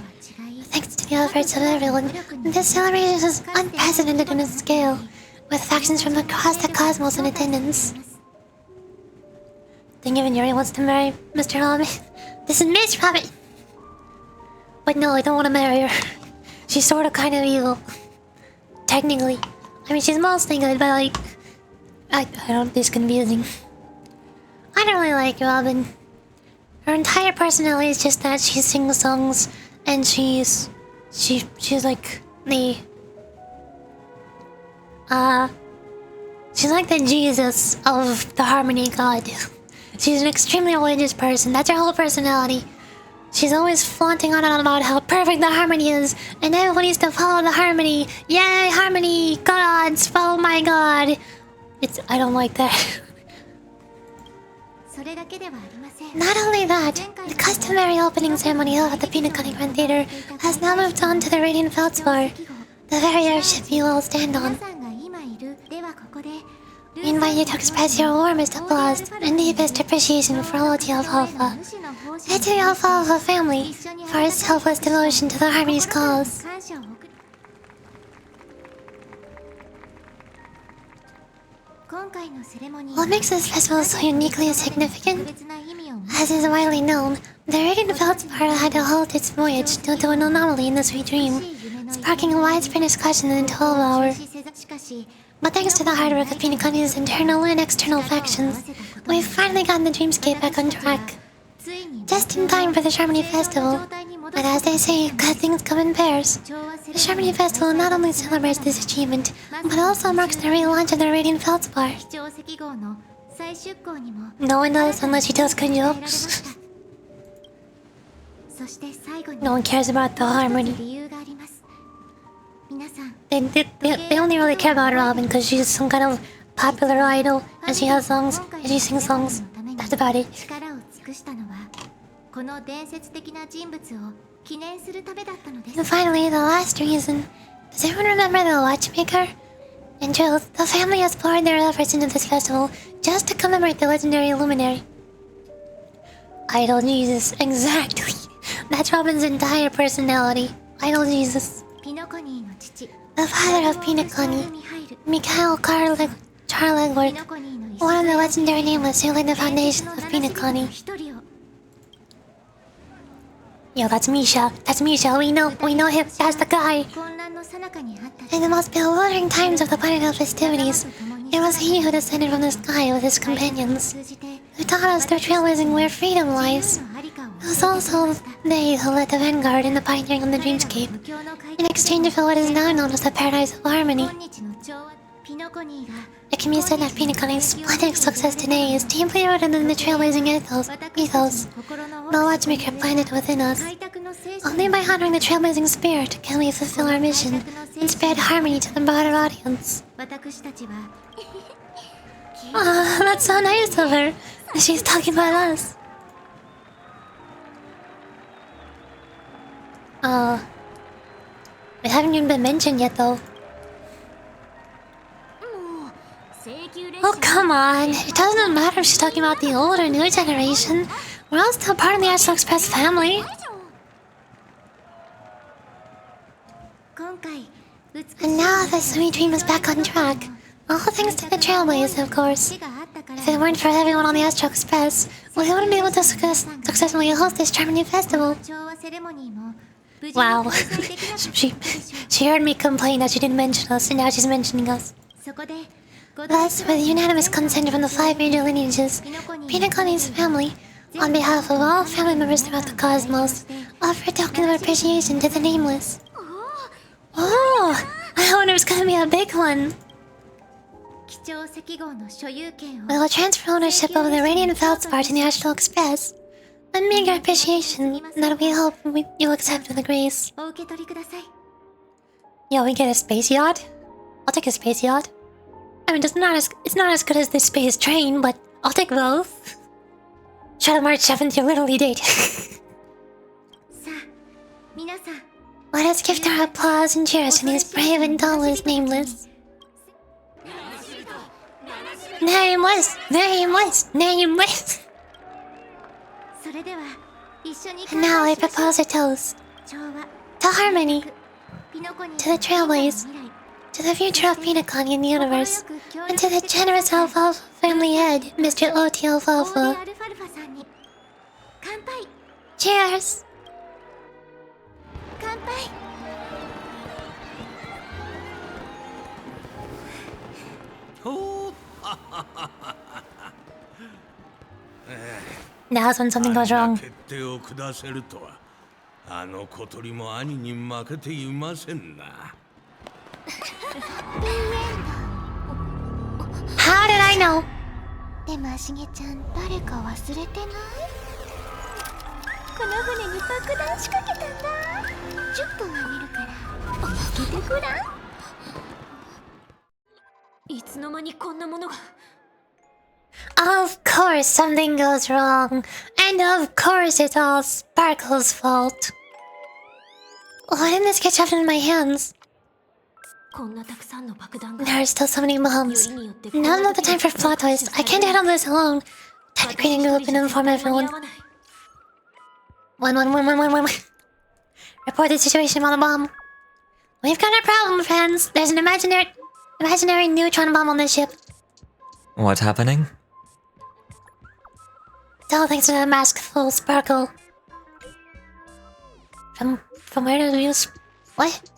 Thanks to the efforts of everyone, this celebration is unprecedented in its scale, with factions from across the cosmos in attendance. Then given Yuri wants to marry Mr. Robin. This is Miss Robin! But no, I don't want to marry her. She's sort of kind of evil. Technically. I mean, she's mostly good, but like... I don't... It's confusing. I don't really like Robin. Her entire personality is just that she sings songs and she's like the she's like the Jesus of the harmony god. She's an extremely religious person. That's her whole personality. She's always flaunting on and on about how perfect the harmony is and everyone needs to follow the harmony. Yay, harmony! Gods, follow my god! I don't like that. それだけではありません Not only that, the customary opening ceremony held at the Penacony Grand Theater has now moved on to the Radiant Feldspar, the very airship you all stand 皆 on. さんが今いるではここで We invite you to express your warmest applause and deepest appreciation for all the Alfalfa. And to the Alfalfa family for its selfless devotion to the Harmony's cause. 感謝を送る今回のセレモニー What makes this festival so uniquely significant? 特別な意味を As is widely known, the Radiant Feldspar had to halt its voyage due to an anomaly in the sweet dream, sparking a widespread discussion in the 12 hour. しかし But thanks to the hard work of Penacony's internal and external factions, we've finally gotten the Dreamscape back on track. ついに Just in time for the Harmony Festival. But as they say, good things come in pairs. 調和セレ The Harmony Festival not only celebrates this achievement, but also marks the relaunch of the Radiant Feldspar. 基調赤号の再出港にも No one knows unless she tells good 入れられま jokes. したそして最後に No one cares about the もう一 harmony. つ理由があります皆さん They only really care about Robin because she's some kind of popular idol and she has songs and she sings songs. That's about it. 力を尽くしたのはこの伝説的な人物を記念するためだったのです And finally, the last reason. Does everyone remember the watchmaker? In truth, the family has poured their efforts into this festival just to commemorate the legendary luminary. Idol Jesus, exactly. That's Robin's entire personality. Idol Jesus. ピノコニーの父 The father of Penacony, ミハイル Mikhail Charlegward, ピノコニーの一 one of the legendary nameless who laid the foundations of 伝説の Penacony. 一人を Yo, that's Misha. That's Misha. We know him. That's the guy. 混乱の最中にあった In the most bewildering times of the Biennial festivities, it was he who descended from the sky with his companions, 通じて who taught us through trailblazing where freedom lies. のありかを It was also they who led the vanguard in the pioneering of the dreamscape, 無教の開 in exchange for what is now known as the Paradise of Harmony. 今日の調和ピノコニーが It can be said that Penacony's splendid success today is deeply rooted in the trailblazing ethos. 心の The watchmaker planted within us. 開拓の精神 Only by honoring the trailblazing spirit can we fulfill our mission and spread harmony to the broader audience. 私たちは Ah, that's so nice of her. She's talking about us. We haven't even been mentioned yet, though. 請求列 Oh, 車 come on. It doesn't matter if she's talking about the old or new generation. We're all still part of the Astral Express family. 今回美しい And now the sweet dream is back on track. All thanks to the Trailblaze, of course. があったから If it weren't for everyone on the Astral Express, we wouldn't be able to successfully host this charming festival. 調和セレモニーも無事に Wow. 開催できなかったでしょう she heard me complain that she didn't mention us, and now she's mentioning us. そこでご Thus, with unanimous consent from the 5 major lineages, Penacony's family, on behalf of all family members throughout the cosmos, offer a token of appreciation to the Nameless. Oh, I wonder if it's gonna be a big one. 貴重赤号の所有権を We will transfer ownership of the Radiant Feldspar to the Astral Express. A meager appreciation that we hope you'll accept with grace. お受け取りください Yo, we get a space yacht? I'll take a space yacht. I mean, it's not as good as the space train, but I'll take both. Shadow March 7th, your literally date. Let us give our applause and cheers to these brave and dauntless nameless. Nameless. And now I propose a toast. To harmony. To the trailways. To the future of penacony in the universe. And to the generous Alfalfa family head, Mr. O.T. Alfalfa. Cheers! Oh, Now's when something goes wrong. 決定を下せるとは、あの小鳥も兄に負けていませんな。How did I know? でもあしげちゃん、誰か忘れてない？この船に爆弾仕掛けたんだ。10分あげるから開けてごらん。いつの間にこんなものが。Of course something goes wrong. And of course it's all Sparkle's fault. Why didn't this get shoved in my hands? こんなたくさんの爆弾が。 There are still so many bombs. Now's not the time for plot twist. I can't handle this alone. Time to create a group and inform everyone. One. Report the situation on the bomb. We've got a problem, friends. There's an imaginary neutron bomb on this ship. What's happening? It's all thanks to that mask full of Sparkle. From where did we use... What?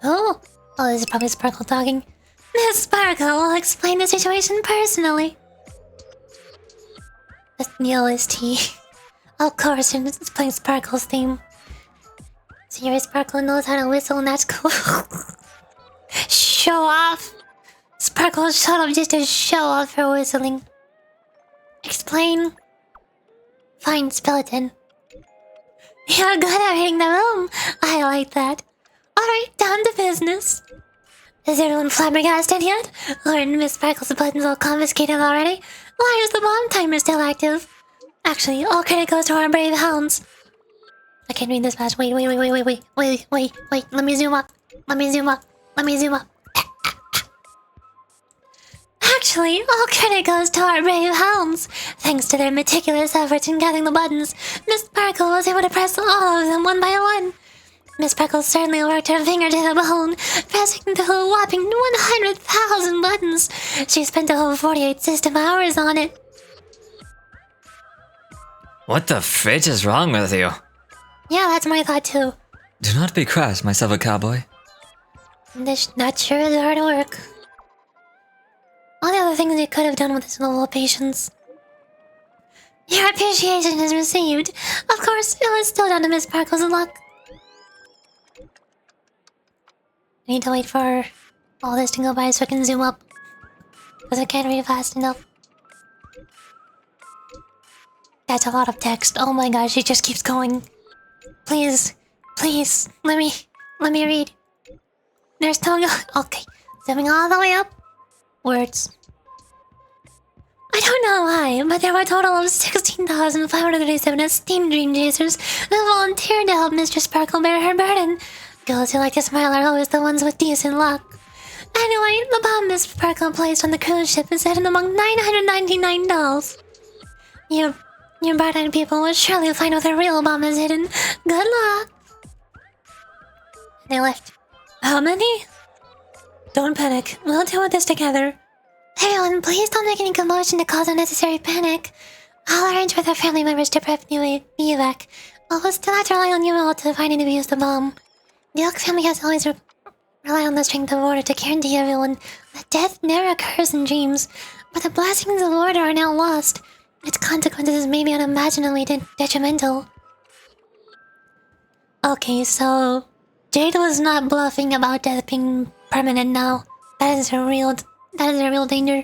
Oh, this is probably Sparkle talking. Miss Sparkle will explain the situation personally. That's nihilist tea. Of course, it's playing Sparkle's theme. Serious Sparkle knows how to whistle and that's cool. Show off! Sparkle showed up just to show off her whistling. Explain. Fine, skeleton. You're good at reading the room. I like that. Alright, down to business. Is everyone flabbergasted yet? Or Miss Sparkle's buttons all confiscated already? Why is the bomb timer still active? Actually, all credit goes to our brave hounds. I can't read this fast. Wait. Let me zoom up. Actually, all credit goes to our brave hounds. Thanks to their meticulous efforts in gathering the buttons, Miss Sparkle was able to press all of them one by one. Miss Sparkle certainly worked her finger to the bone, pressing the whole whopping 100,000 buttons. She spent a whole 48 system hours on it. What the fridge is wrong with you? Yeah, that's my thought too. Do not be crass, my silver cowboy. That sure is hard work. All the other things you could have done with this level of patience. Your appreciation is received. Of course, it was still down to Miss Sparkle's luck. I need to wait for all this to go by so I can zoom up. Because I can't read fast enough. That's a lot of text. Oh my gosh, it just keeps going. Please, let me read. There's still okay. Zooming all the way up. Words. I don't know why, but there were a total of 16,537 esteemed dream chasers that volunteered to help Mistress Sparkle bear her burden. Girls who like to smile are always the ones with decent luck. Anyway, the bomb Miss Sparkle placed on the cruise ship is hidden among 999 dolls. You bright-eyed people will surely find where the real bomb is hidden. Good luck! They left. How many? Don't panic. We'll deal with this together. Everyone, please don't make any commotion to cause unnecessary panic. I'll arrange with our family members to prep the evac. We'll still have to rely on you all to find and defuse the bomb. The Elk family has always relied on the strength of order to guarantee everyone that death never occurs in dreams. But the blessings of order are now lost. Its consequences may be unimaginably detrimental. Okay, so Jade was not bluffing about death being permanent now. That is a real danger.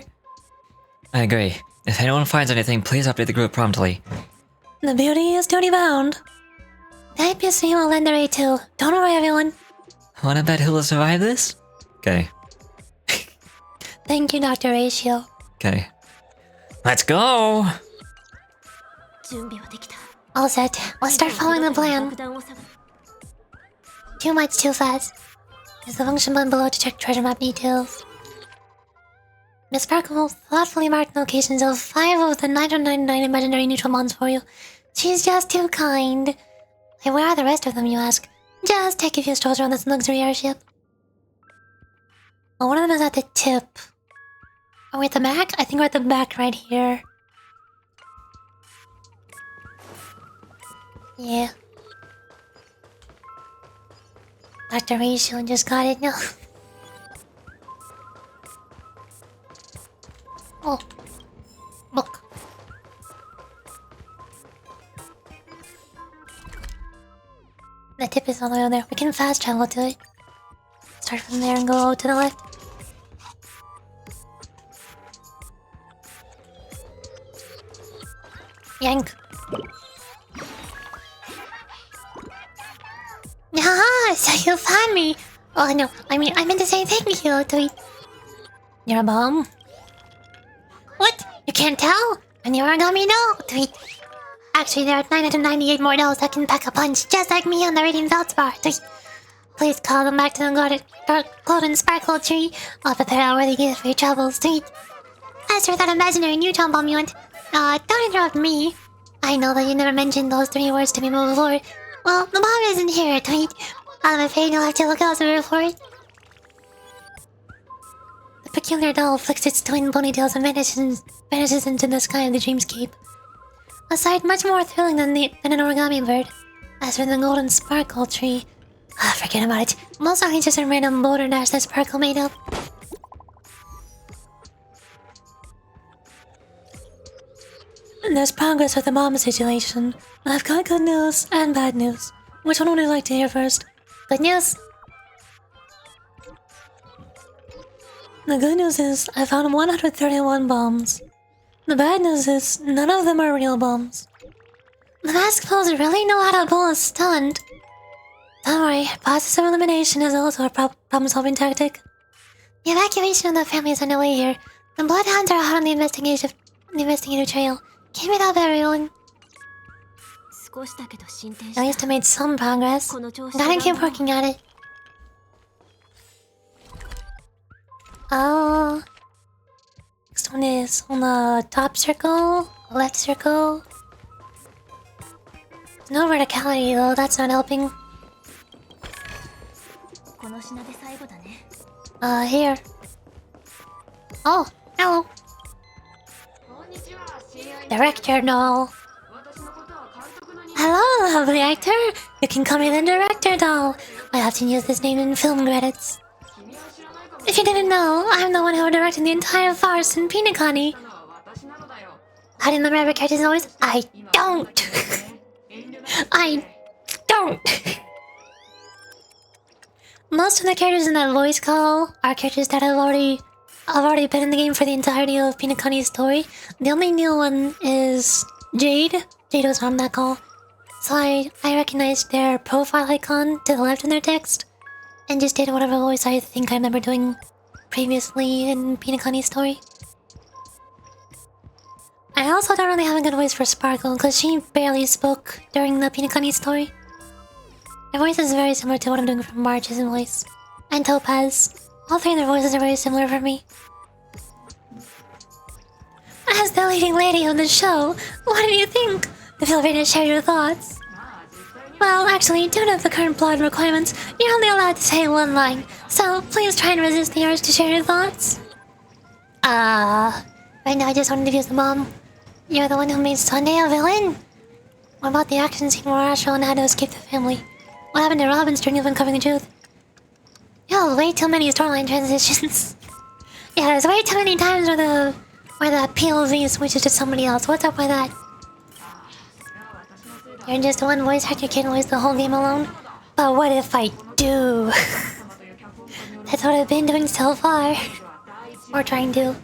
I agree. If anyone finds anything, please update the group promptly. The beauty is duty bound. The IPC will lend their aid too. Don't worry, everyone. Wanna bet who will survive this? Okay. Thank you, Dr. Ratio. Okay. Let's go! All set. Let's start following the plan. too much too fast. Use the function button below to check treasure map details. Miss Sparkle will thoughtfully mark the locations of 5 of the 999 imaginary neutral bonds for you. She's just too kind. Hey, where are the rest of them, you ask? Just take a few strolls around this luxury airship. Oh, one of them is at the tip. Are we at the back? I think we're at the back right here. Yeah. Dr. Ratio just got it now. Oh. Look. The tip is all the way over there. We can fast travel to it. Start from there and go to the left. Yank. Haha, so you found me. Oh no, I meant to say thank you, Tweet. You're a bomb. What? You can't tell? And you're an origami doll, Tweet. Actually, there are 998 more dolls that can pack a punch, just like me on the Radiant Belts bar, Tweet. Please call them back to the golden sparkle tree. I'll prepare a worthy gift for your travels, Tweet. As for that imaginary neutron bomb you want, don't interrupt me. I know that you never mentioned those 3 words to me before. Well, the bomb isn't here, Tweet. I'm afraid you'll have to look elsewhere for it. The peculiar doll flicks its twin ponytails and vanishes into the sky of the dreamscape. A sight much more thrilling than an origami bird. As for the golden sparkle tree, forget about it. Most likely just a random boulder dash that Sparkle made up. There's progress with the bomb situation. I've got good news and bad news. Which one would you like to hear first? Good news! The good news is I found 131 bombs. The bad news is none of them are real bombs. The mask pulls really know how to pull a stunt. Don't worry, process of elimination is also a problem-solving tactic. The evacuation of the family is underway here. The bloodhounds are hot on the investigative trail. Keep it up, everyone. At least I made some progress. Gotta keep working at it. Next one is on the top circle, left circle. No verticality though, that's not helping. Here. Oh, hello. Director doll. Hello, lovely actor. You can call me the director doll. I often use this name in film credits. If you didn't know, I'm the one who directed the entire farce in penacony. How do you remember characters' voice? I don't. I don't. Most of the characters in that voice call are characters that have already been in the game for the entirety of penacony's story. The only new one is Jade. Jade was from that call. So I recognized their profile icon to the left in their text and just did whatever voice I think I remember doing previously in penacony's story. I also don't really have a good voice for Sparkle because she barely spoke during the penacony story. Her voice is very similar to what I'm doing for March's voice. And Topaz. All 3 of their voices are very similar for me. As the leading lady of the show, what do you think? Feel free to share your thoughts. Well, actually, due to the current plot requirements, you're only allowed to say 1 line, so please try and resist the urge to share your thoughts. Right now I just wanted to use the bomb. You're the one who made Sunday a villain? What about the action scene where Asher and how to escape the family? What happened to Robin's during of uncovering the truth? Yo, way too many storyline transitions. Yeah, there's way too many times where the POV switches to somebody else. What's up with that? You're just one voice actor, can't voice the whole game alone. But what if I do? That's what I've been doing so far. Or trying to.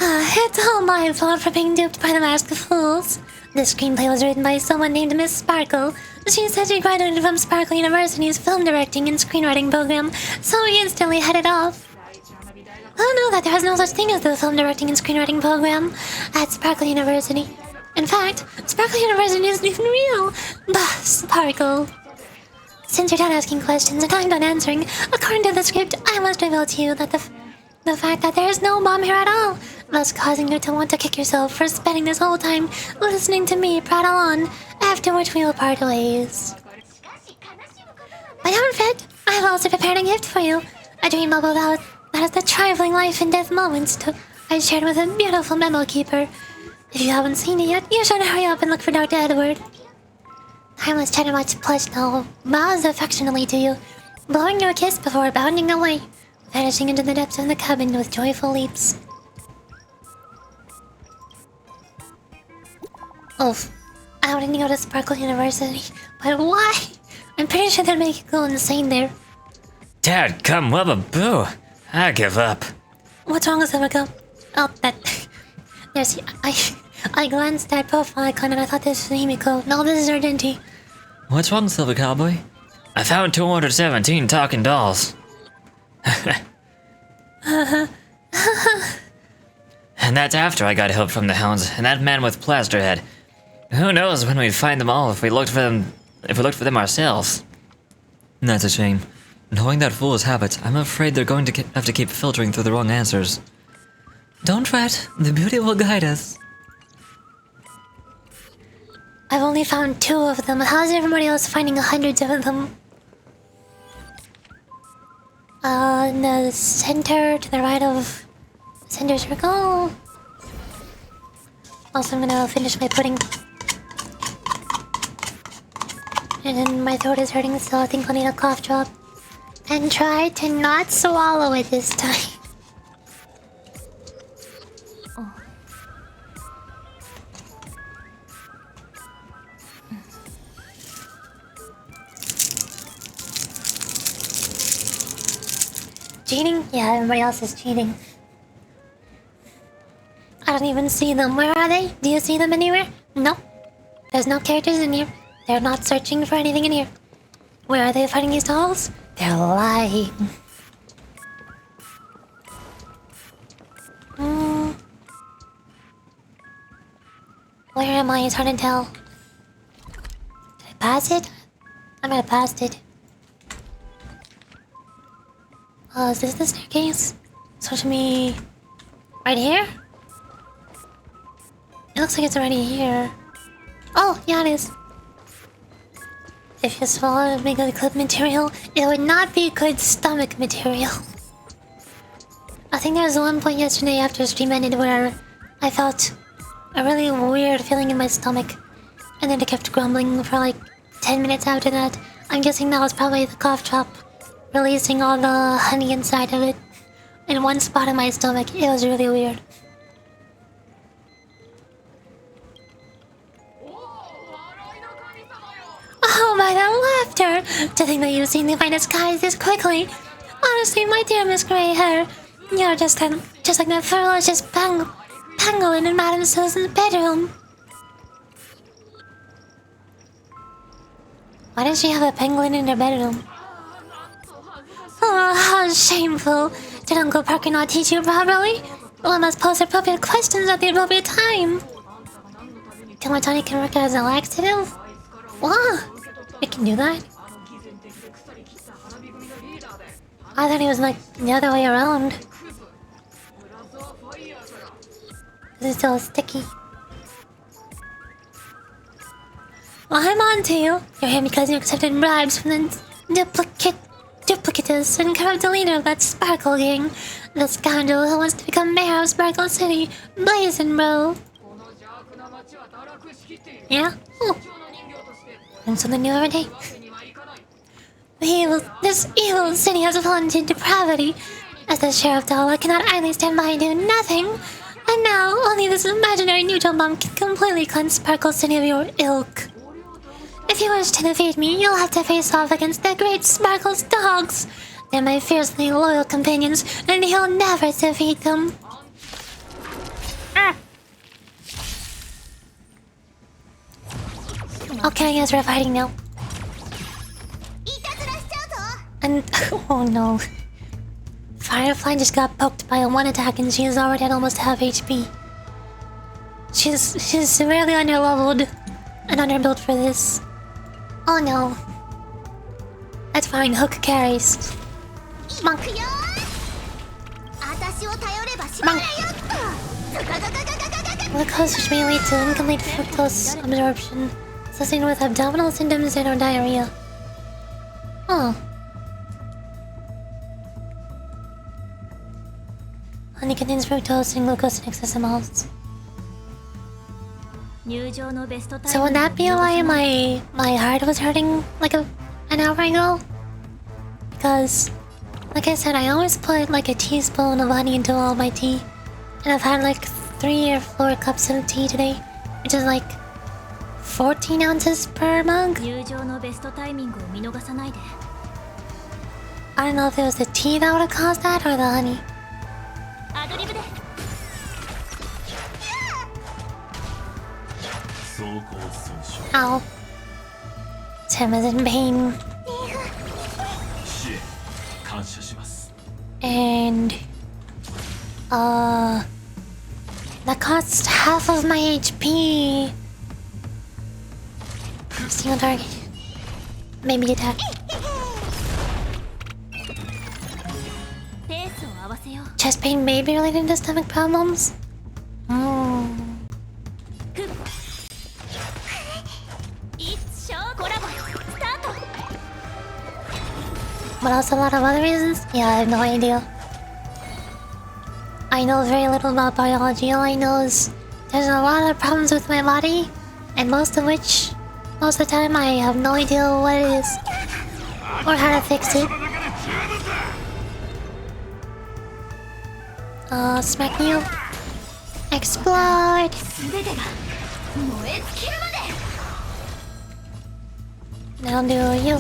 It's all my fault for being duped by the Mask of Fools. The screenplay was written by someone named Miss Sparkle. She said she graduated from Sparkle University's film directing and screenwriting program, so we instantly headed off. I know that there was no such thing as the film directing and screenwriting program at Sparkle University. In fact, Sparkle University isn't even real. Bah, Sparkle. Since you're done asking questions and I'm done answering, according to the script, I must reveal to you that the fact that there is no bomb here at all, thus causing you to want to kick yourself for spending this whole time listening to me prattle on, after which we will part ways. But don't fret, I've also prepared a gift for you. A dream bubble that is the trifling life and death moments I shared with a beautiful memo keeper. If you haven't seen it yet, you should hurry up and look for Dr. Edward. Harmless Chatterbox plush now bows affectionately to you, blowing you a kiss before bounding away, vanishing into the depths of the cabin with joyful leaps. Oof. I wanted to go to Sparkle University, but why? I'm pretty sure they'd make you go insane there. Dad, come wubba boo. I give up. What's wrong with Himiko? Oh, that... There's... I glanced at profile icon and I thought this was Himiko. No, this is Ardenti. What's wrong, Silver Cowboy? I found 217 talking dolls. And that's after I got help from the hounds and that man with plaster head. Who knows when we'd find them all if we looked for them ourselves. That's a shame. Knowing that fool's habits, I'm afraid they're going to have to keep filtering through the wrong answers. Don't fret, the beauty will guide us. I've only found 2 of them. How's everybody else finding hundreds of them? In the center, to the right of the center circle. Also, I'm gonna finish my pudding. And my throat is hurting, so I think I'll need a cough drop. And try to not swallow it this time. Cheating? Yeah, everybody else is cheating. I don't even see them. Where are they? Do you see them anywhere? No. There's no characters in here. They're not searching for anything in here. Where are they fighting these dolls? They're lying. Where am I? It's hard to tell. Did I pass it? I might have passed it. Is this the staircase? So to me... Right here? It looks like it's already here. Oh, yeah it is. If you swallow it, make good clip material, it would not be good stomach material. I think there was one point yesterday after stream ended where I felt a really weird feeling in my stomach. And then it kept grumbling for like 10 minutes after that. I'm guessing that was probably the cough drop releasing all the honey inside of it. In one spot in my stomach, it was really weird. Oh, by the laughter! To think that you've seen the finest skies this quickly! Honestly, my dear Miss Grey Hair, you're just like that ferocious pangolin in Madame Susan's bedroom. Why does she have a pangolin in her bedroom? Oh, how shameful! Did Uncle Parker not teach you properly? One must pose appropriate questions at the appropriate time. Tomatoni can work as a laxative? What? We can do that? I thought it was like the other way around. This is still sticky. Well, I'm on to you. You're here because you accepted bribes from the duplicitous and corrupt leader of that Sparkle gang. The scoundrel who wants to become mayor of Sparkle City, Blazin' Bro. Yeah? Oh. And something new every day. This evil city has fallen into depravity. As the sheriff doll, I cannot idly stand by and do nothing. And now, only this imaginary neutral bomb can completely cleanse Sparkle City of your ilk. If you wish to defeat me, you'll have to face off against the great Sparkle's dogs. They're my fiercely loyal companions, and he'll never defeat them. Okay, I guess we're fighting now. And oh no. Firefly just got poked by a 1 attack and she is already at almost half HP. She's severely underleveled and underbuilt for this. Oh no. That's fine, Hook carries. Monk. Monk. Glucose which may lead to incomplete fructose absorption, associated with abdominal symptoms and or diarrhea. Oh. Honey contains fructose and glucose in excess amounts. So would that be why my heart was hurting like an hour ago? Because, like I said, I always put like a teaspoon of honey into all my tea, and I've had like 3 or 4 cups of tea today, which is like 14 ounces per mug. I don't know if it was the tea that would have caused that or the honey. Ow. Tim is in pain. And that cost half of my HP. Single target. Maybe attack. Chest pain may be related to stomach problems. But also a lot of other reasons? Yeah, I have no idea. I know very little about biology. All I know is there's a lot of problems with my body, and most of the time I have no idea what it is or how to fix it. Smack you. Explode! Now do you.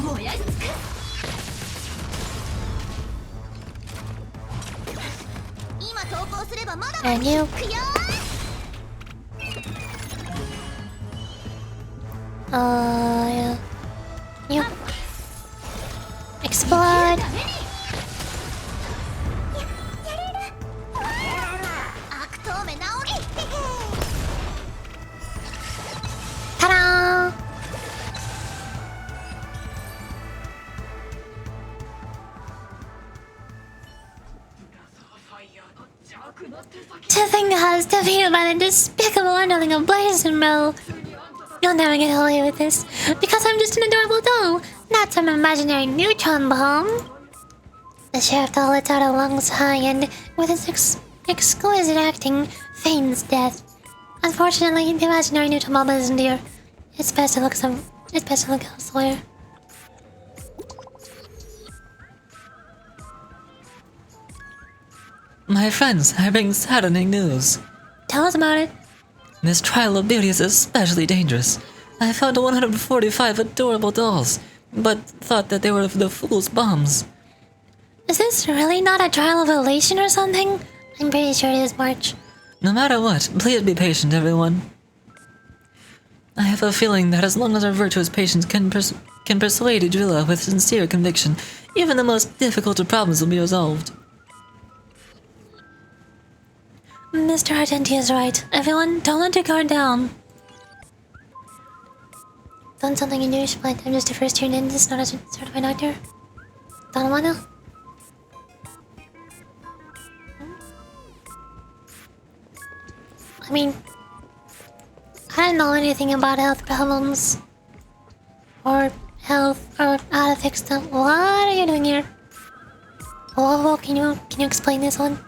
And you. Yeah. You. Explode! Ta-da! To think I was defeated by the despicable underling of Blazing Row. You'll never get away with this, because I'm just an adorable doll, not some imaginary neutron bomb. The sheriff doll lets out her lungs high and, with its exquisite acting, feigns death. Unfortunately, the imaginary neutron bomb isn't here. It's best to look elsewhere. My friends, I bring saddening news. Tell us about it. This trial of beauty is especially dangerous. I found 145 adorable dolls, but thought that they were the fool's bombs. Is this really not a trial of elation or something? I'm pretty sure it is, March. No matter what, please be patient, everyone. I have a feeling that as long as our virtuous patients can persuade Udrilla with sincere conviction, even the most difficult of problems will be resolved. Mr. Argenti is right. Everyone, don't let your guard down. Done something in douche, but I'm just a first-year dentist, not a certified doctor. Don't wanna? I mean, I don't know anything about health problems. Or health, or how to fix them. What are you doing here? Whoa, can you explain this one?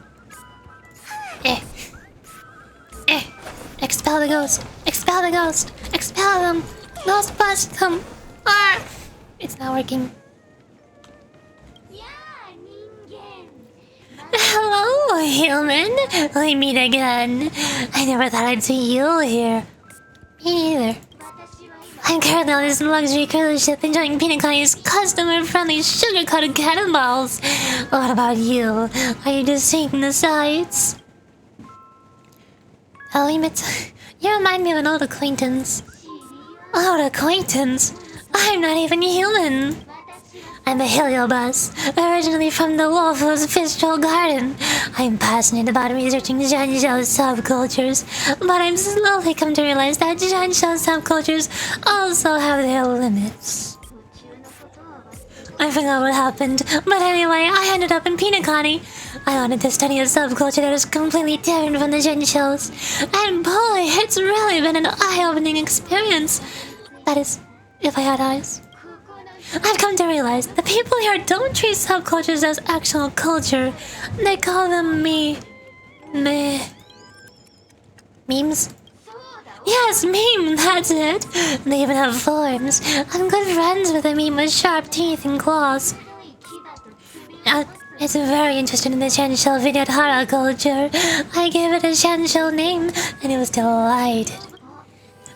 Expel the ghost! Expel the ghost! Expel them! Ghost bust them! Ah! It's not working. Hello, human! We meet again. I never thought I'd see you here. Me neither. I'm currently on this luxury cruise ship enjoying Penacony's customer-friendly sugar-coated cannonballs. What about you? Are you just seeing the sights? You remind me of an old acquaintance. Old acquaintance? I'm not even human. I'm a heliobus, originally from the Wolf's Fistral Garden. I'm passionate about researching Genshou subcultures, but I'm slowly come to realize that Genshou subcultures also have their limits. I forgot what happened, but anyway, I ended up in penacony. I wanted to study a subculture that was completely different from the Genshous, and boy, it's really been an eye-opening experience. That is, if I had eyes. I've come to realize the people here don't treat subcultures as actual culture. They call them memes? Yes, meme, that's it. They even have forms. I'm good friends with a meme with sharp teeth and claws. It's very interested in the Genshou Vidyadhara culture. I gave it a Genshou name, and it was delighted.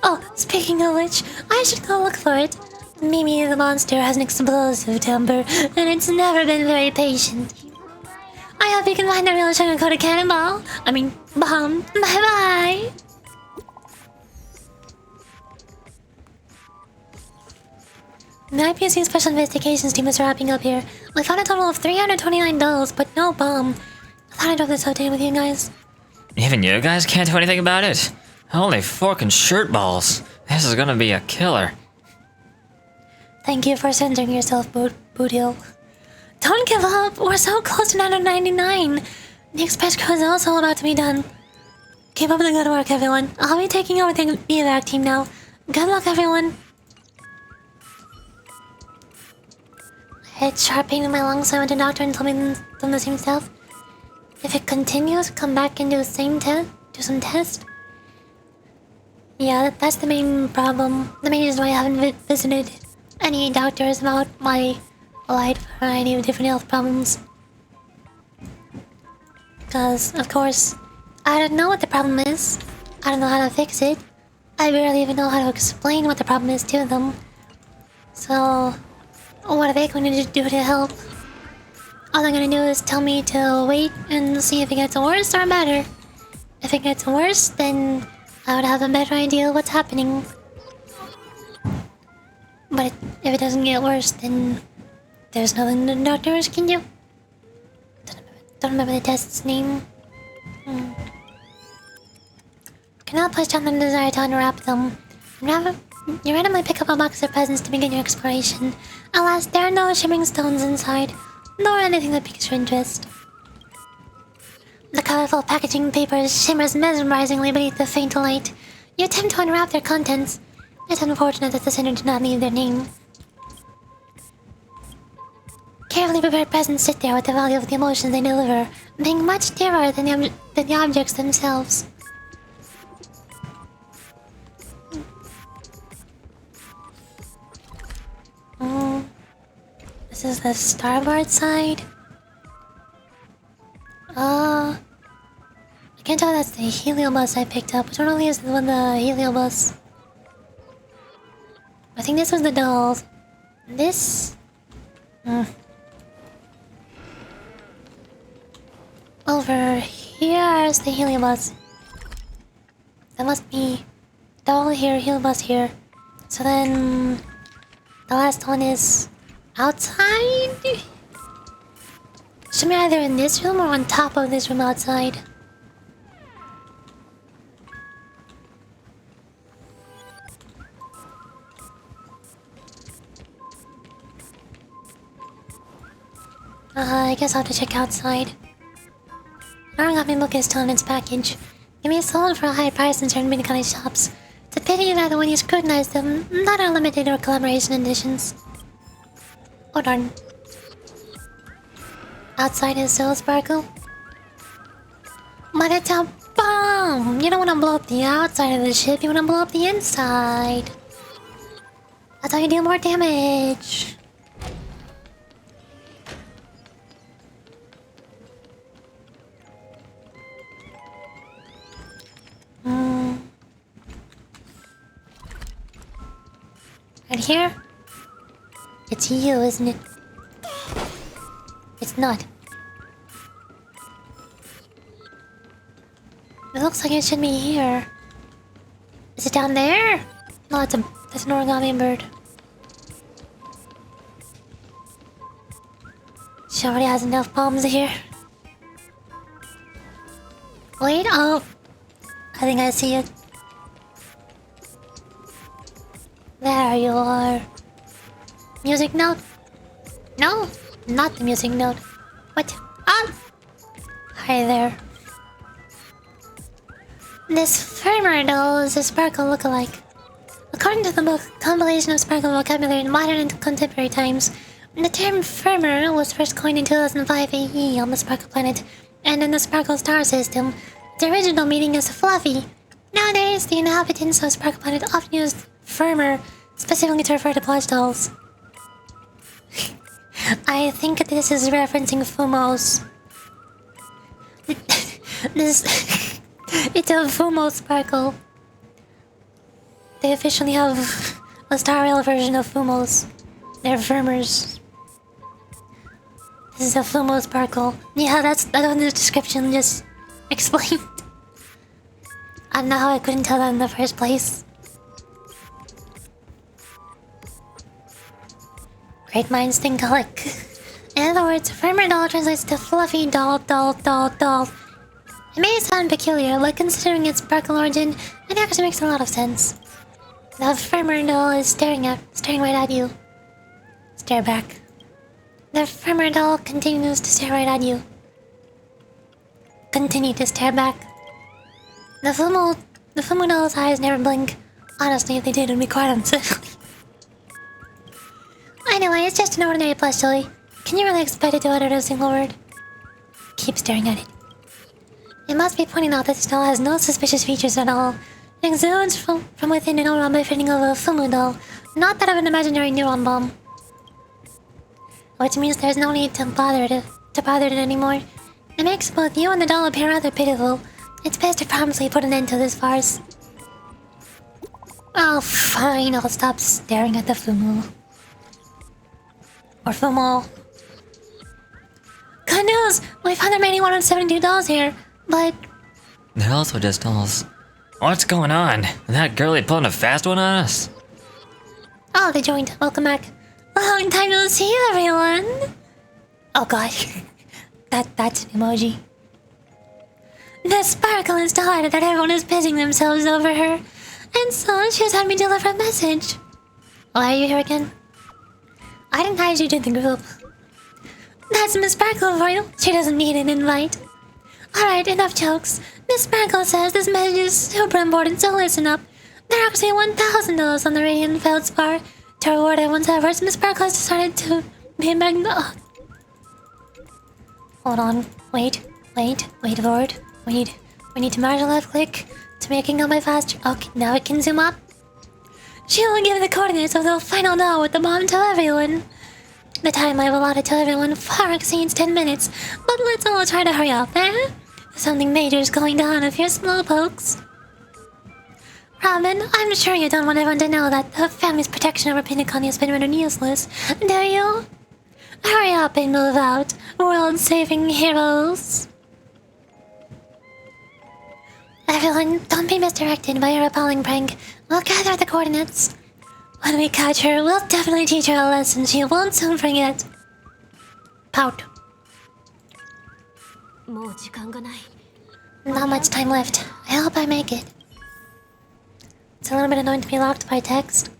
Oh, speaking of which, I should go look for it. Mimi the monster has an explosive temper, and it's never been very patient. I hope you can find the real sugar-coated cannonball. Bomb. Bye-bye! The IPSC Special Investigations team is wrapping up here. We found a total of 329 dolls, but no bomb. I thought I'd drop this update with you guys. Even you guys can't do anything about it? Holy fork and shirt balls. This is gonna be a killer. Thank you for centering yourself, Boodil. Don't give up! We're so close to 999! The express crew is also about to be done. Keep up the good work, everyone. I'll be taking over the evac team now. Good luck, everyone. I had sharp pain in my lungs, so I went to the doctor and told me the same stuff. If it continues, come back and do the same test. Do some test. Yeah, that's the main problem. The main reason why I haven't visited any doctors about my wide variety of different health problems. Because, of course, I don't know what the problem is. I don't know how to fix it. I barely even know how to explain what the problem is to them. So, what are they going to do to help? All they're going to do is tell me to wait and see if it gets worse or better. If it gets worse, then I would have a better idea of what's happening. But if it doesn't get worse, then there's nothing the doctors can do. Don't remember the test's name. Cannot place down the desire to unwrap them. You randomly pick up a box of presents to begin your exploration. Alas, there are no shimmering stones inside, nor anything that piques your interest. The colorful packaging paper shimmers mesmerizingly beneath the faint light. You attempt to unwrap their contents. It's unfortunate that the sender did not leave their name. Carefully prepared presents sit there with the value of the emotions they deliver, being much dearer than the objects themselves. This is the starboard side. I can't tell if that's the heliobus I picked up. Which one really is the one, the heliobus? I think this was the dolls. This... Over here is the heliobus. That must be doll here, heliobus here. So then... the last one is... outside? Should be either in this room or on top of this room outside. I guess I'll have to check outside. Origami book is still in its package. It may be sold for a high price in certain Minigami shops. It's a pity that when you scrutinize them, not our limited or collaboration editions. Oh darn. Outside is still a sparkle. But it's a bomb! You don't want to blow up the outside of the ship, you want to blow up the inside. That's how you deal more damage. Right here? It's you, isn't it? It's not. It looks like it should be here. Is it down there? No, that's an origami bird. She already has enough bombs here. Wait, oh. I think I see it. There you are. Music note? No, not the music note. What? Ah! Hi there. This firmer doll is a Sparkle lookalike. According to the book, compilation of Sparkle vocabulary in modern and contemporary times, the term firmer was first coined in 2005 AE on the Sparkle planet, and in the Sparkle star system, the original meaning is fluffy. Nowadays, the inhabitants of Sparkle planet often use firmer specifically to refer to plush dolls. I think this is referencing Fumos. It's a Fumo Sparkle. They officially have a Star Rail version of Fumos. They're firmers. This is a Fumo Sparkle. Yeah, that's on the description just explained. I don't know how I couldn't tell that in the first place. Great minds think alike. In other words, firmer doll translates to fluffy doll. It may sound peculiar, but considering its Sparkle origin, it actually makes a lot of sense. The firmer doll is staring right at you. Stare back. The firmer doll continues to stare right at you. Continue to stare back. The Fumo doll's eyes never blink. Honestly, if they did, it would be quite unsettling. Anyway, it's just an ordinary plush toy. Can you really expect it to utter a single word? Keep staring at it. It must be pointing out that this doll has no suspicious features at all. It exudes from within an aura befitting of a Fumu doll, not that of an imaginary neuron bomb. Which means there's no need to bother it anymore. It makes both you and the doll appear rather pitiful. It's best to promptly put an end to this farce. Oh, fine, I'll stop staring at the Fumu. Or Fumo. Good news! We found the remaining 172 dolls here, but... They're also just dolls. What's going on? That girlie pulling a fast one on us? Oh, they joined. Welcome back. Long time no see, everyone! Oh god. That's an emoji. The Sparkle is delighted that everyone is pissing themselves over her, and so she's had me deliver a message. Why are you here again? I didn't hire you to the group. That's Miss Sparkle for you. She doesn't need an invite. Alright, enough jokes. Miss Sparkle says this message is super important, so listen up. There are actually $1,000 on the Radiant Feldspar. To reward everyone's efforts, Miss Sparkle has decided to be Hold on. Wait, Lord. We need to marshal left click to making up my fast. Okay, now it can zoom up. She will give the coordinates of the final doll with the bomb to everyone. The time I've allotted to everyone far exceeds 10 minutes, but let's all try to hurry up, eh? Something major is going down if you're slowpokes. Robin, I'm sure you don't want everyone to know that the family's protection over penacony has been rendered useless, do you? Hurry up and move out, world-saving heroes. Everyone, don't be misdirected by a repelling prank. We'll gather the coordinates. When we catch her, we'll definitely teach her a lesson she won't soon forget. Pout. Not much time left. I hope I make it. It's a little bit annoying to be locked by text.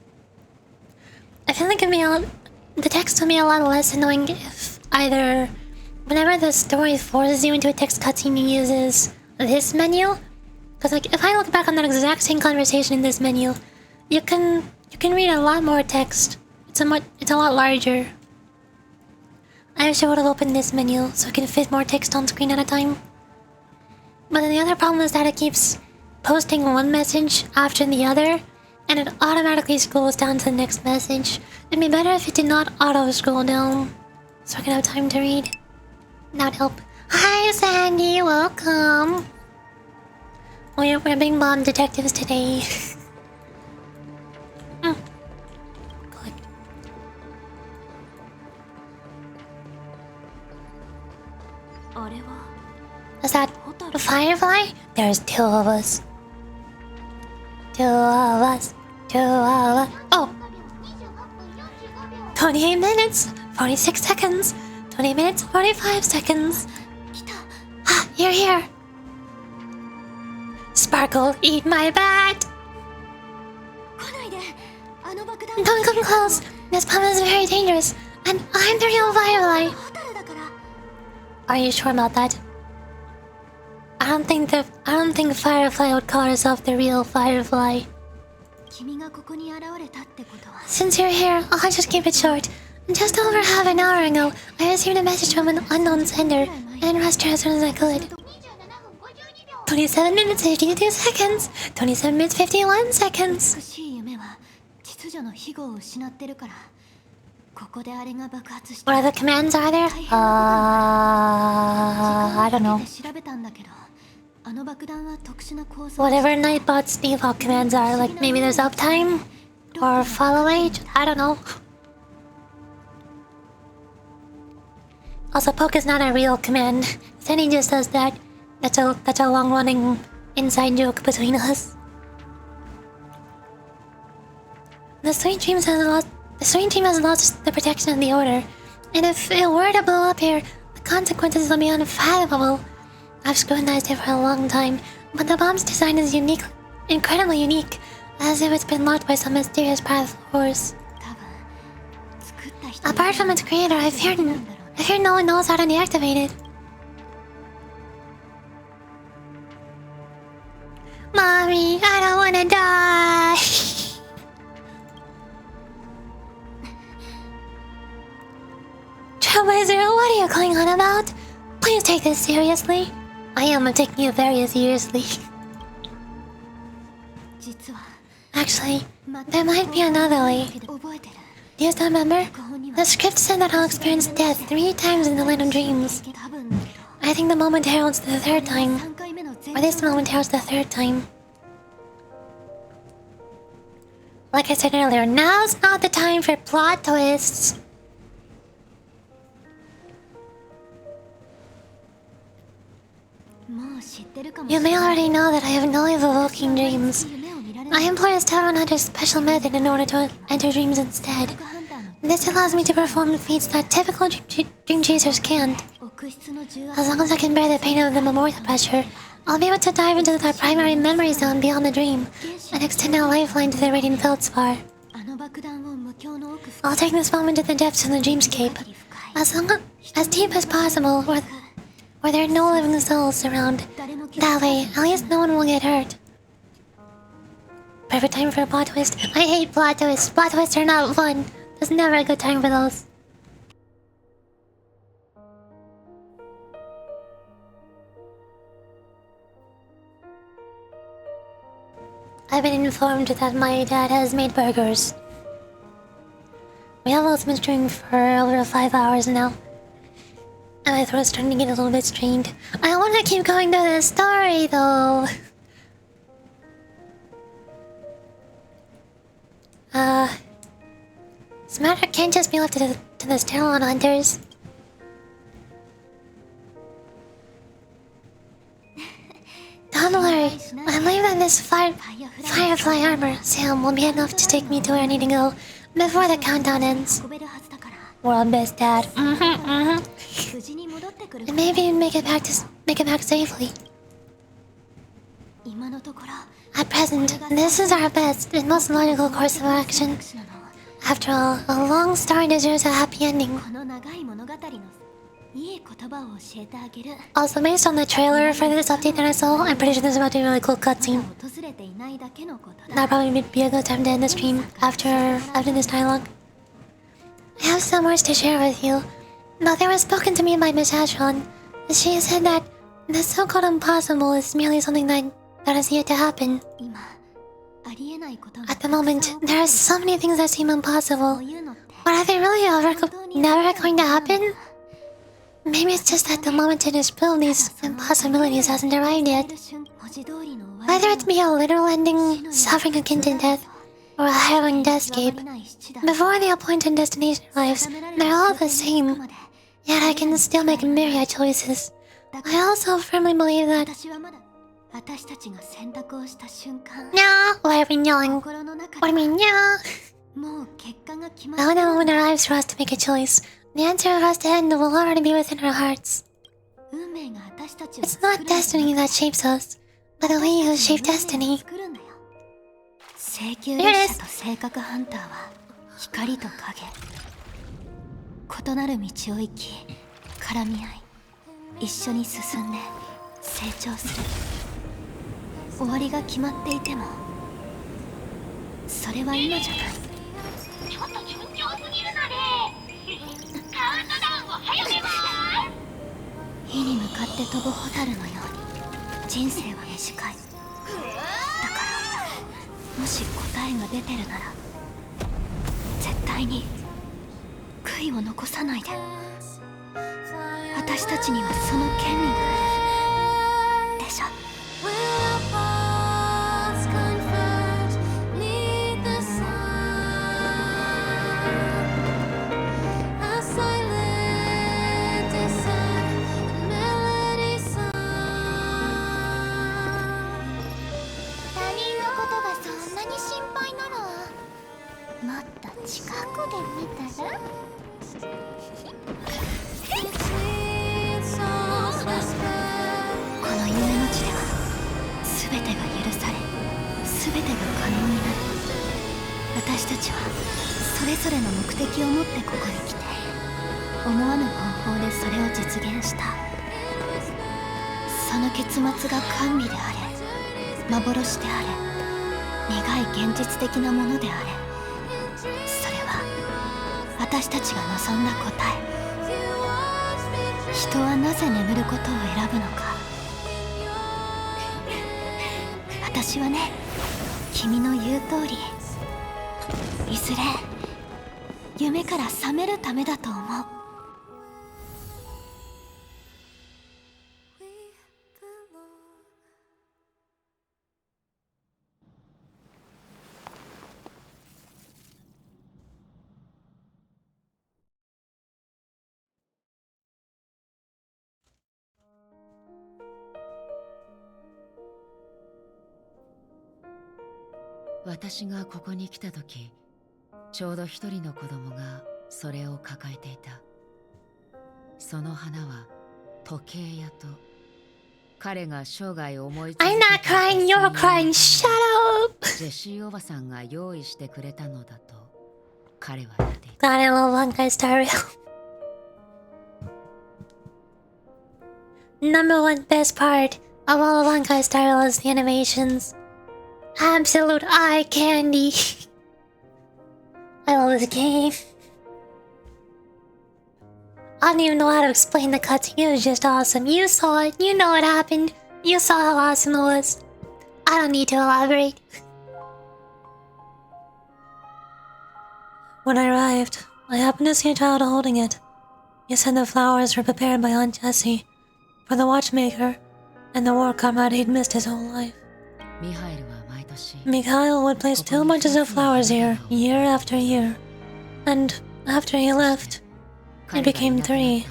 I feel like the text will be a lot less annoying if either whenever the story forces you into a text cutscene, it uses this menu. Because like if I look back on that exact same conversation in this menu, you can read a lot more text. It's a lot larger. I wish I would have opened this menu so I can fit more text on screen at a time. But then the other problem is that it keeps posting one message after the other, and it automatically scrolls down to the next message. It'd be better if it did not auto-scroll down, so I can have time to read. That would help. Hi Sandy, welcome! We're being bomb detectives today. Good. Is that a firefly? There's two of us. Oh! 28 minutes, 46 seconds, 20 minutes, 45 seconds. 来た。 Ah, you're here. Sparkle, eat my bat. 来ないで。あの爆弾。 Don't come close. This bomb is very dangerous. And I'm the real firefly. ホタルだから。 Are you sure about that? I don't think Firefly would call herself the real Firefly. 君がここに現れたってことは。 Since you're here, I'll just keep it short. Just over half an hour ago, I received a message from an unknown sender and rushed here as soon as I could. 27 minutes 52 seconds. 27 minutes 51 seconds. 美しい夢は秩序の庇護を失ってるから。ここであれが爆発して。 What other commands are there? I don't know. 調べたんだけど、あの爆弾は特殊な構造。 Whatever Nightbot's default commands are, like maybe there's uptime or follow age. I don't know. Also, poke is not a real command. Then he just does that. That's a long-running inside joke between us. The Sweet Dream has lost the protection of the Order, and if it were to blow up here, the consequences will be unfathomable. I've scrutinized it for a long time, but the bomb's design is incredibly unique, as if it's been locked by some mysterious path force. Apart from its creator, I fear no one knows how to deactivate it. Mommy, I don't wanna die! Trailblazer, what are you going on about? Please take this seriously. I am taking it very seriously. Actually, there might be another way. Do you still remember? The script said that I'll experience death 3 times in the land of dreams. I think the moment heralds the 3rd time. Or this moment heralds the 3rd time. Like I said earlier, now's not the time for plot twists. You may already know that I have knowledge of evoking dreams. I employ a Tavern Hunter's special method in order to enter dreams instead. This allows me to perform feats that typical dream chasers can't. As long as I can bear the pain of the memorial pressure, I'll be able to dive into the primary memory zone beyond the dream and extend a lifeline to the radiant feldspar. I'll take this moment to the depths of the dreamscape, as deep as possible, where there are no living souls around. That way, at least no one will get hurt. Perfect time for a plot twist. I hate plot twists. Plot twists are not fun. There's never a good time for those. I've been informed that my dad has made burgers. We have also been streaming for over 5 hours now. And my throat's starting to get a little bit strained. I want to keep going to the story though. This matter can't just be left to the Stellan hunters. Don't worry, I believe that this firefly armor, Sam, will be enough to take me to where I need to go before the countdown ends. World best dad. And maybe even make it back safely. At present, this is our best and most logical course of action. After all, a long story deserves a happy ending. Also, based on the trailer for this update that I saw, I'm pretty sure there's about to be a really cool cutscene. That'll probably be a good time to end the stream after this dialogue. I have some words to share with you, but they were spoken to me by Miss Ashron. She said that the so-called impossible is merely something that is yet to happen. At the moment, there are so many things that seem impossible, but are they really never going to happen? Maybe it's just that the moment to dispel these impossibilities hasn't arrived yet. Whether it be a literal ending, suffering akin to death, or a harrowing deathscape, before the appointed destination arrives, they're all the same. Yet I can still make myriad choices. I also firmly believe that... No, why are we yelling? What do you mean, yeah? もう結果が決まっ Now て the る moment arrives for us to make a choice. The answer for us to end will already be within our hearts. 運命が私たちを It's 作 not るんだよ destiny that shapes us, but the we who shape 私たちの運命を destiny. 作るんだよ。請求列車と性格ハンターは光と影、異なる道を行き絡み合い、一緒に進んで成長する。終わりが決まっていてもそれは今じゃない。ちょっと順調すぎるのでカウントダウンを早めます。火に向かって飛ぶホタルのように人生は短い。だからもし答えが出てるなら絶対に悔いを残さないで。私たちにはその権利があるでしょ。他人のことがそんなに心配ならもっと近くで見たら。この夢の地では全てが許され全てが可能になる。私たちはそれぞれの目的を持ってここに来て思わぬ方法でそれを実現した。その結末が甘美であれ幻であれ苦い現実的なものであれ、それは私たちが望んだ答え。人はなぜ眠ることを選ぶのか。私はね、君の言う通りいずれ夢から覚めるためだと思う。私がここに来た時、ちょうど一人の子供がそれを抱えていた。その花は時計屋と彼が生涯思い続け I'm not た crying, you're crying, shut up! ジェシーおばさんが用意してくれたのだと彼は言っていた。 God, I love Honkai Star Rail. Number one best part of all of Honkai Star Rail is the animations. Absolute eye candy. I love this game. I don't even know how to explain the cutscene. It was just awesome. You saw it. You know what happened. You saw how awesome it was. I don't need to elaborate. When I arrived, I happened to see a child holding it. He said the flowers were prepared by Aunt Jessie for the watchmaker and the war comrade he'd missed his whole life. Mikhail would place 2 bunches of flowers here, year after year. And after he left, it became 3.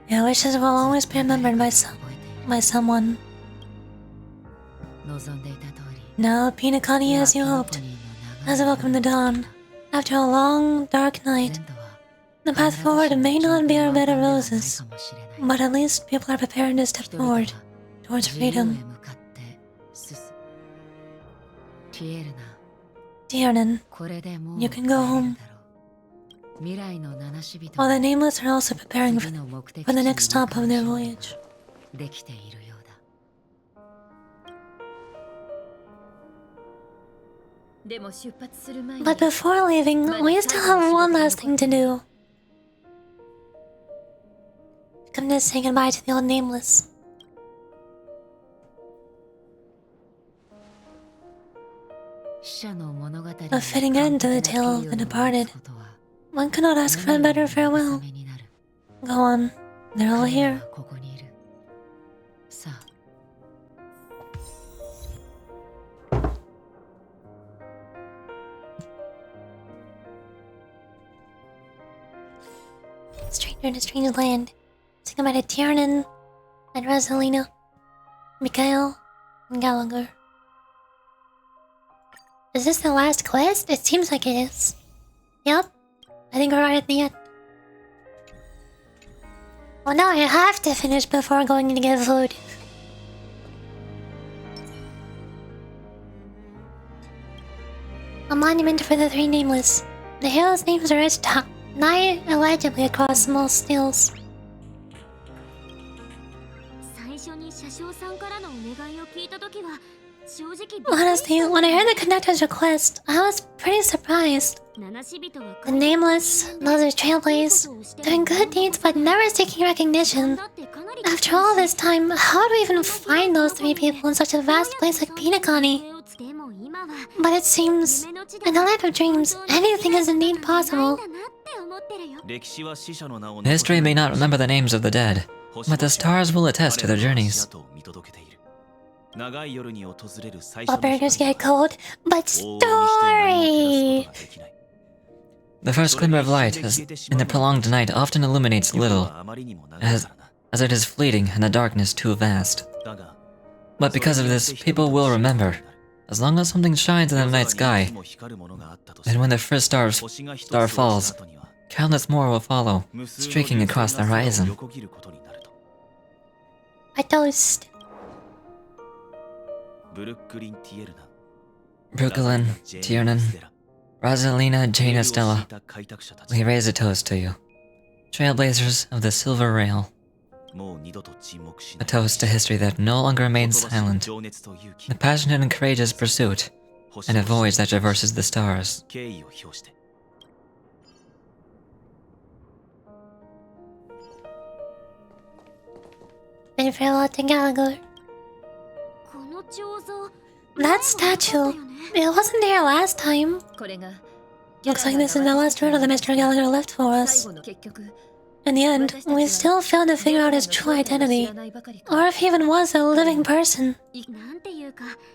Your wishes will always be remembered by someone. Now, penacony as you hoped, has welcomed the dawn. After a long, dark night, the path forward may not be a bed of roses, but at least people are prepared to step forward towards freedom. Tiernan, you can go home. While the Nameless are also preparing for the next stop of their voyage. But before leaving, we still have one last thing to do. Come to say goodbye to the old Nameless. A fitting end to the tale of the departed. One cannot ask for a better farewell. Go on, they're all here. Stranger in a strange land. Sing about a Tiernan and Rosalina, Mikhail, and Gallagher. Is this the last quest? It seems like it is. Yep. I think we're right at the end. Well, now I have to finish before going to get food. A monument for the three nameless. The heroes' names are etched nigh illegibly across small stills. Honestly, when I heard the conductor's request, I was pretty surprised. The nameless, those are trailblazers, doing good deeds but never seeking recognition. After all this time, how do we even find those three people in such a vast place like penacony? But it seems, in the land of dreams, anything is indeed possible. History may not remember the names of the dead, but the stars will attest to their journeys. All burgers get cold, but story! The first glimmer of light in the prolonged night often illuminates little, as it is fleeting and the darkness too vast. But because of this, people will remember. As long as something shines in the night sky, and when the first star falls, countless more will follow, streaking across the horizon. A toast. Brooklyn, Tiernan, Rosalina, Jane Estella, we raise a toast to you. Trailblazers of the Silver Rail. A toast to history that no longer remains silent, the passionate and courageous pursuit, and a voyage that traverses the stars. And farewell to Gallagher. That statue, it wasn't there last time. Looks like this is the last riddle that Mr. Gallagher left for us. In the end, we still failed to figure out his true identity, or if he even was a living person.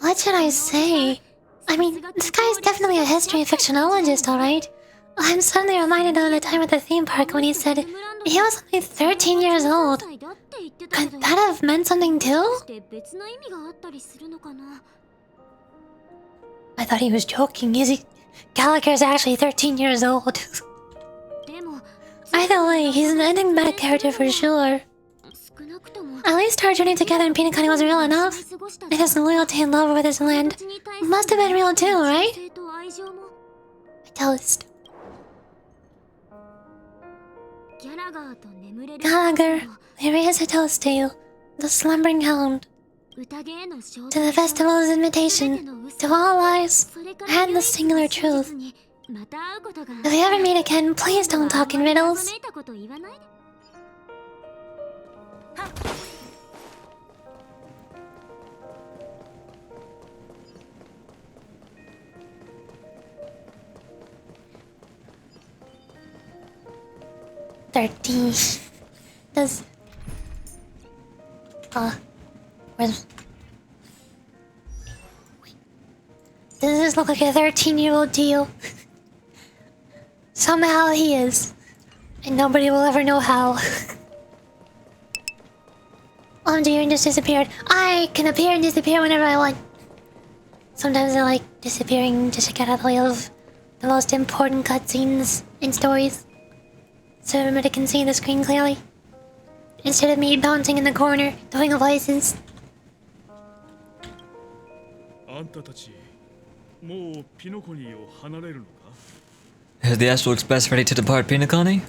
What should I say? I mean, this guy's definitely a history fictionologist, alright? I'm suddenly reminded of the time at the theme park when he said he was only 13 years old. Could that have meant something too? I thought he was joking. Gallagher's actually 13 years old. Either way, he's an enigmatic character for sure. At least our journey together in penacony was real enough. And his loyalty and love for this land must have been real too, right? A toast. Gallagher, we raise a toast to you, the slumbering hound. To the festival's invitation, to all lies, and the singular truth. If we ever meet again, please don't talk in riddles. Does... where's... Does this look like a 13-year-old deal? Somehow he is. And nobody will ever know how. Deer just disappeared. I can appear and disappear whenever I want. Sometimes I like disappearing just to get out of the way of the most important cutscenes in stories. So everybody can see the screen clearly. Instead of me bouncing in the corner, doing voices. Is the Astral Express ready to depart Penacony?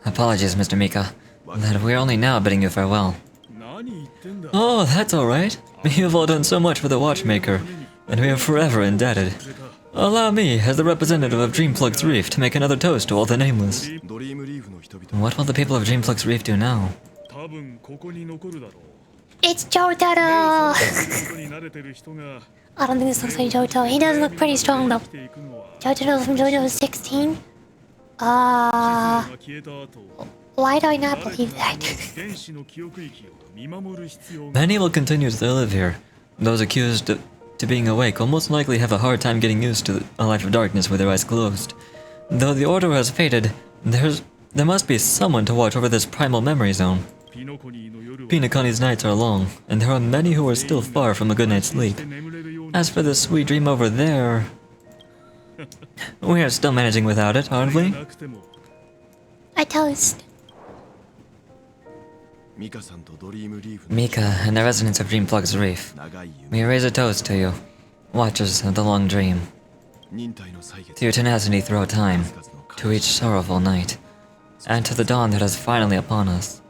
Apologies, Mr. Mika, that we're only now bidding you farewell. Oh, that's alright. You've all done so much for the Watchmaker, and we are forever indebted. Allow me, as the representative of Dreamflux Reef, to make another toast to all the nameless. What will the people of Dreamflux Reef do now? It's Jotaro! I don't think this looks like Johto. He does look pretty strong though. Jotaro from JoJo 16? Why do I not believe that? Many will continue to live here. Those accused to being awake will most likely have a hard time getting used to a life of darkness with their eyes closed. Though the order has faded, there must be someone to watch over this primal memory zone. Penacony's nights are long, and there are many who are still far from a good night's sleep. As for the sweet dream over there, we are still managing without it, aren't we? I toast. Mika and the residents of Dreamflux Reef, we raise a toast to you, watchers of the long dream. To your tenacity throughout time, to each sorrowful night, and to the dawn that is finally upon us.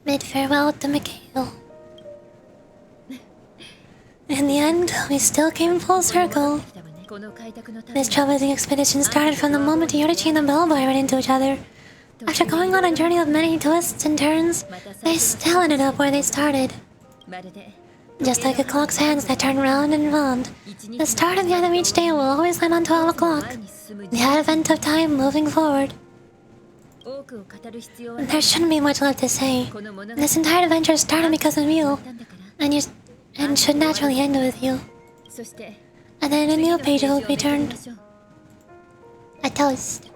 Bid farewell to Mikhail. In the end, we still came full circle. This trailblazing expedition started from the moment Yorichi and the bellboy ran into each other. After going on a journey of many twists and turns, they still ended up where they started. Just like a clock's hands that turn round and round, the start and the end of each day will always land on 12 o'clock. The advent of time moving forward. There shouldn't be much left to say. This entire adventure started because of you, and should naturally end with you. And then a new page will be turned. A toast.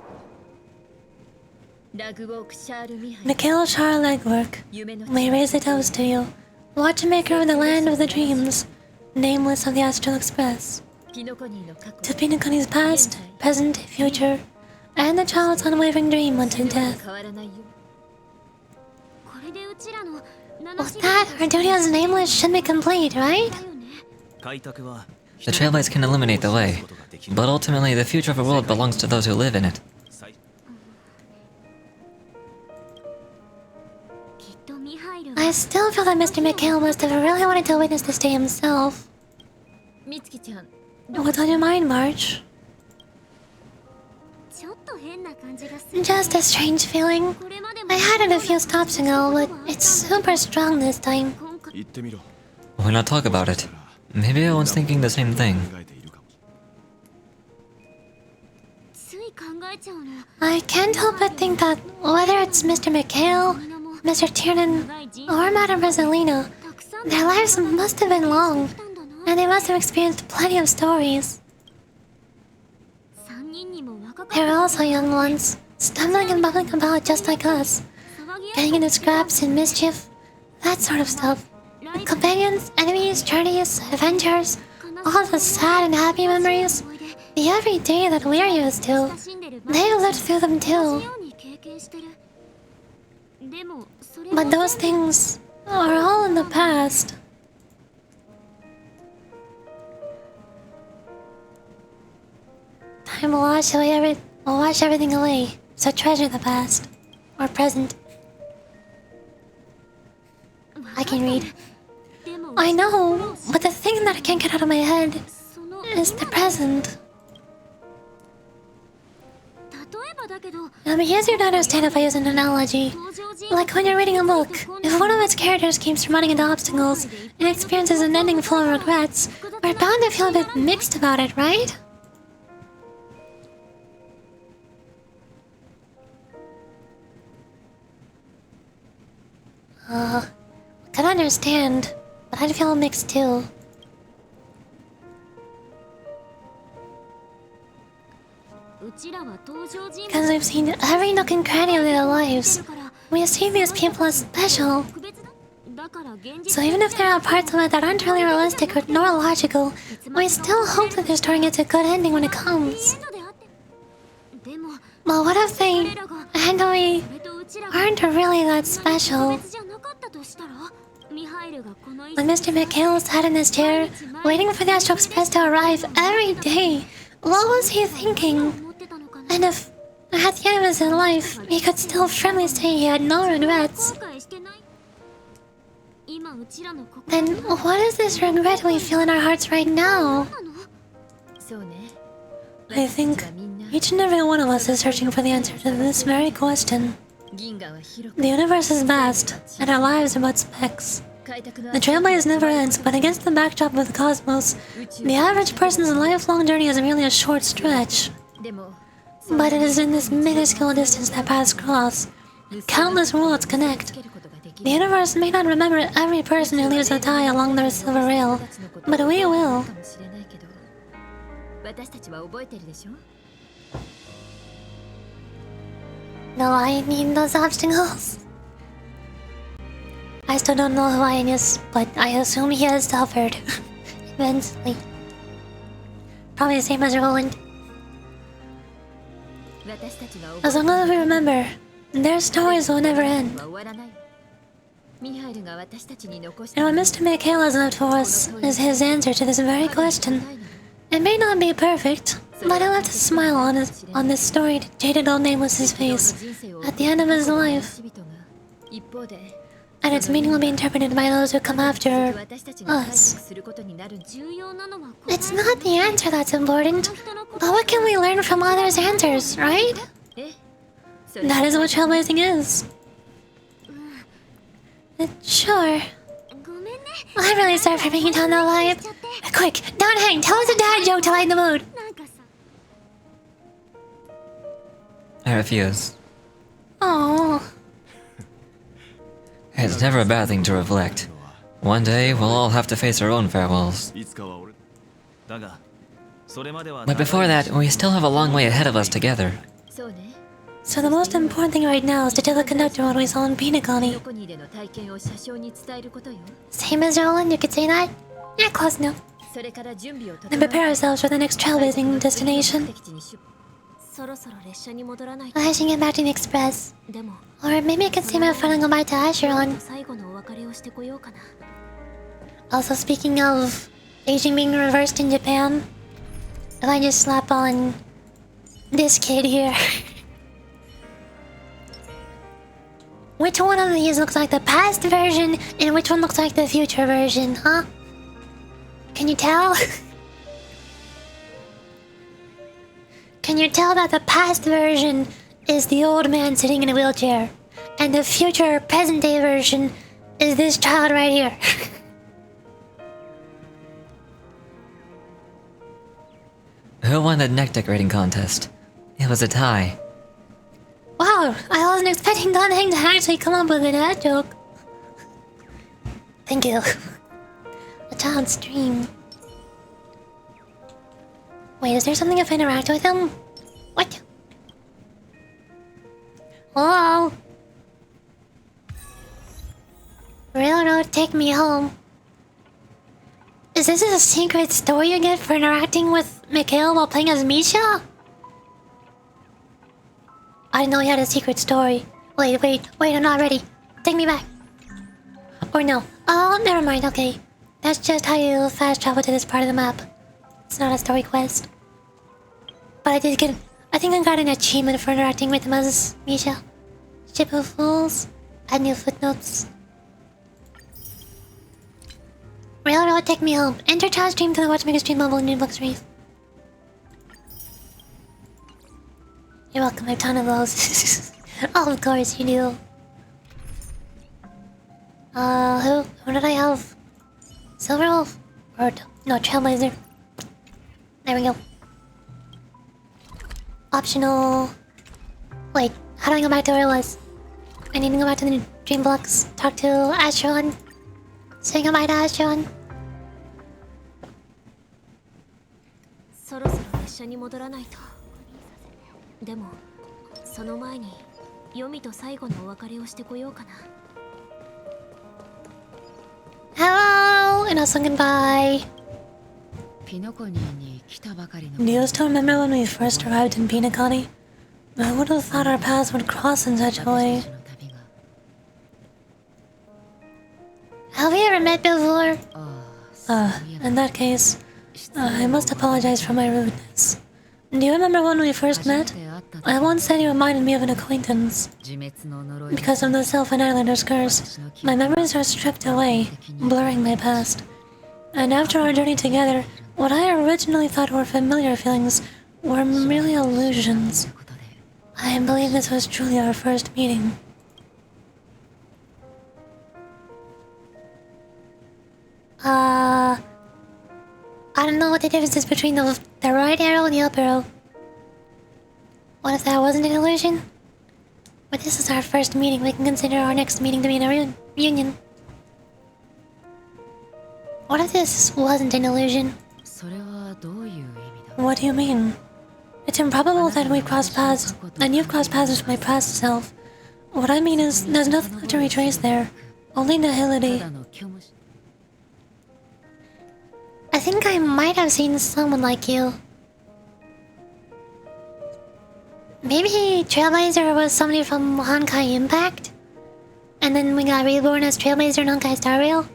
Mikhail Shar Legwork, we raise a toast to you, watchmaker of the land of the dreams, nameless of the Astral Express. To Penacony's past, present, future, and the child's unwavering dream unto death. With that, our duty as nameless should be complete, right? The Trailblaze can illuminate the way, but ultimately the future of a world belongs to those who live in it. I still feel that Mr. Mikhail must have really wanted to witness this day himself. What's on your mind, March? Just a strange feeling. I had it a few stops ago, but it's super strong this time. Why not talk about it? Maybe everyone's thinking the same thing. I can't help but think that whether it's Mr. Mikhail, Mr. Tiernan, or Madame Rosalina, their lives must have been long, and they must have experienced plenty of stories. They were also young ones, stumbling and bubbling about just like us, getting into scraps and mischief, that sort of stuff. Companions, enemies, journeys, adventures, all the sad and happy memories, the everyday that we're used to. They lived through them too. But those things are all in the past. Time will wash everything away, so treasure the past. Or present. I can read. I know, but the thing that I can't get out of my head is the present. It'll be easier to understand if I use an analogy. Like when you're reading a book, if one of its characters keeps running into obstacles and experiences an ending full of regrets, we're bound to feel a bit mixed about it, right? I can understand, but I'd feel mixed too. Because we've seen every nook and cranny of their lives. We see these people as special. So even if there are parts of it that aren't really realistic or nor logical, we still hope that their story gets a good ending when it comes. But what if they and we aren't really that special? When Mr. Mikhail sat in his chair, waiting for the Astral Express to arrive every day, what was he thinking? And if, at the end of his life, he could still firmly say he had no regrets, then what is this regret we feel in our hearts right now? I think each and every one of us is searching for the answer to this very question. The universe is vast, and our lives are but specks. The trailblaze never ends, but against the backdrop of the cosmos, the average person's lifelong journey is merely a short stretch. But it is in this minuscule distance that paths cross. Countless worlds connect. The universe may not remember every person who leaves a tie along the silver rail, but we will. The lion needing those obstacles. I still don't know who Lion is, but I assume he has suffered immensely. Probably the same as Roland. As long as we remember, their stories will never end. And what Mr. Mikhail has left for us is his answer to this very question. It may not be perfect, but I left a smile on this storied, jaded old nameless's face at the end of his life. And its meaning will be interpreted by those who come after us. It's not the answer that's important, but what can we learn from others' answers, right? That is what trailblazing is. Sure. I'm really sorry for bringing down the vibe. Quick, don't hang, tell us a dad joke to lighten the mood. I refuse. Oh. It's never a bad thing to reflect. One day, we'll all have to face our own farewells. But before that, we still have a long way ahead of us together. So the most important thing right now is to tell the conductor what we saw in penacony. Same as Roland, you could say that? Yeah, close enough. Then prepare ourselves for the next trailblazing destination. I should get back to the express. Or maybe I can see my friend and go back to Asheron. Also, speaking of aging being reversed in Japan, if I just slap on this kid here. Which one of these looks like the past version and which one looks like the future version, huh? Can you tell? Can you tell that the past version is the old man sitting in a wheelchair and the future present day version is this child right here? Who won the neck decorating contest? It was a tie. Wow, I wasn't expecting Don Hang to actually come up with a dad joke. Thank you. A child's dream. Wait, is there something if I interact with him? What? Hello? Railroad, take me home. Is this a secret story you get for interacting with Mikhail while playing as Misha? I didn't know you had a secret story. Wait, I'm not ready. Take me back. Or no. Oh, never mind, okay. That's just how you fast travel to this part of the map. It's not a story quest. But I think I got an achievement for interacting with him as Misha. Ship of Fools. Add new footnotes. Railroad, take me home. Enter child stream to the Watchmaker Stream mobile new books reef. You're welcome, I have a ton of those. Oh, of course you do. Who did I have? Silver Wolf? Or, no, Trailblazer. There we go. Optional... Wait, how do I go back to where I was? I need to go back to the Dream Blocks, talk to Asheron. Say goodbye to Asheron. Hello, and also goodbye. Do you still remember when we first arrived in penacony? I would have thought our paths would cross in such a way. Have we ever met before? In that case, I must apologize for my rudeness. Do you remember when we first met? I once said you reminded me of an acquaintance. Because of the Sylvan Islander's curse, my memories are stripped away, blurring my past. And after our journey together, what I originally thought were familiar feelings were merely illusions. I believe this was truly our first meeting. I don't know what the difference is between the right arrow and the up arrow. What if that wasn't an illusion? But this is our first meeting, we can consider our next meeting to be a reunion. What if this wasn't an illusion? What do you mean? It's improbable that we've crossed paths, and you've crossed paths with my past self. What I mean is, there's nothing left to retrace there. Only nihility. I think I might have seen someone like you. Maybe Trailblazer was somebody from Honkai Impact? And then we got reborn as Trailblazer in Honkai Star Rail?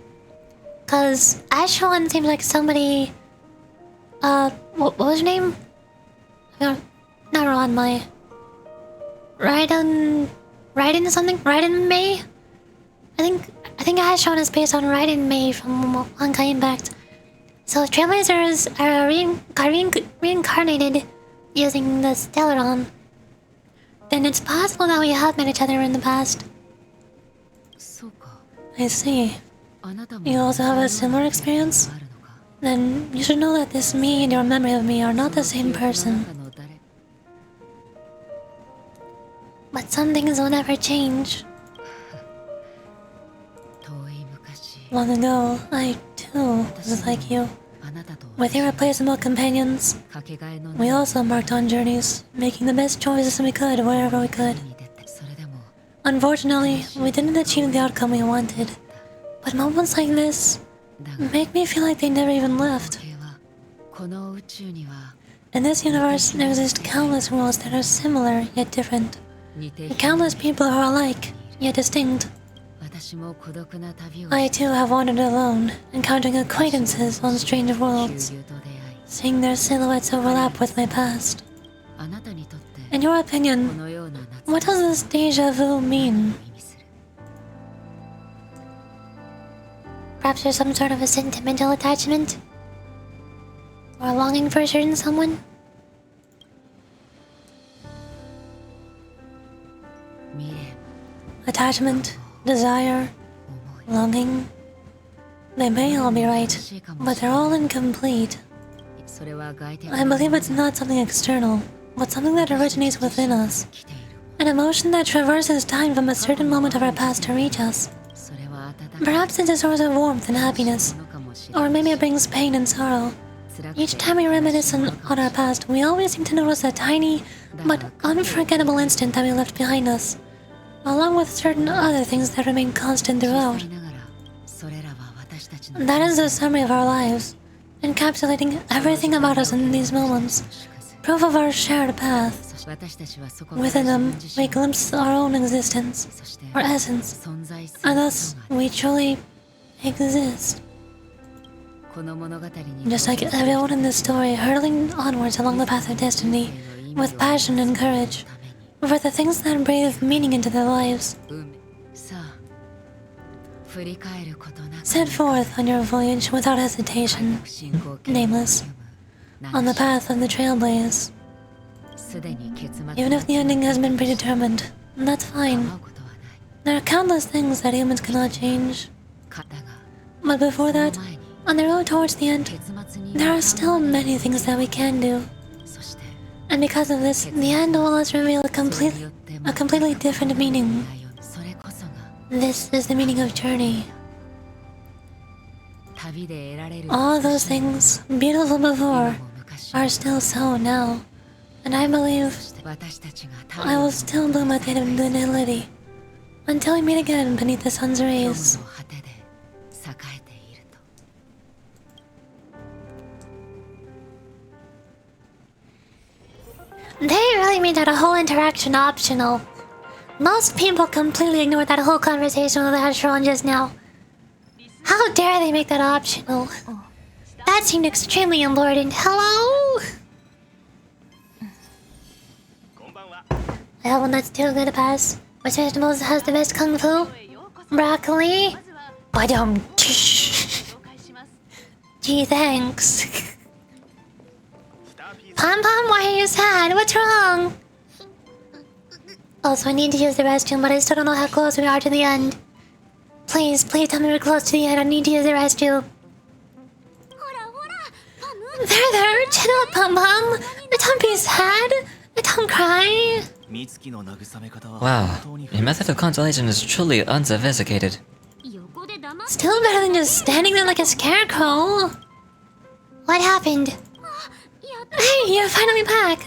Cause Ashwan seems like somebody... what was her name? No, not on my... Raiden something? Raiden May? I think Ashwan is based on Raiden May from Honkai Impact. So if Trailblazers are reincarnated using the Stellaron, then it's possible that we have met each other in the past. I see. You also have a similar experience? Then you should know that this me and your memory of me are not the same person. But some things will never change. Long ago, I too was like you. With irreplaceable companions, we also embarked on journeys, making the best choices we could wherever we could. Unfortunately, we didn't achieve the outcome we wanted. But moments like this make me feel like they never even left. In this universe, there exist countless worlds that are similar yet different. Countless people who are alike yet distinct. I too have wandered alone, encountering acquaintances on strange worlds, seeing their silhouettes overlap with my past. In your opinion, what does this deja vu mean? Perhaps there's some sort of a sentimental attachment? Or a longing for a certain someone? Attachment, desire, longing. They may all be right, but they're all incomplete. I believe it's not something external, but something that originates within us. An emotion that traverses time from a certain moment of our past to reach us. Perhaps it's a source of warmth and happiness, or maybe it brings pain and sorrow. Each time we reminisce on our past, we always seem to notice a tiny but unforgettable instant that we left behind us, along with certain other things that remain constant throughout. That is the summary of our lives, encapsulating everything about us in these moments, proof of our shared path. Within them, we glimpse our own existence, our essence, and thus we truly exist. Just like everyone in this story, hurtling onwards along the path of destiny, with passion and courage, for the things that breathe meaning into their lives. Set forth on your voyage without hesitation, nameless, on the path of the trailblaze. Even if the ending has been predetermined, that's fine. There are countless things that humans cannot change. But before that, on the road towards the end, there are still many things that we can do. And because of this, the end will let us reveal a completely different meaning. This is the meaning of journey. All those things, beautiful before, are still so now. And I believe I will still bloom at the end of the nihility until we meet again beneath the sun's rays. They really made that whole interaction optional. Most people completely ignored that whole conversation with Ashron just now. How dare they make that optional? That seemed extremely important. Hello? I have one that's too good to pass. Which vegetables has the best kung fu? Broccoli? Badum. Gee, thanks. Pom Pom, why are you sad? What's wrong? Also, I need to use the restroom, but I still don't know how close we are to the end. Please tell me we're close to the end. I need to use the restroom. There, chill out, Pom Pom. Don't be sad. Don't cry. Wow, your method of consolation is truly unsophisticated. Still better than just standing there like a scarecrow. What happened? Hey, you're finally back.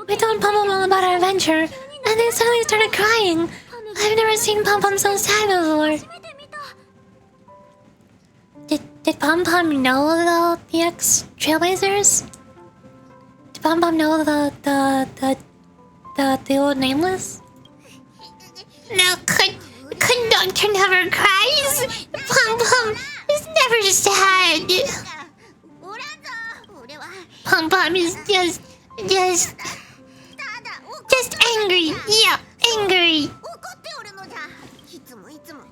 We told Pom Pom all about our adventure, and then suddenly started crying. I've never seen Pom Pom so sad before. Did Pom Pom know the ex-trailblazers? Did Pom Pom know the old nameless? No, could Doctor never cries? Pom Pom is never sad. Pom Pom is just angry. Yeah, angry.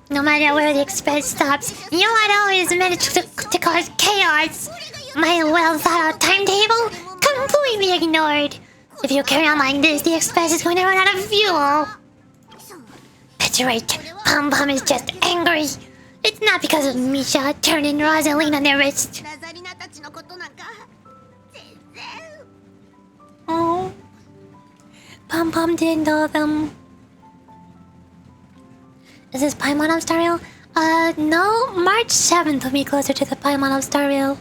No matter where the express stops, you had always managed to cause chaos. My well-thought-out timetable completely ignored. If you carry on like this, the express is going to run out of fuel. That's right, Pom Pom is just angry. It's not because of Misha turning Rosaline on their wrist. Oh, Pom Pom didn't know them. Is this Paimon of Star Rail? No, March 7th will be closer to the Paimon of Star Rail.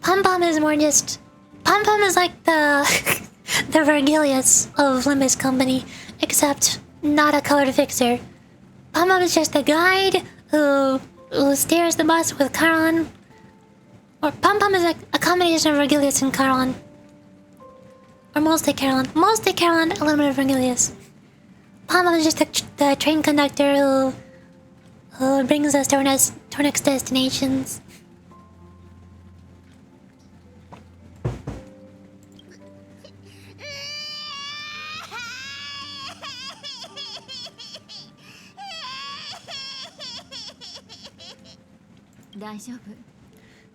Pom Pom is more just... Pom Pom is like the... the Vergilius of Limbus Company, except not a colored fixer. Pom Pom is just a guide who steers the bus with Charon. Or Pom Pom is like a combination of Vergilius and Charon. Or mostly Charon. Mostly Charon, a little bit of Vergilius. Pom Pom is just the train conductor who brings us to our next destinations.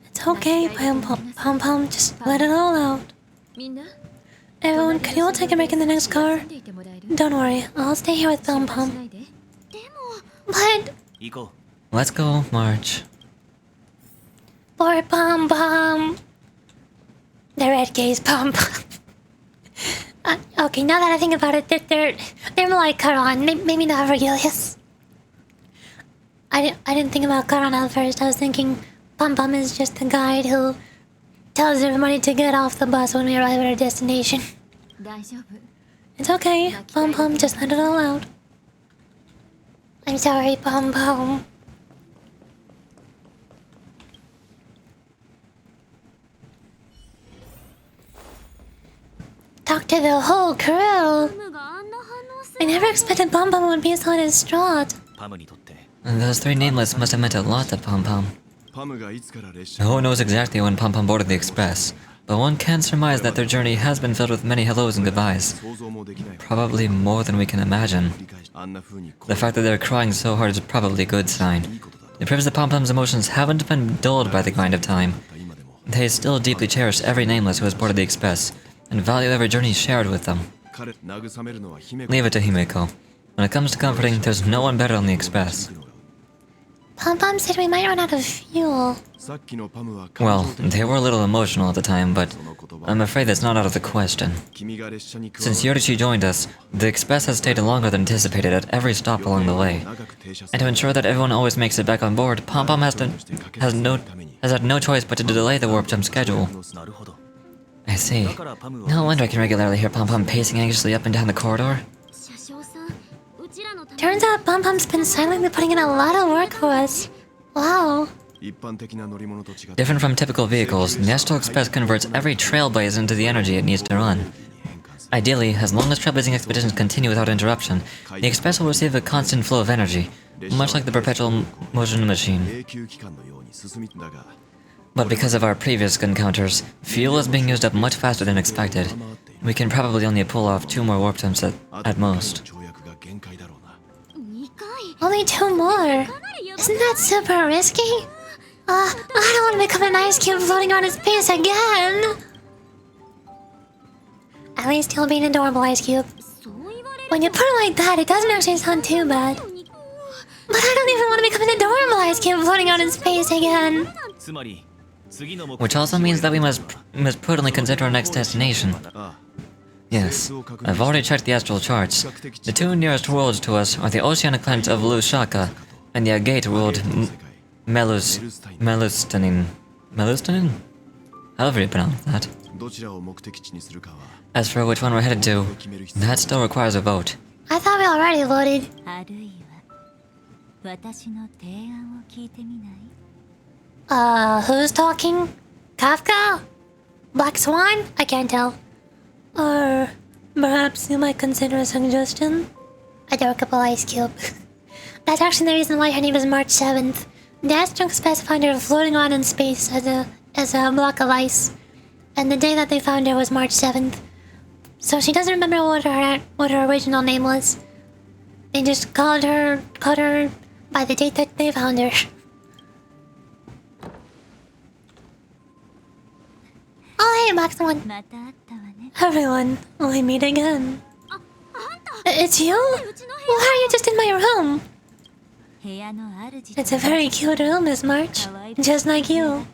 It's okay, Pom Pom, just let it all out. Everyone, can you all take a break in the next car? Don't worry, I'll stay here with Pom Pom. But... Let's go, March. Poor Pom Pom. The red gaze Pom Pom. Okay, now that I think about it, they're more like Charon, maybe not Vergilius. I didn't think about Charon at first. I was thinking Pom Pom is just the guide who tells everybody to get off the bus when we arrive at our destination. It's okay, Pom Pom, just let it all out. I'm sorry, Pom Pom. Talk to the whole crew. I never expected Pom Pom would be so distraught. And those three nameless must have meant a lot to Pom Pom. No one knows exactly when Pom Pom boarded the express, but one can surmise that their journey has been filled with many hellos and goodbyes. Probably more than we can imagine. The fact that they're crying so hard is probably a good sign. It proves that Pom Pom's emotions haven't been dulled by the grind of time. They still deeply cherish every nameless who has boarded the express, and value every journey shared with them. Leave it to Himeko. When it comes to comforting, there's no one better on the express. Pom Pom said we might run out of fuel. Well, they were a little emotional at the time, but I'm afraid that's not out of the question. Since Yorichi joined us, the express has stayed longer than anticipated at every stop along the way. And to ensure that everyone always makes it back on board, Pom Pom has had no choice but to delay the warp jump schedule. I see. No wonder I can regularly hear Pom Pom pacing anxiously up and down the corridor. Turns out Pom Pom's been silently putting in a lot of work for us. Wow. Different from typical vehicles, the Astral Express converts every trailblaze into the energy it needs to run. Ideally, as long as trailblazing expeditions continue without interruption, the Express will receive a constant flow of energy, much like the perpetual motion machine. But because of our previous encounters, fuel is being used up much faster than expected. We can probably only pull off 2 more warp jumps at most. Only 2 more? Isn't that super risky? I don't want to become an ice cube floating around in space again! At least you'll be an adorable ice cube. When you put it like that, it doesn't actually sound too bad. But I don't even want to become an adorable ice cube floating out in space again. Which also means that we must prudently consider our next destination. Yes, I've already checked the astral charts. The 2 nearest worlds to us are the oceanic planet of Lusaka and the agate world Melustanin? However you pronounce that. As for which one we're headed to, that still requires a vote. I thought we already voted. あるいは私の提案を聞いてみない？ Who's talking? Kafka? Black Swan? I can't tell. Or perhaps you might consider a suggestion? Adorable Ice Cube. That's actually the reason why her name is March 7th. The astronaut specified her floating around in space as a block of ice. And the day that they found her was March 7th. So she doesn't remember what her original name was. They just called her by the date that they found her. Oh hey, Max One. また会ったわね。 Everyone, we meet again. It's you? Why are you just in my room? 部屋の主 It's a very cute room, Miss March. Just like you.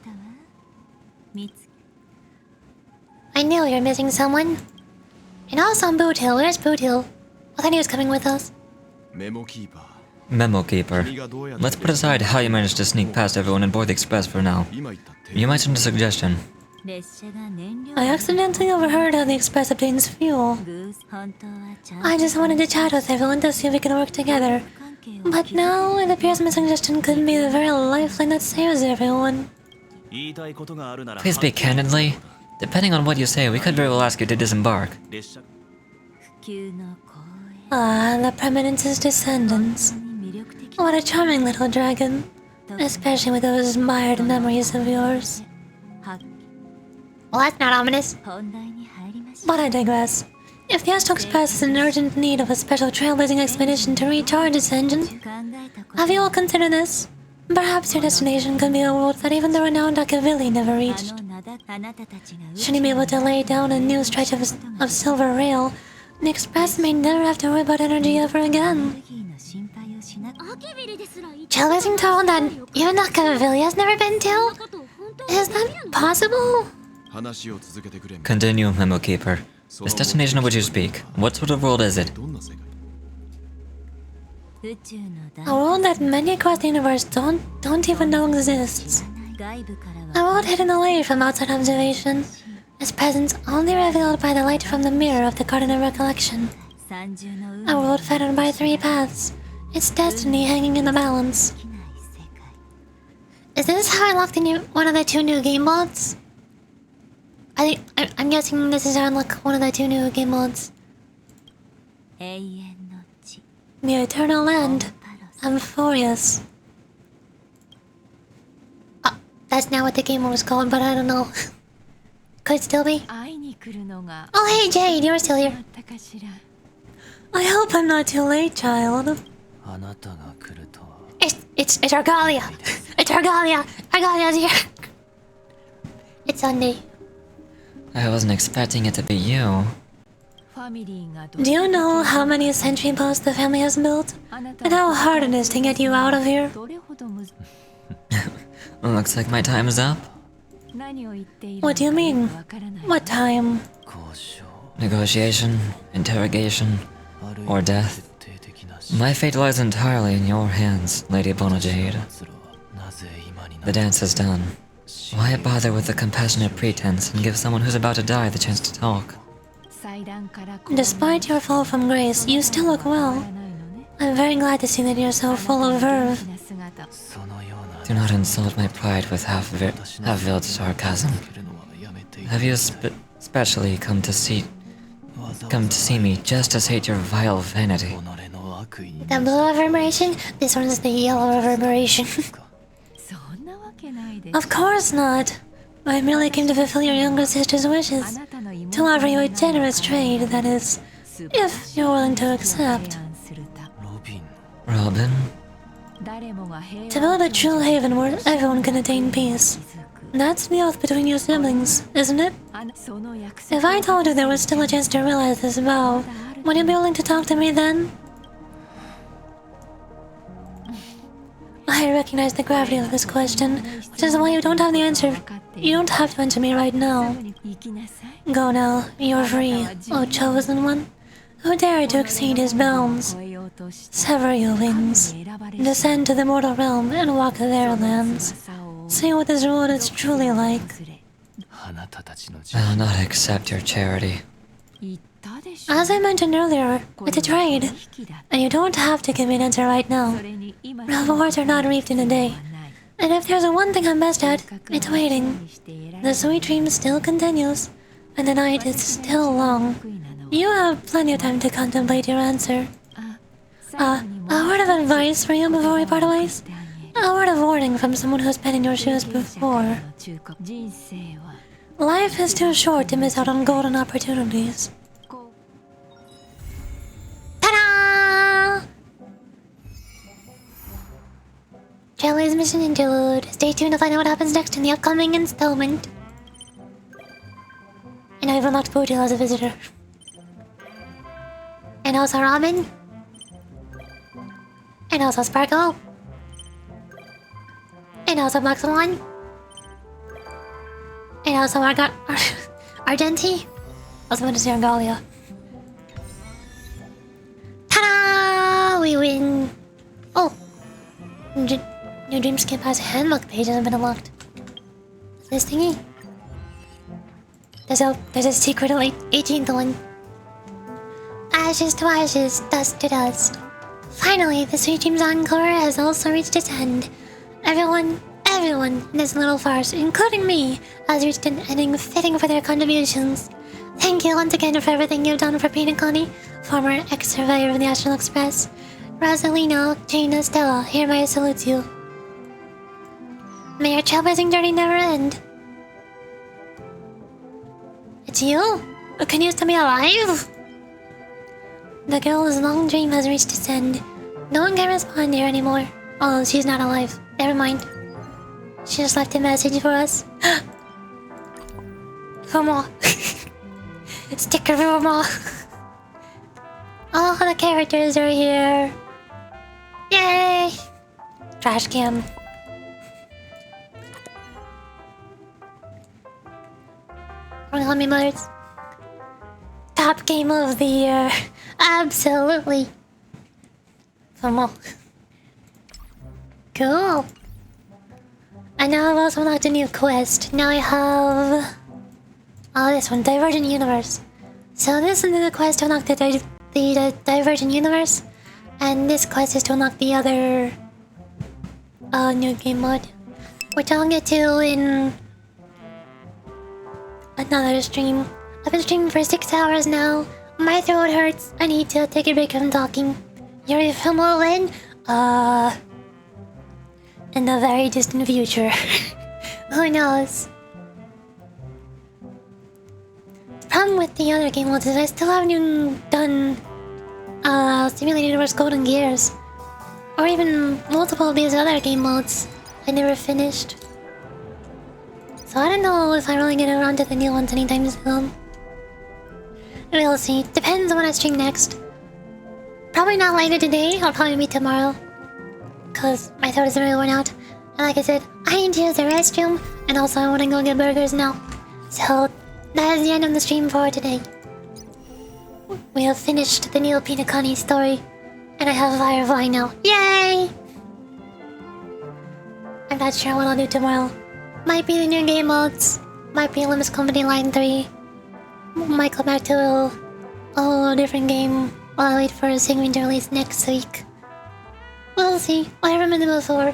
見つ I knew you're missing someone. And also on Boot Hill. Where's Boot Hill? I thought he was coming with us. Memo Keeper. Let's put aside how you managed to sneak past everyone and board the express for now. You mentioned a suggestion. 列車が燃料 I accidentally overheard how the express obtains fuel. 本当はちゃん I just wanted to chat with everyone to see if we can work together. 関係を But now it appears my suggestion could be the very lifeline that saves everyone. Please speak candidly. Depending on what you say, we could very well ask you to disembark. 普及の公園 Ah, the Preeminence's descendants. に魅力的 What a charming little dragon. Especially with those admired memories of yours. 発 Well, that's not ominous. 本題に入りましょ But I digress. If the Astro Express is in urgent need of a special trailblazing expedition to recharge its engine, う。考えたこと have you all considered this? Perhaps your destination could be a world that even the renowned Akavili never あ reached. のあなたたちが Should you be able to lay down a new stretch of silver rail, the Express may never have to worry about energy ever again. 宇宙の心配をしなく Trailblazing to a world that even Akavili has never been to? Is that possible? Continue, Memo Keeper. This destination of which you speak, what sort of world is it? 宇宙の A 大 world that many across the universe don't even know exists. 外部から A は world hidden away from outside observation. Its presence only revealed by the light from the mirror of the Garden of Recollection. 三重の海 A world fettered by three paths. Its destiny hanging in the balance. きない世界 Is this how I locked in one of the two new game modes? I'm guessing this is how I unlock one of the two new game modes. 永遠の地 The Eternal Land. パロス Amphorius. That's not what the game was called, but I don't know. Could still be. 会いに来るのが Oh, hey, Jade, you're still here. あったかしら I hope I'm not too late, child. It's Argalia. It's Argalia. Argalia's here. It's Sunday. I wasn't expecting it to be you. ファミリーが Do you know how many sentry posts the family has built? あなた And how hard it is to get you out of here? どれほどむず Looks like my time is up. 何を言っている What do you mean? のかわからない What time? Negotiation, interrogation, or death. My fate lies entirely in your hands, Lady Bonajade. The dance is done. Why bother with the compassionate pretense and give someone who's about to die the chance to talk? 祭壇から Despite your fall from grace, you still look well. I'm very glad to see that you're so full of verve. な姿 Do not insult my pride with half-veiled sarcasm. Have you specially come to see me just to sate your vile vanity? The blue reverberation? This one's the yellow reverberation. そんなわけないで Of course not. I merely came to fulfill your younger sister's あ wishes. なたの妹 To offer you a generous trade, that is, if you're willing to 提 accept. 案するた Robin? 誰もが平 To 和 build a true haven where everyone can attain peace. That's the oath between your siblings, isn't it? その約 If I told you there was still a chance to realize this vow, would you be willing to talk to me then? I recognize the gravity of this question, which is why you don't have the answer. You don't have to answer me right now. 行きなさい Go now, you're free, O chosen one. Who dare to exceed his bounds? 超えようとして Sever your wings, 選ばれ descend to the mortal realm and walk their lands. さを See what this world is truly like. 訪れ I'll not accept your charity. 言ったでしょ。 As I mentioned earlier, it's a trade, and you don't have to give me an answer right now. それに今 Rewards are not reaped in a day. And if there's one thing I'm best at, it's waiting. The sweet dream still continues, and the night is still long. You have plenty of time to contemplate your answer. A word of advice for you before we part ways? A word of warning from someone who's been in your shoes before. 人生は Life is too short to miss out on golden opportunities. Ta-da! Jelly's mission interlude. Stay tuned to find out what happens next in the upcoming installment. And I've unlocked Boodle as a visitor. And also Robin. And also Sparkle. And also Black Swan. And also Argenti. I was about to say Argalia. Ta-da! We win! Oh! New Dream Skip has handbook pages have been unlocked. This thingy? There's a secret 18th one. Ashes to ashes, dust to dust. Finally, the Sweet Dreams Encore has also reached its end. Everyone in this little farce, including me, has reached an ending fitting for their contributions. Thank you once again for everything you've done for Penacony, former ex-surveyor of the Astral Express. Rosalina, Jaina, Stella, hereby salute you. May your trailblazing journey never end. It's you? Can you still be alive? The girl's long dream has reached its end. No one can respond here anymore. Oh, she's not alive. Never mind. She just left a message for us. Fumo. Sticker Fumo. All the characters are here. Yay! Trash can. Origami Mothers. Top game of the year. Absolutely. Fumo. Cool. And now I've also unlocked a new quest. Now I have... oh, this one, Divergent Universe. So this is the quest to unlock the Divergent Universe. And this quest is to unlock the other... new game mode. Which I'll get to in... another stream. I've been streaming for 6 hours now. My throat hurts. I need to take a break from talking. Your film will win? In the very distant future. Who knows? The problem with the other game modes is I still haven't even done Simulated Universe Golden Gears. Or even multiple of these other game modes I never finished. So I don't know if I'm really getting around to the new ones anytime soon. We'll see. Depends on when I stream next. Probably not later today, or probably be tomorrow. Cause my throat is really worn out. And like I said, I need to use the restroom, and also I want to go get burgers now. So that is the end of the stream for today. We have finished the new Penacony story, and I have Firefly now. Yay! I'm not sure what I'll do tomorrow. Might be the new game modes. Might be Limits Company Line 3. Might go back to a different game while I wait for a segment to release next week. We'll see. Whatever I'm in the mood for.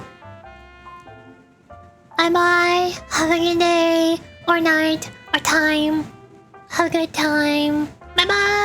Bye-bye. Have a good day, or night, or time. Have a good time. Bye-bye.